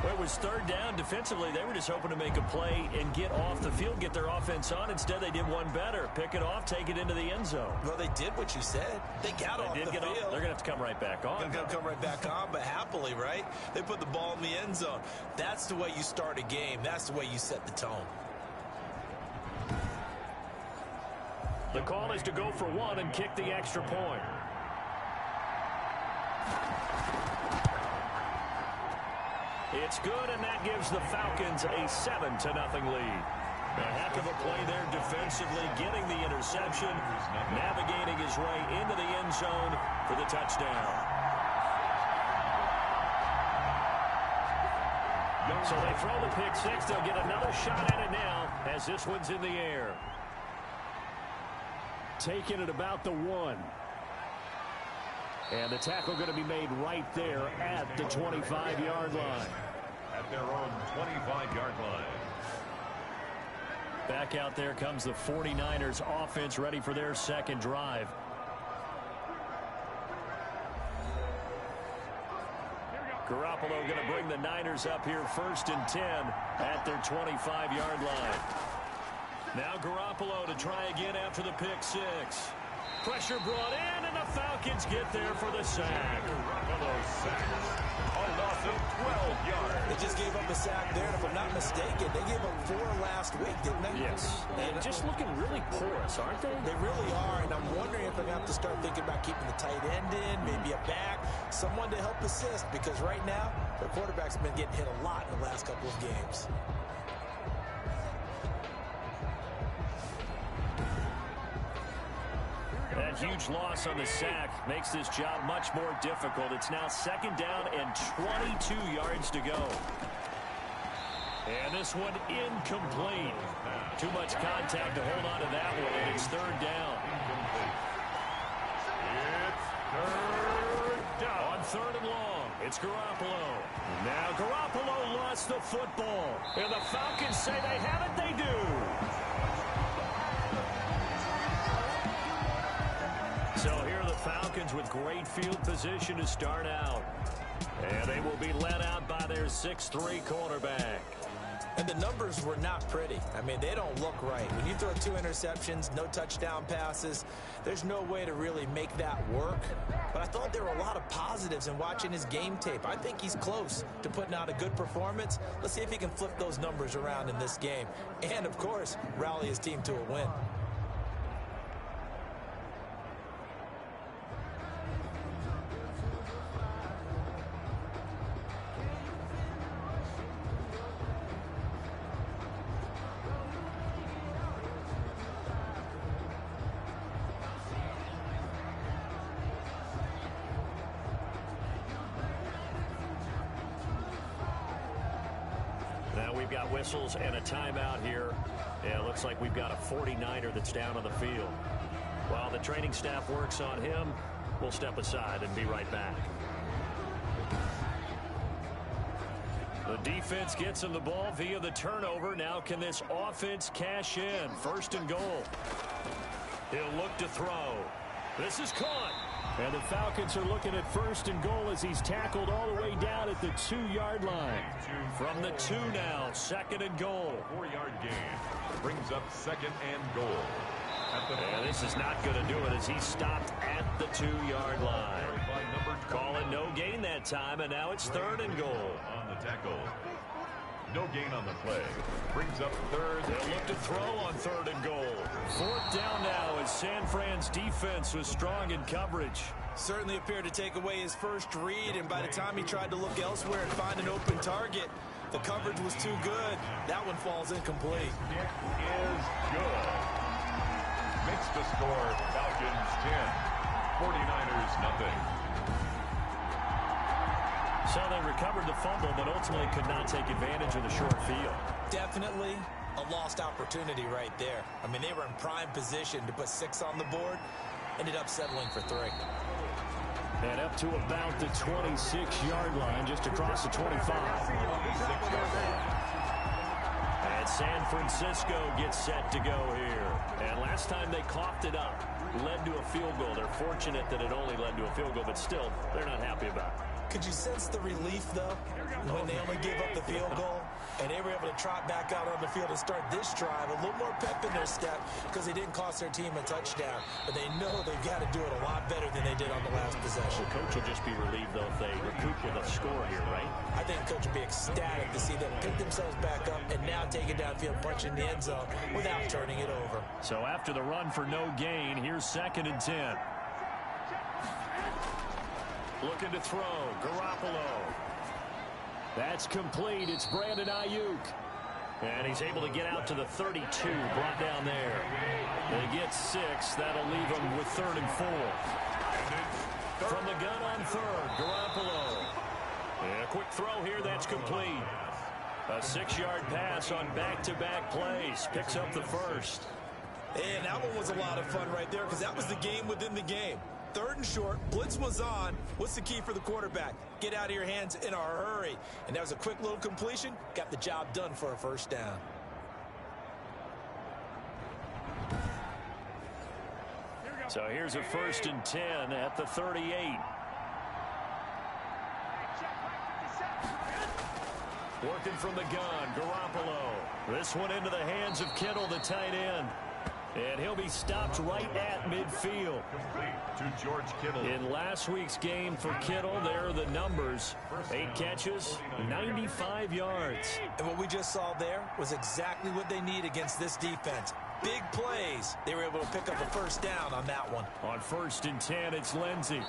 Well, was third down. Defensively, they were just hoping to make a play and get off the field, get their offense on. Instead, they did one better. Pick it off, take it into the end zone. Well, they did what you said. They got off the field. They're going to have to come right back on. They're going to come right back on, but happily, right? They put the ball in the end zone. That's the way you start a game. That's the way you set the tone. The call is to go for one and kick the extra point. It's good, and that gives the Falcons a 7-0 lead. A heck of a play there defensively, getting the interception, navigating his way into the end zone for the touchdown. So they throw the pick six. They'll get another shot at it now as this one's in the air. Taking it about the 1. And the tackle going to be made right there at the 25-yard line. At their own 25-yard line. Back out there comes the 49ers offense, ready for their second drive. Garoppolo going to bring the Niners up here 1st and 10 at their 25-yard line. Now Garoppolo to try again after the pick six. Pressure brought in, and the Falcons get there for the sack. Garoppolo sacks. A loss of 12 yards. They just gave up a sack there, and if I'm not mistaken, they gave up 4 last week, didn't they? Yes. And just looking really porous, aren't they? They really are, and I'm wondering if they're going to have to start thinking about keeping the tight end in, maybe a back, someone to help assist, because right now, their quarterback's been getting hit a lot in the last couple of games. That huge loss on the sack makes this job much more difficult. It's now 2nd down and 22 yards to go. And this one incomplete. Too much contact to hold on to that one, and it's 3rd down. It's 3rd down. On 3rd and long, it's Garoppolo. Now Garoppolo lost the football. And the Falcons say they have it, they do. So here are the Falcons with great field position to start out. And they will be led out by their 6'3" quarterback. And the numbers were not pretty. I mean, they don't look right. When you throw 2 interceptions, no touchdown passes, there's no way to really make that work. But I thought there were a lot of positives in watching his game tape. I think he's close to putting out a good performance. Let's see if he can flip those numbers around in this game. And, of course, rally his team to a win. We've got whistles and a timeout here. Yeah, it looks like we've got a 49er that's down on the field. While the training staff works on him, we'll step aside and be right back. The defense gets him the ball via the turnover. Now can this offense cash in? 1st and goal. He'll look to throw. This is caught. And the Falcons are looking at 1st and goal as he's tackled all the way down at the 2-yard line. From the 2 now, 2nd and goal. 4-yard gain brings up 2nd and goal. And this is not going to do it as he stopped at the 2-yard line. Calling no gain that time, and now it's 3rd and goal. On the tackle. No gain on the play. Brings up 3rd. They'll look to throw on 3rd and goal. 4th down now as San Fran's defense was strong in coverage. Certainly appeared to take away his first read, and by the time he tried to look elsewhere and find an open target, the coverage was too good. That one falls incomplete. It is good. Makes the score Falcons 10. 49ers nothing. So they recovered the fumble, but ultimately could not take advantage of the short field. Definitely a lost opportunity right there. I mean, they were in prime position to put 6 on the board. Ended up settling for 3. And up to about the 26-yard line, just across the 25. And San Francisco gets set to go here. And last time they coughed it up, led to a field goal. They're fortunate that it only led to a field goal, but still, they're not happy about it. Could you sense the relief, though, when they only gave up the field goal? And they were able to trot back out on the field and start this drive. A little more pep in their step because they didn't cost their team a touchdown. But they know they've got to do it a lot better than they did on the last possession. The coach will just be relieved, though, if they recoup with a score here, right? I think the coach will be ecstatic to see them pick themselves back up and now take it downfield, punch in the end zone without turning it over. So after the run for no gain, here's 2nd and 10. Looking to throw. Garoppolo. That's complete. It's Brandon Ayuk. And he's able to get out to the 32. Brought down there. They get 6. That'll leave them with 3rd and 4. From the gun on 3rd. Garoppolo. And a quick throw here. That's complete. A 6-yard pass on back-to-back plays. Picks up the first. And that one was a lot of fun right there because that was the game within the game. 3rd and short, blitz was on. What's the key for the quarterback? Get out of your hands in a hurry. And that was a quick little completion. Got the job done for a first down. So here's a 1st and 10 at the 38. Working from the gun, Garoppolo. This one into the hands of Kittle, the tight end. And he'll be stopped right at midfield. To George Kittle. In last week's game for Kittle, there are the numbers. 8 catches, 95 yards. And what we just saw there was exactly what they need against this defense. Big plays. They were able to pick up a first down on that one. On 1st and 10, it's Lindsey.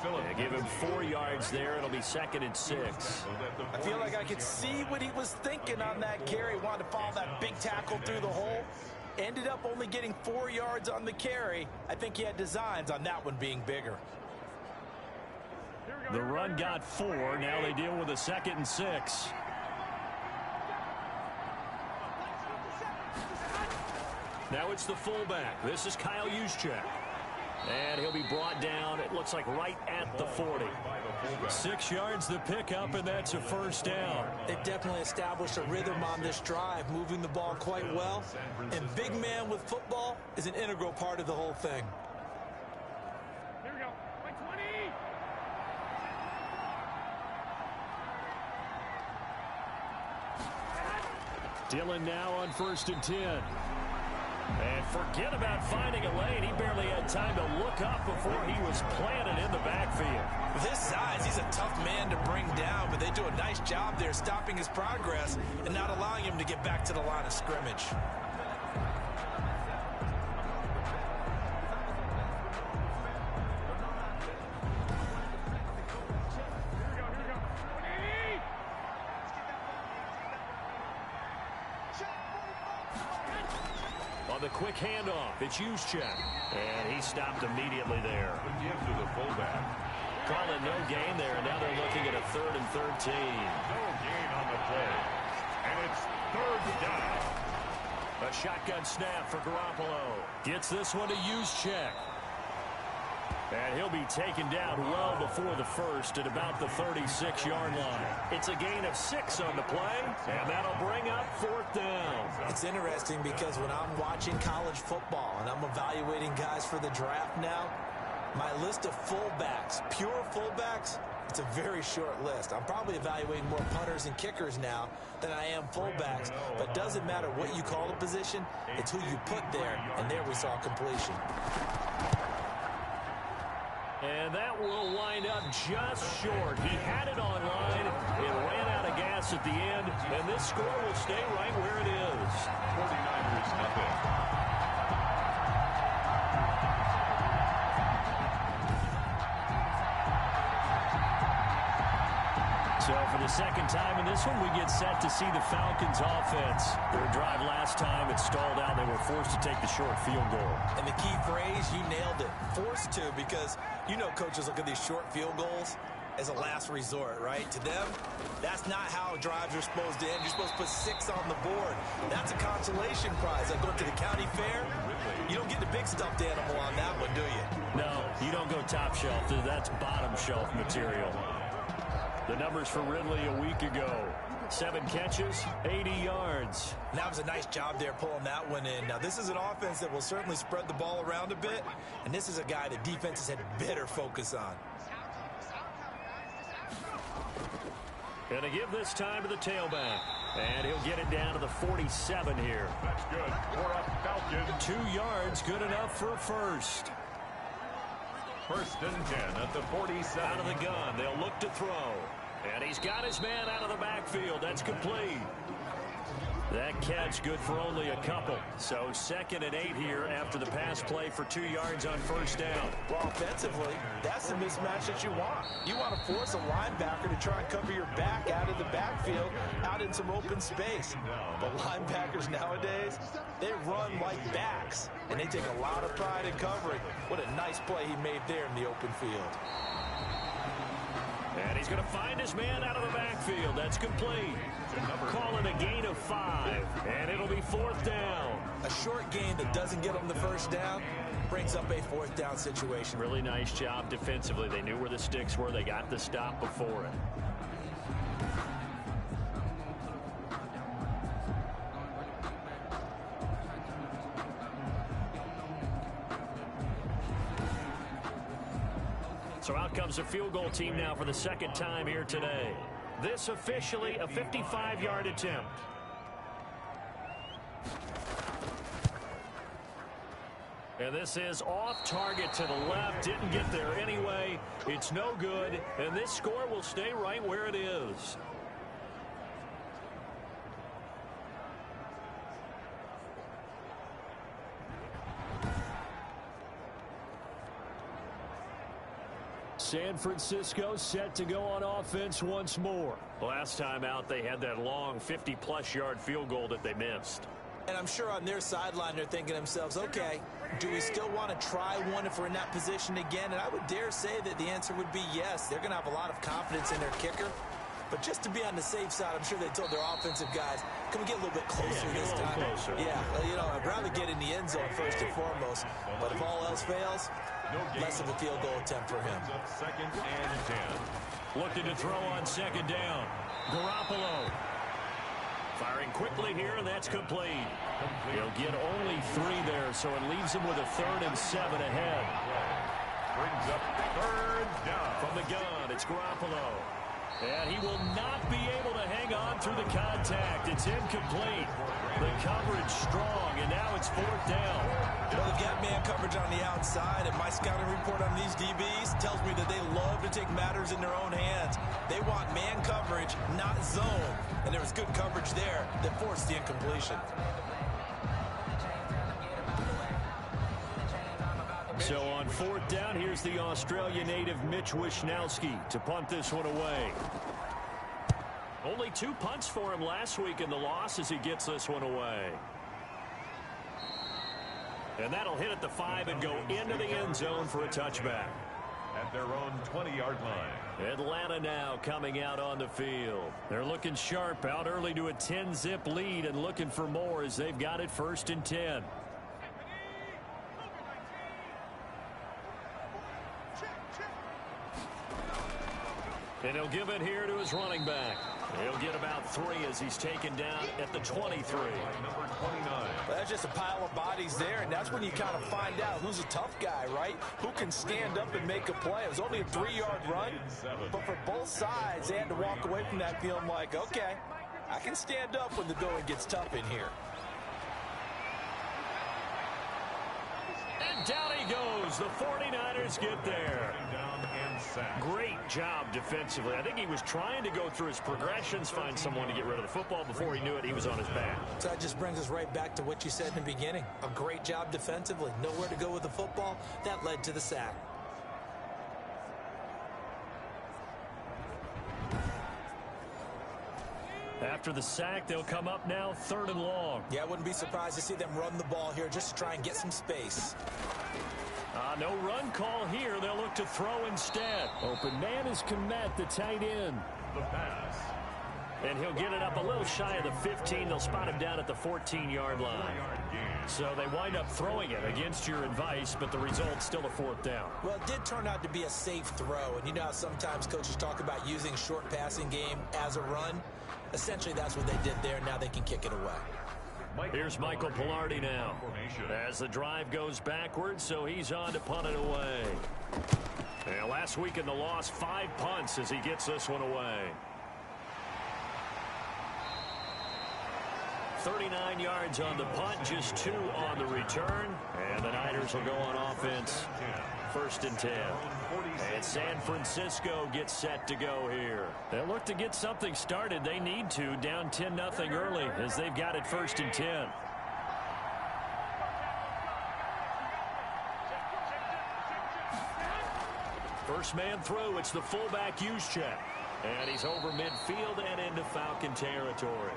They give him 4 yards there. It'll be 2nd and 6. I feel like I could see what he was thinking on that carry. Wanted to follow that big tackle through the hole. Ended up only getting 4 yards on the carry. I think he had designs on that one being bigger. The run got 4. Now they deal with a 2nd and 6. Now it's the fullback. This is Kyle Juszczyk. And he'll be brought down, it looks like right at the 40. 6 yards the pickup, and that's a first down. They've definitely established a rhythm on this drive, moving the ball quite well. And big man with football is an integral part of the whole thing. Here we go. By 20. Dillon now on 1st and 10. And forget about finding a lane. He barely had time to look up before he was planted in the backfield. With his size, he's a tough man to bring down, but they do a nice job there stopping his progress and not allowing him to get back to the line of scrimmage. On the quick handoff, it's Juszczyk. And he stopped immediately there. The give to the fullback. Calling no gain there, and now they're looking at a 3rd and 13. No gain on the play. And it's 3rd down. A shotgun snap for Garoppolo. Gets this one to Juszczyk. And he'll be taken down well before the first at about the 36-yard line. It's a gain of 6 on the play, and that'll bring up 4th down. It's interesting because when I'm watching college football and I'm evaluating guys for the draft now, my list of fullbacks, pure fullbacks, it's a very short list. I'm probably evaluating more punters and kickers now than I am fullbacks, but it doesn't matter what you call the position, it's who you put there, and there we saw completion. And that will wind up just short. He had it online. It ran out of gas at the end. And this score will stay right where it is. 49ers nothing. So for the second time in this one, we get set to see the Falcons offense. Their drive last time, it stalled out. They were forced to take the short field goal. And the key phrase, you nailed it. Forced to, because you know coaches look at these short field goals as a last resort, right? To them, that's not how drives are supposed to end. You're supposed to put 6 on the board. That's a consolation prize. Like going to the county fair, you don't get the big stuffed animal on that one, do you? No, you don't go top shelf. That's bottom shelf material. The numbers for Ridley a week ago. 7 catches, 80 yards. That was a nice job there pulling that one in. Now, this is an offense that will certainly spread the ball around a bit, and this is a guy that defenses had better focus on. Going to give this time to the tailback. And he'll get it down to the 47 here. That's good for a Falcon. 2 yards, good enough for a first. 1st and 10 at the 47. Out of the gun, they'll look to throw. And he's got his man out of the backfield. That's complete. That catch good for only a couple. So 2nd and 8 here after the pass play for 2 yards on 1st down. Well, offensively, that's the mismatch that you want. You want to force a linebacker to try and cover your back out of the backfield, out in some open space. But linebackers nowadays, they run like backs, and they take a lot of pride in covering. What a nice play he made there in the open field. And he's going to find his man out of the backfield. That's complete. Calling a gain of 5, and it'll be 4th down. A short gain that doesn't get them the 1st down brings up a 4th down situation. Really nice job defensively. They knew where the sticks were. They got the stop before it. So out comes a field goal team now for the 2nd time here today. This officially a 55-yard attempt. And this is off target to the left. Didn't get there anyway. It's no good. And this score will stay right where it is. San Francisco set to go on offense once more. Last time out, they had that long 50-plus yard field goal that they missed. And I'm sure on their sideline they're thinking to themselves, okay, do we still want to try one if we're in that position again? And I would dare say that the answer would be yes. They're going to have a lot of confidence in their kicker. But just to be on the safe side, I'm sure they told their offensive guys, can we get a little bit closer this time? Closer. Yeah, well, you know, I'd rather get in the end zone first and foremost. But if all else fails, less of a field goal attempt for him. 2nd and 10. Looking to throw on 2nd down. Garoppolo. Firing quickly here, and that's complete. He'll get only 3 there, so it leaves him with a 3rd and 7 ahead. Brings up 3rd down. From the gun, it's Garoppolo. And he will not be able to hang on through the contact. It's incomplete. The coverage strong, and now it's 4th down. Well, they've got man coverage on the outside, and my scouting report on these DBs tells me that they love to take matters in their own hands. They want man coverage, not zone. And there was good coverage there that forced the incompletion. So on 4th down, here's the Australia native Mitch Wishnowsky to punt this one away. Only 2 punts for him last week in the loss as he gets this one away. And that'll hit at the 5 and go into the end zone for a touchback. At their own 20-yard line. Atlanta now coming out on the field. They're looking sharp, out early to a 10-zip lead and looking for more as they've got it 1st and 10. And he'll give it here to his running back. He'll get about 3 as he's taken down at the 23. Number 29. Well, that's just a pile of bodies there, and that's when you kind of find out who's a tough guy, right? Who can stand up and make a play. It was only a 3-yard run, but for both sides, they had to walk away from that feeling like, okay, I can stand up when the going gets tough in here. And down he goes. The 49ers get there. Great job defensively. I think he was trying to go through his progressions, find someone to get rid of the football. Before he knew it, he was on his back. So that just brings us right back to what you said in the beginning. A great job defensively. Nowhere to go with the football. That led to the sack. After the sack, they'll come up now 3rd and long. Yeah, I wouldn't be surprised to see them run the ball here just to try and get some space. No run call here. They'll look to throw instead. Open man is Komet, the tight end. The pass. And he'll get it up a little shy of the 15. They'll spot him down at the 14-yard line. So they wind up throwing it against your advice, but the result's still a 4th down. Well, it did turn out to be a safe throw. And you know how sometimes coaches talk about using short passing game as a run? Essentially, that's what they did there. Now they can kick it away. Here's Michael Pilardi now as the drive goes backwards, so he's on to punt it away. And last week in the loss, 5 punts as he gets this one away. 39 yards on the punt, just 2 on the return. And the Niners will go on offense. 1st and 10. And San Francisco gets set to go here. They'll look to get something started. They need to, down 10-0 early as they've got it 1st and 10. First man through, it's the fullback Juszczyk. And he's over midfield and into Falcon territory.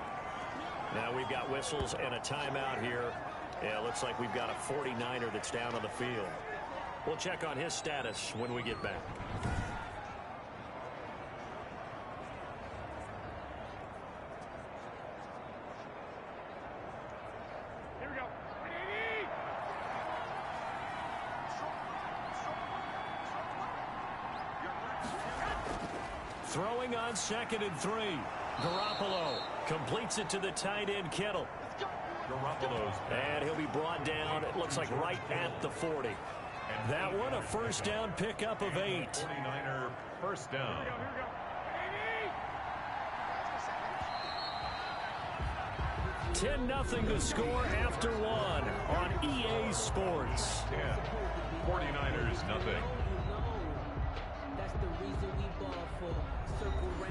Now we've got whistles and a timeout here. Yeah, looks like we've got a 49er that's down on the field. We'll check on his status when we get back. Here we go. Throwing on 2nd and 3. Garoppolo completes it to the tight end Kittle. And he'll be brought down, it looks like right at the 40. That one a first down pickup of 8. 49er first down. 10-0 the score after 1 on EA Sports. 49ers nothing. That's the reason we ball for. Circle round.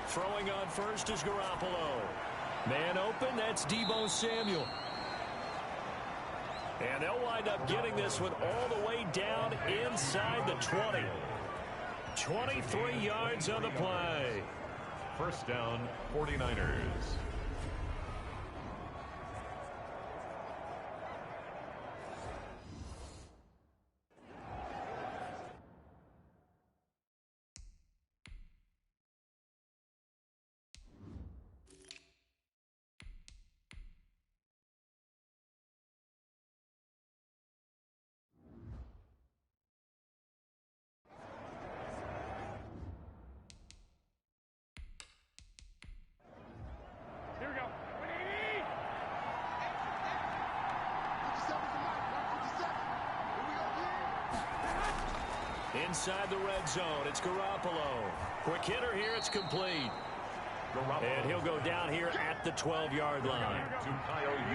Throwing on first is Garoppolo. Man open, that's Deebo Samuel. And they'll wind up getting this one all the way down inside the 20. 23 yards on the play. First down, 49ers. Inside the red zone, it's Garoppolo. Quick hitter here, it's complete. And he'll go down here at the 12-yard line.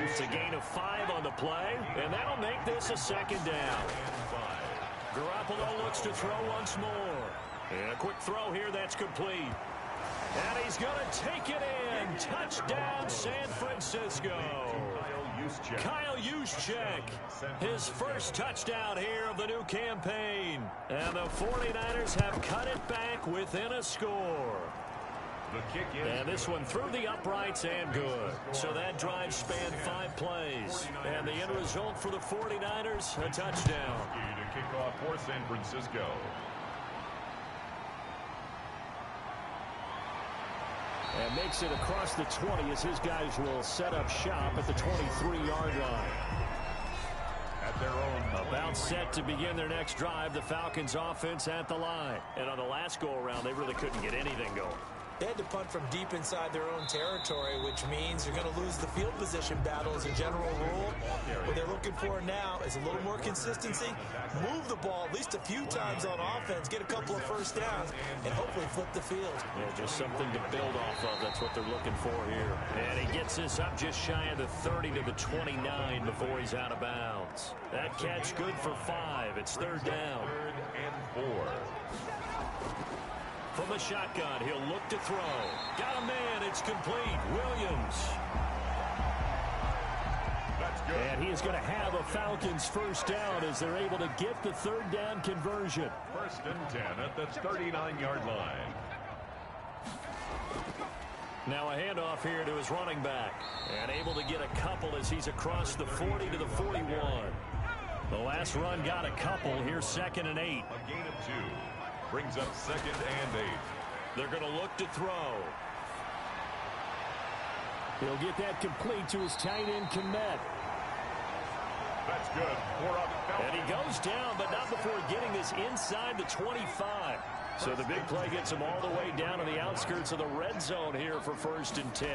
It's a gain of 5 on the play, and that'll make this a 2nd down. Garoppolo looks to throw once more. And a quick throw here, that's complete. And he's going to take it in. Touchdown, San Francisco. Kyle Juszczyk, his first touchdown here of the new campaign. And the 49ers have cut it back within a score. And this one through the uprights and good. So that drive spanned 5 plays. And the end result for the 49ers, a touchdown. To kick off for San Francisco. And makes it across the 20 as his guys will set up shop at the 23-yard line. At their own. About set to begin their next drive, the Falcons offense at the line. And on the last go-around, they really couldn't get anything going. They had to punt from deep inside their own territory, which means you're going to lose the field position battle as a general rule. What they're looking for now is a little more consistency, move the ball at least a few times on offense, get a couple of first downs, and hopefully flip the field. Yeah, just something to build off of. That's what they're looking for here. And he gets this up just shy of the 30 to the 29 before he's out of bounds. That catch good for 5. It's 3rd down. 3rd and 4. From the shotgun, he'll look to throw. Got a man, it's complete. Williams. That's good. And he is going to have a Falcons first down as they're able to get the 3rd down conversion. 1st and 10 at the 39-yard line. Now a handoff here to his running back. And able to get a couple as he's across the 40 to the 41. The last run got a couple. Here's 2nd and 8. A gain of 2. Brings up 2nd and 8. They're going to look to throw. He'll get that complete to his tight end, Komet. That's good. 4 up. And he goes down, but not before getting this inside the 25. So the big play gets him all the way down to the outskirts of the red zone here for 1st and 10.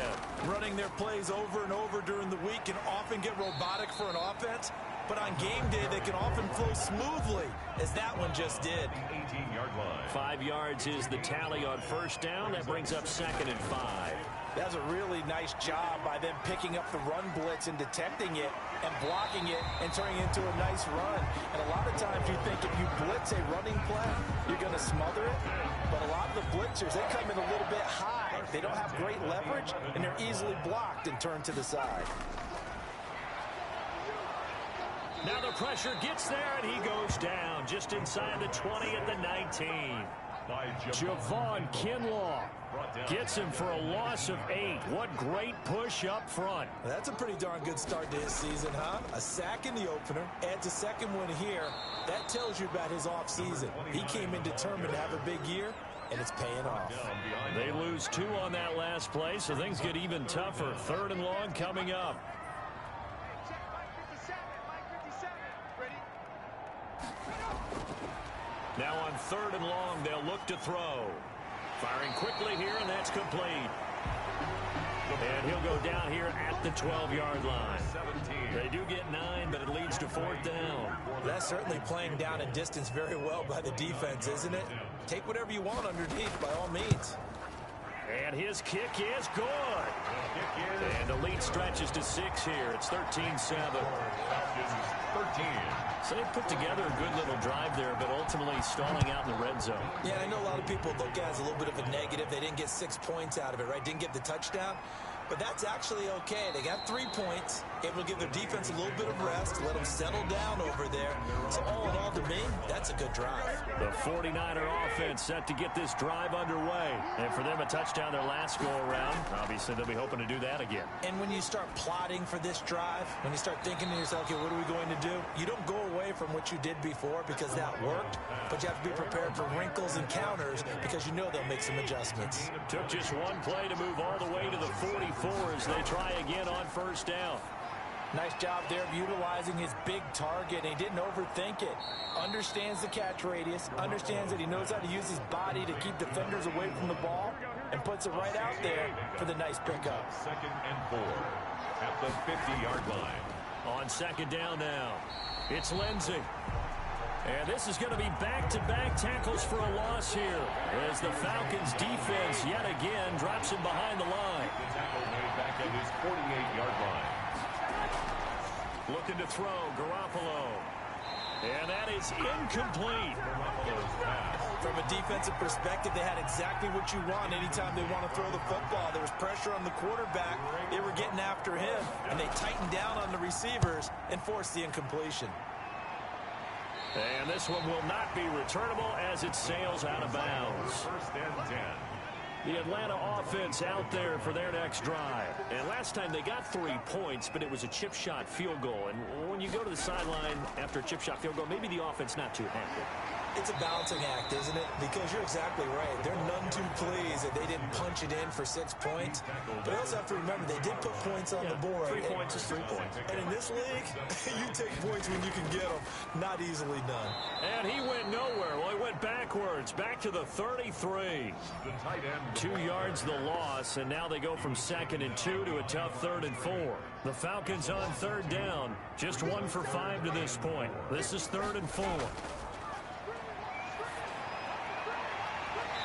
Running their plays over and over during the week can often get robotic for an offense. but on game day, they can often flow smoothly, as that one just did. 18-yard line. 5 yards is the tally on first down. That brings up 2nd and 5. That's a really nice job by them picking up the run blitz and detecting it and blocking it and turning it into a nice run. And a lot of times you think if you blitz a running play, you're going to smother it. But a lot of the blitzers, they come in a little bit high. They don't have great leverage, and they're easily blocked and turned to the side. Now the pressure gets there, and he goes down just inside the 20 at the 19. Javon Kinlaw gets him for a loss of 8. What great push up front. That's a pretty darn good start to his season, huh? A sack in the opener, adds a second one here. That tells you about his offseason. He came in determined to have a big year, and it's paying off. They lose 2 on that last play, so things get even tougher. 3rd and long coming up. Now on 3rd and long, they'll look to throw. Firing quickly here, and that's complete. And he'll go down here at the 12-yard line. They do get 9, but it leads to 4th down. That's certainly playing down and distance very well by the defense, isn't it? Take whatever you want underneath, by all means. And his kick is good. And the lead stretches to 6 here. It's 13-7. 13. So they put together a good little drive there, but ultimately stalling out in the red zone. Yeah, I know a lot of people look at it as a little bit of a negative. They didn't get 6 points out of it, right? Didn't get the touchdown. But that's actually okay. They got 3 points, able to give their defense a little bit of rest, let them settle down over there. So all in all, to me, that's a good drive. The 49er offense set to get this drive underway. And for them, a touchdown their last go-around. Obviously, they'll be hoping to do that again. And when you start plotting for this drive, when you start thinking to yourself, okay, what are we going to do? You don't go away from what you did before because that worked, but you have to be prepared for wrinkles and counters because you know they'll make some adjustments. Took just one play to move all the way to the 44 as they try again on first down. Nice job there of utilizing his big target. He didn't overthink it. Understands the catch radius. Understands that he knows how to use his body to keep defenders away from the ball. And puts it right out there for the nice pickup. 2nd and 4 at the 50-yard line. On 2nd down now, it's Lindsey. And this is going to be back-to-back tackles for a loss here as the Falcons defense yet again drops him behind the line. The tackle made back at his 48-yard line. Looking to throw, Garoppolo. And that is incomplete. From a defensive perspective, they had exactly what you want anytime they want to throw the football. There was pressure on the quarterback. They were getting after him, and they tightened down on the receivers and forced the incompletion. And this one will not be returnable as it sails out of bounds. 1st and 10. The Atlanta offense out there for their next drive. And last time they got 3 points, but it was a chip shot field goal. And when you go to the sideline after a chip shot field goal, maybe the offense not too happy. It's a balancing act, isn't it? Because you're exactly right. They're none too pleased that they didn't punch it in for 6 points. But you also have to remember, they did put points on the board. 3 points is 3 points. And in this league, you take points when you can get them. Not easily done. And he went nowhere. Well, he went backwards, back to the 33. 2 yards the loss, and now they go from 2nd and 2 to a tough 3rd and 4. The Falcons on 3rd down, just 1 for 5 to this point. This is 3rd and 4.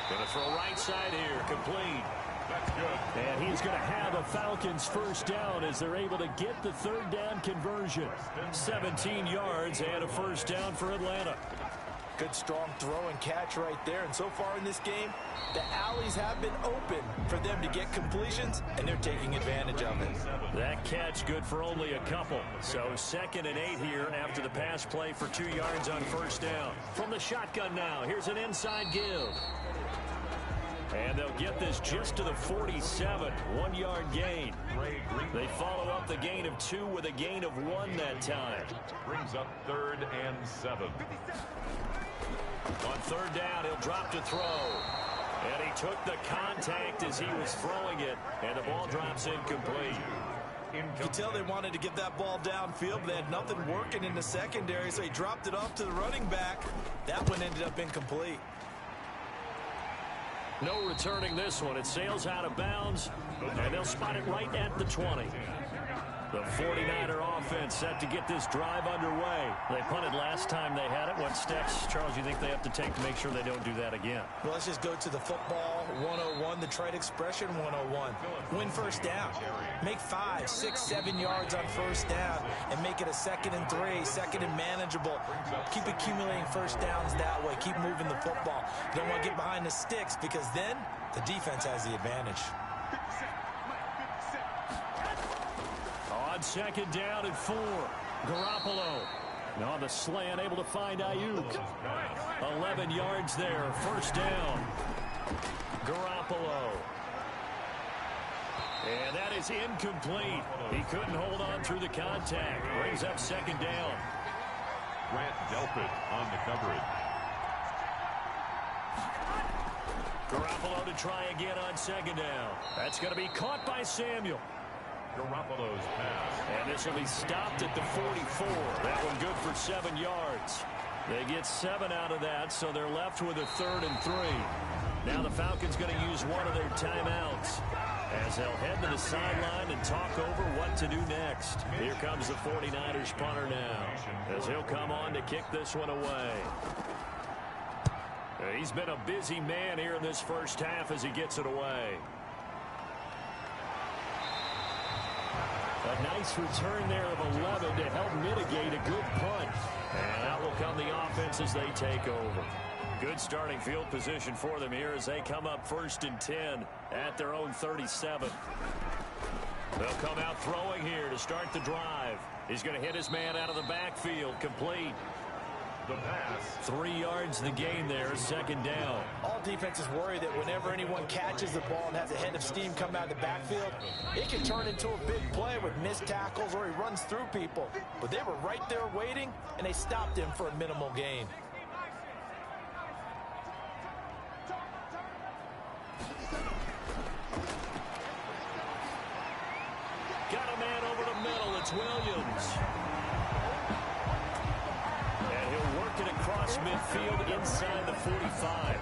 Going to throw right side here, complete. That's good. And he's going to have a Falcons first down as they're able to get the 3rd down conversion. 17 yards and a first down for Atlanta. Good strong throw and catch right there. And so far in this game, the alleys have been open for them to get completions, and they're taking advantage of it. That catch good for only a couple. So 2nd and 8 here after the pass play for 2 yards on first down. From the shotgun now, here's an inside give. And they'll get this just to the 47, 1-yard gain. They follow up the gain of 2 with a gain of 1 that time. Brings up 3rd and 7. On 3rd down, he'll drop to throw. And he took the contact as he was throwing it, and the ball drops incomplete. You can tell they wanted to get that ball downfield, but they had nothing working in the secondary, so he dropped it off to the running back. That one ended up incomplete. No returning this one. It sails out of bounds, and they'll spot it right at the 20. The 49er offense set to get this drive underway. They punted last time they had it. What steps, Charles, you think they have to take to make sure they don't do that again? Well, let's just go to the football 101, the trade expression 101. Win first down. Make 5, 6, 7 yards on first down and make it a 2nd and 3, 2nd and manageable. Keep accumulating first downs that way. Keep moving the football. You don't want to get behind the sticks because then the defense has the advantage. On 2nd down and 4, Garoppolo. And on the slant, able to find Ayuk. 11 yards there, first down. Garoppolo. And that is incomplete. He couldn't hold on through the contact. Brings up 2nd down. Grant Delpit on the coverage. Garoppolo to try again on 2nd down. That's going to be caught by Samuel. Garoppolo's pass. And this will be stopped at the 44. That one good for 7 yards. They get 7 out of that, so they're left with a 3rd and 3. Now the Falcons going to use one of their timeouts as they'll head to the sideline and talk over what to do next. Here comes the 49ers punter now as he'll come on to kick this one away. He's been a busy man here in this first half as he gets it away. A nice return there of 11 to help mitigate a good punt. And out will come the offense as they take over. Good starting field position for them here as they come up 1st and 10 at their own 37. They'll come out throwing here to start the drive. He's going to hit his man out of the backfield. Complete. The pass. 3 yards the gain there, 2nd down. All defenses worry that whenever anyone catches the ball and has a head of steam come out of the backfield, it can turn into a big play with missed tackles or he runs through people. But they were right there waiting, and they stopped him for a minimal gain. Got a man over the middle. It's Williams. Across midfield inside the 45.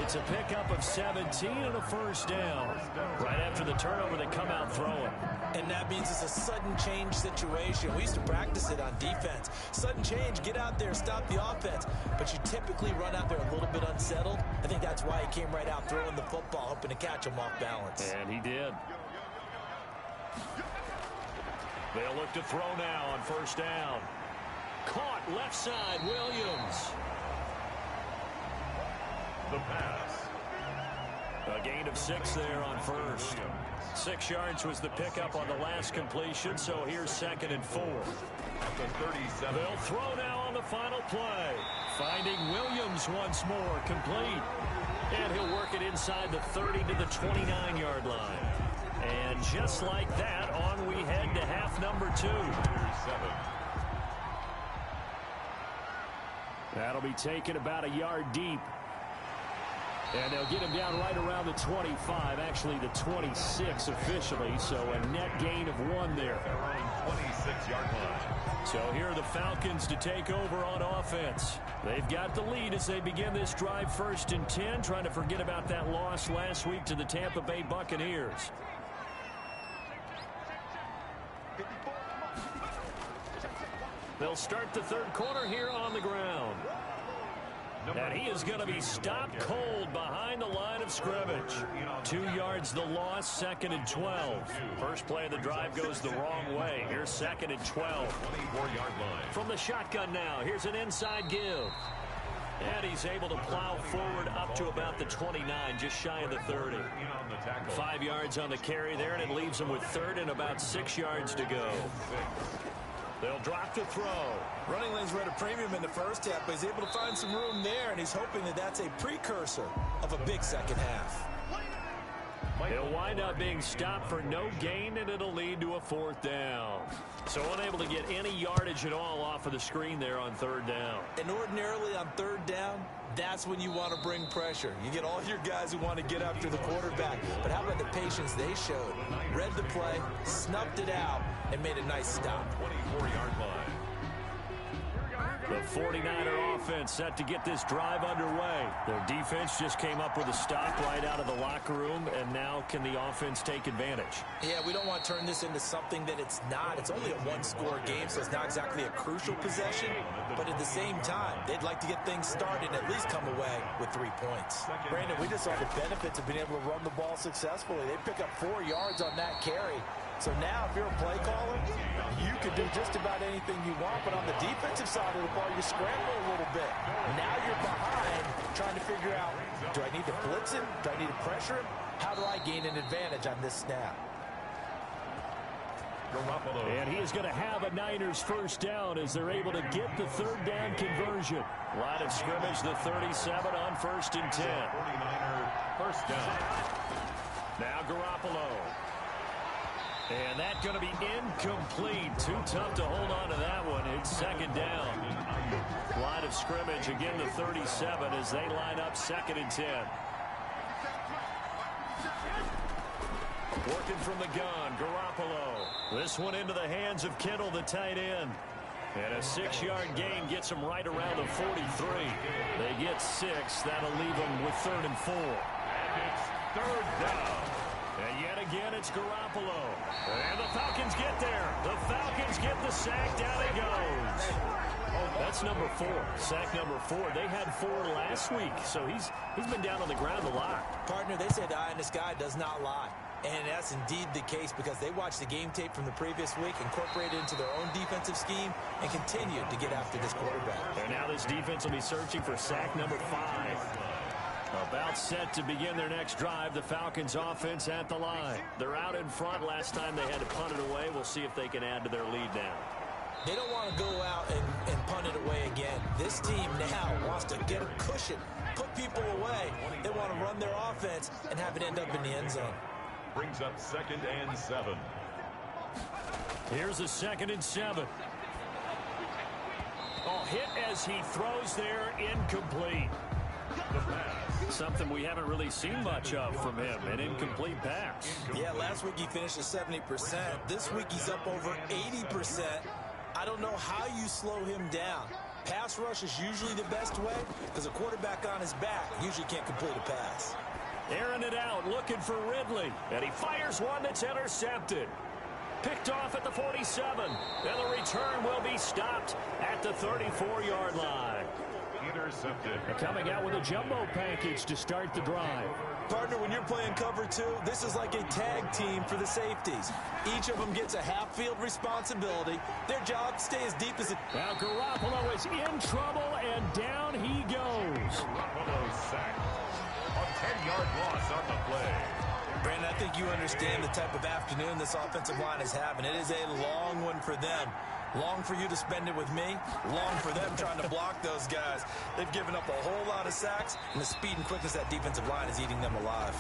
It's a pickup of 17 and a first down. Right after the turnover, they come out throwing. And that means it's a sudden change situation. We used to practice it on defense. Sudden change, get out there, stop the offense. But you typically run out there a little bit unsettled. I think that's why he came right out throwing the football, hoping to catch him off balance. And he did. They'll look to throw now on first down. Caught left side, Williams. The pass. A gain of 6 there on first. 6 yards was the pickup on the last completion, so here's 2nd and 4. At the 37. They'll throw now on the final play. Finding Williams once more, complete. And he'll work it inside the 30 to the 29-yard line. And just like that, on we head to half number 2. Here's 7. That'll be taken about a yard deep. And they'll get him down right around the 25, actually the 26 officially, so a net gain of 1 there. Around 26-yard line. So here are the Falcons to take over on offense. They've got the lead as they begin this drive 1st and 10, trying to forget about that loss last week to the Tampa Bay Buccaneers. They'll start the 3rd quarter here on the ground. And he is going to be stopped cold behind the line of scrimmage. 2 yards the loss, 2nd and 12. First play of the drive goes the wrong way. Here's 2nd and 12. 24-yard line. From the shotgun now, here's an inside give. And he's able to plow forward up to about the 29, just shy of the 30. 5 yards on the carry there, and it leaves him with 3rd and about 6 yards to go. They'll drop the throw. Running lanes were at a premium in the first half, but he's able to find some room there, and he's hoping that that's a precursor of a big second half. He'll wind up being stopped for no gain, and it'll lead to a 4th down. So unable to get any yardage at all off of the screen there on 3rd down. And ordinarily on 3rd down, that's when you want to bring pressure. You get all your guys who want to get after the quarterback. But how about the patience they showed? Read the play, snuffed it out, and made a nice stop. 24-yard line. The 49er offense set to get this drive underway. Their defense just came up with a stop right out of the locker room, and now can the offense take advantage? Yeah, we don't want to turn this into something that it's not. It's only a one-score game, so it's not exactly a crucial possession. But at the same time, they'd like to get things started and at least come away with 3 points. Brandon, we just saw the benefits of being able to run the ball successfully. They pick up 4 yards on that carry. So now, if you're a play caller, you can do just about anything you want. But on the defensive side of the ball, you scramble a little bit. Now you're behind, trying to figure out, do I need to blitz him? Do I need to pressure him? How do I gain an advantage on this snap? And he is going to have a Niners first down as they're able to get the third down conversion. Line of scrimmage, the 37 on 1st and 10. 49er first down. Now Garoppolo. And that's going to be incomplete. Too tough to hold on to that one. It's 2nd down. Line of scrimmage, again the 37 as they line up 2nd and 10. Working from the gun, Garoppolo. This one into the hands of Kittle, the tight end. And a 6-yard gain gets them right around the 43. They get 6. That'll leave them with 3rd and 4. And it's 3rd down. And yet again, it's Garoppolo. And the Falcons get there. The Falcons get the sack. Down he goes. That's number 4. Sack number 4. They had 4 last week, so he's been down on the ground a lot. Partner, they say the eye in the sky does not lie. And that's indeed the case because they watched the game tape from the previous week, incorporated it into their own defensive scheme, and continued to get after this quarterback. And now this defense will be searching for sack number 5. About set to begin their next drive. The Falcons offense at the line. They're out in front. Last time they had to punt it away. We'll see if they can add to their lead now. They don't want to go out and punt it away again. This team now wants to get a cushion, put people away. They want to run their offense and have it end up in the end zone. Brings up 2nd and 7. Here's a 2nd and 7. Oh, hit as he throws there, incomplete. The pass. Something we haven't really seen much of from him, an incomplete pass. Yeah, last week he finished at 70%. This week he's up over 80%. I don't know how you slow him down. Pass rush is usually the best way because a quarterback on his back usually can't complete a pass. Airing it out, looking for Ridley. And he fires one that's intercepted. Picked off at the 47. And the return will be stopped at the 34-yard line. Intercepted. Coming out with a jumbo package to start the drive. Partner, when you're playing cover 2, this is like a tag team for the safeties. Each of them gets a half-field responsibility. Their job, stay as deep as it... Now Garoppolo is in trouble, and down he goes. Garoppolo sacked. A 10-yard loss on the play. Brandon, I think you understand the type of afternoon this offensive line is having. It is a long one for them. Long for you to spend it with me. Long for them trying to block those guys. They've given up a whole lot of sacks, and the speed and quickness of that defensive line is eating them alive.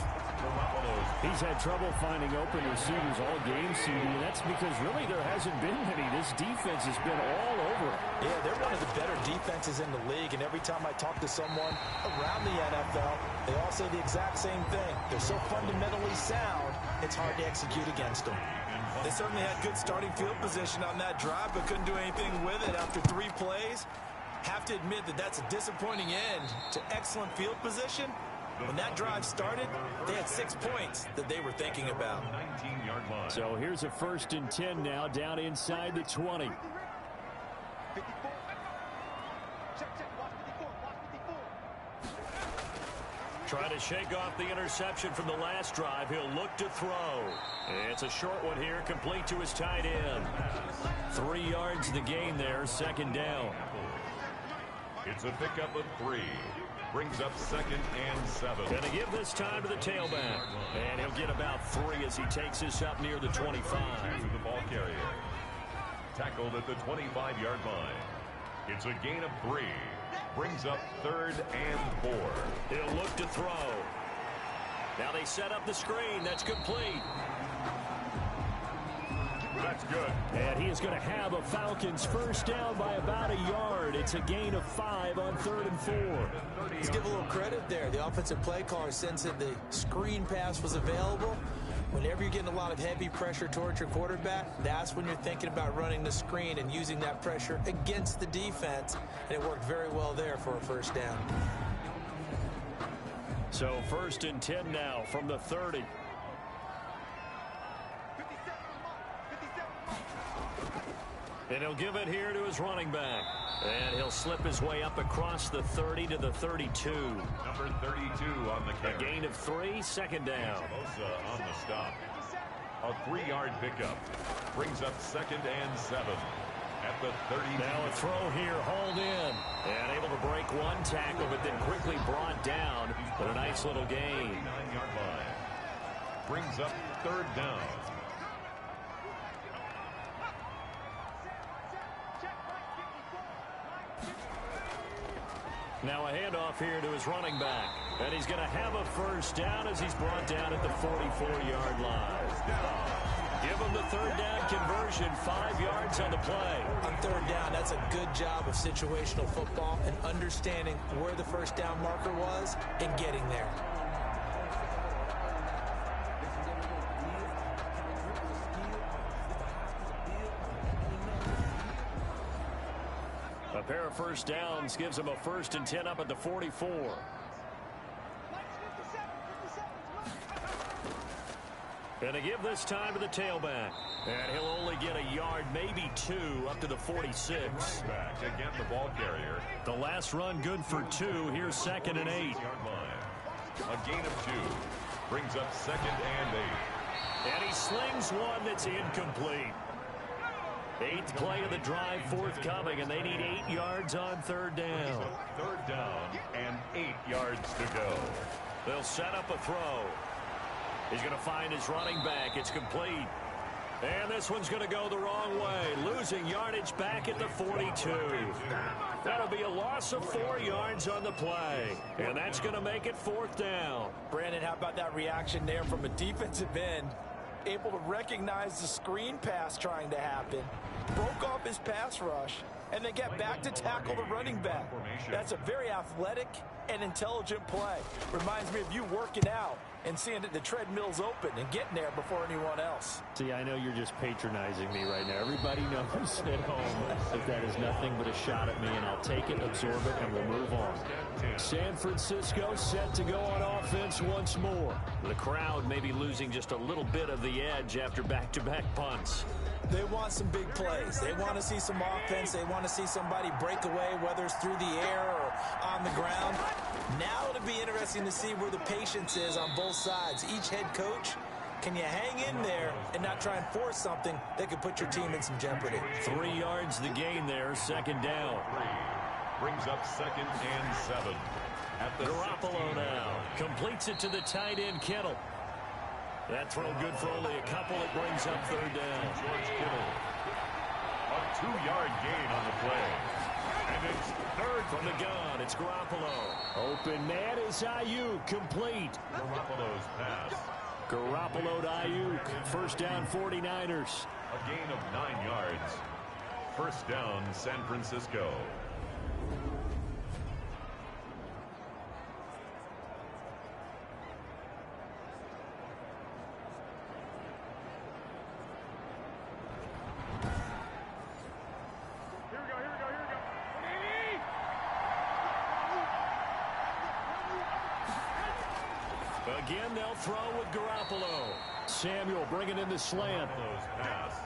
He's had trouble finding open receivers all game, CD, and that's because really there hasn't been many. This defense has been all over it. Yeah, they're one of the better defenses in the league, and every time I talk to someone around the NFL, they all say the exact same thing. They're so fundamentally sound, it's hard to execute against them. They certainly had good starting field position on that drive, but couldn't do anything with it after 3 plays. Have to admit that that's a disappointing end to excellent field position. When that drive started, they had 6 points that they were thinking about. 19-yard line. So here's a 1st and 10 now, down inside the 20. Trying to shake off the interception from the last drive. He'll look to throw. It's a short one here, complete to his tight end. 3 yards the gain there, 2nd down. It's a pickup of 3. Brings up 2nd and 7. Gonna give this time to the tailback. And he'll get about 3 as he takes this up near the 25. To the ball carrier. Tackled at the 25-yard line. It's a gain of 3. Brings up 3rd and 4. He'll look to throw. Now they set up the screen. That's complete. That's good. And he is going to have a Falcons first down by about a yard. It's a gain of 5 on 3rd and 4. Let's give a little credit there. The offensive play caller sensed that the screen pass was available. Whenever you're getting a lot of heavy pressure towards your quarterback, that's when you're thinking about running the screen and using that pressure against the defense. And it worked very well there for a first down. So 1st and 10 now from the 30. And he'll give it here to his running back. And he'll slip his way up across the 30 to the 32. Number 32 on the carry. A gain of 3, second down. Bosa on the stop. A 3-yard pickup. Brings up 2nd and 7. At the 30. Now a throw here, hauled in. And able to break one tackle, but then quickly brought down. But a nice little gain. 39-yard line. Brings up 3rd down. Now a handoff here to his running back. And he's going to have a first down as he's brought down at the 44-yard line. Give him the 3rd down conversion, 5 yards on the play. On 3rd down, that's a good job of situational football and understanding where the first down marker was and getting there. A pair of first downs gives him a 1st and 10 up at the 44. And to give this time to the tailback. And he'll only get a yard, maybe 2, up to the 46. Back again, the ball carrier. The last run good for 2. Here's 2nd and 8. A gain of 2. Brings up 2nd and 8. And he slings one that's incomplete. 8th play of the drive forthcoming, and they need 8 yards on 3rd down. 3rd down and 8 yards to go. They'll set up a throw. He's going to find his running back. It's complete. And this one's going to go the wrong way. Losing yardage back at the 42. That'll be a loss of 4 yards on the play. And that's going to make it 4th down. Brandon, how about that reaction there from a defensive end? Able to recognize the screen pass trying to happen, broke off his pass rush, and then get back to tackle the running back. That's a very athletic and intelligent play. Reminds me of you working out and seeing that the treadmill's open and getting there before anyone else. See, I know you're just patronizing me right now. Everybody knows at home that that is nothing but a shot at me, and I'll take it, absorb it, and we'll move on. San Francisco set to go on offense once more. The crowd may be losing just a little bit of the edge after back-to-back punts. They want some big plays. They want to see some offense. They want to see somebody break away, whether it's through the air or on the ground. Now it'll be interesting to see where the patience is on both sides. Each head coach, can you hang in there and not try and force something that could put your team in some jeopardy? 3 yards the gain there, 2nd down. Brings up 2nd and 7. At the Garoppolo now completes it to the tight end, Kittle. That throw good for only a couple. It brings up 3rd down. George Kittle. A 2-yard gain on the play. And it's 3rd from the gun. It's Garoppolo. Open man is Ayuk. Complete. Garoppolo's pass. Garoppolo to Ayuk. 1st down 49ers. A gain of 9 yards. 1st down San Francisco. Again, they'll throw with Garoppolo. Samuel bringing in the slant.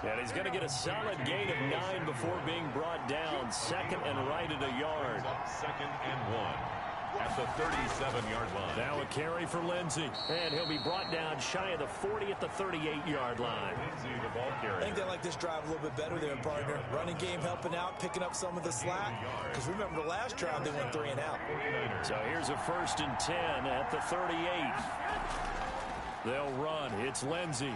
And he's going to get a solid gain of 9 before being brought down. 2nd and right at a yard. 2nd and 1 at the 37-yard line. Now a carry for Lindsey. And he'll be brought down shy of the 40 at the 38-yard line. Lindsey, the ball carrier. I think they like this drive a little bit better there, partner. Running game helping out, picking up some of the slack. Because remember, the last drive they went 3 and out. So here's a 1st and 10 at the 38. They'll run. It's Lindsey.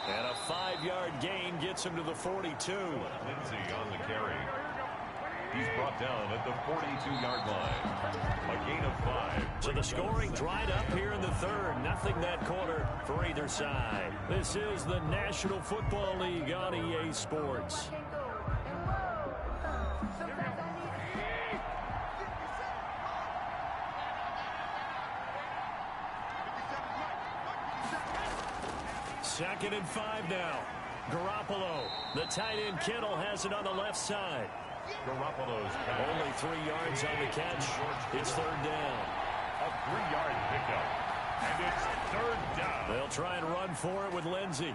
And a 5-yard gain gets him to the 42. Lindsey on the carry. He's brought down at the 42-yard line. A gain of 5. So the scoring dried up here in the 3rd. Nothing that quarter for either side. This is the National Football League on EA Sports. 2nd and 5 now. Garoppolo, the tight end Kittle has it on the left side. Garoppolo's only 3 yards on the catch. It's 3rd down. A 3-yard pickup. And it's 3rd down. They'll try and run for it with Lindsey.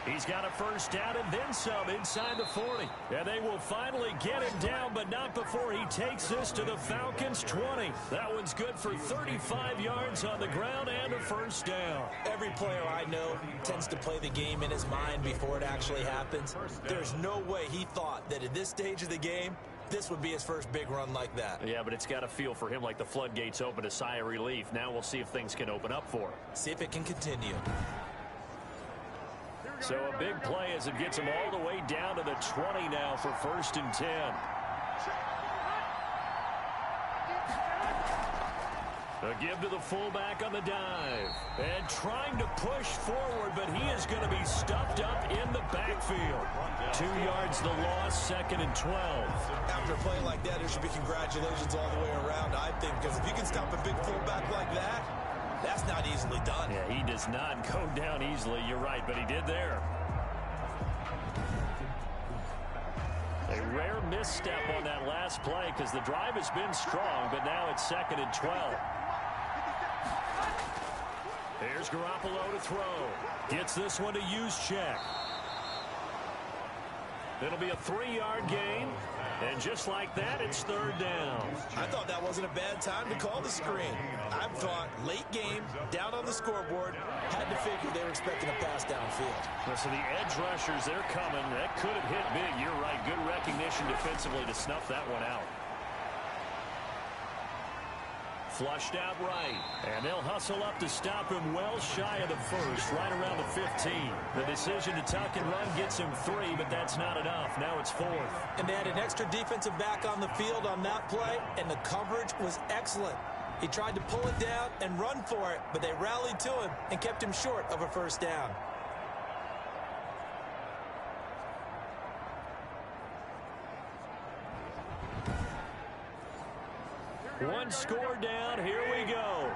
He's got a 1st down and then some inside the 40. And they will finally get him down, but not before he takes this to the Falcons' 20. That one's good for 35 yards on the ground and a 1st down. Every player I know tends to play the game in his mind before it actually happens. There's no way he thought that at this stage of the game, this would be his first big run like that. Yeah, but it's got to feel for him like the floodgates open, a sigh of relief. Now we'll see if things can open up for him. See if it can continue. So a big play as it gets him all the way down to the 20 now for 1st and 10. A give to the fullback on the dive. And trying to push forward, but he is going to be stuffed up in the backfield. 2 yards the loss, 2nd and 12. After a play like that, there should be congratulations all the way around, I think, because if you can stop a big fullback like that, that's not easily done. Yeah, he does not go down easily. You're right, but he did there. A rare misstep on that last play because the drive has been strong, but now it's 2nd and 12. Here's Garoppolo to throw. Gets this one to Juszczyk. It'll be a 3-yard gain. And just like that, it's 3rd down. I thought that wasn't a bad time to call the screen. I thought late game, down on the scoreboard, had to figure they were expecting a pass downfield. So the edge rushers, they're coming. That could have hit big. You're right. Good recognition defensively to snuff that one out. Flushed out right. And they'll hustle up to stop him well shy of the 1st, right around the 15. The decision to tuck and run gets him 3, but that's not enough. Now it's 4th. And they had an extra defensive back on the field on that play, and the coverage was excellent. He tried to pull it down and run for it, but they rallied to him and kept him short of a 1st down. One score down. Here we go.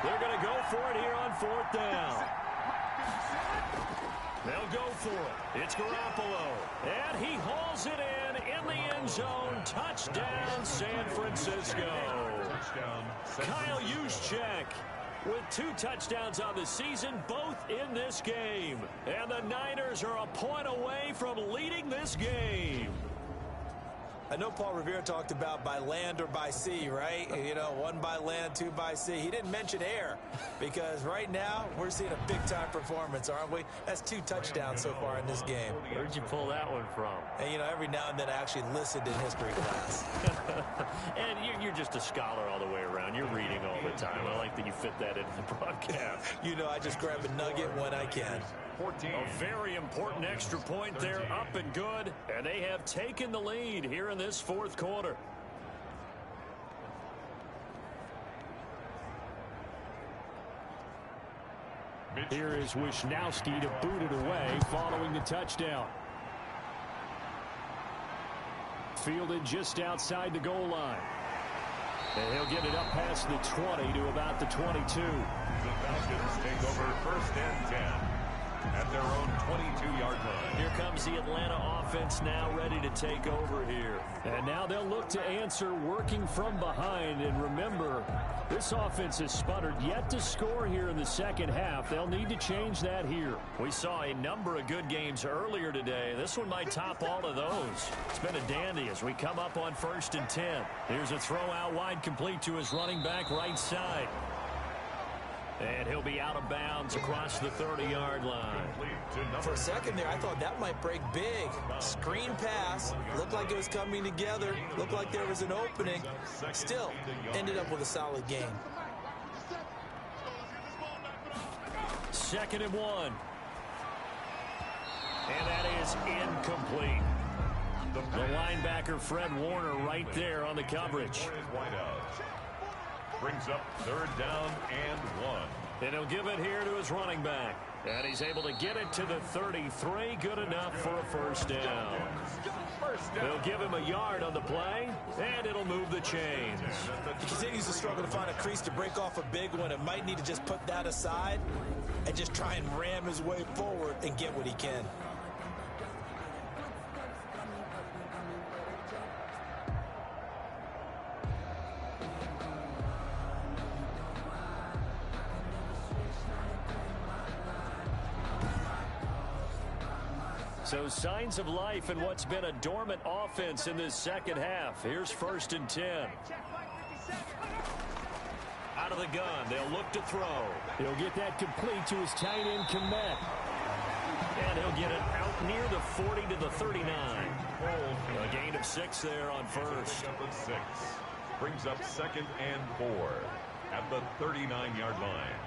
They're going to go for it here on 4th down. They'll go for it. It's Garoppolo. And he hauls it in the end zone. Touchdown, San Francisco. Kyle Juszczyk with 2 touchdowns on the season, both in this game. And the Niners are a point away from leading this game. I know Paul Revere talked about by land or by sea, right? You know, 1 by land, 2 by sea. He didn't mention air because right now we're seeing a big-time performance, aren't we? That's 2 touchdowns so far in this game. Where'd you pull that one from? And, you know, every now and then I actually listened in history class. And you're just a scholar all the way around. You're reading all the time. I like that you fit that into the broadcast. You know, I just grab a nugget when I can. 14. A very important extra point there, up and good. And they have taken the lead here in this 4th quarter. Here is Wisnowski to boot it away following the touchdown. Fielded just outside the goal line. And he'll get it up past the 20 to about the 22. The Falcons take over 1st and 10 at their own 22-yard line. Here comes the Atlanta offense now ready to take over here. And now they'll look to answer working from behind. And remember, this offense has sputtered yet to score here in the 2nd half. They'll need to change that here. We saw a number of good games earlier today. This one might top all of those. It's been a dandy as we come up on 1st and 10. Here's a throw out wide complete to his running back right side. And he'll be out of bounds across the 30-yard line. For a second there, I thought that might break big. Screen pass. Looked like it was coming together. Looked like there was an opening. Still, ended up with a solid game. 2nd and 1. And that is incomplete. The linebacker, Fred Warner, right there on the coverage. Brings up 3rd down and 1. And he'll give it here to his running back. And he's able to get it to the 33. Good enough for a first down. They'll give him a yard on the play, and it'll move the chains. He continues to struggle to find a crease to break off a big one. It might need to just put that aside and just try and ram his way forward and get what he can. So signs of life in what's been a dormant offense in this second half. Here's 1st and 10. Out of the gun, they'll look to throw. He'll get that complete to his tight end, Komet. And he'll get it out near the 40 to the 39. A gain of 6 there on first. Brings up 2nd and 4 at the 39-yard line.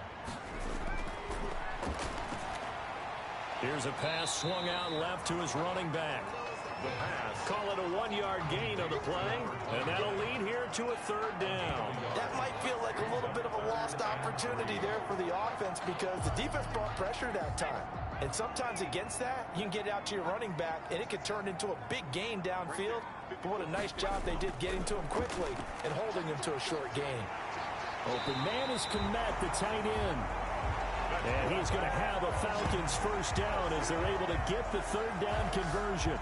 Here's a pass swung out left to his running back. The pass. Call it a 1-yard gain on the play, and that'll lead here to a 3rd down. That might feel like a little bit of a lost opportunity there for the offense because the defense brought pressure that time. And sometimes against that, you can get out to your running back, and it could turn into a big gain downfield. But what a nice job they did getting to him quickly and holding him to a short gain. Open man is Komet, the tight end. And he's going to have a Falcons first down as they're able to get the 3rd down conversion.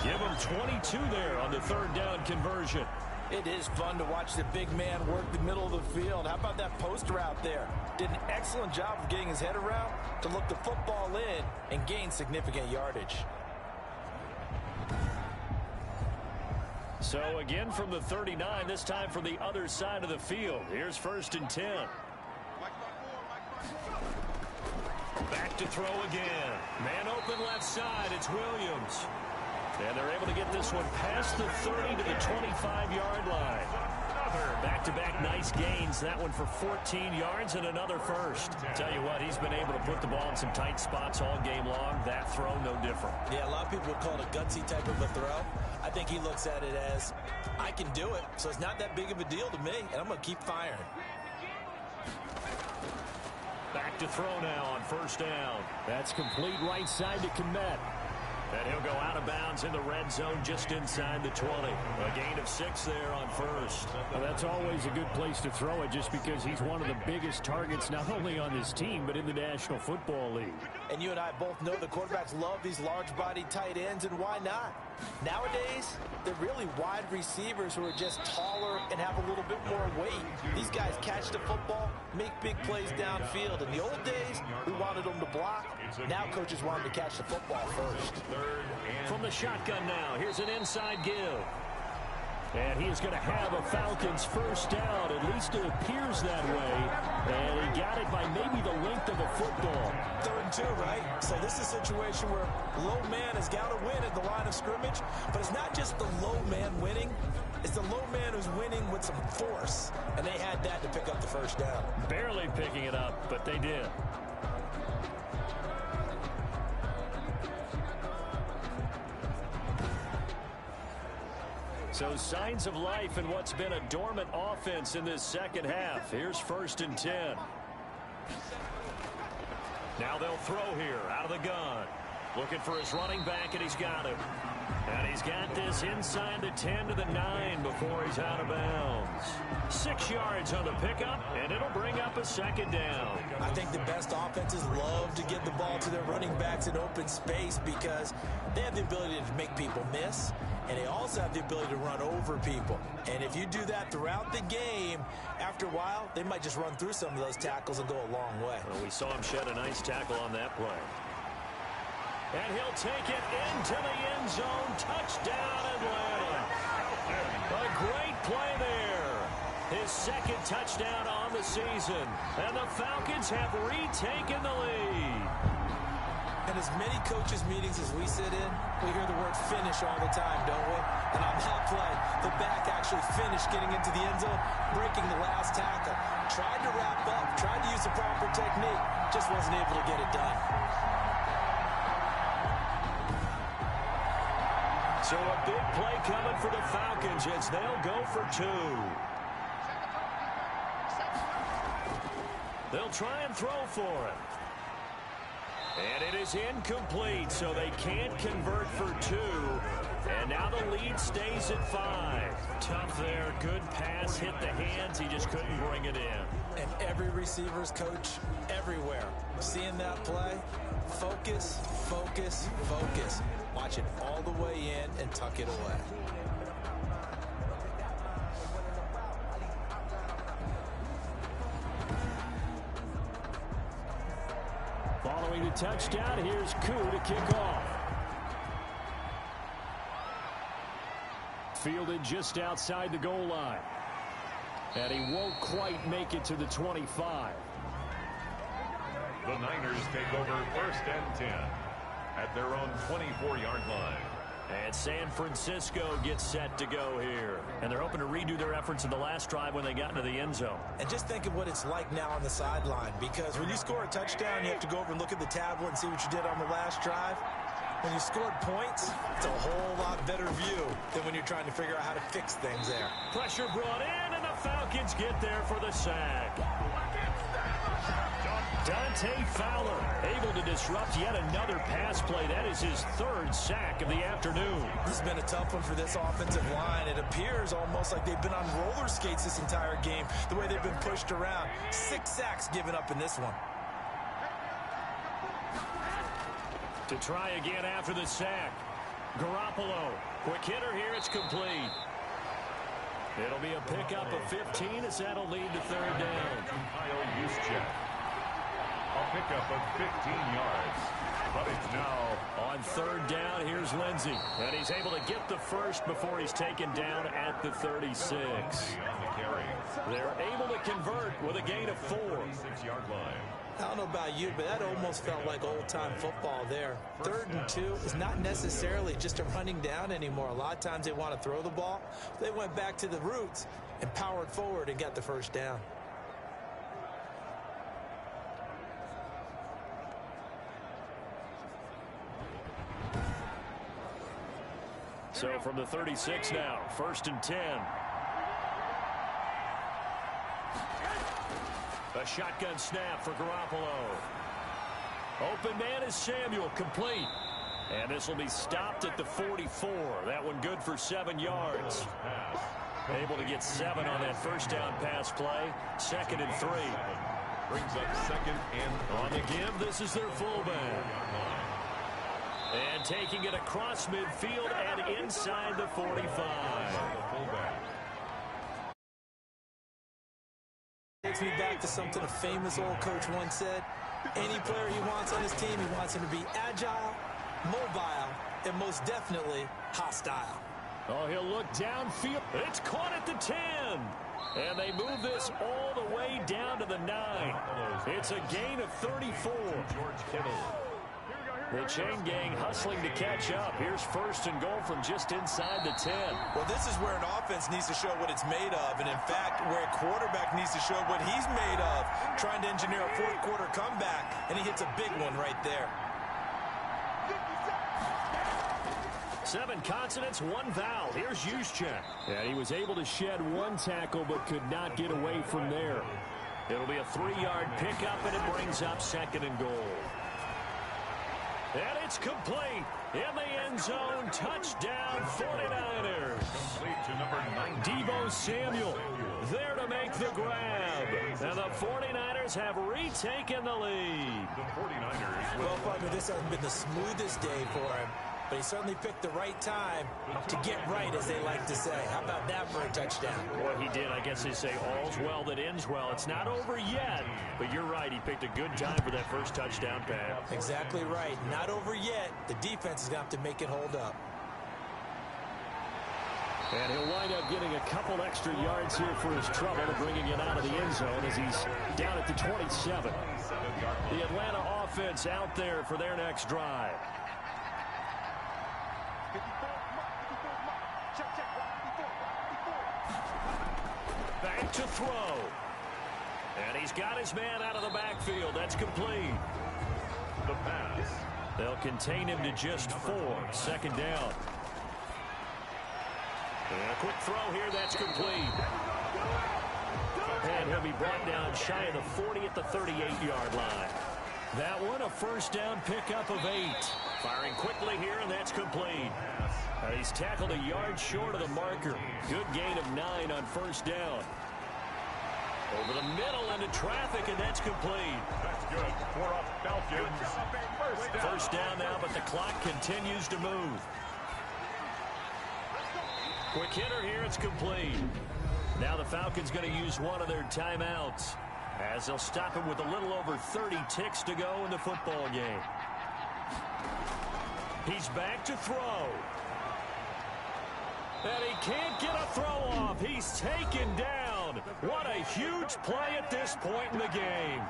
Give him 22 there on the 3rd down conversion. It is fun to watch the big man work the middle of the field. How about that post route there? Did an excellent job of getting his head around to look the football in and gain significant yardage. So again from the 39, this time from the other side of the field. Here's 1st and 10. Back to throw again. Man open left side. It's Williams. And they're able to get this one past the 30 to the 25-yard line. Back-to-back nice gains. That one for 14 yards and another first. Tell you what, he's been able to put the ball in some tight spots all game long. That throw, no different. Yeah, a lot of people would call it a gutsy type of a throw. I think he looks at it as, I can do it, so it's not that big of a deal to me, and I'm going to keep firing. Back to throw now on 1st down. That's complete right side to Komet. And he'll go out of bounds in the red zone just inside the 20. A gain of 6 there on first. Well, that's always a good place to throw it just because he's one of the biggest targets not only on this team but in the National Football League. And you and I both know the quarterbacks love these large-bodied tight ends, and why not? Nowadays, they're really wide receivers who are just taller and have a little bit more weight. These guys catch the football, make big plays downfield. In the old days, we wanted them to block. Now coaches want them to catch the football first. From the shotgun now, here's an inside give. And he's going to have a Falcons first down. At least it appears that way. And he got it by maybe the length of a football. 3rd and 2, right? So this is a situation where low man has got to win at the line of scrimmage. But it's not just the low man winning. It's the low man who's winning with some force. And they had that to pick up the first down. Barely picking it up, but they did. So signs of life in what's been a dormant offense in this second half. Here's 1st and 10. Now they'll throw here out of the gun. Looking for his running back, and he's got him. And he's got this inside the 10 to the 9 before he's out of bounds. 6 yards on the pickup, and it'll bring up a 2nd down. I think the best offenses love to get the ball to their running backs in open space because they have the ability to make people miss, and they also have the ability to run over people. And if you do that throughout the game, after a while, they might just run through some of those tackles and go a long way. Well, we saw him shed a nice tackle on that play. And he'll take it into the end zone. Touchdown, Atlanta. A great play there. His 2nd touchdown on the season. And the Falcons have retaken the lead. And as many coaches' meetings as we sit in, we hear the word finish all the time, don't we? And on that play, the back actually finished getting into the end zone, breaking the last tackle. Tried to wrap up, tried to use the proper technique, just wasn't able to get it done. So a big play coming for the Falcons as they'll go for 2. They'll try and throw for it. And it is incomplete, so they can't convert for 2. And now the lead stays at 5. Tough there. Good pass. Hit the hands. He just couldn't bring it in. And every receiver's coach everywhere. Seeing that play, focus, focus, focus. Watch it all the way in and tuck it away. Following the touchdown, here's Koo to kick off. Fielded just outside the goal line. And he won't quite make it to the 25. The Niners take over 1st and 10 at their own 24-yard line. And San Francisco gets set to go here. And they're hoping to redo their efforts in the last drive when they got into the end zone. And just think of what it's like now on the sideline, because when you score a touchdown, you have to go over and look at the tablet and see what you did on the last drive. When you scored points, it's a whole lot better view than when you're trying to figure out how to fix things there. Pressure brought in, and the Falcons get there for the sack. Dante Fowler able to disrupt yet another pass play. That is his 3rd sack of the afternoon. This has been a tough one for this offensive line. It appears almost like they've been on roller skates this entire game, the way they've been pushed around. 6 sacks given up in this one. To try again after the sack. Garoppolo. Quick hitter here. It's complete. It'll be a pickup of 15 as that'll lead to 3rd down. Kyle Juszczyk. A pickup of 15 yards. But it's now on 3rd down. Here's Lindsey. And he's able to get the first before he's taken down at the 36. They're able to convert with a gain of 4. 6-yard line. I don't know about you, but that almost felt like old-time football there. 3rd and 2 is not necessarily just a running down anymore. A lot of times they want to throw the ball. They went back to the roots and powered forward and got the first down. So from the 36 now, 1st and 10. A shotgun snap for Garoppolo. Open man is Samuel, complete. And this will be stopped at the 44. That one good for 7 yards. Able to get 7 on that 1st down pass play. 2nd and 3. Brings up 2nd and on the give, this is their fullback. And taking it across midfield and inside the 45. Takes me back to something a famous old coach once said. Any player he wants on his team, he wants him to be agile, mobile, and most definitely hostile. Oh, he'll look downfield. It's caught at the 10. And they move this all the way down to the 9. It's a gain of 34. George Kittle. The chain gang hustling to catch up. Here's 1st and goal from just inside the 10. Well, this is where an offense needs to show what it's made of. And, in fact, where a quarterback needs to show what he's made of. Trying to engineer a 4th quarter comeback, and he hits a big one right there. 7 consonants, 1 vowel. Here's Juszczyk. And he was able to shed 1 tackle but could not get away from there. It'll be a 3-yard pickup, and it brings up 2nd and goal. And it's complete in the end zone. Touchdown, 49ers. Complete to number 9. Deebo Samuel there to make the grab. And the 49ers have retaken the lead. The 49ers. Well, partner, this hasn't been the smoothest day for him. But he certainly picked the right time to get right, as they like to say. How about that for a touchdown? Well, he did. I guess they say all's well that ends well. It's not over yet, but you're right. He picked a good time for that first touchdown pass. Exactly right. Not over yet. The defense is going to have to make it hold up. And he'll wind up getting a couple extra yards here for his trouble, bringing it out of the end zone as he's down at the 27. The Atlanta offense out there for their next drive. Back to throw. And he's got his man out of the backfield. That's complete. The pass. They'll contain him to just 4. 2nd down. And a quick throw here. That's complete. And he'll be brought down shy of the 40 at the 38-yard line. That one, a first down pickup of 8. Firing quickly here, and that's complete. He's tackled a yard short of the marker. Good gain of 9 on first down. Over the middle into traffic, and that's complete. That's good for a Falcons. First down now, but the clock continues to move. Quick hitter here, it's complete. Now the Falcons going to use one of their timeouts, as they'll stop him with a little over 30 ticks to go in the football game. He's back to throw. And he can't get a throw off. He's taken down. What a huge play at this point in the game.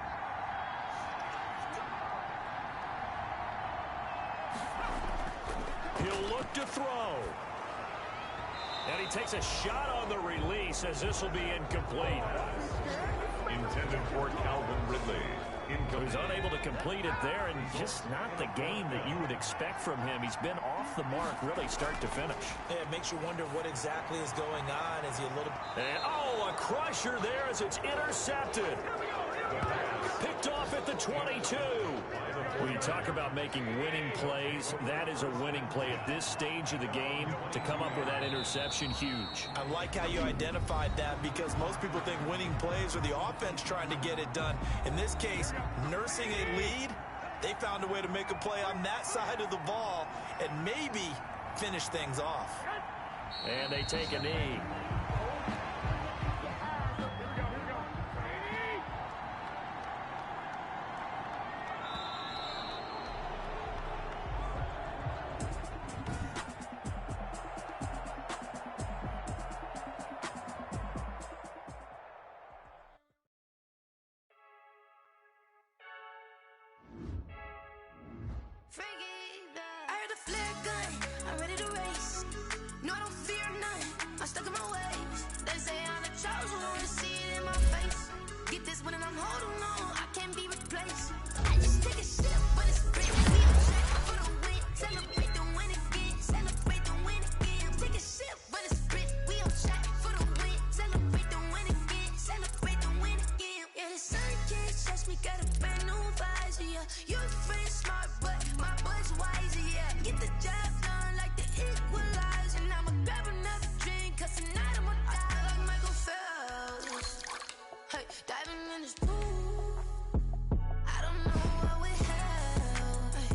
He'll look to throw. And he takes a shot on the release, as this will be incomplete. Intended for Calvin Ridley. He was unable to complete it there, and just not the game that you would expect from him. He's been off the mark really start to finish. Yeah, it makes you wonder what exactly is going on. Is he a little... And, a crusher there as it's intercepted. Picked off at the 22. When you talk about making winning plays, that is a winning play at this stage of the game. To come up with that interception, huge. I like how you identified that, because most people think winning plays are the offense trying to get it done. In this case, nursing a lead, they found a way to make a play on that side of the ball and maybe finish things off. And they take a knee. I heard the flare gun, I'm ready to race. No, I don't fear none, I'm stuck in my ways. They say I'm the chosen one, see it in my face. Get this one and I'm holding on, I can't be replaced. I just take a sip, but it's free. We don't check for the win, celebrate the win again. Celebrate the win again. Take a sip, but it's free. We don't check for the win, celebrate the win again. Celebrate the win again. Yeah, the sun can't touch me, got a brand new visor. Yeah, your friend's smart, but my bud's wiser, yeah. Get the job done like the equalizer. And I'ma grab another drink, cause tonight I'ma die like Michael Phelps. Hey, diving in this pool, I don't know what we have. Hey,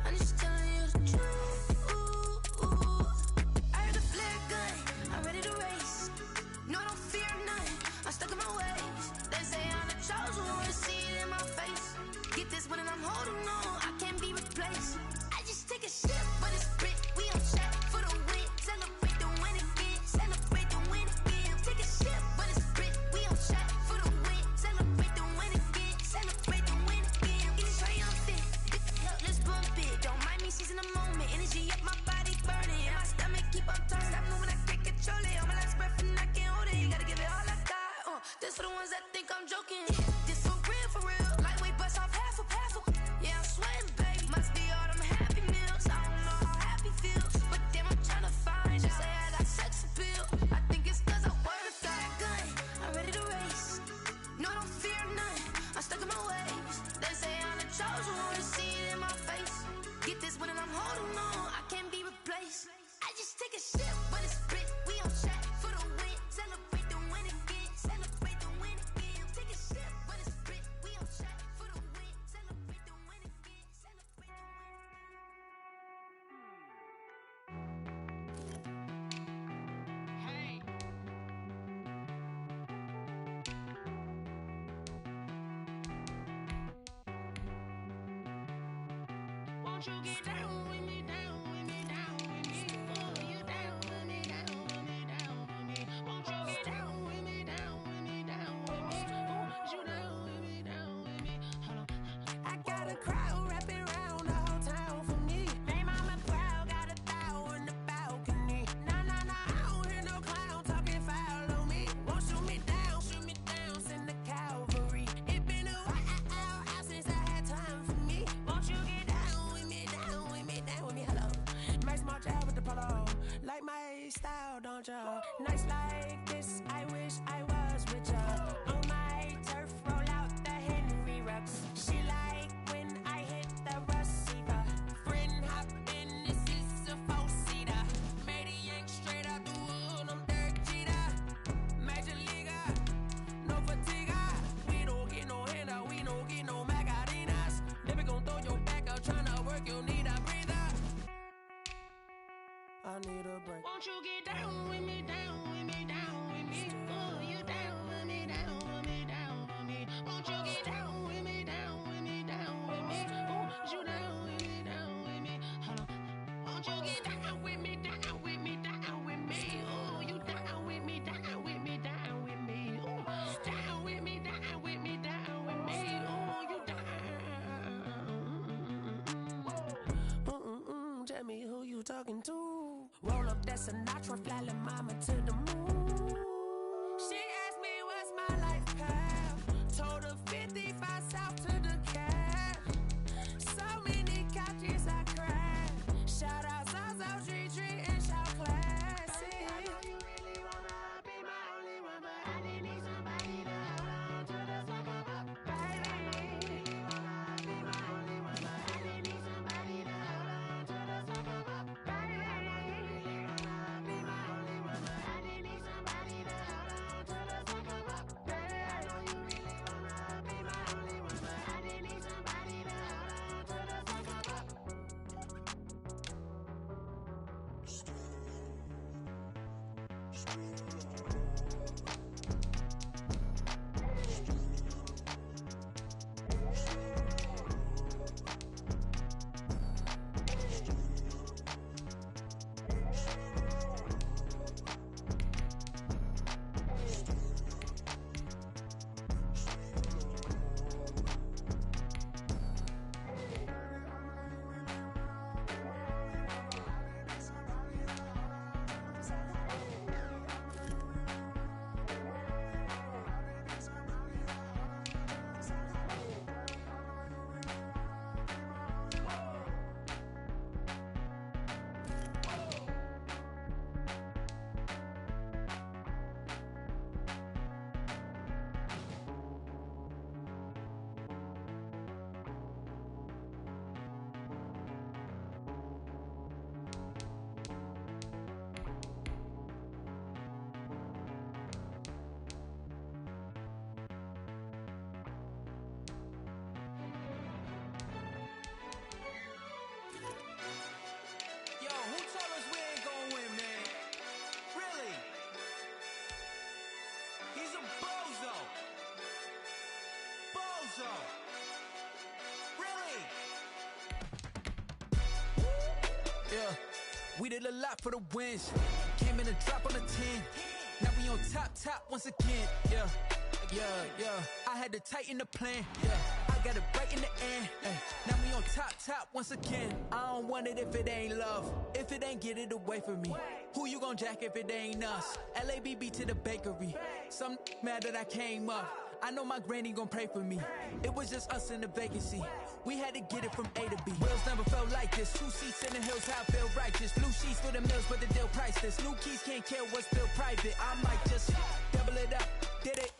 I'm just telling you the truth. I heard the flare gun, I'm ready to race. No, I don't fear none, I'm stuck in my ways. They say I'm the chosen one, see it in my face. Get this one and I'm holding on, I can't be replaced. I just take a sip, but it's free. We don't check for the win, celebrate the win again. Celebrate the win again. Take a sip, but it's free. We don't check for the win, celebrate the win again. Celebrate the win again. It's triumphant. Let's bump it. Don't mind me seizing the moment. Energy up my body burning. And my stomach keep up turns. Stop moving, I can't control it. On my last breath and I can't hold it. You gotta give it all I got. This for the ones that think I'm joking. This for real, for real. Lightweight bust off half a. Yeah, I'm sweating, babe. Must be all them happy meals. I don't know how happy feels, but damn, I'm tryna find. She say I got sex appeal. I think it's cause I work that gun. I'm ready to race. No, I don't fear none. I'm stuck in my ways. They say I'm the chosen one, see it in my face. Get this one and I'm holding on, I can't be replaced. I just take a sip, but it's free. We don't check for the win. Celebrate the win again. Celebrate the win again. Take a sip, but it's free. We don't check for the win. Celebrate the win again. Celebrate the win. Hey. Won't you get down with me, down with me, down with me? Oh, you down with me, down with me, down with me. Won't you get down with me, down with me, down with me? Oh, you down with me, down with me? Hold on. I got a crowd wrapping around the whole town for me. Name on my crowd, got a thou in the balcony. Nah, I don't hear no clown talking foul on me. Won't shoot me down, send the cavalry. It been a while since I had time for me. Won't you get down with me, down with me, down with me? Hello. Nice march out with the polo. Like my style, don't ya? Nice like this, I wish I was with ya. On my turf, roll out the Henry Rux. She like when Won't you get down with me, down with me, down with me? Oh, you down with me, down with me, down with me. Won't you get down with me, down with me, down with me? Oh, you down with me, down with me. Hold on. Won't you get down with me, down with me, down with me? Oh, you down with me, down with me, down with me. Oh, down with me, down with me, down with me. Oh, you down. Tell me who you talking to. Roll up that Sinatra, fly la mama to the moon. She asked me what's my life path. Told her 55 south to the cat. So many couches I crashed. Shout out Zazo, Tree, and shout classic. I know you really wanna be my only one, but I didn't need somebody to hold on to the suck up, baby. I know you really wanna be my only one, but I didn't need somebody to hold on to the suck up, baby. I know you really wanna be my only one, but I didn't need somebody to hold on to the suck up, baby. I know you really wanna be my only one, but I didn't need somebody to hold on to the suck up. Yo, who told us we ain't gonna win, man? Really? He's a bozo. Bozo. Really? Yeah, we did a lot for the wins. Came in a drop on the 10. Now we on top once again. Yeah. I had to tighten the plan. Yeah, I got it right in the end. Ay, now we on top once again. I don't want it if it ain't love. If it ain't, get it away from me. Who you gon' jack if it ain't us? LABB to the bakery. Some mad that I came up. I know my granny gon' pray for me. It was just us in the vacancy. We had to get it from A to B. Wheels never felt like this. 2 seats in the hills, how I feel righteous. Blue sheets for the mills, but the deal priceless. New keys can't kill what's still private. I might just double it up. Did it?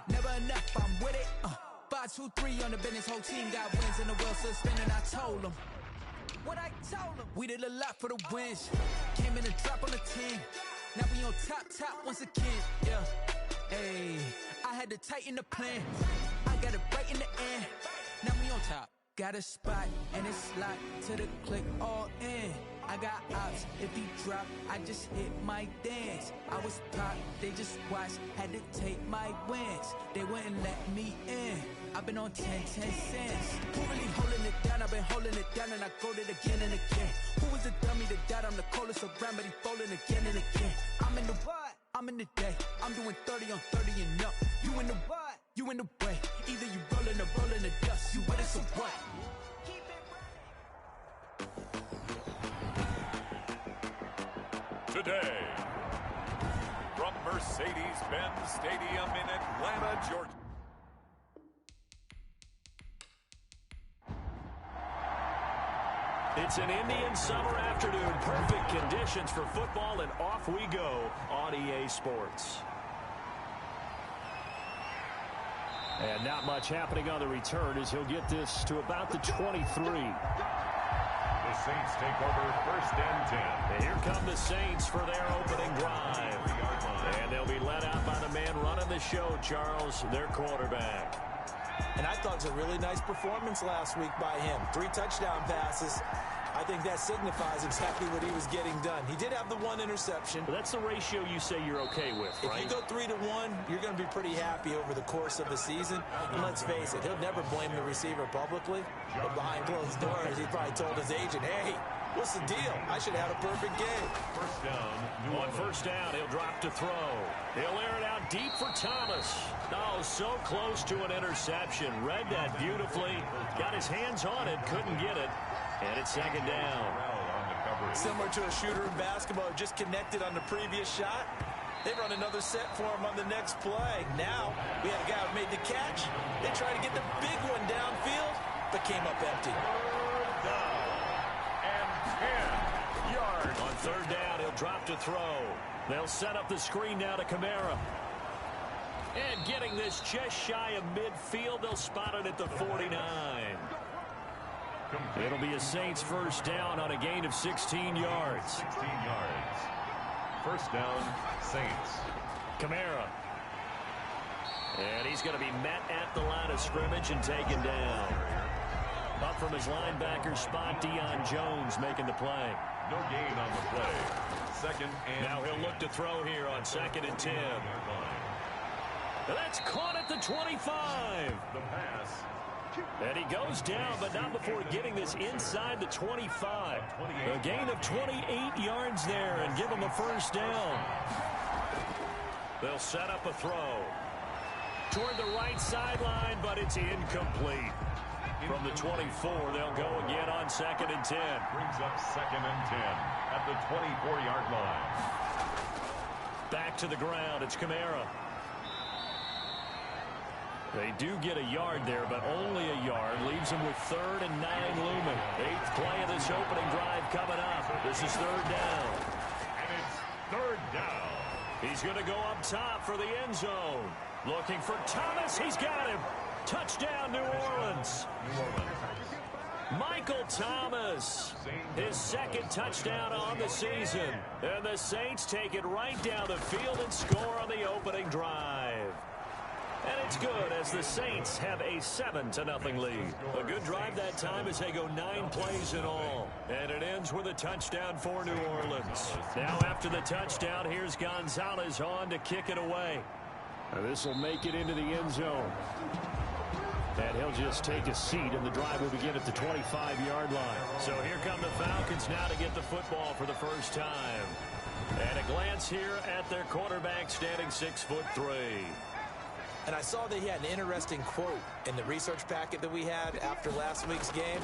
Never enough, I'm with it. 5, 2, 3 on the business. Whole team got wins and the wheels still spinning. I told them what I told them. We did a lot for the wins. Came in a drop on the 10. Now we on top once again. Yeah. Hey, I had to tighten the plan. I got it right in the end. Now we on top. Got a spot and it's locked to the click all in. I got ops, if he drop, I just hit my dance. I was top, they just watched, had to take my wins. They wouldn't let me in. I've been on 10 cents. Who really holding it down? I've been holding it down and I go it again and again. Who was the dummy that died? I'm the coldest around, but he falling again and again. I'm in the what? I'm in the day. I'm doing 30 on 30 and up. You in the what? You in the way. Either you rolling or rolling the dust. You with us or what? Today, from Mercedes-Benz Stadium in Atlanta, Georgia. It's an Indian summer afternoon. Perfect conditions for football, and off we go on EA Sports. And not much happening on the return as he'll get this to about the 23. The Saints take over 1st and 10. And here come the Saints for their opening drive. And they'll be led out by the man running the show, Charles, their quarterback. And I thought it was a really nice performance last week by him. 3 touchdown passes. I think that signifies exactly what he was getting done. He did have the 1 interception. But that's the ratio you say you're okay with, right? If you go 3-to-1, you're going to be pretty happy over the course of the season. And let's face it, he'll never blame the receiver publicly. But behind closed doors, he probably told his agent, hey, what's the deal? I should have had a perfect game. First down. On first down, he'll drop to throw. He'll air it out deep for Thomas. Oh, so close to an interception. Read that beautifully. Got his hands on it, couldn't get it. And it's second down. Similar to a shooter in basketball who just connected on the previous shot. They run another set for him on the next play. Now, we had a guy who made the catch. They tried to get the big one downfield, but came up empty. And 10 yards. On third down, he'll drop to throw. They'll set up the screen now to Kamara. And getting this just shy of midfield, they'll spot it at the 49. It'll be a Saints first down on a gain of 16 yards. 16 yards. First down, Saints. Kamara. And he's going to be met at the line of scrimmage and taken down. Up from his linebacker spot, Deion Jones making the play. No gain on the play. Second and now he'll look to throw here on 2nd and 10. That's caught at the 25. The pass. And he goes down, but not before getting this inside the 25. A gain of 28 yards there and give him a first down. They'll set up a throw toward the right sideline, but it's incomplete. From the 24, they'll go again on 2nd and 10. Brings up 2nd and 10 at the 24-yard line. Back to the ground, it's Kamara. They do get a yard there, but only a yard. Leaves them with 3rd and 9 looming. 8th play of this opening drive coming up. This is 3rd down. And it's 3rd down. He's going to go up top for the end zone. Looking for Thomas. He's got him. Touchdown, New Orleans. Michael Thomas, his 2nd touchdown on the season. And the Saints take it right down the field and score on the opening drive. And it's good as the Saints have a 7-0 lead. A good drive that time as they go 9 plays in all. And it ends with a touchdown for New Orleans. Now after the touchdown, here's Gonzalez on to kick it away. This will make it into the end zone. And he'll just take a seat, and the drive will begin at the 25-yard line. So here come the Falcons now to get the football for the first time. And a glance here at their quarterback standing 6'3". And I saw that he had an interesting quote in the research packet that we had after last week's game.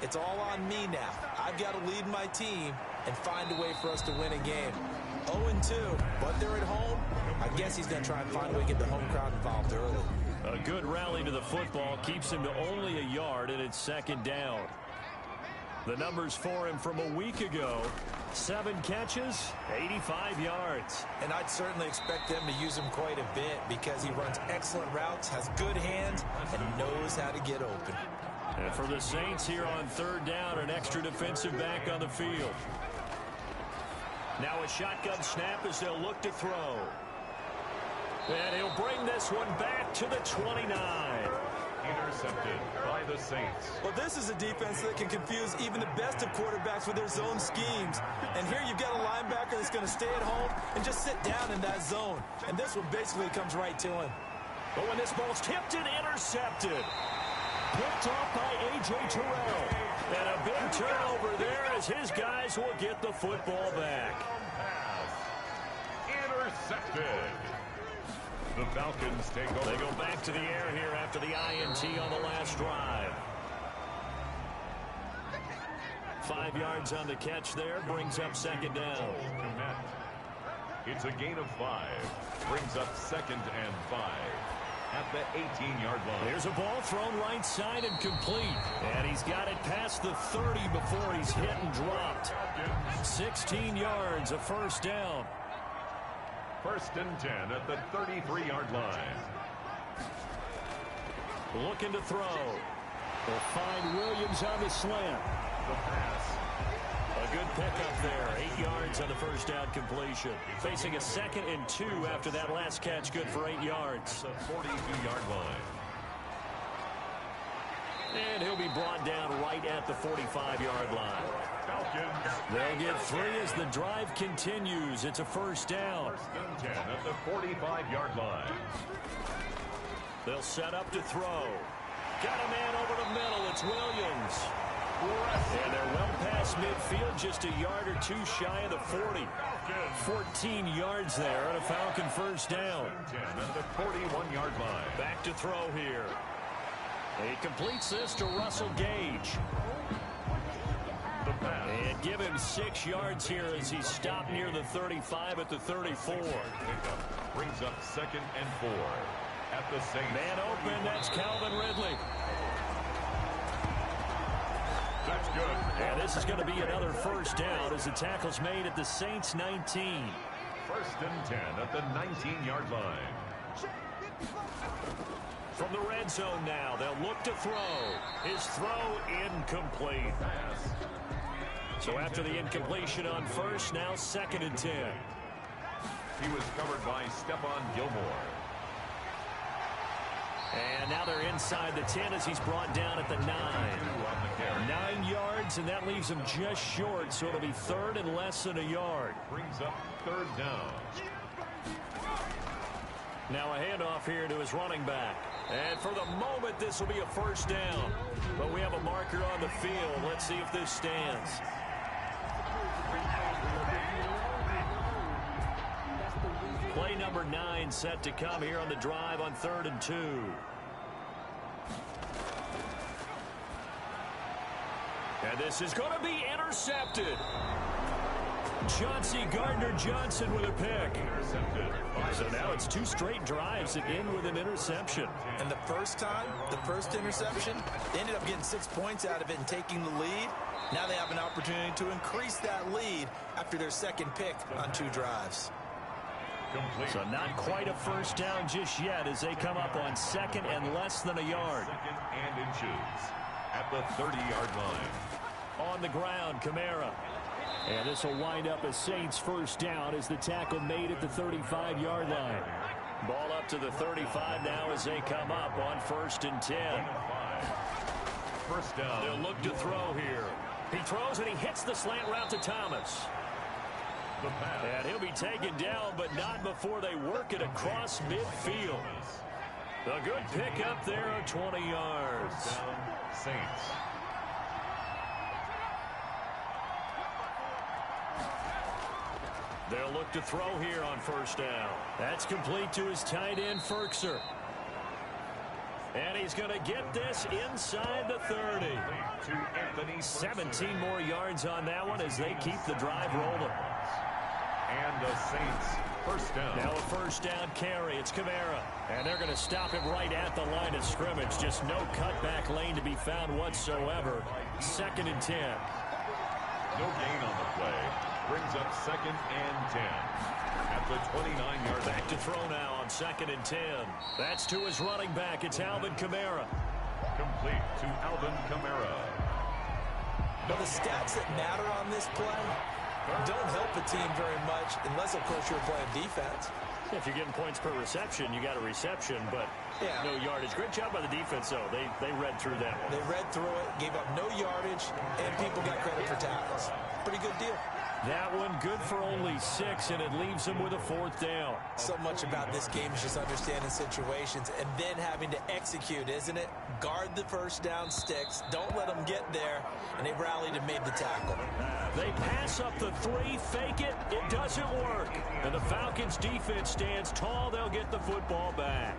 It's all on me now. I've got to lead my team and find a way for us to win a game. 0-2, but they're at home. I guess he's going to try and find a way to get the home crowd involved early. A good rally to the football keeps him to only a yard, and it's 2nd down. The numbers for him from a week ago: 7 catches, 85 yards. And I'd certainly expect them to use him quite a bit because he runs excellent routes, has good hands, and knows how to get open. And for the Saints here on 3rd down, an extra defensive back on the field. Now a shotgun snap as they'll look to throw. And he'll bring this one back to the 29. Intercepted by the Saints. Well, this is a defense that can confuse even the best of quarterbacks with their zone schemes. And here you've got a linebacker that's going to stay at home and just sit down in that zone. And this one basically comes right to him. But when this ball's tipped and intercepted. Picked off by A.J. Terrell. And a big turnover there as his guys will get the football back. Intercepted. The Falcons take over. They go back to the air here after the INT on the last drive. 5 yards on the catch there. Brings up 2nd down. It's a gain of 5. Brings up 2nd and 5. At the 18-yard line. There's a ball thrown right side and complete. And he's got it past the 30 before he's hit and dropped. 16 yards, a first down. 1st and 10 at the 33-yard line. Looking to throw. They'll find Williams on the slant. The pass. A good pickup there. 8 yards on the first down completion. Facing a 2nd and 2 after that last catch. Good for 8 yards. The 42-yard line. And he'll be brought down right at the 45-yard line. They'll get 3 as the drive continues. It's a first down. First and 10 at the 45-yard line. They'll set up to throw. Got a man over the middle. It's Williams. And they're well past midfield, just a yard or two shy of the 40. 14 yards there and a Falcon first down. 10 at the 41-yard line. Back to throw here. He completes this to Russell Gage. And give him 6 yards here as he stopped near the 35 at the 34. Brings up 2nd and 4 at the Saints. Man open, that's Calvin Ridley. That's good. And this is going to be another first down as the tackle's made at the Saints 19. First and 10 at the 19-yard line. From the red zone now, they'll look to throw. His throw incomplete. So after the incompletion on first, now 2nd and 10. He was covered by Stephon Gilmore. And now they're inside the 10 as he's brought down at the 9. 9 yards, and that leaves him just short, so it'll be 3rd and less than a yard. Brings up 3rd down. Now a handoff here to his running back. And for the moment, this will be a first down. But we have a marker on the field. Let's see if this stands. Play number 9 set to come here on the drive on 3rd and 2. And this is going to be intercepted. Chauncey Gardner-Johnson with a pick. Intercepted. So now it's 2 straight drives that end with an interception. And the first time, the first interception, they ended up getting 6 points out of it and taking the lead. Now they have an opportunity to increase that lead after their 2nd pick on 2 drives. Complete. So not quite a first down just yet as they come up on 2nd and less than a yard. 2nd and inches at the 30-yard line. On the ground, Kamara. And this will wind up a Saints first down as the tackle made at the 35-yard line. Ball up to the 35 now as they come up on 1st and 10. First down. They'll look to throw here. He throws and he hits the slant route to Thomas. And he'll be taken down, but not before they work it across midfield. A good pick up there of 20 yards. First down, Saints. They'll look to throw here on first down. That's complete to his tight end, Ferkser. And he's going to get this inside the 30. 17 more yards on that one as they keep the drive rolling. And the Saints first down. Now a first down carry. It's Kamara. And they're going to stop him right at the line of scrimmage. Just no cutback lane to be found whatsoever. 2nd and 10. No gain on the play. Brings up 2nd and 10. At the 29-yard back to throw now on 2nd and 10. That's to his running back. It's Alvin Kamara. Complete to Alvin Kamara. But the stats that matter on this play don't help a team very much unless, of course, you're playing defense. If you're getting points per reception, you got a reception, but no yardage. Great job by the defense, though. They read through that one. They read through it, gave up no yardage, and people got credit for tackles. Pretty good deal. That one good for only 6, and it leaves them with a 4th down. So much about this game is just understanding situations and then having to execute, isn't it? Guard the first down sticks. Don't let them get there. And they rallied and made the tackle. They pass up the 3, fake it. It doesn't work. And the Falcons defense stands tall. They'll get the football back.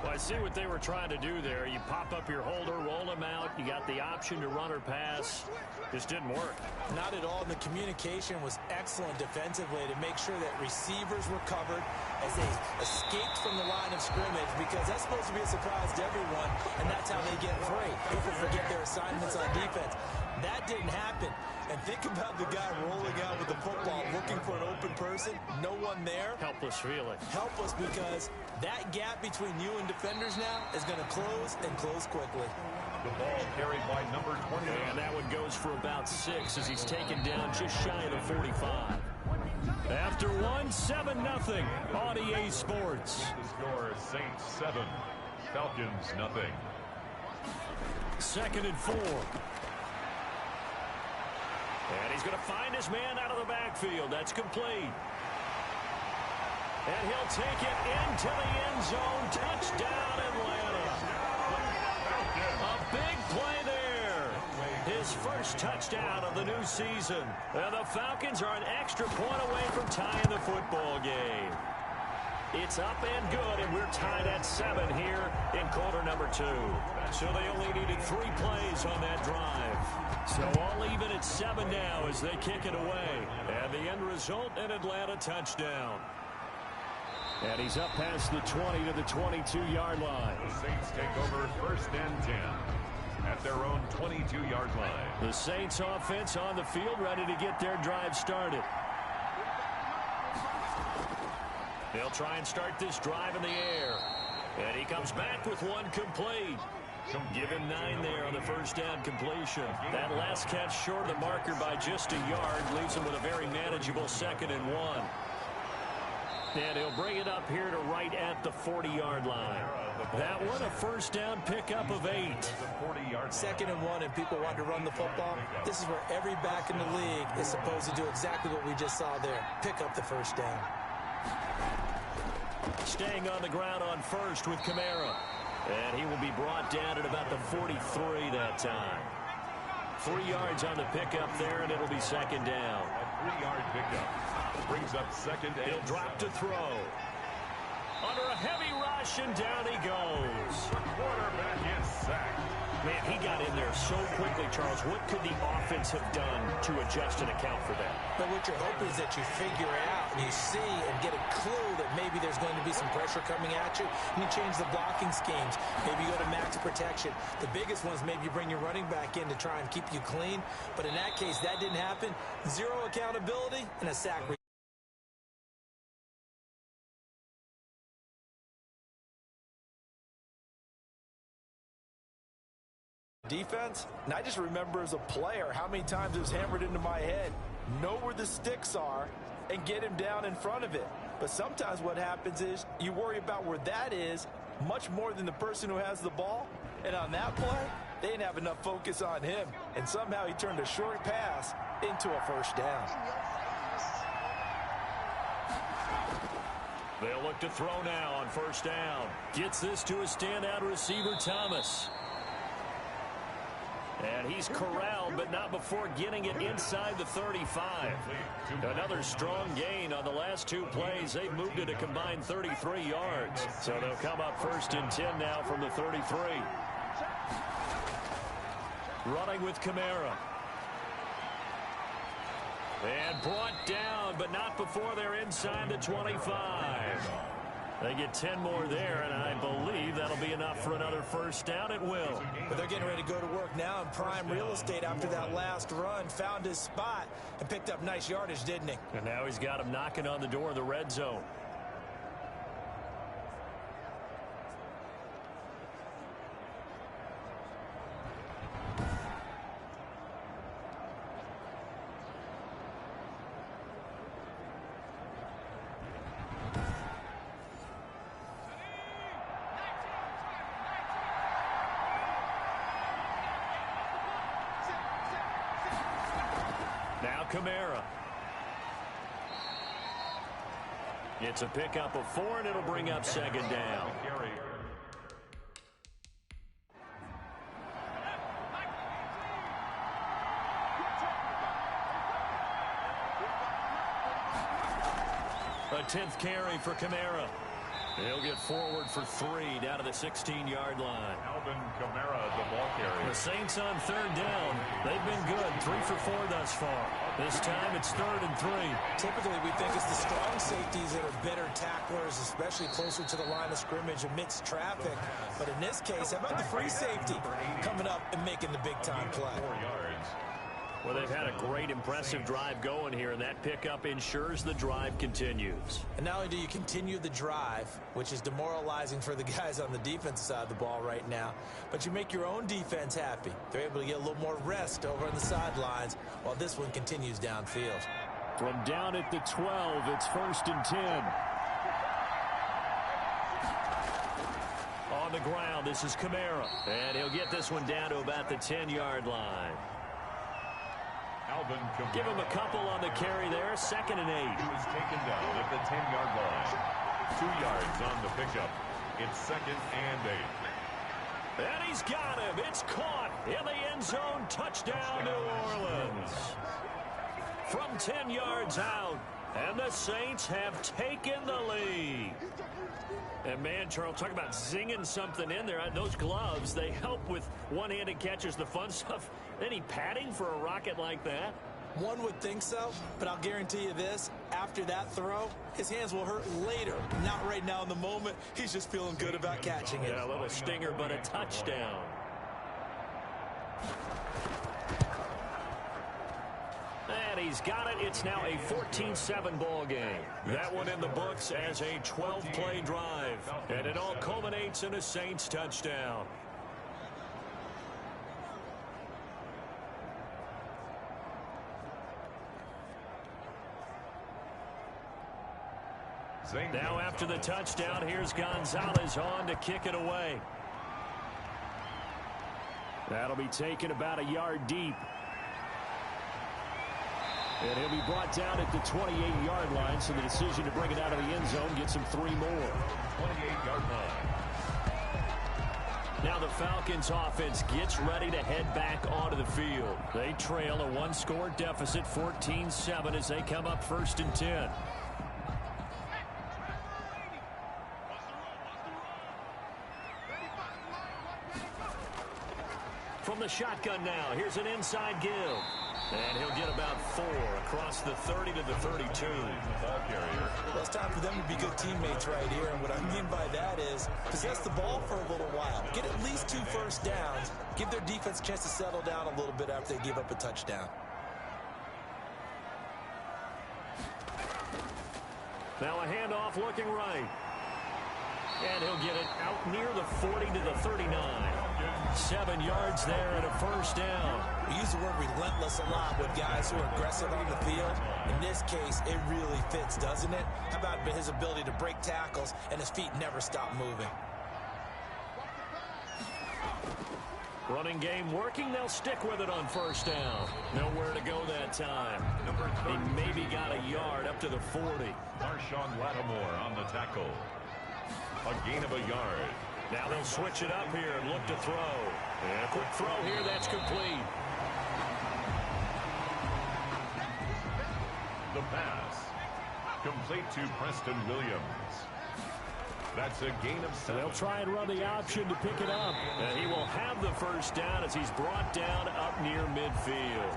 Well, I see what they were trying to do there. You pop up your holder, roll him out. You got the option to run or pass. Just didn't work. Not at all. The communication was excellent defensively to make sure that receivers were covered as they escaped from the line of scrimmage, because that's supposed to be a surprise to everyone, and that's how they get free. People forget their assignments on defense. That didn't happen. And think about the guy rolling out with the football, looking for an open person, no one there. Helpless feeling. Helpless, because that gap between you and defenders now is going to close, and close quickly. The ball carried by number 20. And that one goes for about 6 as he's taken down just shy of the 45. After 1, 7-0 on EA Sports. The score, Saints 7, Falcons 0. 2nd and 4. And he's going to find his man out of the backfield. That's complete. And he'll take it into the end zone. Touchdown, Atlanta. A big play there. His first touchdown of the new season. And the Falcons are an extra point away from tying the football game. It's up and good, and we're tied at 7 here in quarter number 2. So they only needed 3 plays on that drive. So all even at 7 now as they kick it away. And the end result, an Atlanta touchdown. And he's up past the 20 to the 22-yard line. The Saints take over 1st and 10 at their own 22-yard line. The Saints offense on the field, ready to get their drive started. They'll try and start this drive in the air. And he comes back with one complete. Give him 9 there on the first down completion. That last catch short of the marker by just a yard leaves him with a very manageable 2nd and 1. And he'll bring it up here to right at the 40-yard line. That one a first down pickup of 8. 2nd and 1 and people want to run the football. This is where every back in the league is supposed to do exactly what we just saw there. Pick up the first down. Staying on the ground on first with Kamara. And he will be brought down at about the 43 that time. 3 yards on the pickup there, and it'll be 2nd down. A 3-yard pickup. Brings up 2nd and he'll drop to throw. Under a heavy rush, and down he goes. The quarterback is sacked. Man, he got in there so quickly, Charles. What could the offense have done to adjust and account for that? But what you're hoping is that you figure out and you see and get a clue that maybe there's going to be some pressure coming at you, and you change the blocking schemes. Maybe you go to max protection. The biggest ones, maybe you bring your running back in to try and keep you clean. But in that case, that didn't happen. 0 accountability and a sack. Defense, and I just remember as a player how many times it was hammered into my head. Know where the sticks are and get him down in front of it. But sometimes what happens is you worry about where that is much more than the person who has the ball. And on that play, they didn't have enough focus on him. And somehow he turned a short pass into a first down. They'll look to throw now on first down. Gets this to a standout receiver, Thomas. And he's corralled, but not before getting it inside the 35. Another strong gain on the last 2 plays. They've moved it a combined 33 yards. So they'll come up 1st and 10 now from the 33. Running with Kamara. And brought down, but not before they're inside the 25. They get 10 more there, and I believe that'll be enough for another first down. It will. But they're getting ready to go to work now in prime real estate after that last run. Found his spot and picked up nice yardage, didn't he? And now he's got him knocking on the door of the red zone. Now Kamara. It's a pickup of 4, and it'll bring up 2nd down. A 10th carry for Kamara. He'll get forward for 3 down to the 16-yard line. Alvin Kamara, the ball carrier. The Saints on 3rd down. They've been good, 3 for 4 thus far. This time it's 3rd and 3. Typically we think it's the strong safeties that are better tacklers, especially closer to the line of scrimmage amidst traffic. But in this case, how about the free safety coming up and making the big-time play? 4 yards. Well, they've had a great, impressive drive going here, and that pickup ensures the drive continues. And not only do you continue the drive, which is demoralizing for the guys on the defensive side of the ball right now, but you make your own defense happy. They're able to get a little more rest over on the sidelines while this one continues downfield. From down at the 12, it's 1st and 10. On the ground, this is Kamara. And he'll get this one down to about the 10-yard line. Give him a couple on the carry there. 2nd and 8. He was taken down at the 10-yard line. 2 yards on the pickup. It's 2nd and 8. And he's got him. It's caught in the end zone. Touchdown, New Orleans. From 10 yards out. And the Saints have taken the lead. And man, Charles, talk about zinging something in there. Those gloves, they help with one-handed catches, the fun stuff. Any padding for a rocket like that? One would think so, but I'll guarantee you this. After that throw, his hands will hurt later. Not right now in the moment. He's just feeling good about catching it. Yeah, a little stinger, but a touchdown. And he's got it. It's now a 14-7 ball game. That one in the books as a 12-play drive. And it all culminates in a Saints touchdown. Now after the touchdown, here's Gonzalez on to kick it away. That'll be taken about a yard deep. And he'll be brought down at the 28-yard line, so the decision to bring it out of the end zone gets him 3 more. 28-yard line. Now the Falcons offense gets ready to head back onto the field. They trail a 1-score deficit, 14-7, as they come up 1st and 10. From the shotgun now, here's an inside give. And he'll get about 4 across the 30 to the 32. Ball carrier. Well, it's time for them to be good teammates right here. And what I mean by that is possess the ball for a little while. Get at least 2 first downs. Give their defense a chance to settle down a little bit after they give up a touchdown. Now a handoff looking right. And he'll get it out near the 40 to the 39. 7 yards there and a first down. We use the word relentless a lot with guys who are aggressive on the field. In this case, it really fits, doesn't it? How about his ability to break tackles and his feet never stop moving? Running game working. They'll stick with it on first down. Nowhere to go that time. He maybe got a yard up to the 40. Marshawn Lattimore on the tackle. A gain of a yard. Now they'll switch it up here and look to throw. And a quick throw here, that's complete. The pass. Complete to Preston Williams. That's a gain of 7. They'll try and run the option to pick it up. And he will have the first down as he's brought down up near midfield.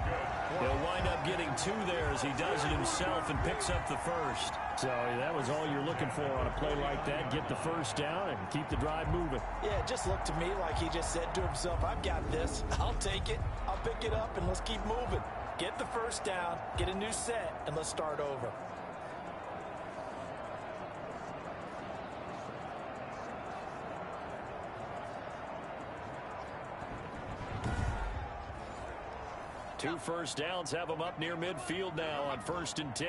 He'll wind up getting 2 there as he does it himself and picks up the first. So that was all you're looking for on a play like that. Get the first down and keep the drive moving. Yeah, it just looked to me like he just said to himself, I've got this. I'll take it. I'll pick it up, and let's keep moving. Get the first down, get a new set, and let's start over. Two first downs have them up near midfield now on 1st and 10.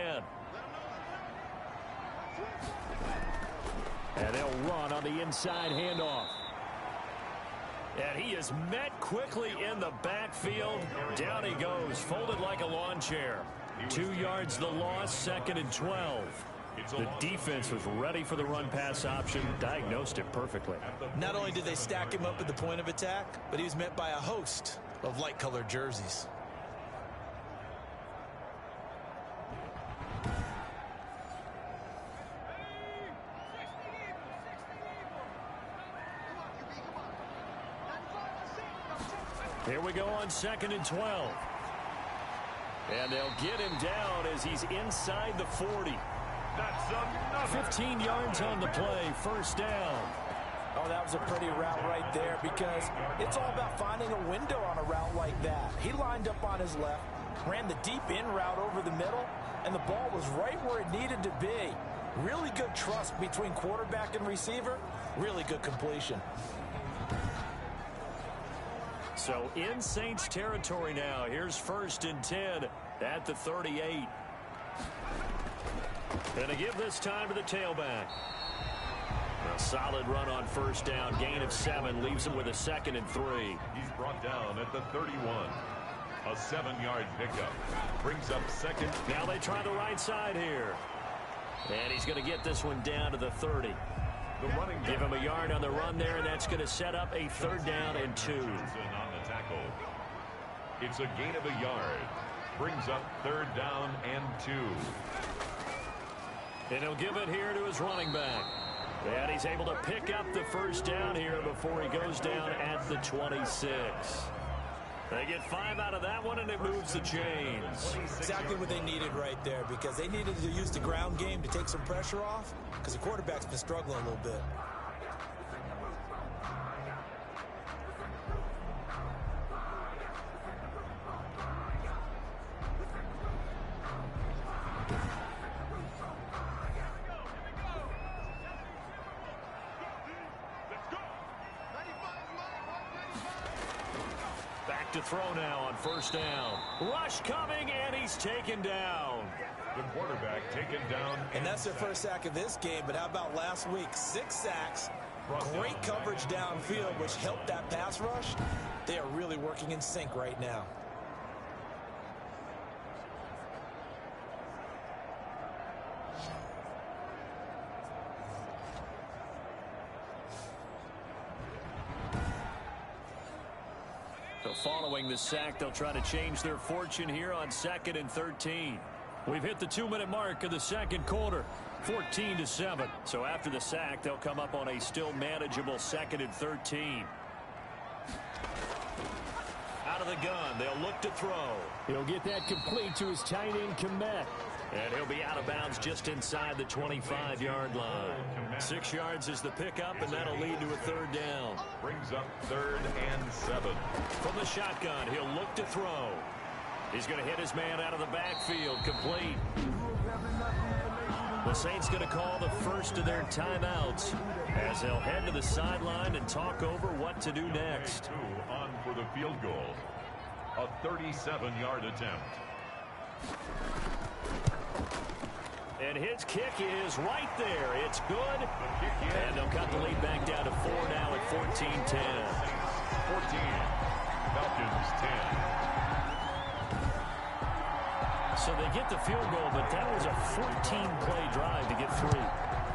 And they'll run on the inside handoff. And he is met quickly in the backfield. Down he goes, folded like a lawn chair. 2 yards the loss, 2nd and 12. The defense was ready for the run-pass option, diagnosed it perfectly. Not only did they stack him up at the point of attack, but he was met by a host of light-colored jerseys. Here we go on 2nd and 12. And they'll get him down as he's inside the 40. That's enough. 15 yards on the play, first down. Oh, that was a pretty route right there because it's all about finding a window on a route like that. He lined up on his left, ran the deep in route over the middle, and the ball was right where it needed to be. Really good trust between quarterback and receiver. Really good completion. So in Saints territory now. Here's 1st and 10 at the 38. And to give this time to the tailback. Solid run on first down. Gain of 7 leaves him with a 2nd and 3. He's brought down at the 31. A 7-yard pickup. Brings up 2nd. Now they try the right side here. And he's going to get this one down to the 30. The running Give him a yard on the run there, and that's going to set up a 3rd down and 2. On the tackle. It's a gain of a yard. Brings up 3rd down and 2. And he'll give it here to his running back. And he's able to pick up the 1st down here before he goes down at the 26. They get 5 out of that one, and it moves the chains. Exactly what they needed right there, because they needed to use the ground game to take some pressure off, because the quarterback's been struggling a little bit. To throw now on 1st down. Rush coming, and he's taken down. The quarterback taken down. And that's their first sack of this game, but how about last week? 6 sacks, great coverage downfield, which helped that pass rush. They are really working in sync right now. So following the sack, they'll try to change their fortune here on 2nd and 13. We've hit the 2-minute mark of the 2nd quarter, 14-7. So after the sack, they'll come up on a still manageable 2nd and 13. Out of the gun, they'll look to throw. He'll get that complete to his tight end, Komet. And he'll be out of bounds just inside the 25-yard line. 6 yards is the pickup, and that'll lead to a 3rd down. Brings up 3rd and 7. From the shotgun, he'll look to throw. He's going to hit his man out of the backfield, complete. The Saints going to call the first of their timeouts as they'll head to the sideline and talk over what to do next. On for the field goal. A 37-yard attempt. And his kick is right there. It's good. And they'll cut the lead back down to 4 now at 14-10. 14. Falcons 10. So they get the field goal, but that was a 14-play drive to get 3.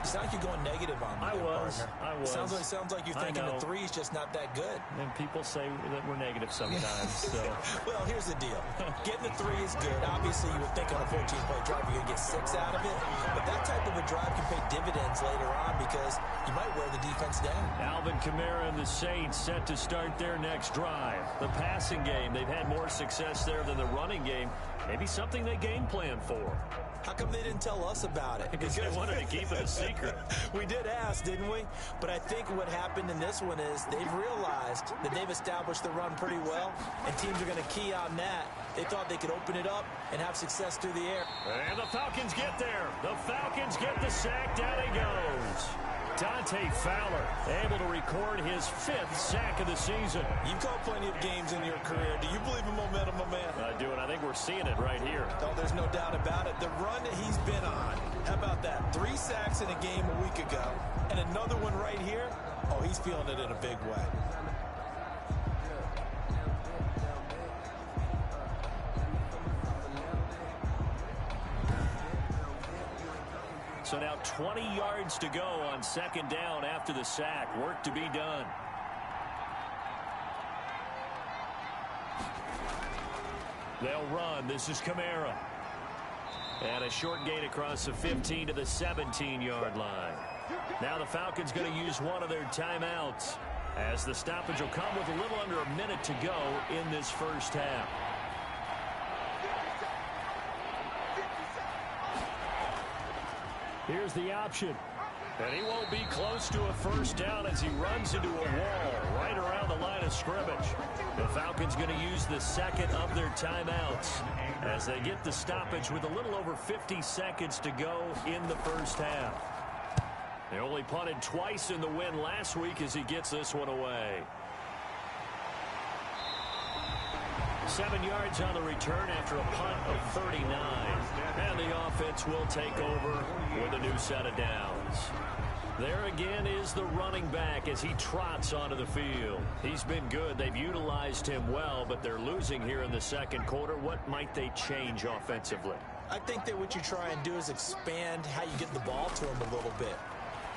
It's not like you're going negative on me. I was. Sounds like you're thinking the 3's just not that good. And people say that we're negative sometimes. So. Well, here's the deal. Getting the 3 is good. Obviously, you would think on a 14-play drive you're going to get 6 out of it. But that type of a drive can pay dividends later on because you might wear the defense down. Alvin Kamara and the Saints set to start their next drive. The passing game, they've had more success there than the running game. Maybe something they game plan for. How come they didn't tell us about it? Because they wanted to keep it a secret. We did ask, didn't we? But I think what happened in this one is they've realized that they've established the run pretty well, and teams are going to key on that. They thought they could open it up and have success through the air. And the Falcons get there. The Falcons get the sack. Down he goes. Dante Fowler able to record his 5th sack of the season. You've called plenty of games in your career. Do you believe in momentum, my man? I do, and I think we're seeing it right here. Oh, there's no doubt about it. The run that he's been on, how about that? 3 sacks in a game a week ago, and another one right here. Oh, he's feeling it in a big way. So now 20 yards to go on 2nd down after the sack. Work to be done. They'll run. This is Kamara. And a short gain across the 15 to the 17-yard line. Now the Falcons going to use one of their timeouts as the stoppage will come with a little under a minute to go in this first half. Here's the option. And he won't be close to a first down as he runs into a wall right around the line of scrimmage. The Falcons going to use the 2nd of their timeouts as they get the stoppage with a little over 50 seconds to go in the first half. They only punted twice in the win last week as he gets this one away. 7 yards on the return after a punt of 39. And the offense will take over with a new set of downs. There again is the running back as he trots onto the field. He's been good. They've utilized him well, but they're losing here in the second quarter. What might they change offensively? I think that what you try and do is expand how you get the ball to him a little bit.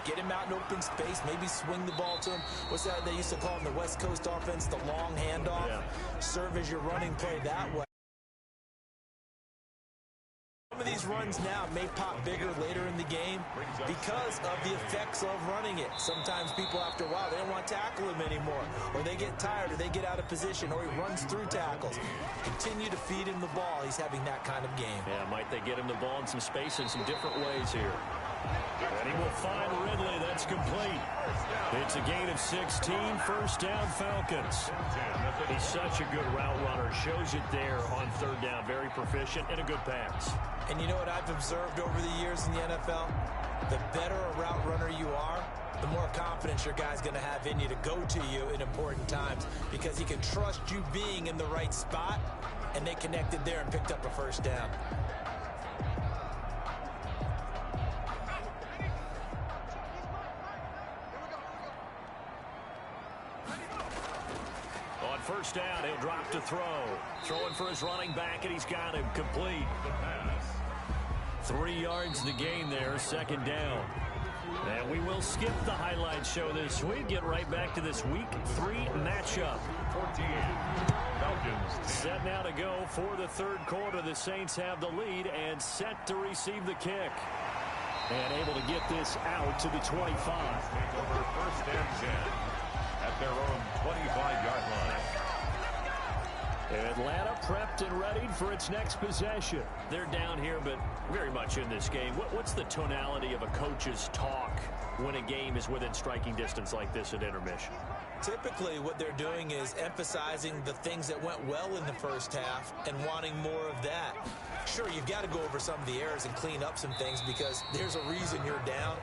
Get him out in open space, maybe swing the ball to him. What's that they used to call in the West Coast offense, the long handoff? Yeah. Serve as your running play that way. Some of these runs now may pop bigger later in the game because of the effects of running it. Sometimes people, after a while, they don't want to tackle him anymore, or they get tired, or they get out of position, or he runs through tackles. Continue to feed him the ball. He's having that kind of game. Yeah, might they get him the ball in some space in some different ways here. And he will find Ridley. That's complete. It's a gain of 16. First down, Falcons. He's such a good route runner. Shows it there on third down. Very proficient and a good pass. And you know what I've observed over the years in the NFL? The better a route runner you are, the more confidence your guy's going to have in you to go to you in important times because he can trust you being in the right spot, and they connected there and picked up a first down. On first down, he'll drop to throw. Throwing for his running back, and he's got him complete. 3 yards the gain there, second down. And we will skip the highlight show this week. Get right back to this week 3 matchup. 14. Falcons. Set now to go for the third quarter. The Saints have the lead and set to receive the kick. And able to get this out to the 25. Take over first and 10 at their own 25-yard line. Atlanta prepped and readied for its next possession. They're down here, but very much in this game. What's the tonality of a coach's talk when a game is within striking distance like this at intermission? Typically, what they're doing is emphasizing the things that went well in the first half and wanting more of that. Sure, you've got to go over some of the errors and clean up some things because there's a reason you're down.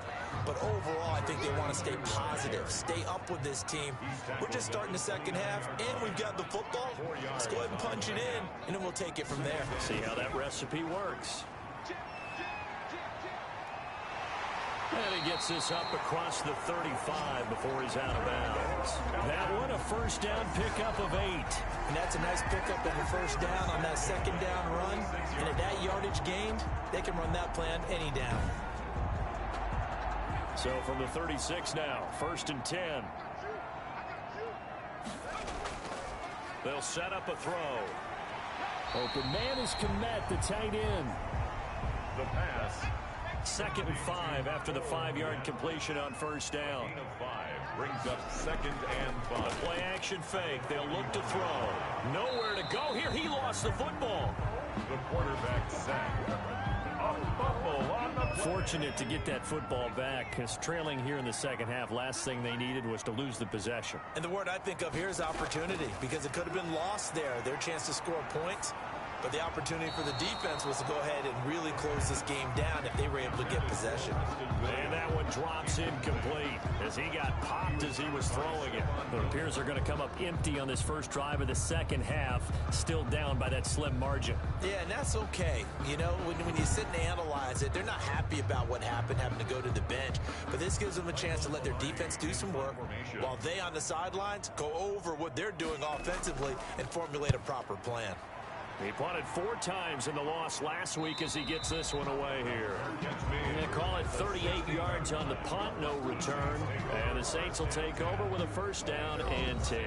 But overall, I think they want to stay positive, stay up with this team. We're just starting the second half, and we've got the football. Let's go ahead and punch it in, and then we'll take it from there. See how that recipe works. And he gets this up across the 35 before he's out of bounds. That one, a first down pickup of 8. And that's a nice pickup of a first down on that second down run. And at that yardage gained, they can run that plan any down. So from the 36 now, first and 10. They'll set up a throw. Open man is Komet, the tight end. The pass. Second and 5 after the 5-yard completion on first down. Gain of 5 brings up second and 5. Play action fake. They'll look to throw. Nowhere to go here. He lost the football. The quarterback sacked. A fumble on the play. Fortunate to get that football back because trailing here in the second half, last thing they needed was to lose the possession. And the word I think of here is opportunity because it could have been lost there. Their chance to score points. But the opportunity for the defense was to go ahead and really close this game down if they were able to get possession. And that one drops incomplete as he got popped as he was throwing it. It appears they're going to come up empty on this first drive of the second half, still down by that slim margin. Yeah, and that's okay. You know, when you sit and analyze it, they're not happy about what happened, having to go to the bench. But this gives them a chance to let their defense do some work while they on the sidelines go over what they're doing offensively and formulate a proper plan. He punted 4 times in the loss last week as he gets this one away here. They call it 38 yards on the punt, no return. And the Saints will take over with a first down and 10.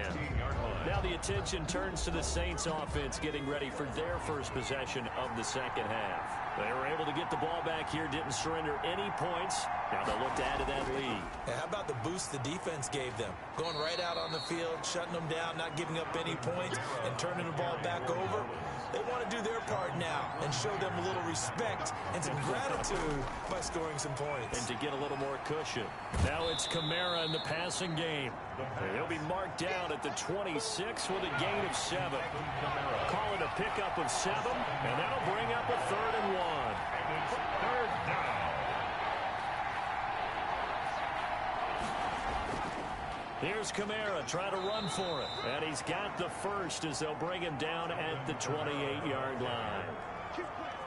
Now the attention turns to the Saints offense getting ready for their first possession of the second half. They were able to get the ball back here, didn't surrender any points. Now they'll look to add to that lead. How about the boost the defense gave them? Going right out on the field, shutting them down, not giving up any points, and turning the ball back over. They want to do their part now and show them a little respect and some gratitude by scoring some points. And to get a little more cushion. Now it's Kamara in the passing game. He'll be marked down at the 26 with a gain of 7. Call it a pickup of 7, and that'll bring up a 3rd and 1. And it's 3rd down. Here's Kamara trying to run for it. And he's got the first as they'll bring him down at the 28-yard line.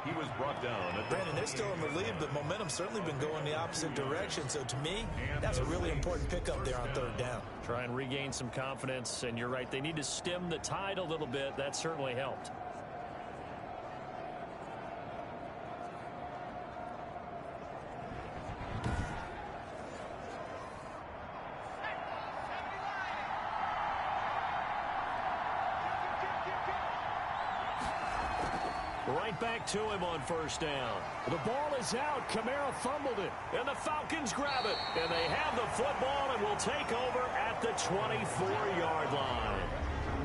He was brought down. Brandon, they're still in the lead, but momentum's certainly been going the opposite direction. So to me, that's a really important pickup there on third down. Try and regain some confidence, and you're right. They need to stem the tide a little bit. That certainly helped. Right back to him on first down. The ball is out. Kamara fumbled it. And the Falcons grab it. And they have the football and will take over at the 24-yard line.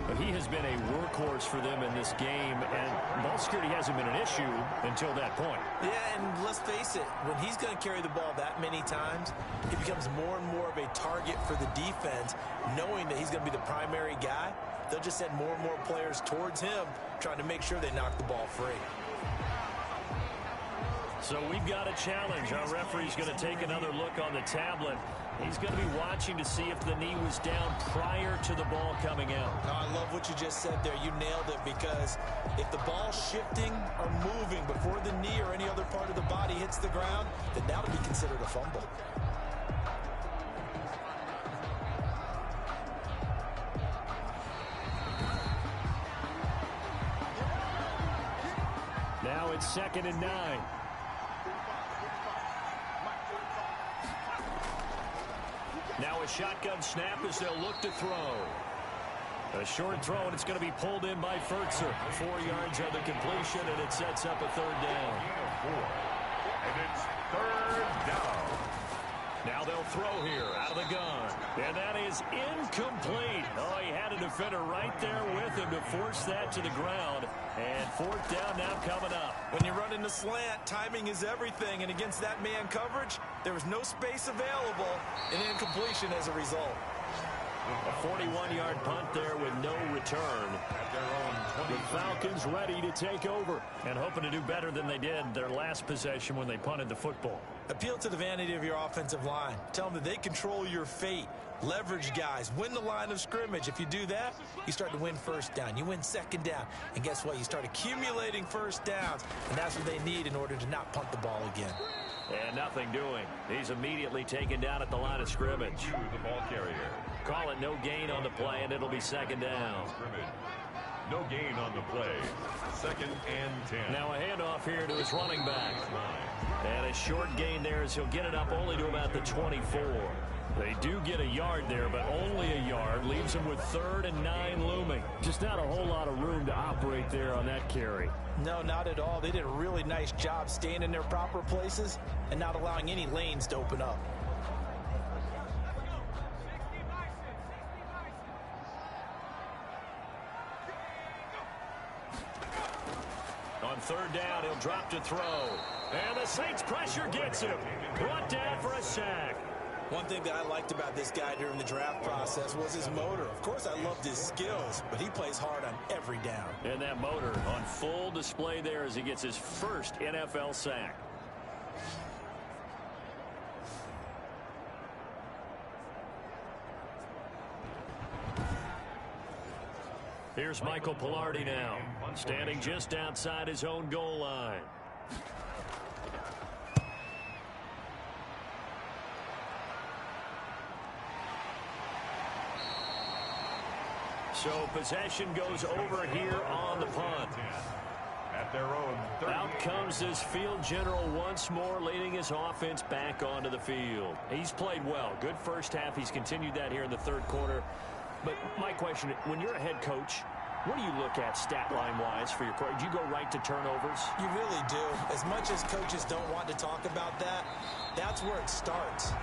But he has been a workhorse for them in this game, and ball security hasn't been an issue until that point. Yeah, and let's face it, when he's going to carry the ball that many times, he becomes more and more of a target for the defense, knowing that he's going to be the primary guy. They'll just send more and more players towards him, trying to make sure they knock the ball free. So we've got a challenge. Our referee's going to take another look on the tablet. He's going to be watching to see if the knee was down prior to the ball coming out. I love what you just said there. You nailed it, because if the ball's shifting or moving before the knee or any other part of the body hits the ground, then that'll be considered a fumble. Now it's 2nd and 9. Now a shotgun snap as they'll look to throw. A short throw, and it's going to be pulled in by Furtzer. 4 yards on the completion, and it sets up a third down. And it's third down. Now they'll throw here out of the gun. And that is incomplete. Oh, he had a defender right there with him to force that to the ground. And fourth down now coming up. When you run in the slant, timing is everything. And against that man coverage, there was no space available. An incompletion as a result. A 41-yard punt there with no return. The Falcons ready to take over and hoping to do better than they did their last possession when they punted the football. Appeal to the vanity of your offensive line. Tell them that they control your fate. Leverage guys. Win the line of scrimmage. If you do that, you start to win first down. You win second down. And guess what? You start accumulating first downs. And that's what they need in order to not punt the ball again. And nothing doing. He's immediately taken down at the line of scrimmage. The ball carrier. Call it no gain on the play, and it'll be second down. No gain on the play. 2nd and 10. Now a handoff here to his running back. And a short gain there as he'll get it up only to about the 24. They do get a yard there, but only a yard. Leaves him with 3rd and 9 looming. Just not a whole lot of room to operate there on that carry. No, not at all. They did a really nice job staying in their proper places and not allowing any lanes to open up. On third down, he'll drop to throw. And the Saints pressure gets him. Brought down for a sack. One thing that I liked about this guy during the draft process was his motor. Of course, I loved his skills, but he plays hard on every down. And that motor on full display there as he gets his first NFL sack. Here's Michael Pilardi now, standing just outside his own goal line. So possession goes over here on the punt. At their own 30. Out comes this field general once more, leading his offense back onto the field. He's played well. Good first half. He's continued that here in the third quarter. But my question, when you're a head coach, what do you look at stat line-wise for your court? Do you go right to turnovers? You really do. As much as coaches don't want to talk about that, that's where it starts.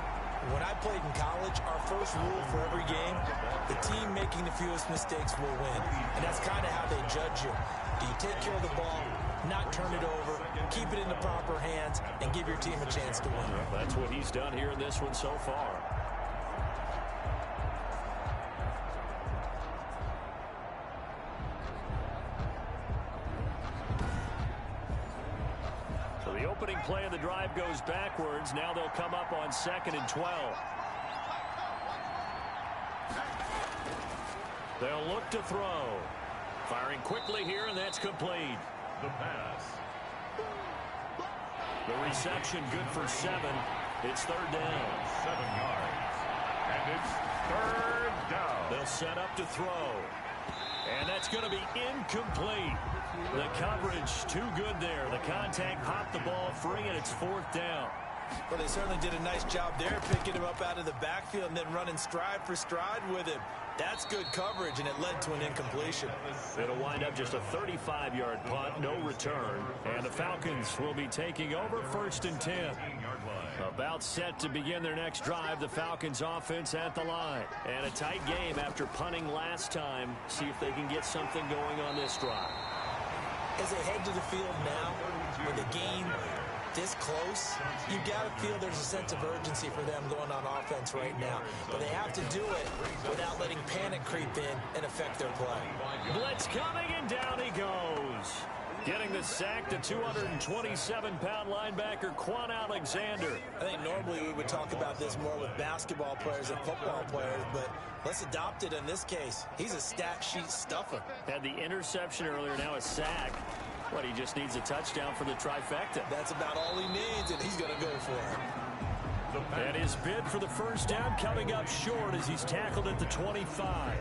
When I played in college, our first rule for every game, the team making the fewest mistakes will win. And that's kind of how they judge you. Do you take care of the ball, not turn it over, keep it in the proper hands, and give your team a chance to win? That's what he's done here in this one so far. The opening play of the drive goes backwards. Now they'll come up on 2nd and 12. They'll look to throw. Firing quickly here, and that's complete. The pass. The reception good for 7. It's third down. 7 yards. And it's third down. They'll set up to throw. And that's going to be incomplete. The coverage too good there. The contact popped the ball free, and it's fourth down. Well, they certainly did a nice job there, picking him up out of the backfield and then running stride for stride with him. That's good coverage, and it led to an incompletion. It'll wind up just a 35-yard punt, no return. And the Falcons will be taking over first and 10. About set to begin their next drive, the Falcons offense at the line. And a tight game after punting last time. See if they can get something going on this drive. As they head to the field now, with the game this close, you got to feel there's a sense of urgency for them going on offense right now. But they have to do it without letting panic creep in and affect their play. Blitz coming, and down he goes. Getting the sack, the 227-pound linebacker, Quan Alexander. I think normally we would talk about this more with basketball players and football players, but let's adopt it in this case. He's a stat sheet stuffer. Had the interception earlier, now a sack. But he just needs a touchdown for the trifecta. That's about all he needs, and he's going to go for it. And his bid for the first down coming up short as he's tackled at the 25.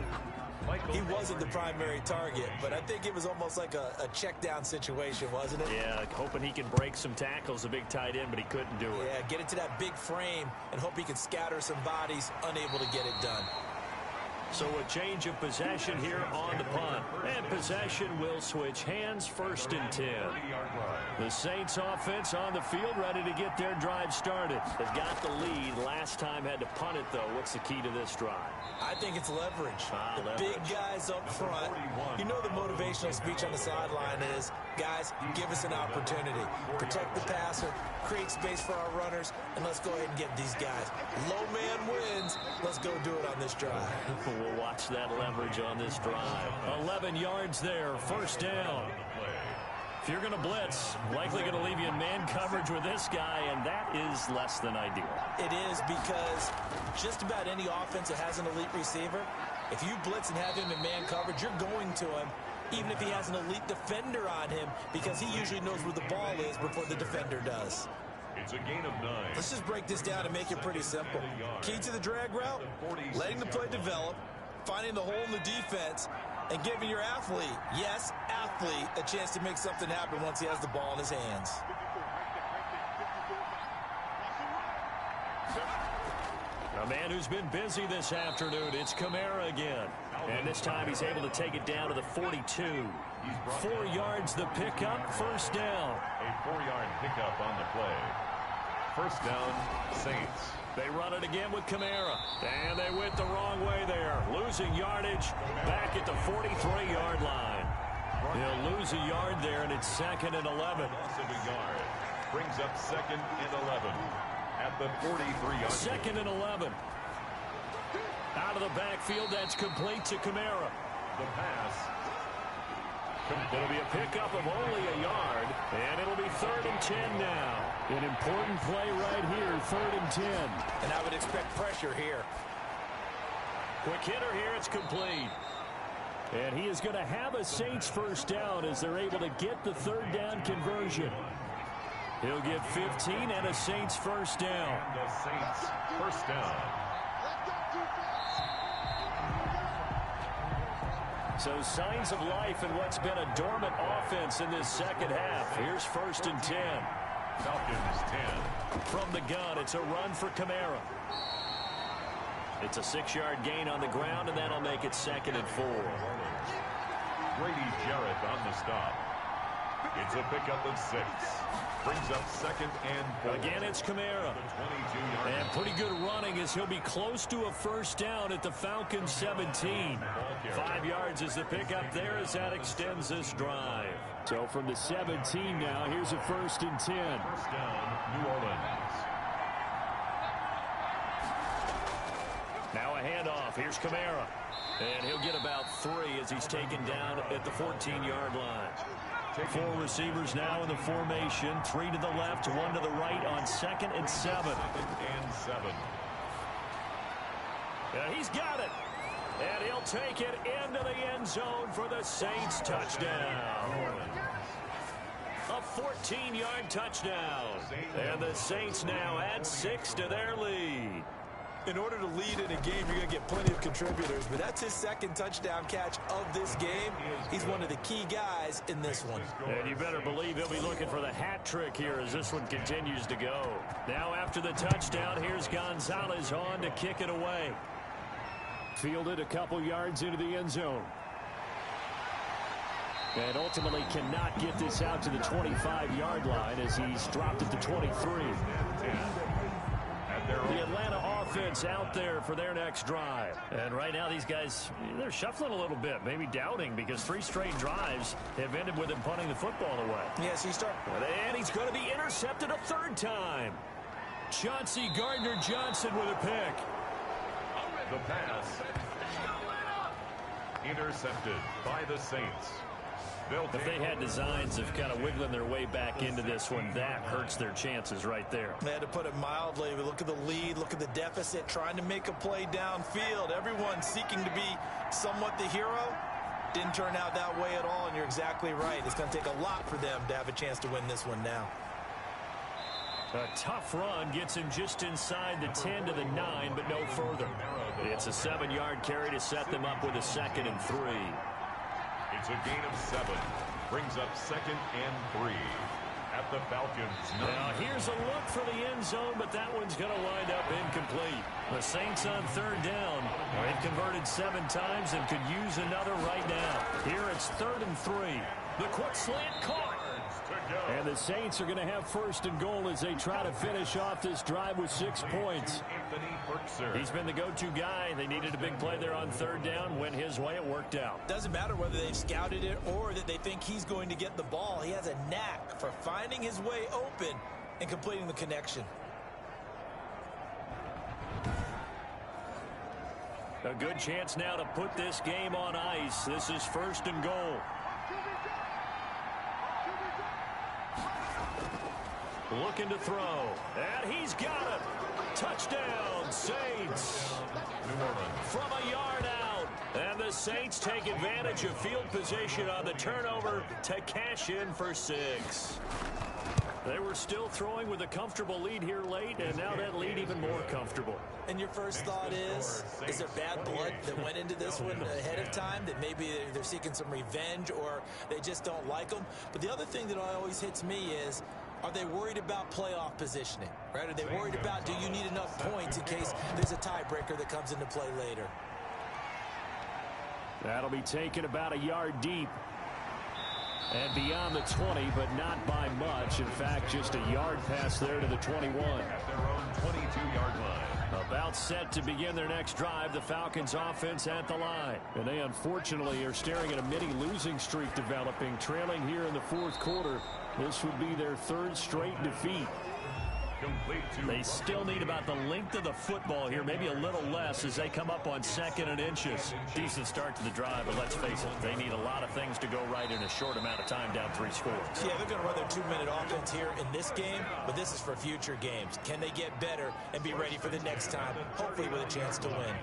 He wasn't the primary target, but I think it was almost like a check down situation, wasn't it? Yeah, hoping he can break some tackles, a big tight end, but he couldn't do it. Yeah, get into that big frame and hope he can scatter some bodies, unable to get it done. So a change of possession here on the punt. And possession will switch hands, first and 10. The Saints offense on the field, ready to get their drive started. They've got the lead. Last time had to punt it, though. What's the key to this drive? I think it's leverage. The big guys up front. You know the motivational speech on the sideline is, guys, give us an opportunity. Protect the passer, create space for our runners, and let's go ahead and get these guys. Low man wins. Let's go do it on this drive. We'll watch that leverage on this drive. 11 yards there, first down. If you're going to blitz, likely going to leave you in man coverage with this guy, and that is less than ideal. It is, because just about any offense that has an elite receiver, if you blitz and have him in man coverage, you're going to him, even if he has an elite defender on him, because he usually knows where the ball is before the defender does. It's a gain of 9. Let's just break this down and make it pretty simple. Key to the drag route, letting the play develop, finding the hole in the defense, and giving your athlete, yes, athlete, a chance to make something happen once he has the ball in his hands. A man who's been busy this afternoon, it's Kamara again. And this time he's able to take it down to the 42. 4 yards the pickup, first down. A 4-yard pickup on the play. First down, Saints. They run it again with Kamara. And they went the wrong way there. Losing yardage back at the 43-yard line. He'll lose a yard there, and it's 2nd and 11. Loss of a yard. Brings up 2nd and 11 at the 43-yard. 2nd and 11. Out of the backfield, that's complete to Kamara. The pass. It'll be a pickup of only a yard, and it'll be 3rd and 10 now. An important play right here, 3rd and 10. And I would expect pressure here. Quick hitter here, it's complete. And he is going to have a Saints first down as they're able to get the 3rd down conversion. He'll get 15 and a Saints first down. And the Saints first down. So signs of life in what's been a dormant offense in this second half. Here's 1st and 10. Falcons 10. From the gun, it's a run for Kamara. It's a 6-yard gain on the ground, and that'll make it 2nd and 4. Grady Jarrett on the stop. It's a pickup of 6. Brings up 2nd and 4. Again, it's Kamara. And pretty good running as he'll be close to a first down at the Falcons 17. 5 yards is the pickup there as that extends this drive. So from the 17 now, here's a 1st and 10. First down, New Orleans. Now a handoff. Here's Kamara. And he'll get about 3 as he's taken down at the 14-yard line. 4 receivers now in the formation. 3 to the left, 1 to the right on 2nd and 7. 2nd and 7. Yeah, he's got it. And he'll take it into the end zone for the Saints touchdown. A 14-yard touchdown. And the Saints now add 6 to their lead. In order to lead in a game, you're going to get plenty of contributors, but that's his second touchdown catch of this game. He's one of the key guys in this one. And you better believe he'll be looking for the hat trick here as this one continues to go. Now after the touchdown, here's Gonzalez on to kick it away. Fielded a couple yards into the end zone. And ultimately cannot get this out to the 25-yard line as he's dropped it to 23. The Atlanta offense out there for their next drive. And right now these guys, they're shuffling a little bit, maybe doubting, because 3 straight drives have ended with him punting the football away. Yes, And he's going to be intercepted a 3rd time. Chauncey Gardner-Johnson with a pick. The pass intercepted by the Saints. If they had designs of kind of wiggling their way back into this one, that hurts their chances right there. They had to put it mildly. We look at the lead, look at the deficit, trying to make a play downfield. Everyone seeking to be somewhat the hero. Didn't turn out that way at all, and you're exactly right. It's going to take a lot for them to have a chance to win this one now. A tough run gets him just inside the 10 to the 9, but no further. It's a 7-yard carry to set them up with a 2nd and 3. It's a gain of 7. Brings up 2nd and 3 at the Falcons. Now here's a look for the end zone, but that one's going to wind up incomplete. The Saints on 3rd down. They've converted 7 times and could use another right now. Here it's 3rd and 3. The quick slant caught. And the Saints are going to have 1st and goal as they try to finish off this drive with 6 points. He's been the go-to guy. They needed a big play there on 3rd down. Went his way. It worked out. Doesn't matter whether they've scouted it or that they think he's going to get the ball. He has a knack for finding his way open and completing the connection. A good chance now to put this game on ice. This is 1st and goal. Looking to throw. And he's got it. Touchdown, Saints. From a yard out. And the Saints take advantage of field position on the turnover to cash in for 6. They were still throwing with a comfortable lead here late, and now that lead even more comfortable. And your first thought is there bad blood that went into this one ahead of time, that maybe they're seeking some revenge or they just don't like them? But the other thing that always hits me is, are they worried about playoff positioning? Right? Are they worried about, do you need enough points in case there's a tiebreaker that comes into play later? That'll be taken about a yard deep. And beyond the 20, but not by much. In fact, just a yard pass there to the 21. At their own 22-yard line. About set to begin their next drive, the Falcons offense at the line. And they unfortunately are staring at a mini losing streak developing, trailing here in the 4th quarter. This would be their 3rd straight defeat. They still need about the length of the football here, maybe a little less as they come up on 2nd and inches. Decent start to the drive, but let's face it, they need a lot of things to go right in a short amount of time down 3 scores. Yeah, they're going to run their 2-minute offense here in this game, but this is for future games. Can they get better and be ready for the next time, hopefully with a chance to win?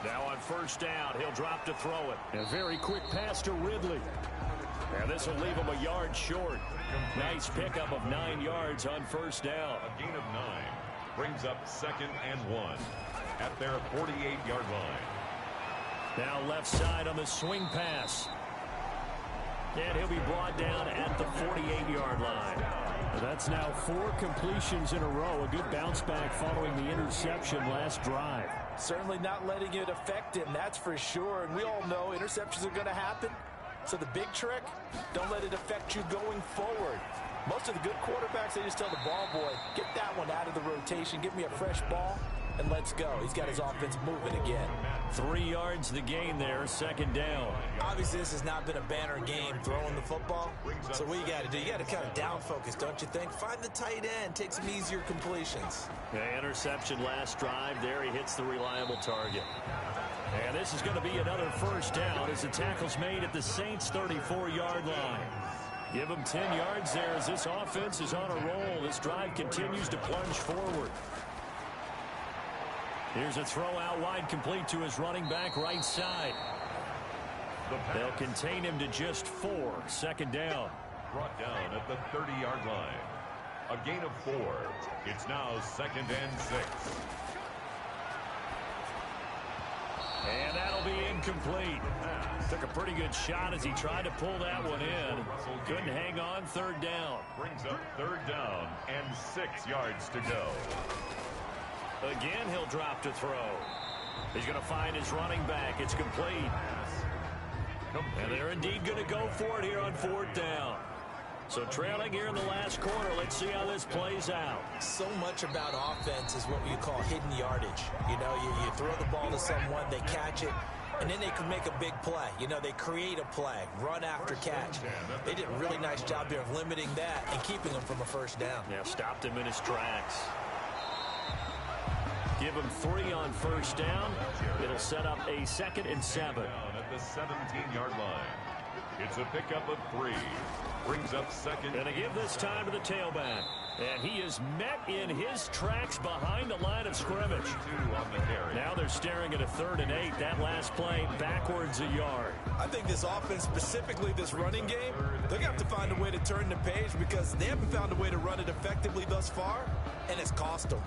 Now on 1st down, he'll drop to throw it. A very quick pass to Ridley. And this will leave him a yard short. Nice pickup of 9 yards on 1st down. A gain of 9 brings up 2nd and 1 at their 48-yard line. Now left side on the swing pass. And he'll be brought down at the 48-yard line. That's now 4 completions in a row. A good bounce back following the interception last drive. Certainly not letting it affect him, that's for sure. And we all know interceptions are going to happen. So the big trick, don't let it affect you going forward. Most of the good quarterbacks, they just tell the ball boy, get that one out of the rotation, give me a fresh ball, and let's go. He's got his offense moving again. 3 yards the gain there, 2nd down. Obviously, this has not been a banner game throwing the football. So what you got to do, you got to kind of down focus, don't you think? Find the tight end, take some easier completions. Yeah, interception last drive. There he hits the reliable target. And this is going to be another 1st down as the tackle's made at the Saints' 34-yard line. Give them 10 yards there as this offense is on a roll. This drive continues to plunge forward. Here's a throw out wide, complete to his running back right side. They'll contain him to just 4. Second down. Brought down at the 30-yard line. A gain of 4. It's now 2nd and 6. And that'll be incomplete. Took a pretty good shot as he tried to pull that one in. Couldn't hang on. 3rd down. Brings up 3rd down and 6 yards to go. Again, he'll drop to throw. He's going to find his running back. It's complete. And they're indeed going to go for it here on 4th down. So trailing here in the last quarter. Let's see how this plays out. So much about offense is what we call hidden yardage. You know, you throw the ball to someone, they catch it, and then they can make a big play. You know, they create a play, run after catch. They did a really nice job there of limiting that and keeping him from a 1st down. Yeah, stopped him in his tracks. Give him 3 on 1st down. It'll set up a 2nd and 7. At the 17-yard line. It's a pickup of 3. Brings up 2nd. Going to give this time to the tailback. And he is met in his tracks behind the line of scrimmage. Now they're staring at a 3rd and 8. That last play backwards a yard. I think this offense, specifically this running game, they're going to have to find a way to turn the page because they haven't found a way to run it effectively thus far, and it's cost them.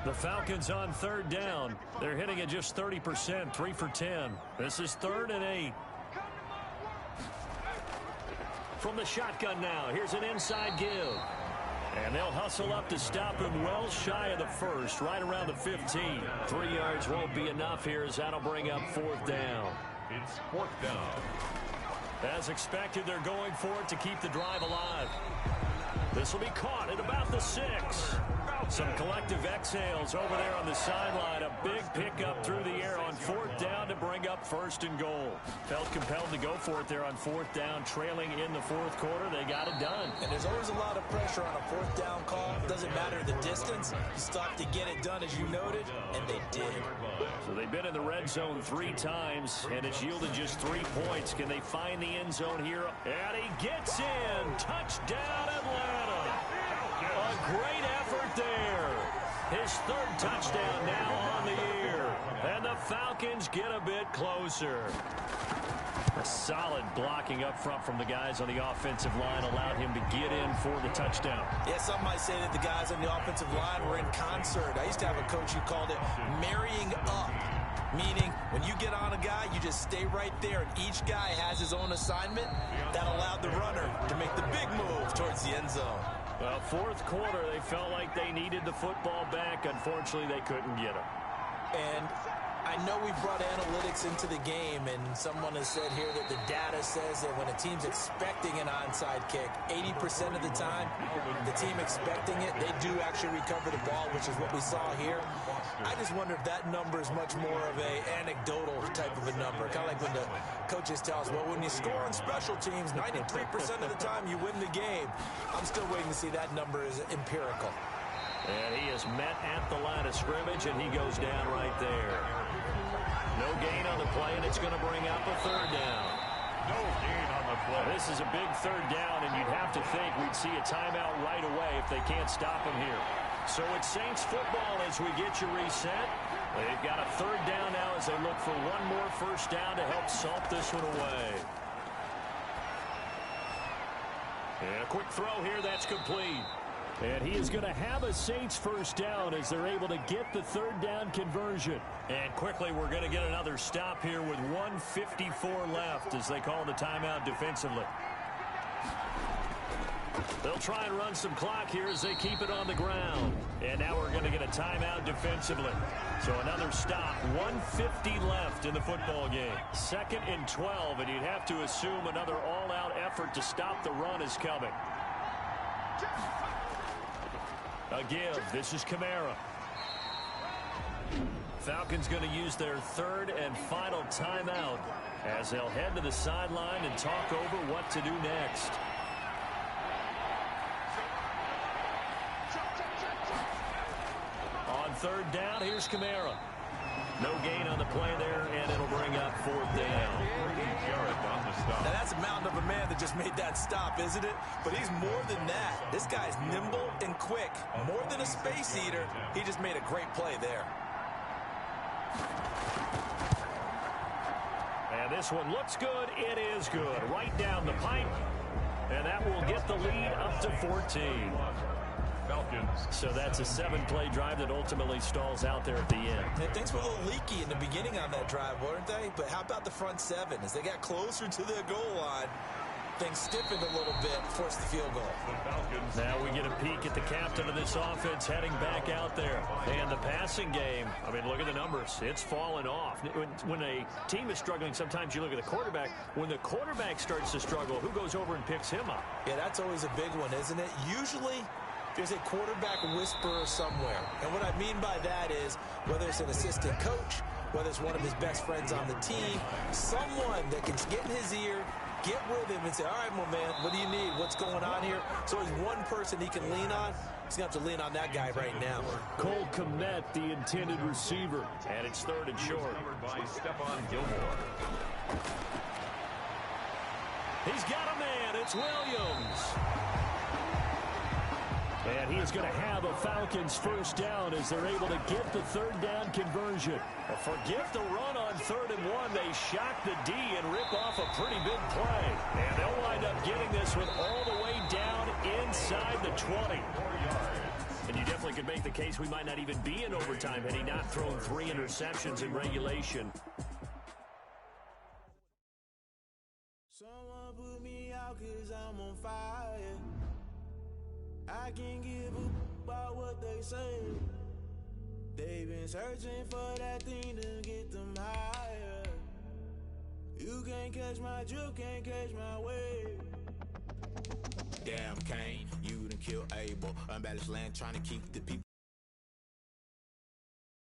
The Falcons on 3rd down. They're hitting at just 30%, 3 for 10. This is 3rd and 8. From the shotgun now, here's an inside give. And they'll hustle up to stop him well shy of the 1st, right around the 15. 3 yards won't be enough here as that'll bring up 4th down. It's 4th down. As expected, they're going for it to keep the drive alive. This will be caught at about the 6. Some collective exhales over there on the sideline. A big pickup through the air on 4th down to bring up 1st and goal. Felt compelled to go for it there on 4th down, trailing in the 4th quarter. They got it done. And there's always a lot of pressure on a 4th down call. Doesn't matter the distance. You stop to get it done, as you noted, and they did. So they've been in the red zone 3 times, and it's yielded just 3 points. Can they find the end zone here? And he gets in. Touchdown, Atlanta. A great effort there. His 3rd touchdown now on the year. And the Falcons get a bit closer. A solid blocking up front from the guys on the offensive line allowed him to get in for the touchdown. Yeah, some might say that the guys on the offensive line were in concert. I used to have a coach who called it marrying up, meaning when you get on a guy, you just stay right there, and each guy has his own assignment. That allowed the runner to make the big move towards the end zone. Well, 4th quarter, they felt like they needed the football back. Unfortunately, they couldn't get it. And I know we brought analytics into the game, and someone has said here that the data says that when a team's expecting an onside kick, 80% of the time, the team expecting it, they do actually recover the ball, which is what we saw here. I just wonder if that number is much more of a anecdotal type of a number. Kind of like when the coaches tell us, well, when you score on special teams, 93% of the time you win the game. I'm still waiting to see that number is empirical. And he is met at the line of scrimmage, and he goes down right there. No gain on the play, and it's going to bring up a 3rd down. No gain on the play. This is a big 3rd down, and you'd have to think we'd see a timeout right away if they can't stop him here. So it's Saints football as we get you reset. They've got a 3rd down now as they look for one more 1st down to help salt this one away. And a quick throw here, that's complete. And he is going to have a Saints 1st down as they're able to get the 3rd down conversion. And quickly, we're going to get another stop here with 1:54 left as they call the timeout defensively. They'll try and run some clock here as they keep it on the ground. And now we're going to get a timeout defensively. So another stop, 1:50 left in the football game. 2nd and 12, and you'd have to assume another all-out effort to stop the run is coming. A give. This is Kamara. Falcons going to use their 3rd and final timeout as they'll head to the sideline and talk over what to do next. On 3rd down, here's Kamara. No gain on the play there, and it'll bring up 4th down. Now that's a mountain of a man that just made that stop, isn't it? But he's more than that. This guy's nimble and quick. More than a space eater, he just made a great play there. And this one looks good. It is good. Right down the pipe. And that will get the lead up to 14. Falcons. So that's a 7-play drive that ultimately stalls out there at the end. And things were a little leaky in the beginning on that drive, weren't they? But how about the front 7? As they got closer to the goal line, things stiffened a little bit, forced the field goal. Now we get a peek at the captain of this offense heading back out there. And the passing game, I mean, look at the numbers. It's fallen off. When a team is struggling, sometimes you look at the quarterback. When the quarterback starts to struggle, who goes over and picks him up? Yeah, that's always a big one, isn't it? Usually, there's a quarterback whisperer somewhere. And what I mean by that is, whether it's an assistant coach, whether it's one of his best friends on the team, someone that can get in his ear, get with him and say, all right, my man, what do you need? What's going on here? So there's one person he can lean on. He's going to have to lean on that guy right now. Cole Kmet, the intended receiver. And it's 3rd and short. Covered by Stephon Gilmore. He's got a man. It's Williams. And he is going to have a Falcons 1st down as they're able to get the 3rd down conversion. Forget the run on 3rd and 1. They shock the D and rip off a pretty big play. And they'll wind up getting this one all the way down inside the 20. And you definitely could make the case we might not even be in overtime had he not thrown 3 interceptions in regulation. Someone put me out 'cause I'm on fire. I can't give a about what they say. They've been searching for that thing to get them higher. You can't catch my drift, can't catch my wave. Damn, Kane, you done killed Abel. Unbalanced land trying to keep the people